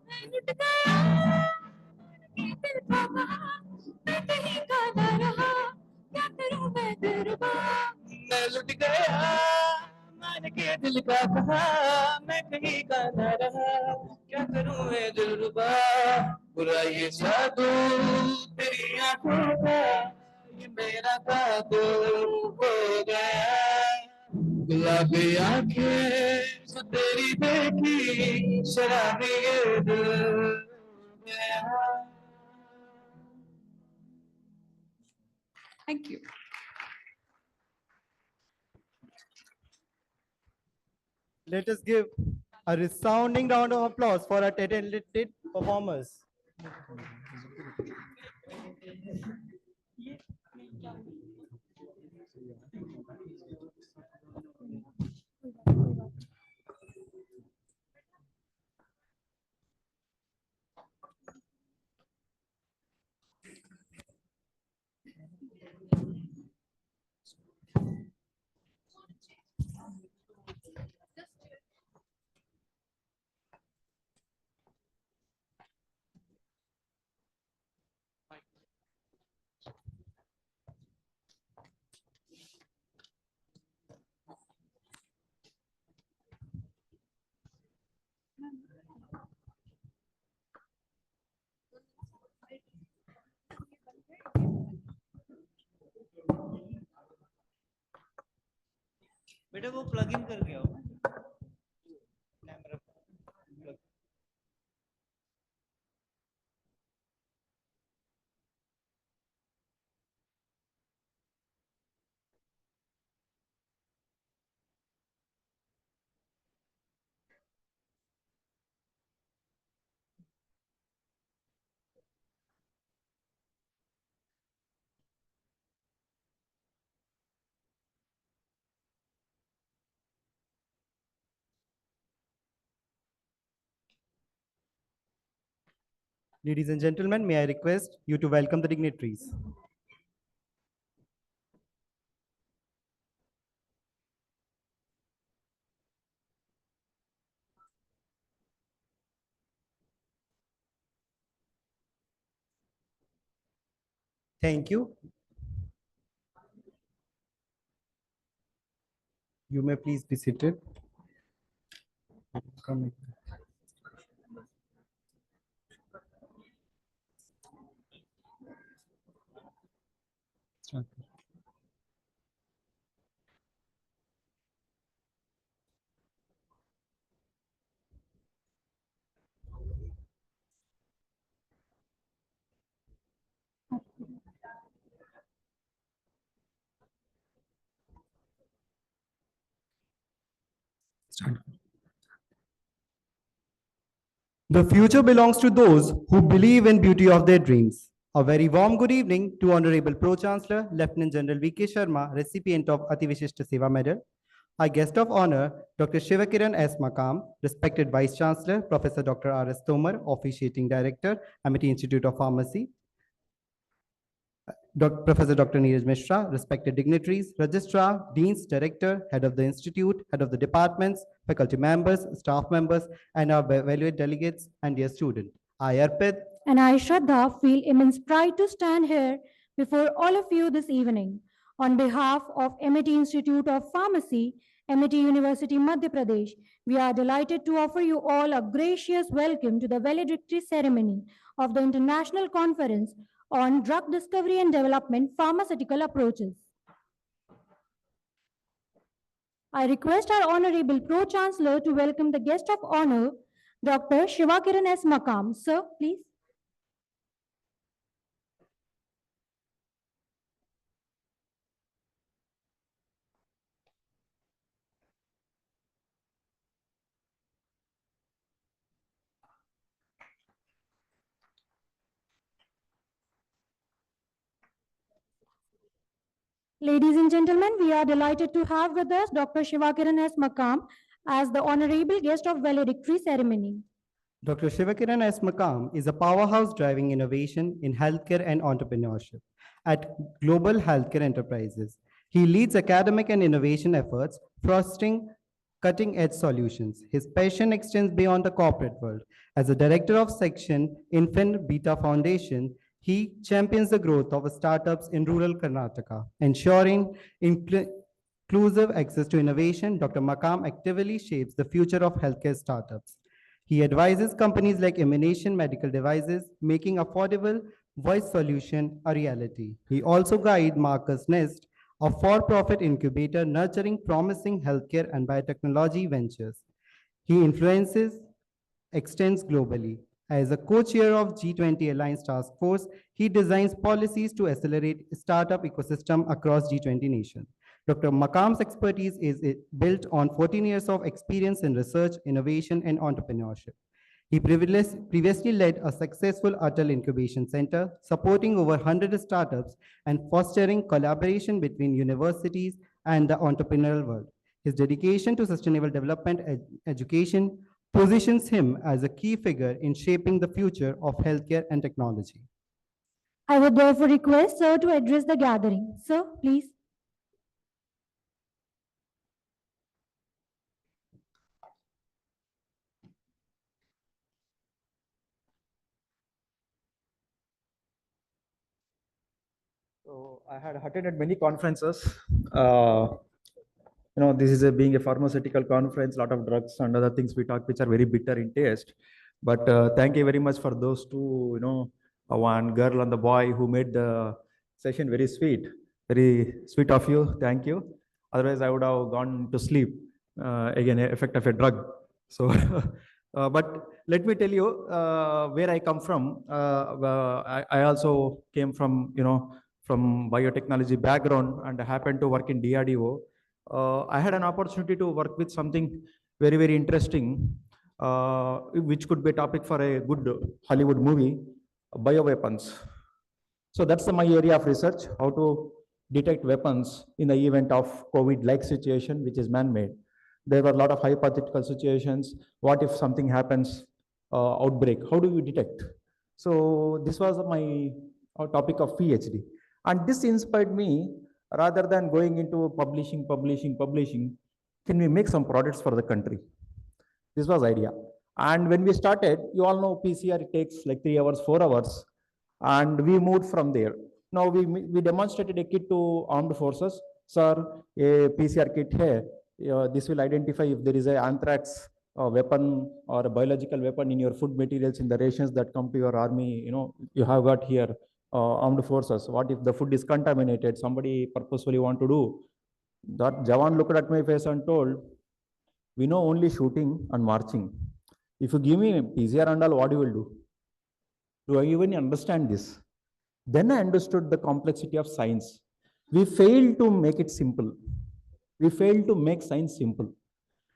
मैं लुट गया ये दिल का कहा मैं कहीं का ना रहा क्या करूं मैं दिलरुबा मैं लुट गया मान के दिल का कहा मैं कहीं का ना रहा क्या करूं मैं दिलरुबा बुरा ये जादू तेरी आंखों का ये मेरा काबू हो गया गुलाबी आंखें जो तेरी देखी शराबी ये दिल हो गया Thank you. Let us give a resounding round of applause for our talented performers. बेटा वो प्लग इन करके आओ Ladies and gentlemen, may I request you to welcome the dignitaries. Thank you. You may please be seated. Come. The future belongs to those who believe in beauty of their dreams. A very warm good evening to Honorable Pro-Chancellor, Lieutenant General V.K. Sharma, recipient of Ati Vishishta Seva Medal. Our guest of honor, Dr. Shivakiran S. Makam, respected Vice Chancellor, Professor Dr. R.S. Tomar, Officiating Director, Amity Institute of Pharmacy. Professor Dr. Neeraj Mishra, respected dignitaries, Registrar, Deans, Director, Head of the Institute, Head of the Departments, faculty members, staff members, and our valued delegates and dear students. I, Arpit, and I, Shraddha, feel immense pride to stand here before all of you this evening. On behalf of Amity Institute of Pharmacy, Amity University, Madhya Pradesh, we are delighted to offer you all a gracious welcome to the valedictory ceremony of the International Conference on Drug Discovery and Development Pharmaceutical Approaches. I request our Honorable Pro-Chancellor to welcome the guest of honor, Dr. Shivakiran S. Makam. Sir, please. Ladies and gentlemen, we are delighted to have with us Dr. Shivakiran S. Makam as the honorable guest of valedictory ceremony. Dr. Shivakiran S. Makam is a powerhouse driving innovation in healthcare and entrepreneurship at Global Healthcare Enterprises. He leads academic and innovation efforts, fostering cutting-edge solutions. His passion extends beyond the corporate world. As a director of Section Infant Beta Foundation, he champions the growth of startups in rural Karnataka, ensuring inclusive access to innovation. Dr. Makam actively shapes the future of healthcare startups. He advises companies like Emanation Medical Devices, making affordable voice solution a reality. He also guides Marcus Nest, a for-profit incubator nurturing promising healthcare and biotechnology ventures. He extends globally. As a co-chair of G20 Alliance Task Force, he designs policies to accelerate startup ecosystem across G20 nations. Dr. Makam's expertise is built on 14 years of experience in research, innovation, and entrepreneurship. He previously led a successful Atal Incubation Center, supporting over 100 startups and fostering collaboration between universities and the entrepreneurial world. His dedication to sustainable development education positions him as a key figure in shaping the future of healthcare and technology. I would therefore request Sir to address the gathering. Sir, please. So I had attended many conferences. This is being a pharmaceutical conference, lot of drugs and other things we talk, which are very bitter in taste. But thank you very much for those two, one girl and the boy who made the session very sweet. Very sweet of you. Thank you. Otherwise, I would have gone to sleep. Again, effect of a drug. So, but let me tell you where I come from. I also came from, from biotechnology background and I happened to work in DRDO. I had an opportunity to work with something very, very interesting, which could be a topic for a good Hollywood movie, bioweapons. So that's my area of research, how to detect weapons in the event of COVID-like situation, which is man-made. There were a lot of hypothetical situations. What if something happens, outbreak? How do you detect? So this was my topic of PhD. And this inspired me, rather than going into publishing, can we make some products for the country? This was idea. And when we started, you all know PCR, it takes like 3 hours, 4 hours. And we moved from there. Now we demonstrated a kit to armed forces. Sir, a PCR kit here. This will identify if there is an anthrax weapon or a biological weapon in your food materials in the rations that come to your army. You have got here armed forces. What if the food is contaminated? Somebody purposefully want to do. That Jawan looked at my face and told, we know only shooting and marching. If you give me PCR and all, what you will do? Do I even understand this? Then I understood the complexity of science. We failed to make it simple. We failed to make science simple.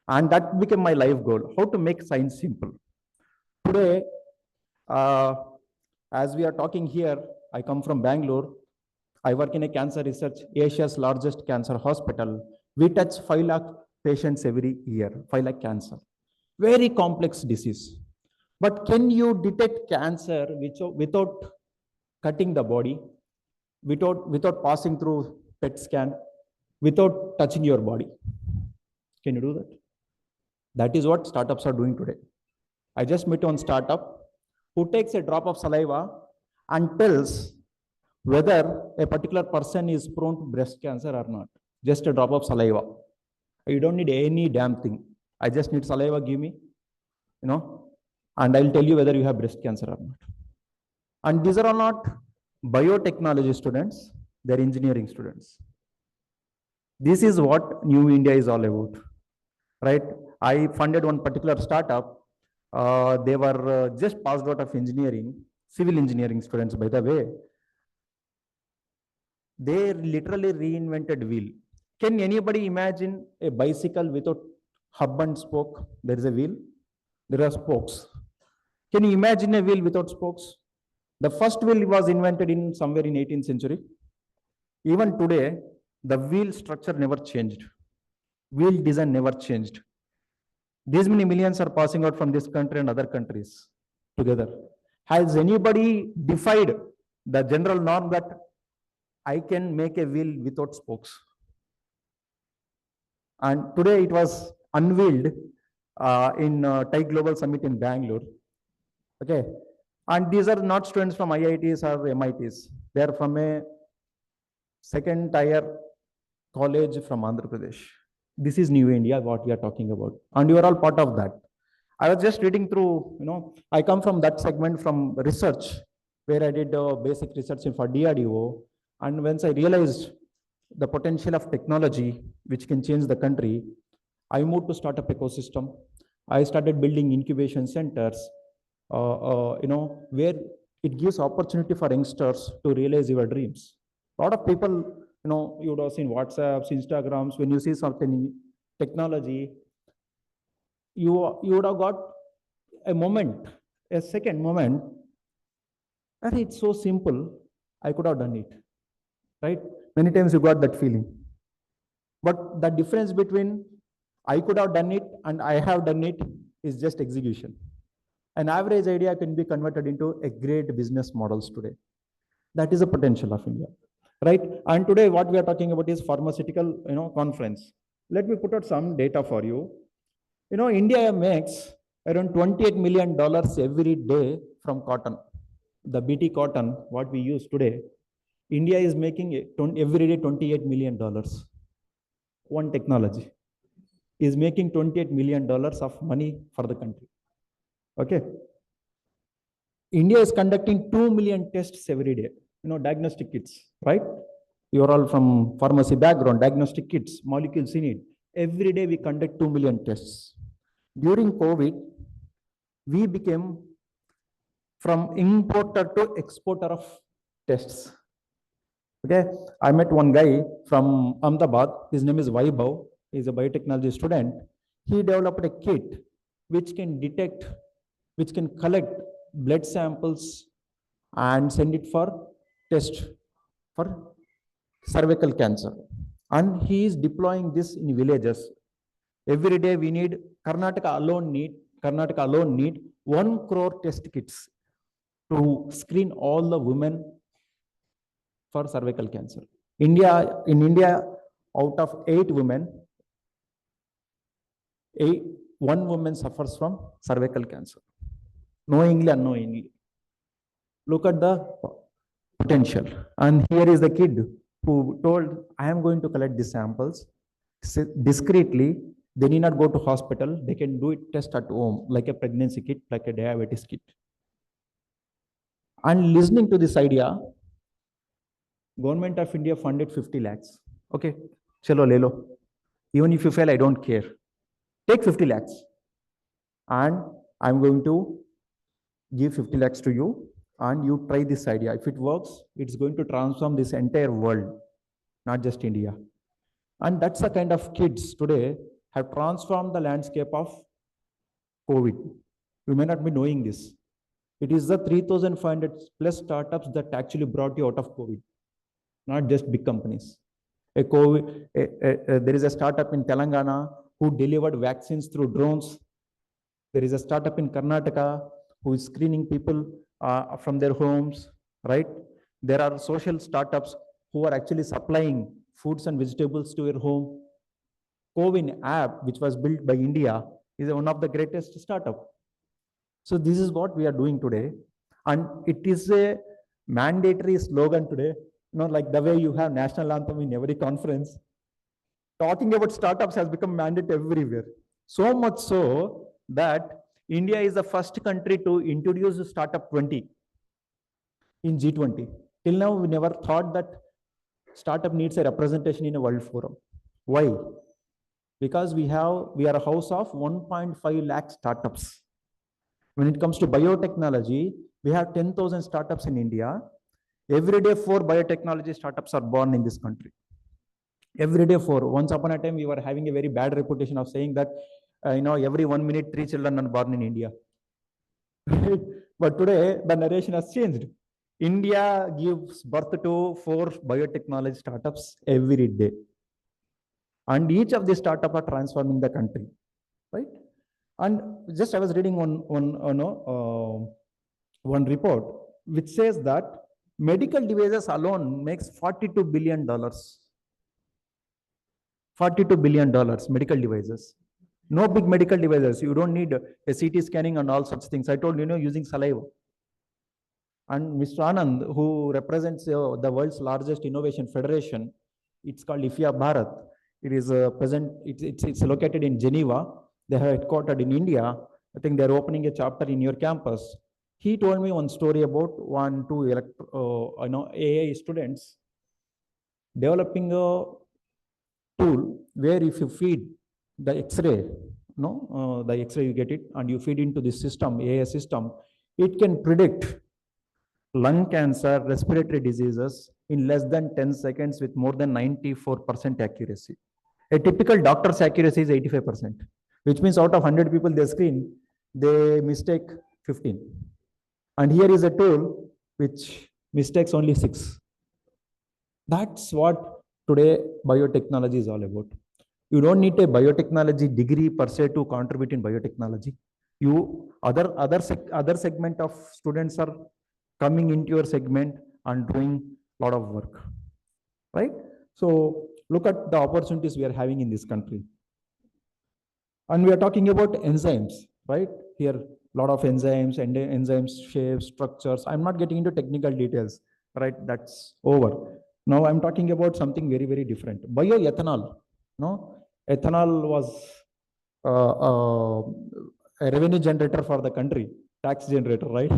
And that became my life goal, how to make science simple. Today, as we are talking here, I come from Bangalore. I work in a cancer research, Asia's largest cancer hospital. We touch 5 lakh patients every year, 5 lakh cancer. Very complex disease. But can you detect cancer without cutting the body, without passing through PET scan, without touching your body? Can you do that? That is what startups are doing today. I just met one startup who takes a drop of saliva and tells whether a particular person is prone to breast cancer or not. Just a drop of saliva. You don't need any damn thing. I just need saliva, give me, and I'll tell you whether you have breast cancer or not. And these are all not biotechnology students, they're engineering students. This is what New India is all about, right? I funded one particular startup. They were just passed out of engineering, civil engineering students, by the way. They literally reinvented wheel. Can anybody imagine a bicycle without hub and spoke? There is a wheel, there are spokes. Can you imagine a wheel without spokes? The first wheel was invented in somewhere in 18th century. Even today, the wheel structure never changed. Wheel design never changed. These many millions are passing out from this country and other countries together. Has anybody defied the general norm that I can make a wheel without spokes? And today it was unveiled in Thai Global Summit in Bangalore. Okay. And these are not students from IITs or MITs. They are from a second tier college from Andhra Pradesh. This is New India, what we are talking about. And you are all part of that. I was just reading through, I come from that segment from research, where I did basic research for DRDO. And once I realized the potential of technology, which can change the country, I moved to startup ecosystem. I started building incubation centers, where it gives opportunity for youngsters to realize your dreams. A lot of people, you would have seen WhatsApps, Instagrams, when you see something in technology, you would have got a moment, a second moment, and it's so simple, I could have done it, right? Many times you got that feeling. But the difference between I could have done it and I have done it is just execution. An average idea can be converted into a great business models today. That is the potential of India, right? And today what we are talking about is pharmaceutical, conference. Let me put out some data for you. India makes around $28 million every day from cotton. The BT cotton, what we use today, India is making every day $28 million. One technology is making $28 million of money for the country. Okay. India is conducting 2 million tests every day, diagnostic kits, right? You're all from pharmacy background, diagnostic kits, molecules in it. Every day we conduct 2 million tests. During COVID, we became from importer to exporter of tests. Okay, I met one guy from Ahmedabad. His name is Vaibhav. He's a biotechnology student. He developed a kit which can detect, which can collect blood samples and send it for test for cervical cancer. And he is deploying this in villages. Every day we need, Karnataka alone need 1 crore test kits to screen all the women for cervical cancer. In India, out of 8 women, 1 woman suffers from cervical cancer. Knowingly, unknowingly. Look at the potential. And here is the kid who told, I am going to collect the samples discreetly. They need not go to hospital. They can do it test at home, like a pregnancy kit, like a diabetes kit. And listening to this idea, Government of India funded 50 lakhs. Okay, chalo lelo. Even if you fail, I don't care. Take 50 lakhs. And I'm going to give 50 lakhs to you and you try this idea. If it works, it's going to transform this entire world, not just India. And that's the kind of kids today have transformed the landscape of COVID. You may not be knowing this. It is the 3,500 plus startups that actually brought you out of COVID, not just big companies. There is a startup in Telangana who delivered vaccines through drones. There is a startup in Karnataka who is screening people from their homes, right? There are social startups who are actually supplying foods and vegetables to your home. CoWIN app, which was built by India, is one of the greatest startup. So this is what we are doing today. And it is a mandatory slogan today, like the way you have national anthem in every conference. Talking about startups has become mandate everywhere. So much so that India is the first country to introduce Startup 20 in G20. Till now, we never thought that startup needs a representation in a world forum. Why? Because we are a house of 1.5 lakh startups. When it comes to biotechnology, we have 10,000 startups in India. Every day, 4 biotechnology startups are born in this country. Every day, 4. Once upon a time, we were having a very bad reputation of saying that, every 1 minute, 3 children are born in India. But today, the narration has changed. India gives birth to 4 biotechnology startups every day. And each of these startups are transforming the country, right? And just I was reading one report which says that medical devices alone makes $42 billion. $42 billion medical devices. No big medical devices. You don't need a CT scanning and all such things. I told you, using saliva. And Mr. Anand, who represents the world's largest innovation federation, it's called IFIA Bharat. It is present. It's located in Geneva. They are headquartered in India. I think they're opening a chapter in your campus. He told me one story about AI students developing a tool where if you feed the X-ray, the X-ray you get it, and you feed into this system, AI system, it can predict lung cancer, respiratory diseases in less than 10 seconds with more than 94% accuracy. A typical doctor's accuracy is 85%, which means out of 100 people they screen, they mistake 15. And here is a tool which mistakes only 6. That's what today biotechnology is all about. You don't need a biotechnology degree per se to contribute in biotechnology. Other segment of students are coming into your segment and doing a lot of work, right? So look at the opportunities we are having in this country. And we are talking about enzymes, right? Here, a lot of enzymes and enzymes, shapes, structures. I'm not getting into technical details, right? That's over. Now I'm talking about something very, very different. Bioethanol. Ethanol was a revenue generator for the country, tax generator, right?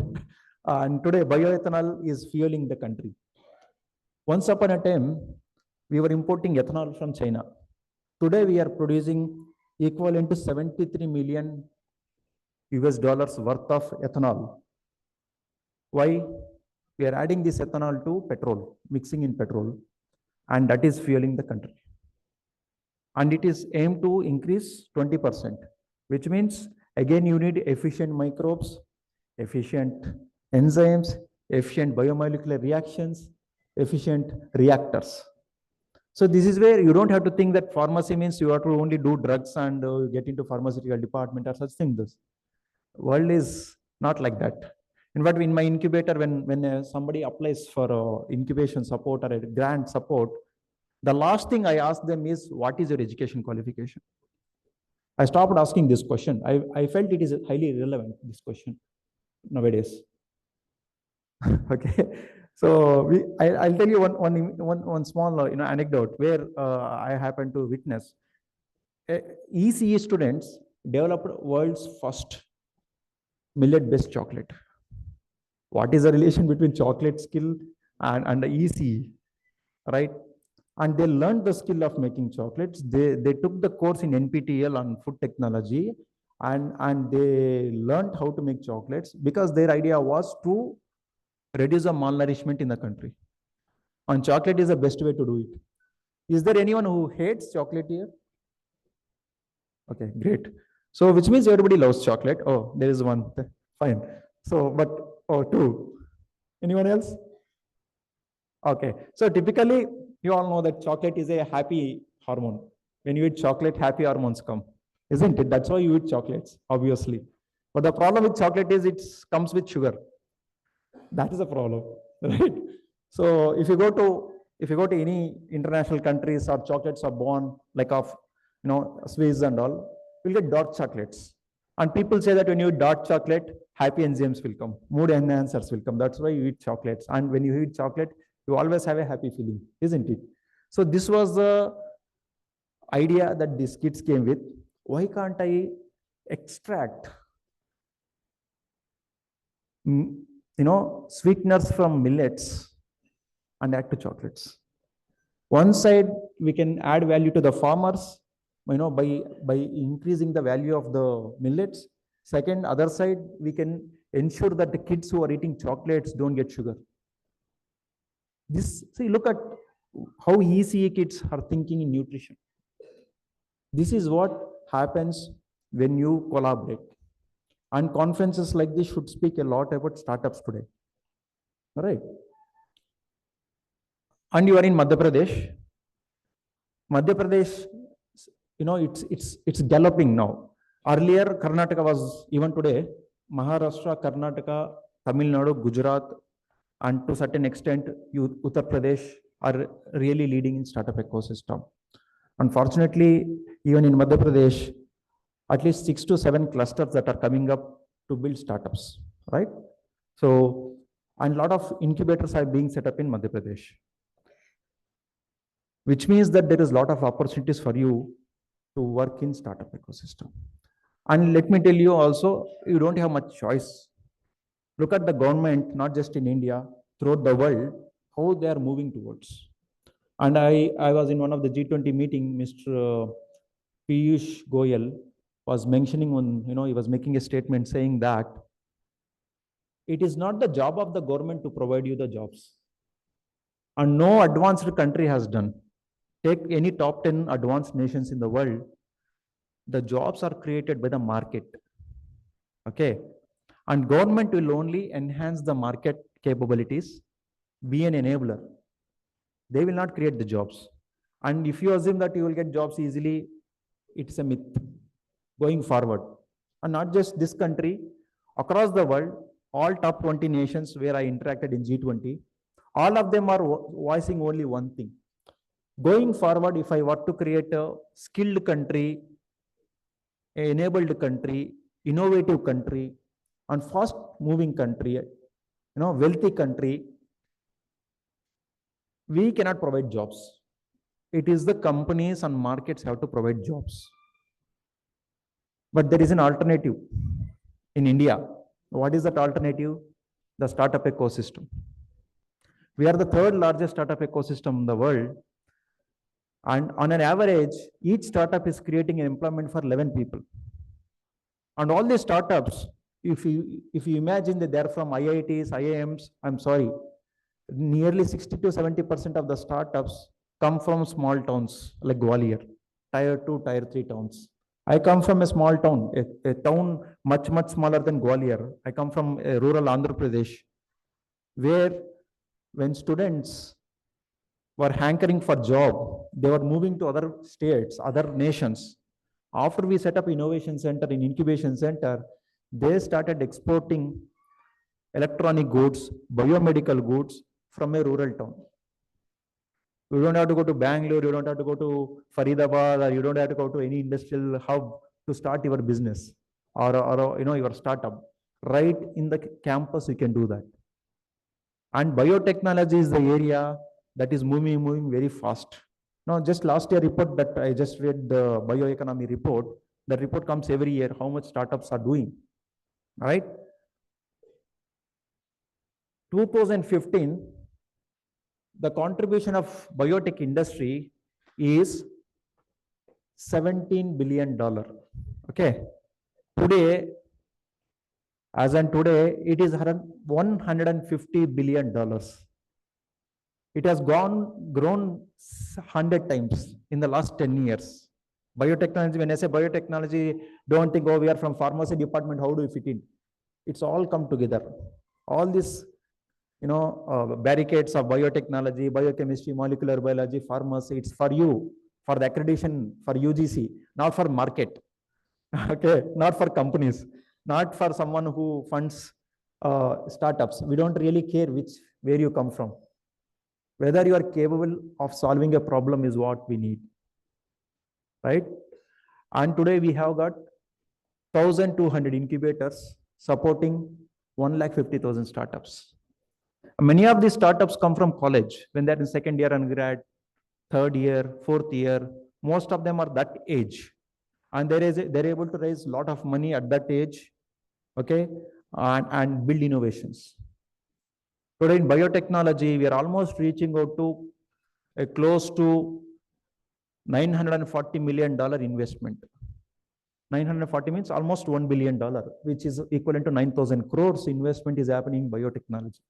And today, bioethanol is fueling the country. Once upon a time, we were importing ethanol from China. Today, we are producing equivalent to 73 million US dollars worth of ethanol. Why? We are adding this ethanol to petrol, mixing in petrol, and that is fueling the country. And it is aimed to increase 20%, which means, again, you need efficient microbes, efficient enzymes, efficient biomolecular reactions, efficient reactors. So this is where you don't have to think that pharmacy means you have to only do drugs and get into pharmaceutical department or such things. World is not like that. In fact, in my incubator, when somebody applies for incubation support or a grant support, the last thing I ask them is, what is your education qualification? I stopped asking this question. I felt it is highly irrelevant, this question, nowadays. Okay, so I'll tell you one small anecdote where I happened to witness. ECE students developed world's first millet-based chocolate. What is the relation between chocolate skill and the ECE, right? And they learned the skill of making chocolates. They took the course in NPTEL on food technology, and they learned how to make chocolates because their idea was to reduce the malnourishment in the country. And chocolate is the best way to do it. Is there anyone who hates chocolate here? Okay, great. So which means everybody loves chocolate. Oh, there is one. Fine. So, but, oh, 2. Anyone else? Okay. So typically, you all know that chocolate is a happy hormone. When you eat chocolate, happy hormones come, isn't it? That's why you eat chocolates, obviously. But the problem with chocolate is it comes with sugar. That is a problem, right? So if you go to any international countries, or chocolates are born like of Swiss and all, you'll get dark chocolates. And people say that when you eat dark chocolate, happy enzymes will come, mood enhancers will come. That's why you eat chocolates. And when you eat chocolate, you always have a happy feeling, isn't it? So this was the idea that these kids came with. Why can't I extract sweeteners from millets and add to chocolates? One side, we can add value to the farmers, by increasing the value of the millets. Second, other side, we can ensure that the kids who are eating chocolates don't get sugar. See, look at how easy kids are thinking in nutrition. This is what happens when you collaborate. And conferences like this should speak a lot about startups today. All right. And you are in Madhya Pradesh. Madhya Pradesh, it's galloping now. Earlier, Karnataka was, even today, Maharashtra, Karnataka, Tamil Nadu, Gujarat, and to a certain extent, Uttar Pradesh are really leading in startup ecosystem. Unfortunately, even in Madhya Pradesh, at least 6 to 7 clusters that are coming up to build startups, right? So, and a lot of incubators are being set up in Madhya Pradesh, which means that there is a lot of opportunities for you to work in startup ecosystem. And let me tell you also, you don't have much choice. Look at the government, not just in India, throughout the world, how they are moving towards. And I was in one of the G20 meeting, Mr. Piyush Goyal was mentioning on, he was making a statement saying that it is not the job of the government to provide you the jobs. And no advanced country has done. Take any top 10 advanced nations in the world, the jobs are created by the market. Okay. And government will only enhance the market capabilities, be an enabler. They will not create the jobs. And if you assume that you will get jobs easily, it's a myth going forward. And not just this country, across the world, all top 20 nations where I interacted in G20, all of them are voicing only one thing. Going forward, if I were to create a skilled country, an enabled country, innovative country, and fast moving country, wealthy country, we cannot provide jobs. It is the companies and markets have to provide jobs. But there is an alternative in India. What is that alternative? The startup ecosystem. We are the third largest startup ecosystem in the world. And on an average, each startup is creating an employment for 11 people. And all these startups, if you imagine that they're from IITs, IIMs, I'm sorry, nearly 60 to 70% of the startups come from small towns like Gwalior, tier 2, tier 3 towns. I come from a small town, a town much, much smaller than Gwalior. I come from a rural Andhra Pradesh, where when students were hankering for job, they were moving to other states, other nations. After we set up innovation center in incubation center, they started exporting electronic goods, biomedical goods from a rural town. You don't have to go to Bangalore, you don't have to go to Faridabad, or you don't have to go to any industrial hub to start your business or your startup. Right in the campus, you can do that. And biotechnology is the area that is moving very fast. Now, just last year report that I just read, the bioeconomy report, the report comes every year, how much startups are doing, right? 2015, the contribution of biotech industry is $17 billion. Okay. Today, as on today, it is $150 billion. It has grown 100 times in the last 10 years. Biotechnology, when I say biotechnology, don't think, oh, we are from pharmacy department, how do we fit in? It's all come together. All these, barricades of biotechnology, biochemistry, molecular biology, pharmacy, it's for you, for the accreditation, for UGC, not for market. Okay, not for companies, not for someone who funds startups. We don't really care where you come from. Whether you are capable of solving a problem is what we need, right? And today we have got 1,200 incubators supporting 150,000 startups. Many of these startups come from college when they're in second year undergrad, third year, fourth year. Most of them are that age, and they're able to raise a lot of money at that age, okay, and build innovations. Today in biotechnology, we are almost reaching out to a close to $940 million investment. 940 means almost $1 billion, which is equivalent to 9,000 crores investment is happening in biotechnology.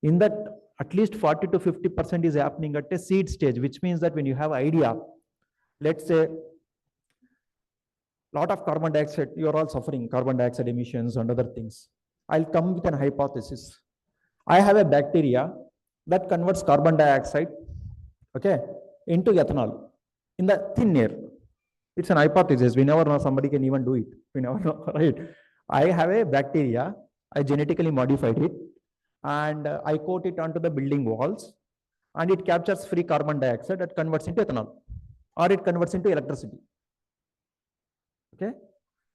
In that, at least 40 to 50% is happening at a seed stage, which means that when you have idea, let's say, lot of carbon dioxide, you're all suffering carbon dioxide emissions and other things. I'll come with an hypothesis. I have a bacteria that converts carbon dioxide, okay, into ethanol in the thin air. It's an hypothesis. We never know, somebody can even do it. We never know, right? I have a bacteria, I genetically modified it, and I coat it onto the building walls, and it captures free carbon dioxide that converts into ethanol, or it converts into electricity. Okay.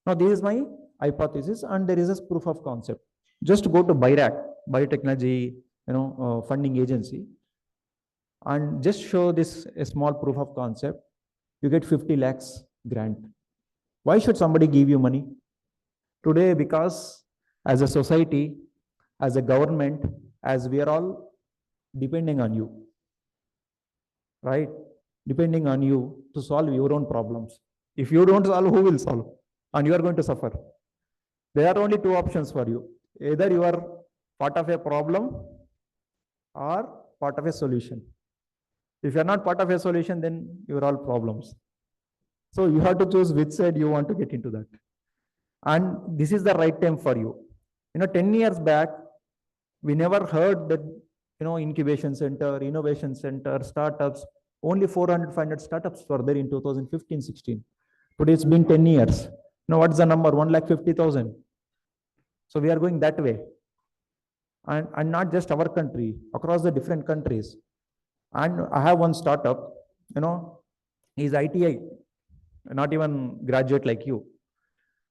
Now this is my hypothesis, and there is a proof of concept. Just go to BIRAC, biotechnology, funding agency, and just show this a small proof of concept. You get 50 lakhs grant. Why should somebody give you money today? Because as a society, as a government, as we are all depending on you, right? Depending on you to solve your own problems. If you don't solve, who will solve? And you are going to suffer. There are only two options for you. Either you are part of a problem or part of a solution. If you are not part of a solution, then you are all problems. So you have to choose which side you want to get into that. And this is the right time for you. 10 years back, we never heard that, incubation center, innovation center, startups, only 400, 500 startups were there in 2015-16. Today it's been 10 years. Now what's the number? 150,000. So we are going that way. And not just our country, across the different countries. And I have one startup, he's ITI, not even graduate like you.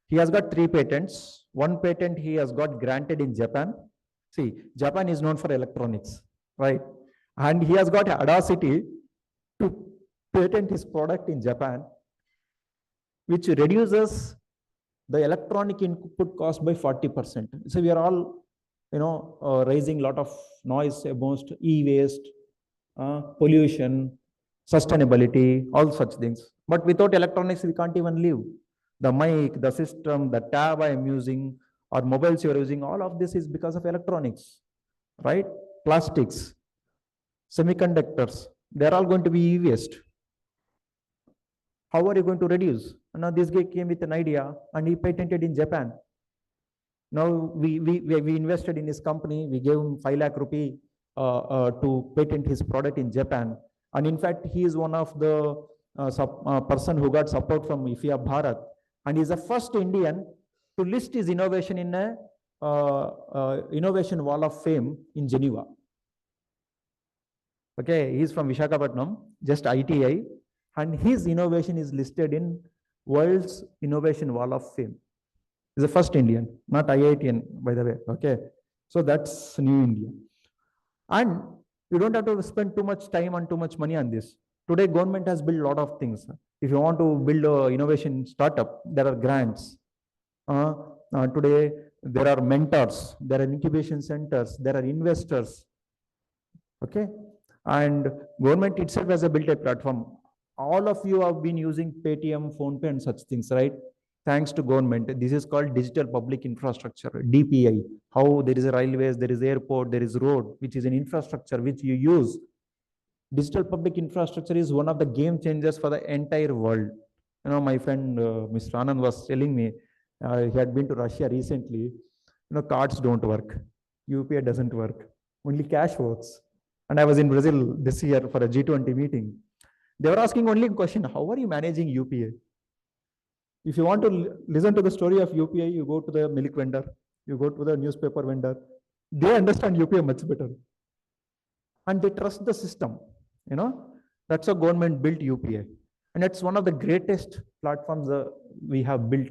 He has got 3 patents. One patent he has got granted in Japan. See, Japan is known for electronics, right? And he has got audacity to patent his product in Japan, which reduces the electronic input cost by 40%. So we are all, raising a lot of noise about e-waste, pollution, sustainability, all such things. But without electronics, we can't even live. The mic, the system, the tab I am using, or mobiles you are using, all of this is because of electronics, right? Plastics, semiconductors, they're all going to be e-waste. How are you going to reduce? Now this guy came with an idea and he patented in Japan. Now we invested in his company. We gave him 5 lakh rupee to patent his product in Japan. And in fact, he is one of the person who got support from IFIA Bharat. And he's the first Indian to list his innovation in a Innovation Wall of Fame in Geneva. Okay, he's from Visakhapatnam, just ITI. And his innovation is listed in World's Innovation Wall of Fame. He's the first Indian, not IITian, by the way. Okay, so that's New India. And you don't have to spend too much time and too much money on this. Today, government has built a lot of things. If you want to build an innovation startup, there are grants. Today, there are mentors, there are incubation centers, there are investors. Okay, and government itself has built a platform. All of you have been using Paytm, PhonePe, and such things, right? Thanks to government. This is called digital public infrastructure, DPI. How there is a railways, there is airport, there is road, which is an infrastructure which you use. Digital public infrastructure is one of the game changers for the entire world. My friend Mr. Anand was telling me, he had been to Russia recently. Cards don't work. UPI doesn't work. Only cash works. And I was in Brazil this year for a G20 meeting. They were asking only a question, how are you managing UPI? If you want to listen to the story of UPI, you go to the milk vendor, you go to the newspaper vendor. They understand UPI much better. And they trust the system. That's how government built UPI. And it's one of the greatest platforms we have built.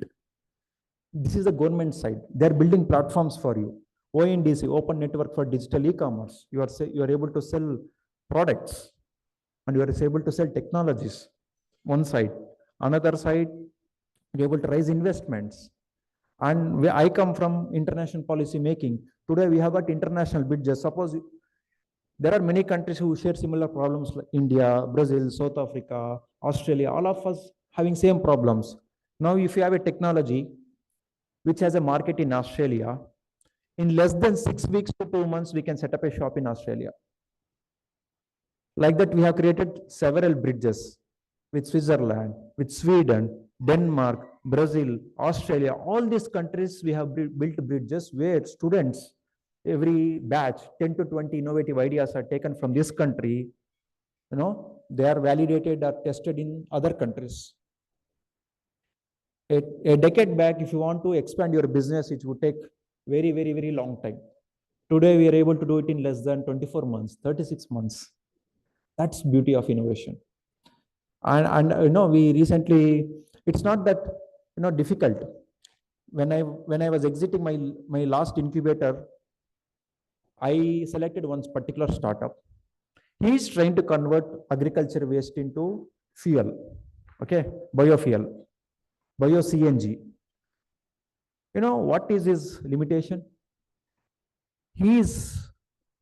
This is the government side. They're building platforms for you. ONDC, Open Network for Digital E-commerce. You are able to sell products and you are able to sell technologies. One side. Another side, you're able to raise investments. And I come from international policy making. Today we have got international bidgers. Suppose There are many countries who share similar problems like India, Brazil, South Africa, Australia, all of us having same problems. Now, if you have a technology which has a market in Australia, in less than 6 weeks to 2 months, we can set up a shop in Australia. Like that, we have created several bridges with Switzerland, with Sweden, Denmark, Brazil, Australia, all these countries we have built bridges where students, every batch, 10 to 20 innovative ideas are taken from this country, they are validated or tested in other countries. A decade back, if you want to expand your business, it would take very, very, very long time. Today, we are able to do it in less than 24 months, 36 months. That's beauty of innovation. And we recently, it's not that difficult. When I was exiting my last incubator, I selected one particular startup. He is trying to convert agriculture waste into fuel, okay, biofuel, bio-CNG. What is his limitation? He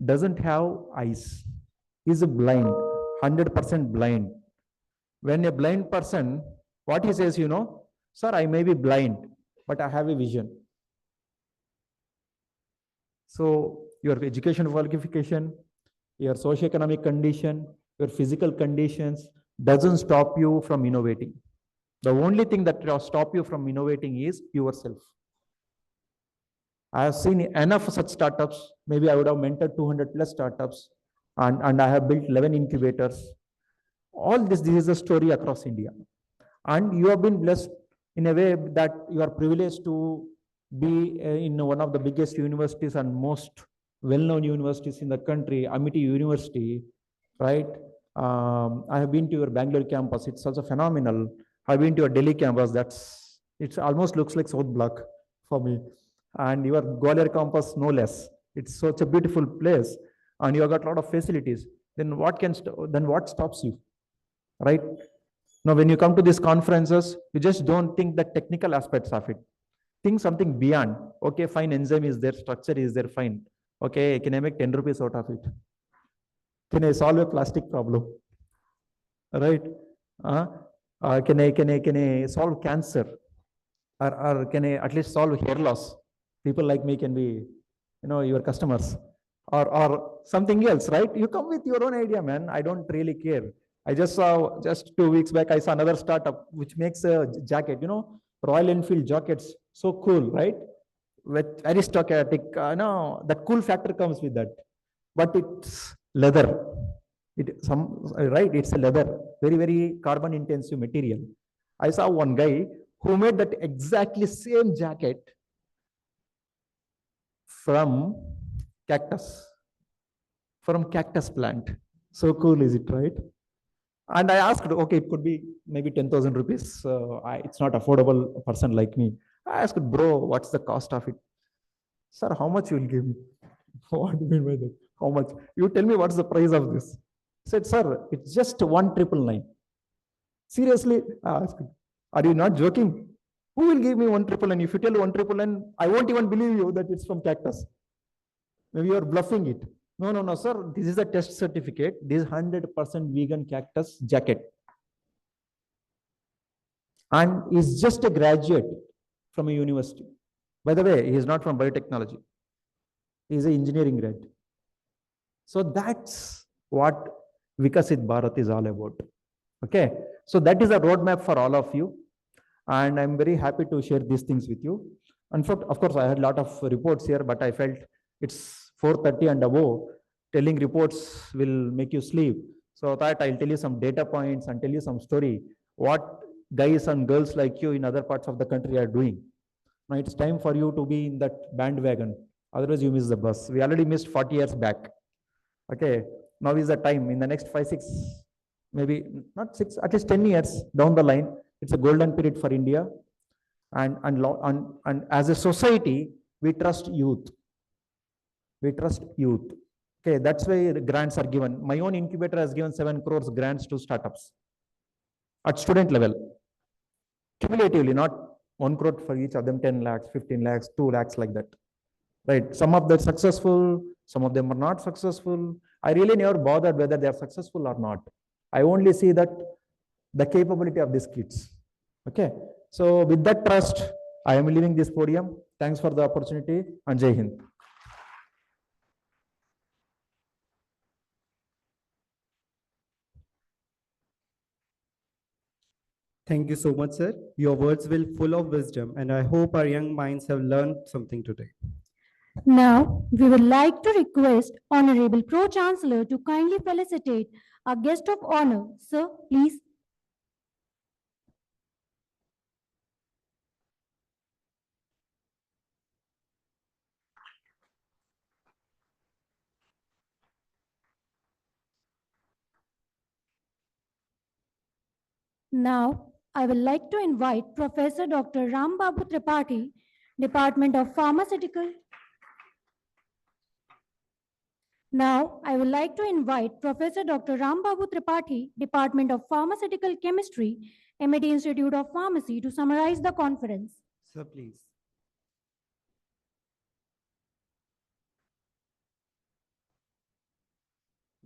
doesn't have eyes. He's blind, 100% blind. When a blind person, what he says, sir, I may be blind, but I have a vision. So your education qualification, your socioeconomic condition, your physical conditions doesn't stop you from innovating. The only thing that will stop you from innovating is yourself. I have seen enough such startups. Maybe I would have mentored 200 plus startups, and I have built 11 incubators. All this is a story across India. And you have been blessed in a way that you are privileged to be in one of the biggest universities and most well-known universities in the country, Amity University, right? I have been to your Bangalore campus. It's also phenomenal. I've been to your Delhi campus. It almost looks like South Block for me. And your Gwalior campus, no less. It's such a beautiful place, and you have got a lot of facilities. Then what stops you, right? Now, when you come to these conferences, you just don't think the technical aspects of it. Think something beyond. Okay, fine, enzyme is there, structure is there, fine. Okay, can I make 10 rupees out of it? Can I solve a plastic problem? Right? Can I solve cancer? Or can I at least solve hair loss? People like me can be, your customers. Or something else, right? You come with your own idea, man. I don't really care. I just saw, just 2 weeks back, I saw another startup which makes a jacket, Royal Enfield jackets. So cool, right? With aristocratic, that cool factor comes with that. But it's leather. Right? It's a leather, very, very carbon intensive material. I saw one guy who made that exactly same jacket from cactus plant. So cool is it, right? And I asked, okay, it could be maybe 10,000 rupees. It's not affordable a person like me. I asked, bro, what's the cost of it? Sir, how much you will give me? What do you mean by that? How much? You tell me what's the price of this. I said, sir, it's just 1,999. Seriously? I asked, are you not joking? Who will give me 1,999? If you tell 1,999, I won't even believe you that it's from cactus. Maybe you're bluffing it. No, sir. This is a test certificate. This is 100% vegan cactus jacket. And he's just a graduate from a university. By the way, he is not from biotechnology. He is an engineering grad. So that's what Vikasit Bharat is all about. Okay. So that is a roadmap for all of you. And I'm very happy to share these things with you. And of course, I had a lot of reports here, but I felt it's 4:30 and above. Telling reports will make you sleep. So that I'll tell you some data points and tell you some story. What guys and girls like you in other parts of the country are doing. Now it's time for you to be in that bandwagon. Otherwise, you miss the bus. We already missed 40 years back. Okay. Now is the time. In the next 5, 6, maybe not 6, at least 10 years down the line, it's a golden period for India. And as a society, we trust youth. We trust youth. Okay, that's why the grants are given. My own incubator has given 7 crores grants to startups at student level. Cumulatively, not 1 crore for each of them, 10 lakhs, 15 lakhs, 2 lakhs like that. Right. Some of them are successful, some of them are not successful. I really never bothered whether they are successful or not. I only see that the capability of these kids. Okay. So with that trust, I am leaving this podium. Thanks for the opportunity and Jai Hind. Thank you so much, sir. Your words will full of wisdom, and I hope our young minds have learned something today. Now, we would like to request Honorable Pro-Chancellor to kindly felicitate our guest of honor. Sir, please. Now, I would like to invite Professor Dr. Ram Babu Tripathi, Department of Pharmaceutical. Now, I would like to invite Professor Dr. Ram Babu Tripathi, Department of Pharmaceutical Chemistry, MIT Institute of Pharmacy, to summarize the conference. Sir, please.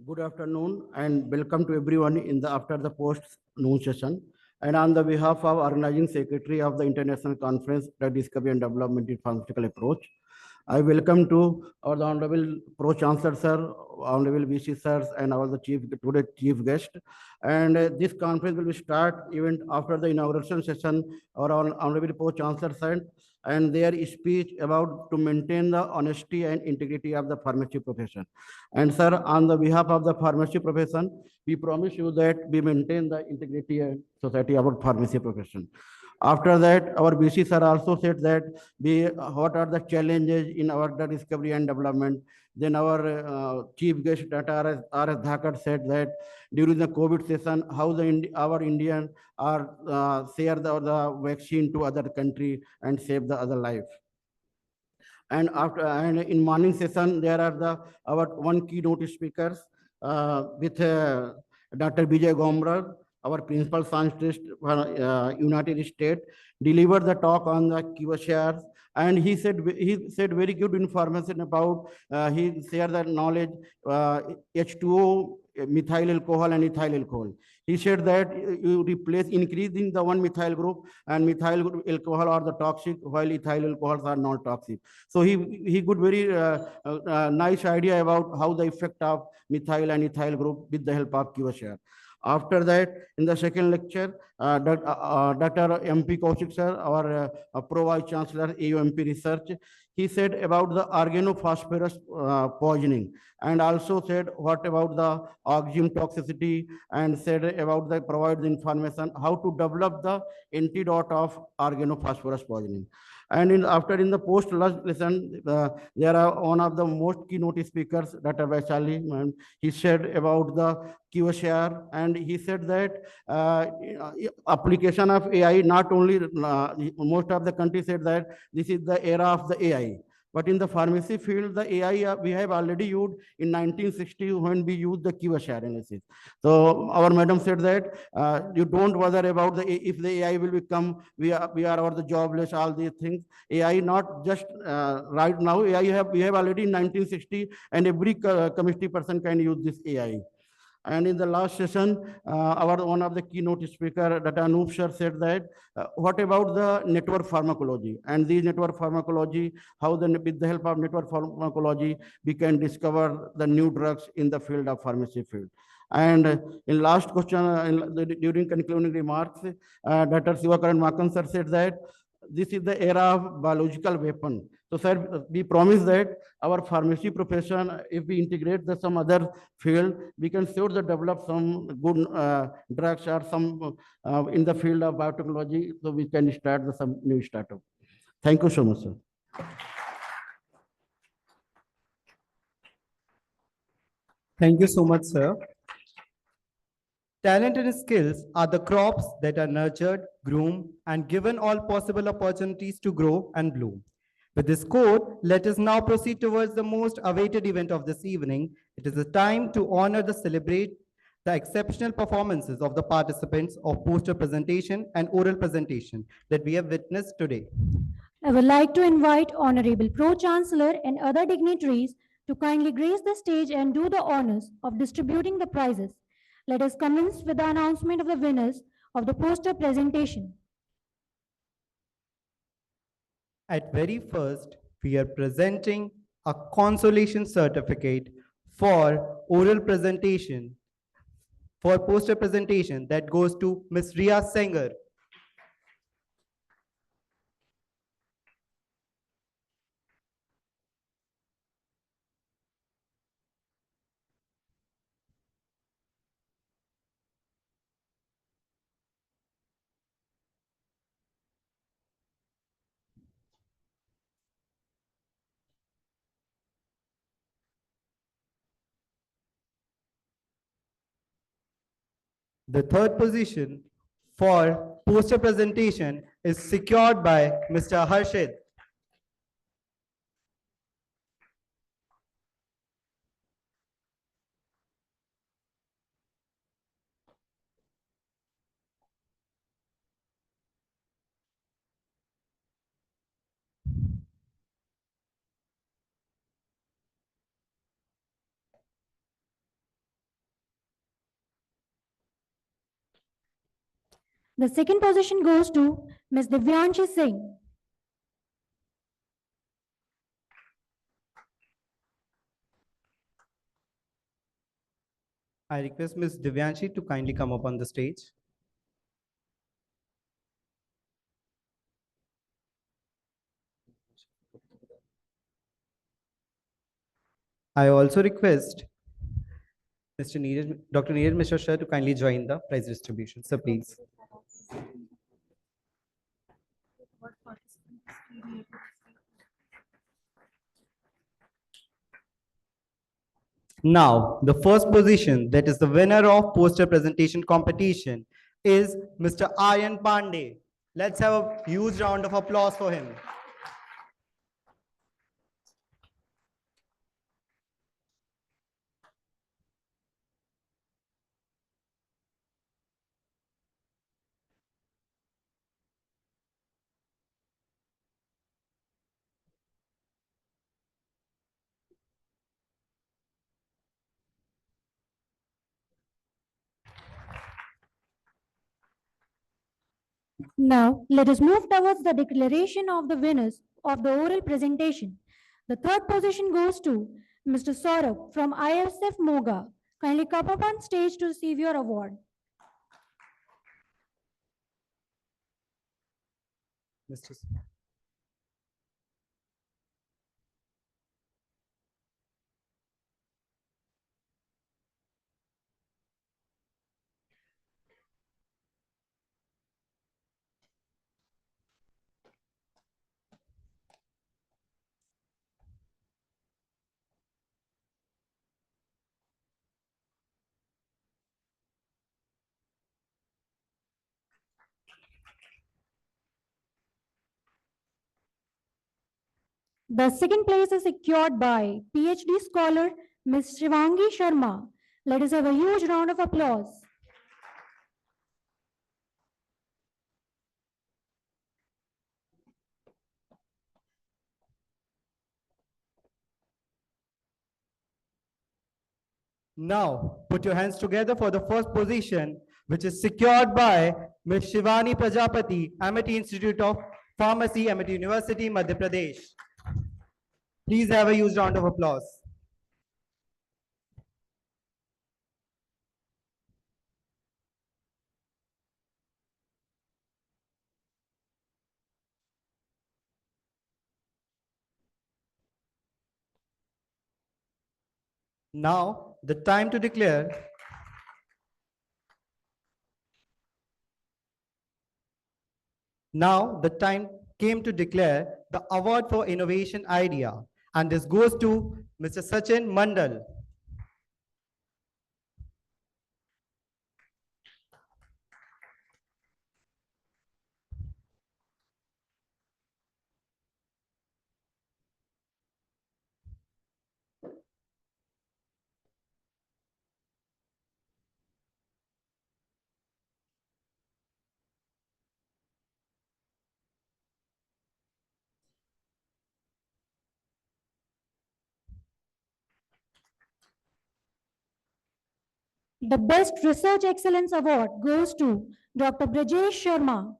Good afternoon and welcome to everyone in the after the post noon session. And on the behalf of organizing secretary of the International Conference, Drug Discovery and Development in Pharmaceutical Approach, I welcome to our Honorable Pro Chancellor Sir, Honorable VC Sirs, and our the chief guest. And this conference will start even after the inauguration session. Our Honorable Pro Chancellor said, and their speech about to maintain the honesty and integrity of the pharmacy profession. And sir, on the behalf of the pharmacy profession, we promise you that we maintain the integrity and society of our pharmacy profession. After that, our BC sir also said that what are the challenges in our drug discovery and development. Then our chief guest, Dr. R.S. Dhakar, said that during the COVID session, how our Indian are share the vaccine to other country and save the other life. And in morning session, there are our one keynote speakers with Dr. Vijay Gomrar, our principal scientist for United States, delivered the talk on the QSRs, and he said very good information about he shared the knowledge H2O, methyl alcohol and ethyl alcohol. He said that you replace increasing the one methyl group, and methyl alcohol are the toxic while ethyl alcohols are not toxic. So he got very nice idea about how the effect of methyl and ethyl group with the help of QSR. After that, in the second lecture, Dr. M.P. Kaushik sir, our Pro Vice Chancellor, AUMP Research, he said about the organophosphorus poisoning, and also said what about the oxygen toxicity, and said about the provide the information how to develop the antidote of organophosphorus poisoning. And in the post lesson, there are one of the most keynote speakers, Dr. Vaishali, and he said about the QSR, and he said that application of AI, not only most of the countries said that this is the era of the AI. But in the pharmacy field, the AI we have already used in 1960 when we used the QSR analysis. So our madam said that you don't bother about if the AI will become, we are or the jobless, all these things. AI not just right now, AI we have already in 1960, and every chemistry person can use this AI. And in the last session, one of the keynote speaker, Dr. Anup sir, said that what about the network pharmacology? And the network pharmacology, how with the help of network pharmacology, we can discover the new drugs in the field of pharmacy field. And in last question, during concluding remarks, Dr. Sivakaran Makan sir said that this is the era of biological weapon. So sir, we promise that our pharmacy profession, if we integrate some other field, we can sure to develop some good drugs or some in the field of biotechnology, so we can start some new startup. Thank you so much, sir. Thank you so much, sir. Talent and skills are the crops that are nurtured, groomed, and given all possible opportunities to grow and bloom. With this quote, let us now proceed towards the most awaited event of this evening. It is the time to honor and celebrate the exceptional performances of the participants of poster presentation and oral presentation that we have witnessed today. I would like to invite Honorable Pro-Chancellor and other dignitaries to kindly grace the stage and do the honors of distributing the prizes. Let us commence with the announcement of the winners of the poster presentation. At very first, we are presenting a consolation certificate for oral presentation, for poster presentation that goes to Ms. Ria Sanger. The third position for poster presentation is secured by Mr. Harshit. The second position goes to Ms. Divyanshi Singh. I request Ms. Divyanshi to kindly come up on the stage. I also request Dr. Neeraj Mishra Sir to kindly join the prize distribution. Sir, please. Now, the first position, that is the winner of poster presentation competition, is Mr. Aryan Pandey. Let's have a huge round of applause for him. Now, let us move towards the declaration of the winners of the oral presentation. The third position goes to Mr. Saurabh from ISF Moga. Kindly come up on stage to receive your award. Mr. The second place is secured by PhD scholar Ms. Shivangi Sharma. Let us have a huge round of applause. Now, put your hands together for the first position, which is secured by Ms. Shivani Prajapati, Amity Institute of Pharmacy, Amity University, Madhya Pradesh. Please have a huge round of applause. Now, the time to declare. Now, the time came to declare the award for innovation idea, and this goes to Mr. Sachin Mandal. The Best Research Excellence Award goes to Dr. Brajesh Sharma.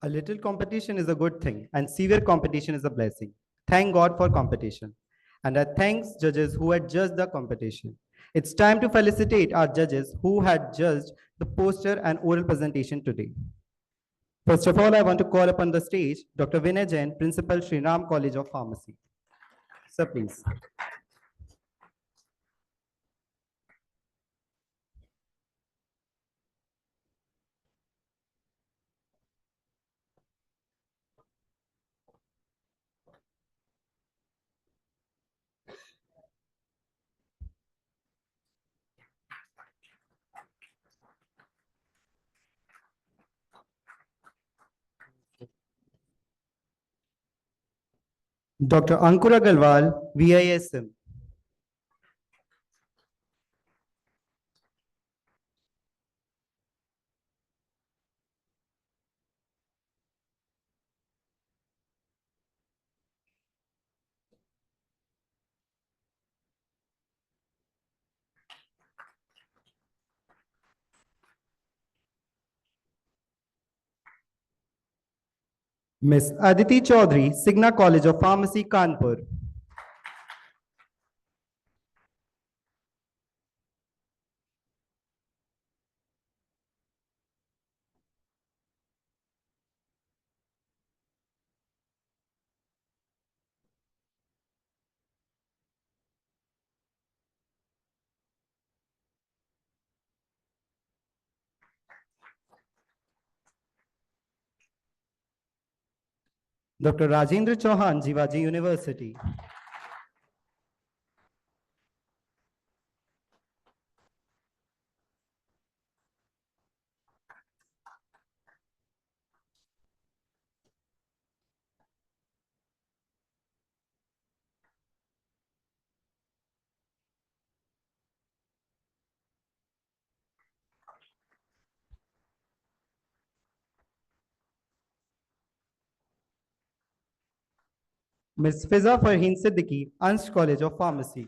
A little competition is a good thing, and severe competition is a blessing. Thank God for competition. And I thanks judges who had judged the competition. It's time to felicitate our judges who had judged the poster and oral presentation today. First of all, I want to call upon the stage Dr. Vinay Jain, Principal, Sri Ram College of Pharmacy. Sir, please. Dr. Ankur Agarwal, VISM. Miss Aditi Chaudhary, Signa College of Pharmacy, Kanpur. Dr. Rajendra Chauhan, Jivaji University. Ms. Fiza Farheen Siddiqui, Ansh College of Pharmacy.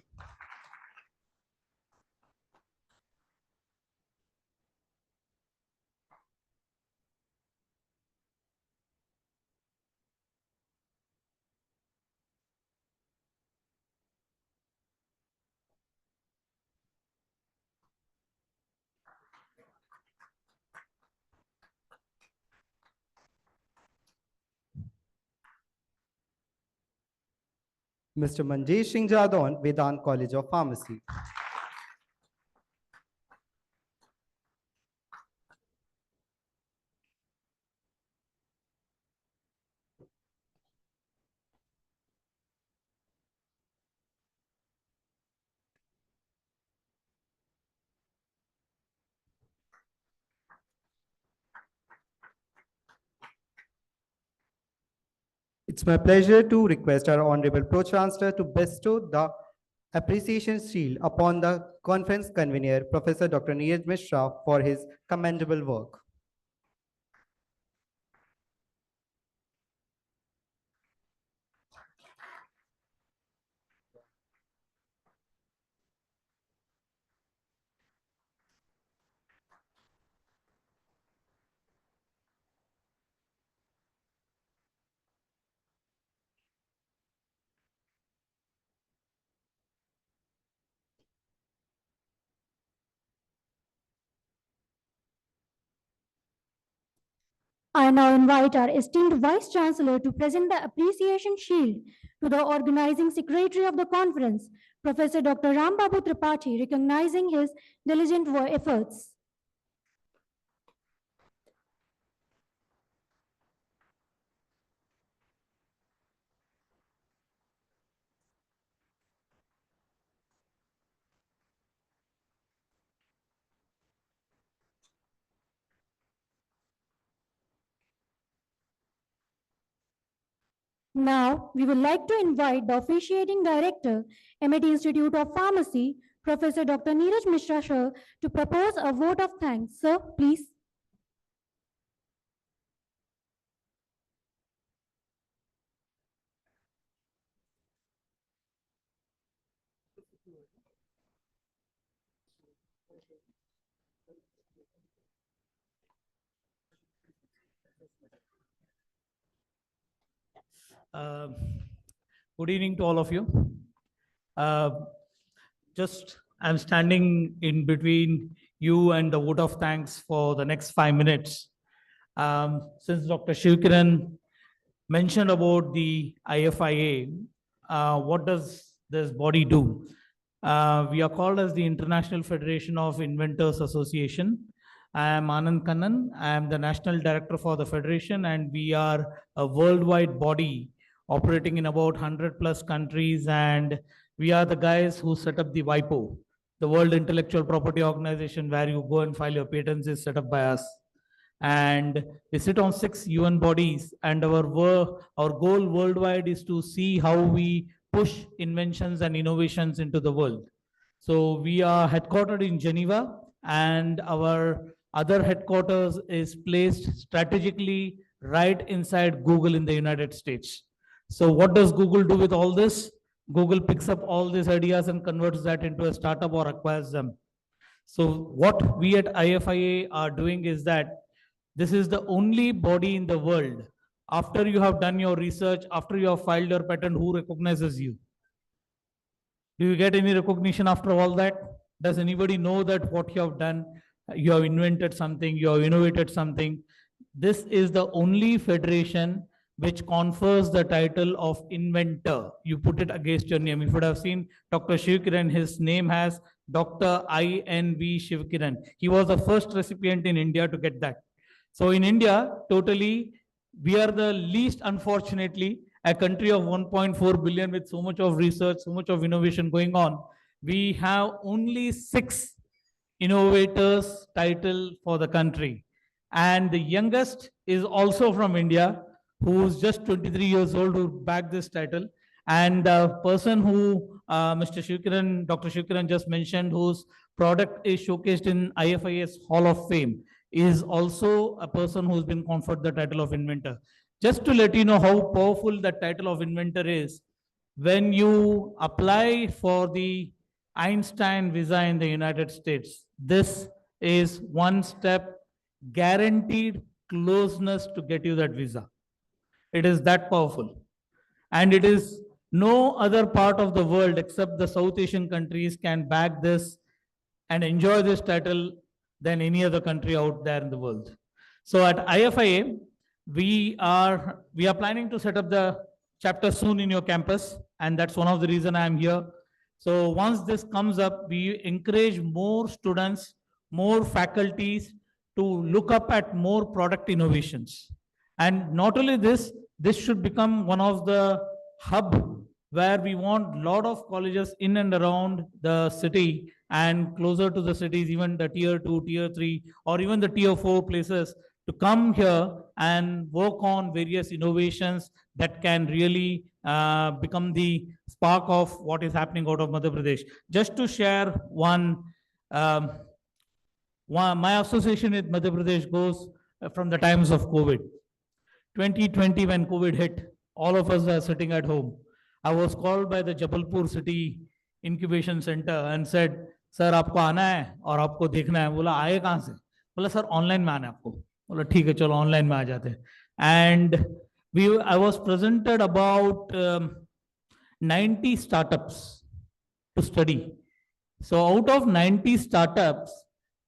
Mr. Manjesh Singh Jadon, Vedant College of Pharmacy. It's my pleasure to request our Honorable Pro-Chancellor to bestow the Appreciation Shield upon the conference convener, Professor Dr. Neeraj Mishra, for his commendable work. I now invite our esteemed Vice Chancellor to present the Appreciation Shield to the Organizing Secretary of the Conference, Professor Dr. Rambabu Tripathi, recognizing his diligent efforts. Now, we would like to invite the officiating director, MIT Institute of Pharmacy, Professor Dr. Neeraj Mishra sir, to propose a vote of thanks. Sir, please. Uh, Good evening to all of you. Uh, I'm standing in between you and the vote of thanks for the next 5 minutes. Since Dr. Shivkiran mentioned about the IFIA, what does this body do? We are called as the International Federation of Inventors Association. I am Anand Kannan. I am the National Director for the Federation, and we are a worldwide body operating in about 100 plus countries. And we are the guys who set up the WIPO, the World Intellectual Property Organization, where you go and file your patents, is set up by us. And we sit on 6 UN bodies, and our goal worldwide is to see how we push inventions and innovations into the world. So we are headquartered in Geneva, and our other headquarters is placed strategically right inside Google in the United States. So what does Google do with all this? Google picks up all these ideas and converts that into a startup or acquires them. So what we at IFIA are doing is that this is the only body in the world, after you have done your research, after you have filed your patent, who recognizes you. Do you get any recognition after all that? Does anybody know that what you have done, you have invented something, you have innovated something? This is the only federation which confers the title of inventor. You put it against your name. You would have seen Dr. Shivkiran, his name has Dr. I.N.V. Shivkiran. He was the first recipient in India to get that. So in India, totally, we are the least, unfortunately, a country of 1.4 billion with so much of research, so much of innovation going on. We have only 6 innovators title for the country. And the youngest is also from India, who's just 23 years old, who bagged this title. And the person who Mr. Shivkiran, Dr. Shivkiran just mentioned, whose product is showcased in IFIS Hall of Fame, is also a person who's been conferred the title of inventor. Just to let you know how powerful that title of inventor is, when you apply for the Einstein visa in the United States, this is one step guaranteed closeness to get you that visa. It is that powerful. And it is no other part of the world except the South Asian countries can bag this and enjoy this title than any other country out there in the world. So at IFIA, we are planning to set up the chapter soon in your campus, and that's one of the reasons I'm here. So once this comes up, we encourage more students, more faculties to look up at more product innovations. And not only this should become one of the hub where we want a lot of colleges in and around the city and closer to the cities, even the tier 2, tier 3, or even the tier 4 places, to come here and work on various innovations that can really become the spark of what is happening out of Madhya Pradesh. Just to share one, my association with Madhya Pradesh goes from the times of COVID. 2020, when COVID hit, all of us were sitting at home. I was called by the Jabalpur City Incubation Center and said, "Sir, आपको आना है और आपको देखना है." बोला, आए कहाँ से? बोला, "सर, ऑनलाइन में आना है आपको." बोला, "ठीक है, चलो ऑनलाइन में आ जाते हैं." And I was presented about 90 startups to study. So out of 90 startups,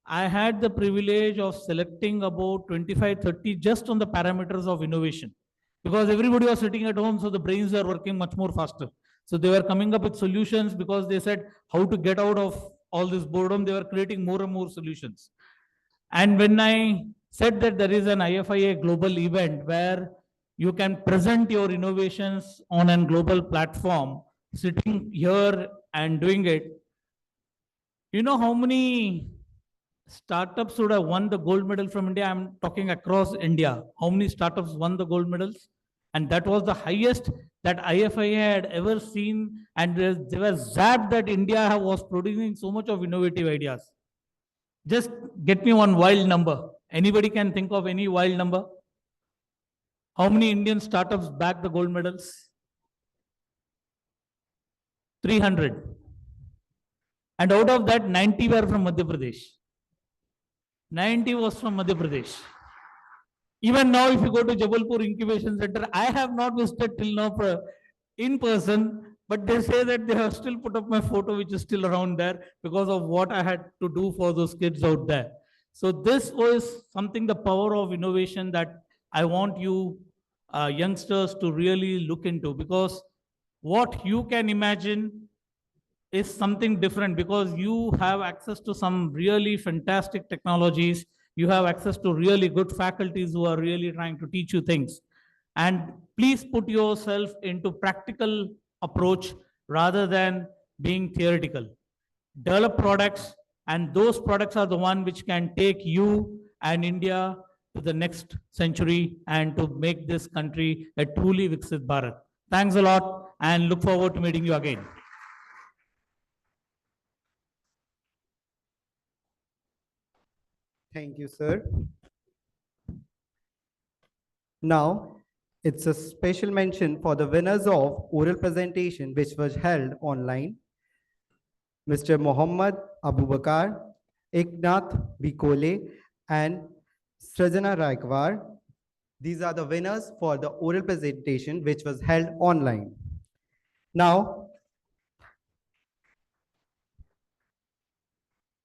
I had the privilege of selecting about 25, 30 just on the parameters of innovation, because everybody was sitting at home, so the brains were working much more faster. So they were coming up with solutions because they said how to get out of all this boredom. They were creating more and more solutions. And when I said that there is an IFIA global event where you can present your innovations on a global platform, sitting here and doing it, you know how many startups would have won the gold medal from India? I'm talking across India. How many startups won the gold medals? And that was the highest that IFI had ever seen. And they were zapped that India was producing so much of innovative ideas. Just get me one wild number. Anybody can think of any wild number? How many Indian startups bagged the gold medals? 300. And out of that, 90 were from Madhya Pradesh. 90 was from Madhya Pradesh. Even now, if you go to Jabalpur Incubation Center, I have not visited till now in person, but they say that they have still put up my photo, which is still around there because of what I had to do for those kids out there. So this was something, the power of innovation, that I want you youngsters to really look into, because what you can imagine is something different, because you have access to some really fantastic technologies. You have access to really good faculties who are really trying to teach you things. And please put yourself into practical approach rather than being theoretical. Develop products, and those products are the one which can take you and India to the next century and to make this country a truly Viksit Bharat. Thanks a lot, and look forward to meeting you again. Thank you, sir. Now, it's a special mention for the winners of oral presentation, which was held online. Mr. Mohammad Abubakar, Eknath Bikole, and Srajana Raikwar. These are the winners for the oral presentation, which was held online.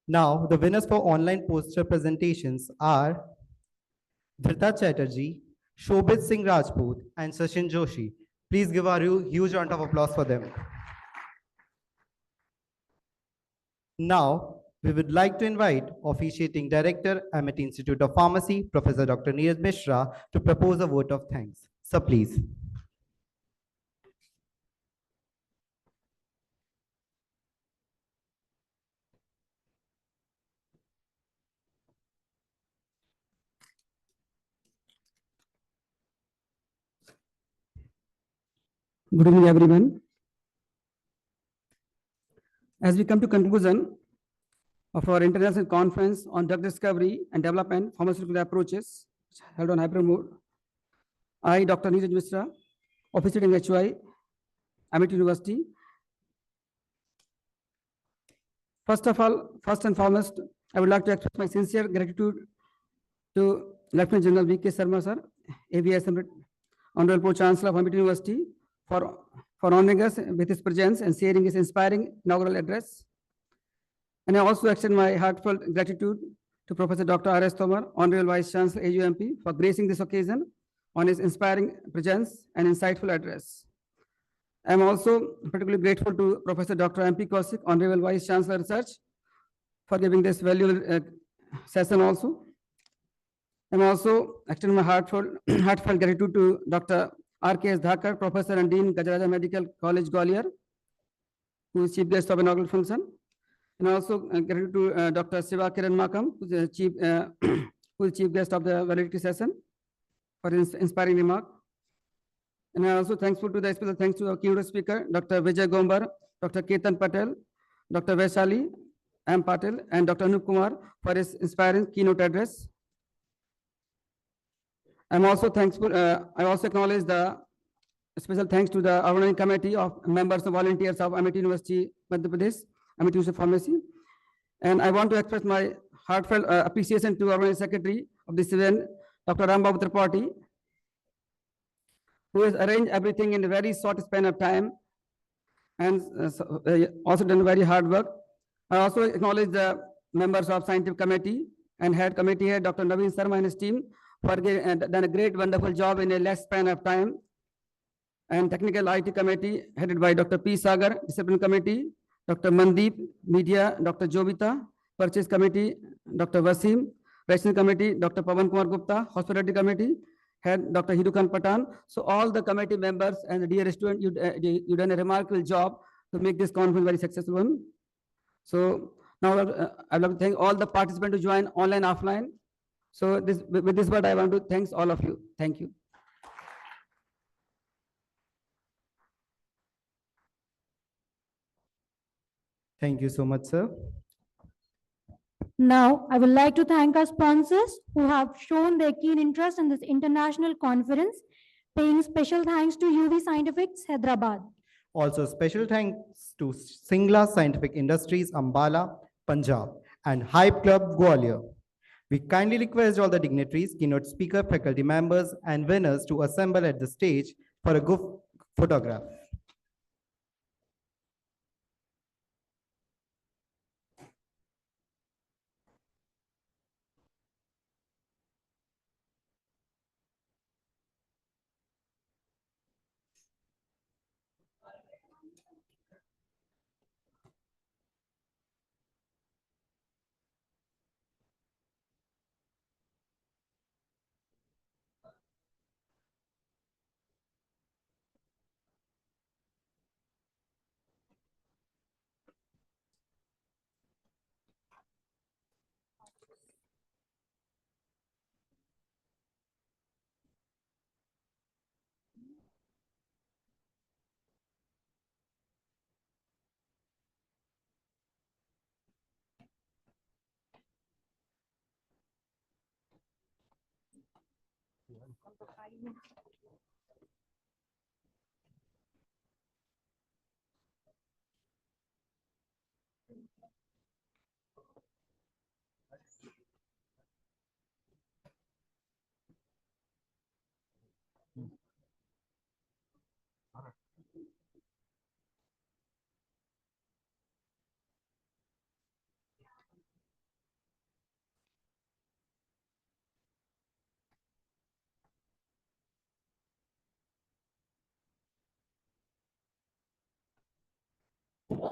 Now, the winners for online poster presentations are Dhrita Chatterjee, Shobit Singh Rajput, and Sachin Joshi. Please give a huge round of applause for them. Now, we would like to invite Officiating Director, Amity Institute of Pharmacy, Professor Dr. Neeraj Mishra, to propose a vote of thanks. Sir, please. Good evening, everyone. As we come to conclusion of our international conference on drug discovery and development, pharmaceutical approaches, held on hybrid mode, I, Dr. Neeraj Mishra, officiating HY, Amity University. First and foremost, I would like to express my sincere gratitude to Lieutenant General V.K. Sharma, sir, AVSM, Honorable Pro-Chancellor of Amity University, for honoring us with his presence and sharing his inspiring inaugural address. And I also extend my heartfelt gratitude to Professor Dr. R.S. Tomar, Honorable Vice Chancellor, AUMP, for gracing this occasion on his inspiring presence and insightful address. I am also particularly grateful to Professor Dr. M.P. Kaushik, Honorable Vice Chancellor Research, for giving this valuable session also. I am also extending my heartfelt gratitude to Dr. R.K.S. Dhakar, Professor and Dean, Gajaraja Medical College, Gwalior, who is Chief Guest of inaugural function. And also gratitude to Dr. Siva Kiran Makam, who is Chief Guest of the validity session, for his inspiring remark. And I am also thankful to the special thanks to our keynote speaker, Dr. Vijay Gombar, Dr. Ketan Patel, Dr. Vaishali M. Patel, and Dr. Anup Kumar for his inspiring keynote address. I'm also thankful. I also acknowledge the special thanks to the organizing committee of members and volunteers of Amity University, Madhya Pradesh, Amity University of Pharmacy. And I want to express my heartfelt appreciation to organizing secretary of this event, Dr. Rambabu Tripathi, who has arranged everything in a very short span of time and also done very hard work. I also acknowledge the members of scientific committee and committee head, Dr. Naveen Sharma and his team, for done a great, wonderful job in a less span of time. And technical IT committee headed by Dr. P. Sagar, discipline committee, Dr. Mandeep, media, Dr. Jovita, purchase committee, Dr. Wasim, rational committee, Dr. Pavan Kumar Gupta, hospitality committee, head Dr. Hidu Patan. So all the committee members and the dear student, you done a remarkable job to make this conference very successful one. So now I'd like to thank all the participants to join online, offline. So with this word, I want to thank all of you. Thank you. Thank you so much, sir. Now, I would like to thank our sponsors who have shown their keen interest in this international conference, paying special thanks to UV Scientifics, Hyderabad. Also, special thanks to Singla Scientific Industries, Ambala, Punjab, and Hype Club, Gwalior. We kindly request all the dignitaries, keynote speaker, faculty members, and winners to assemble at the stage for a group photograph.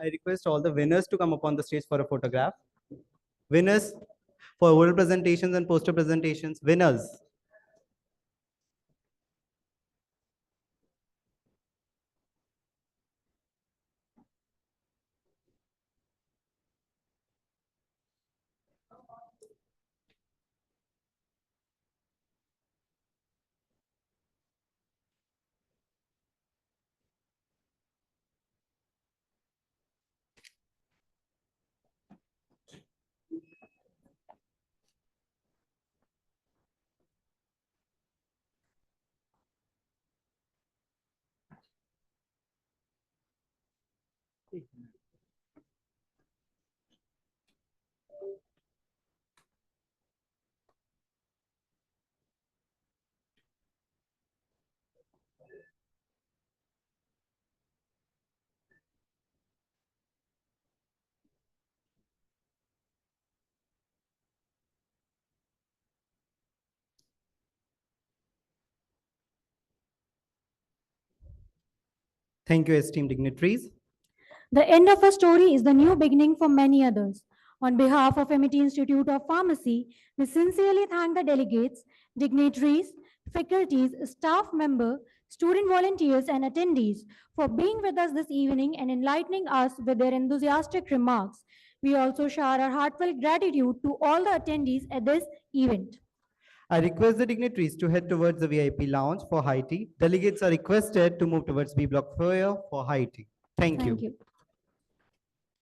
I request all the winners to come up on the stage for a photograph. Winners for oral presentations and poster presentations. Winners. Thank you, esteemed dignitaries. The end of a story is the new beginning for many others. On behalf of MIT Institute of Pharmacy, we sincerely thank the delegates, dignitaries, faculties, staff members, student volunteers, and attendees for being with us this evening and enlightening us with their enthusiastic remarks. We also share our heartfelt gratitude to all the attendees at this event. I request the dignitaries to head towards the VIP lounge for high tea. Delegates are requested to move towards B block foyer for high tea. Thank you. Thank you.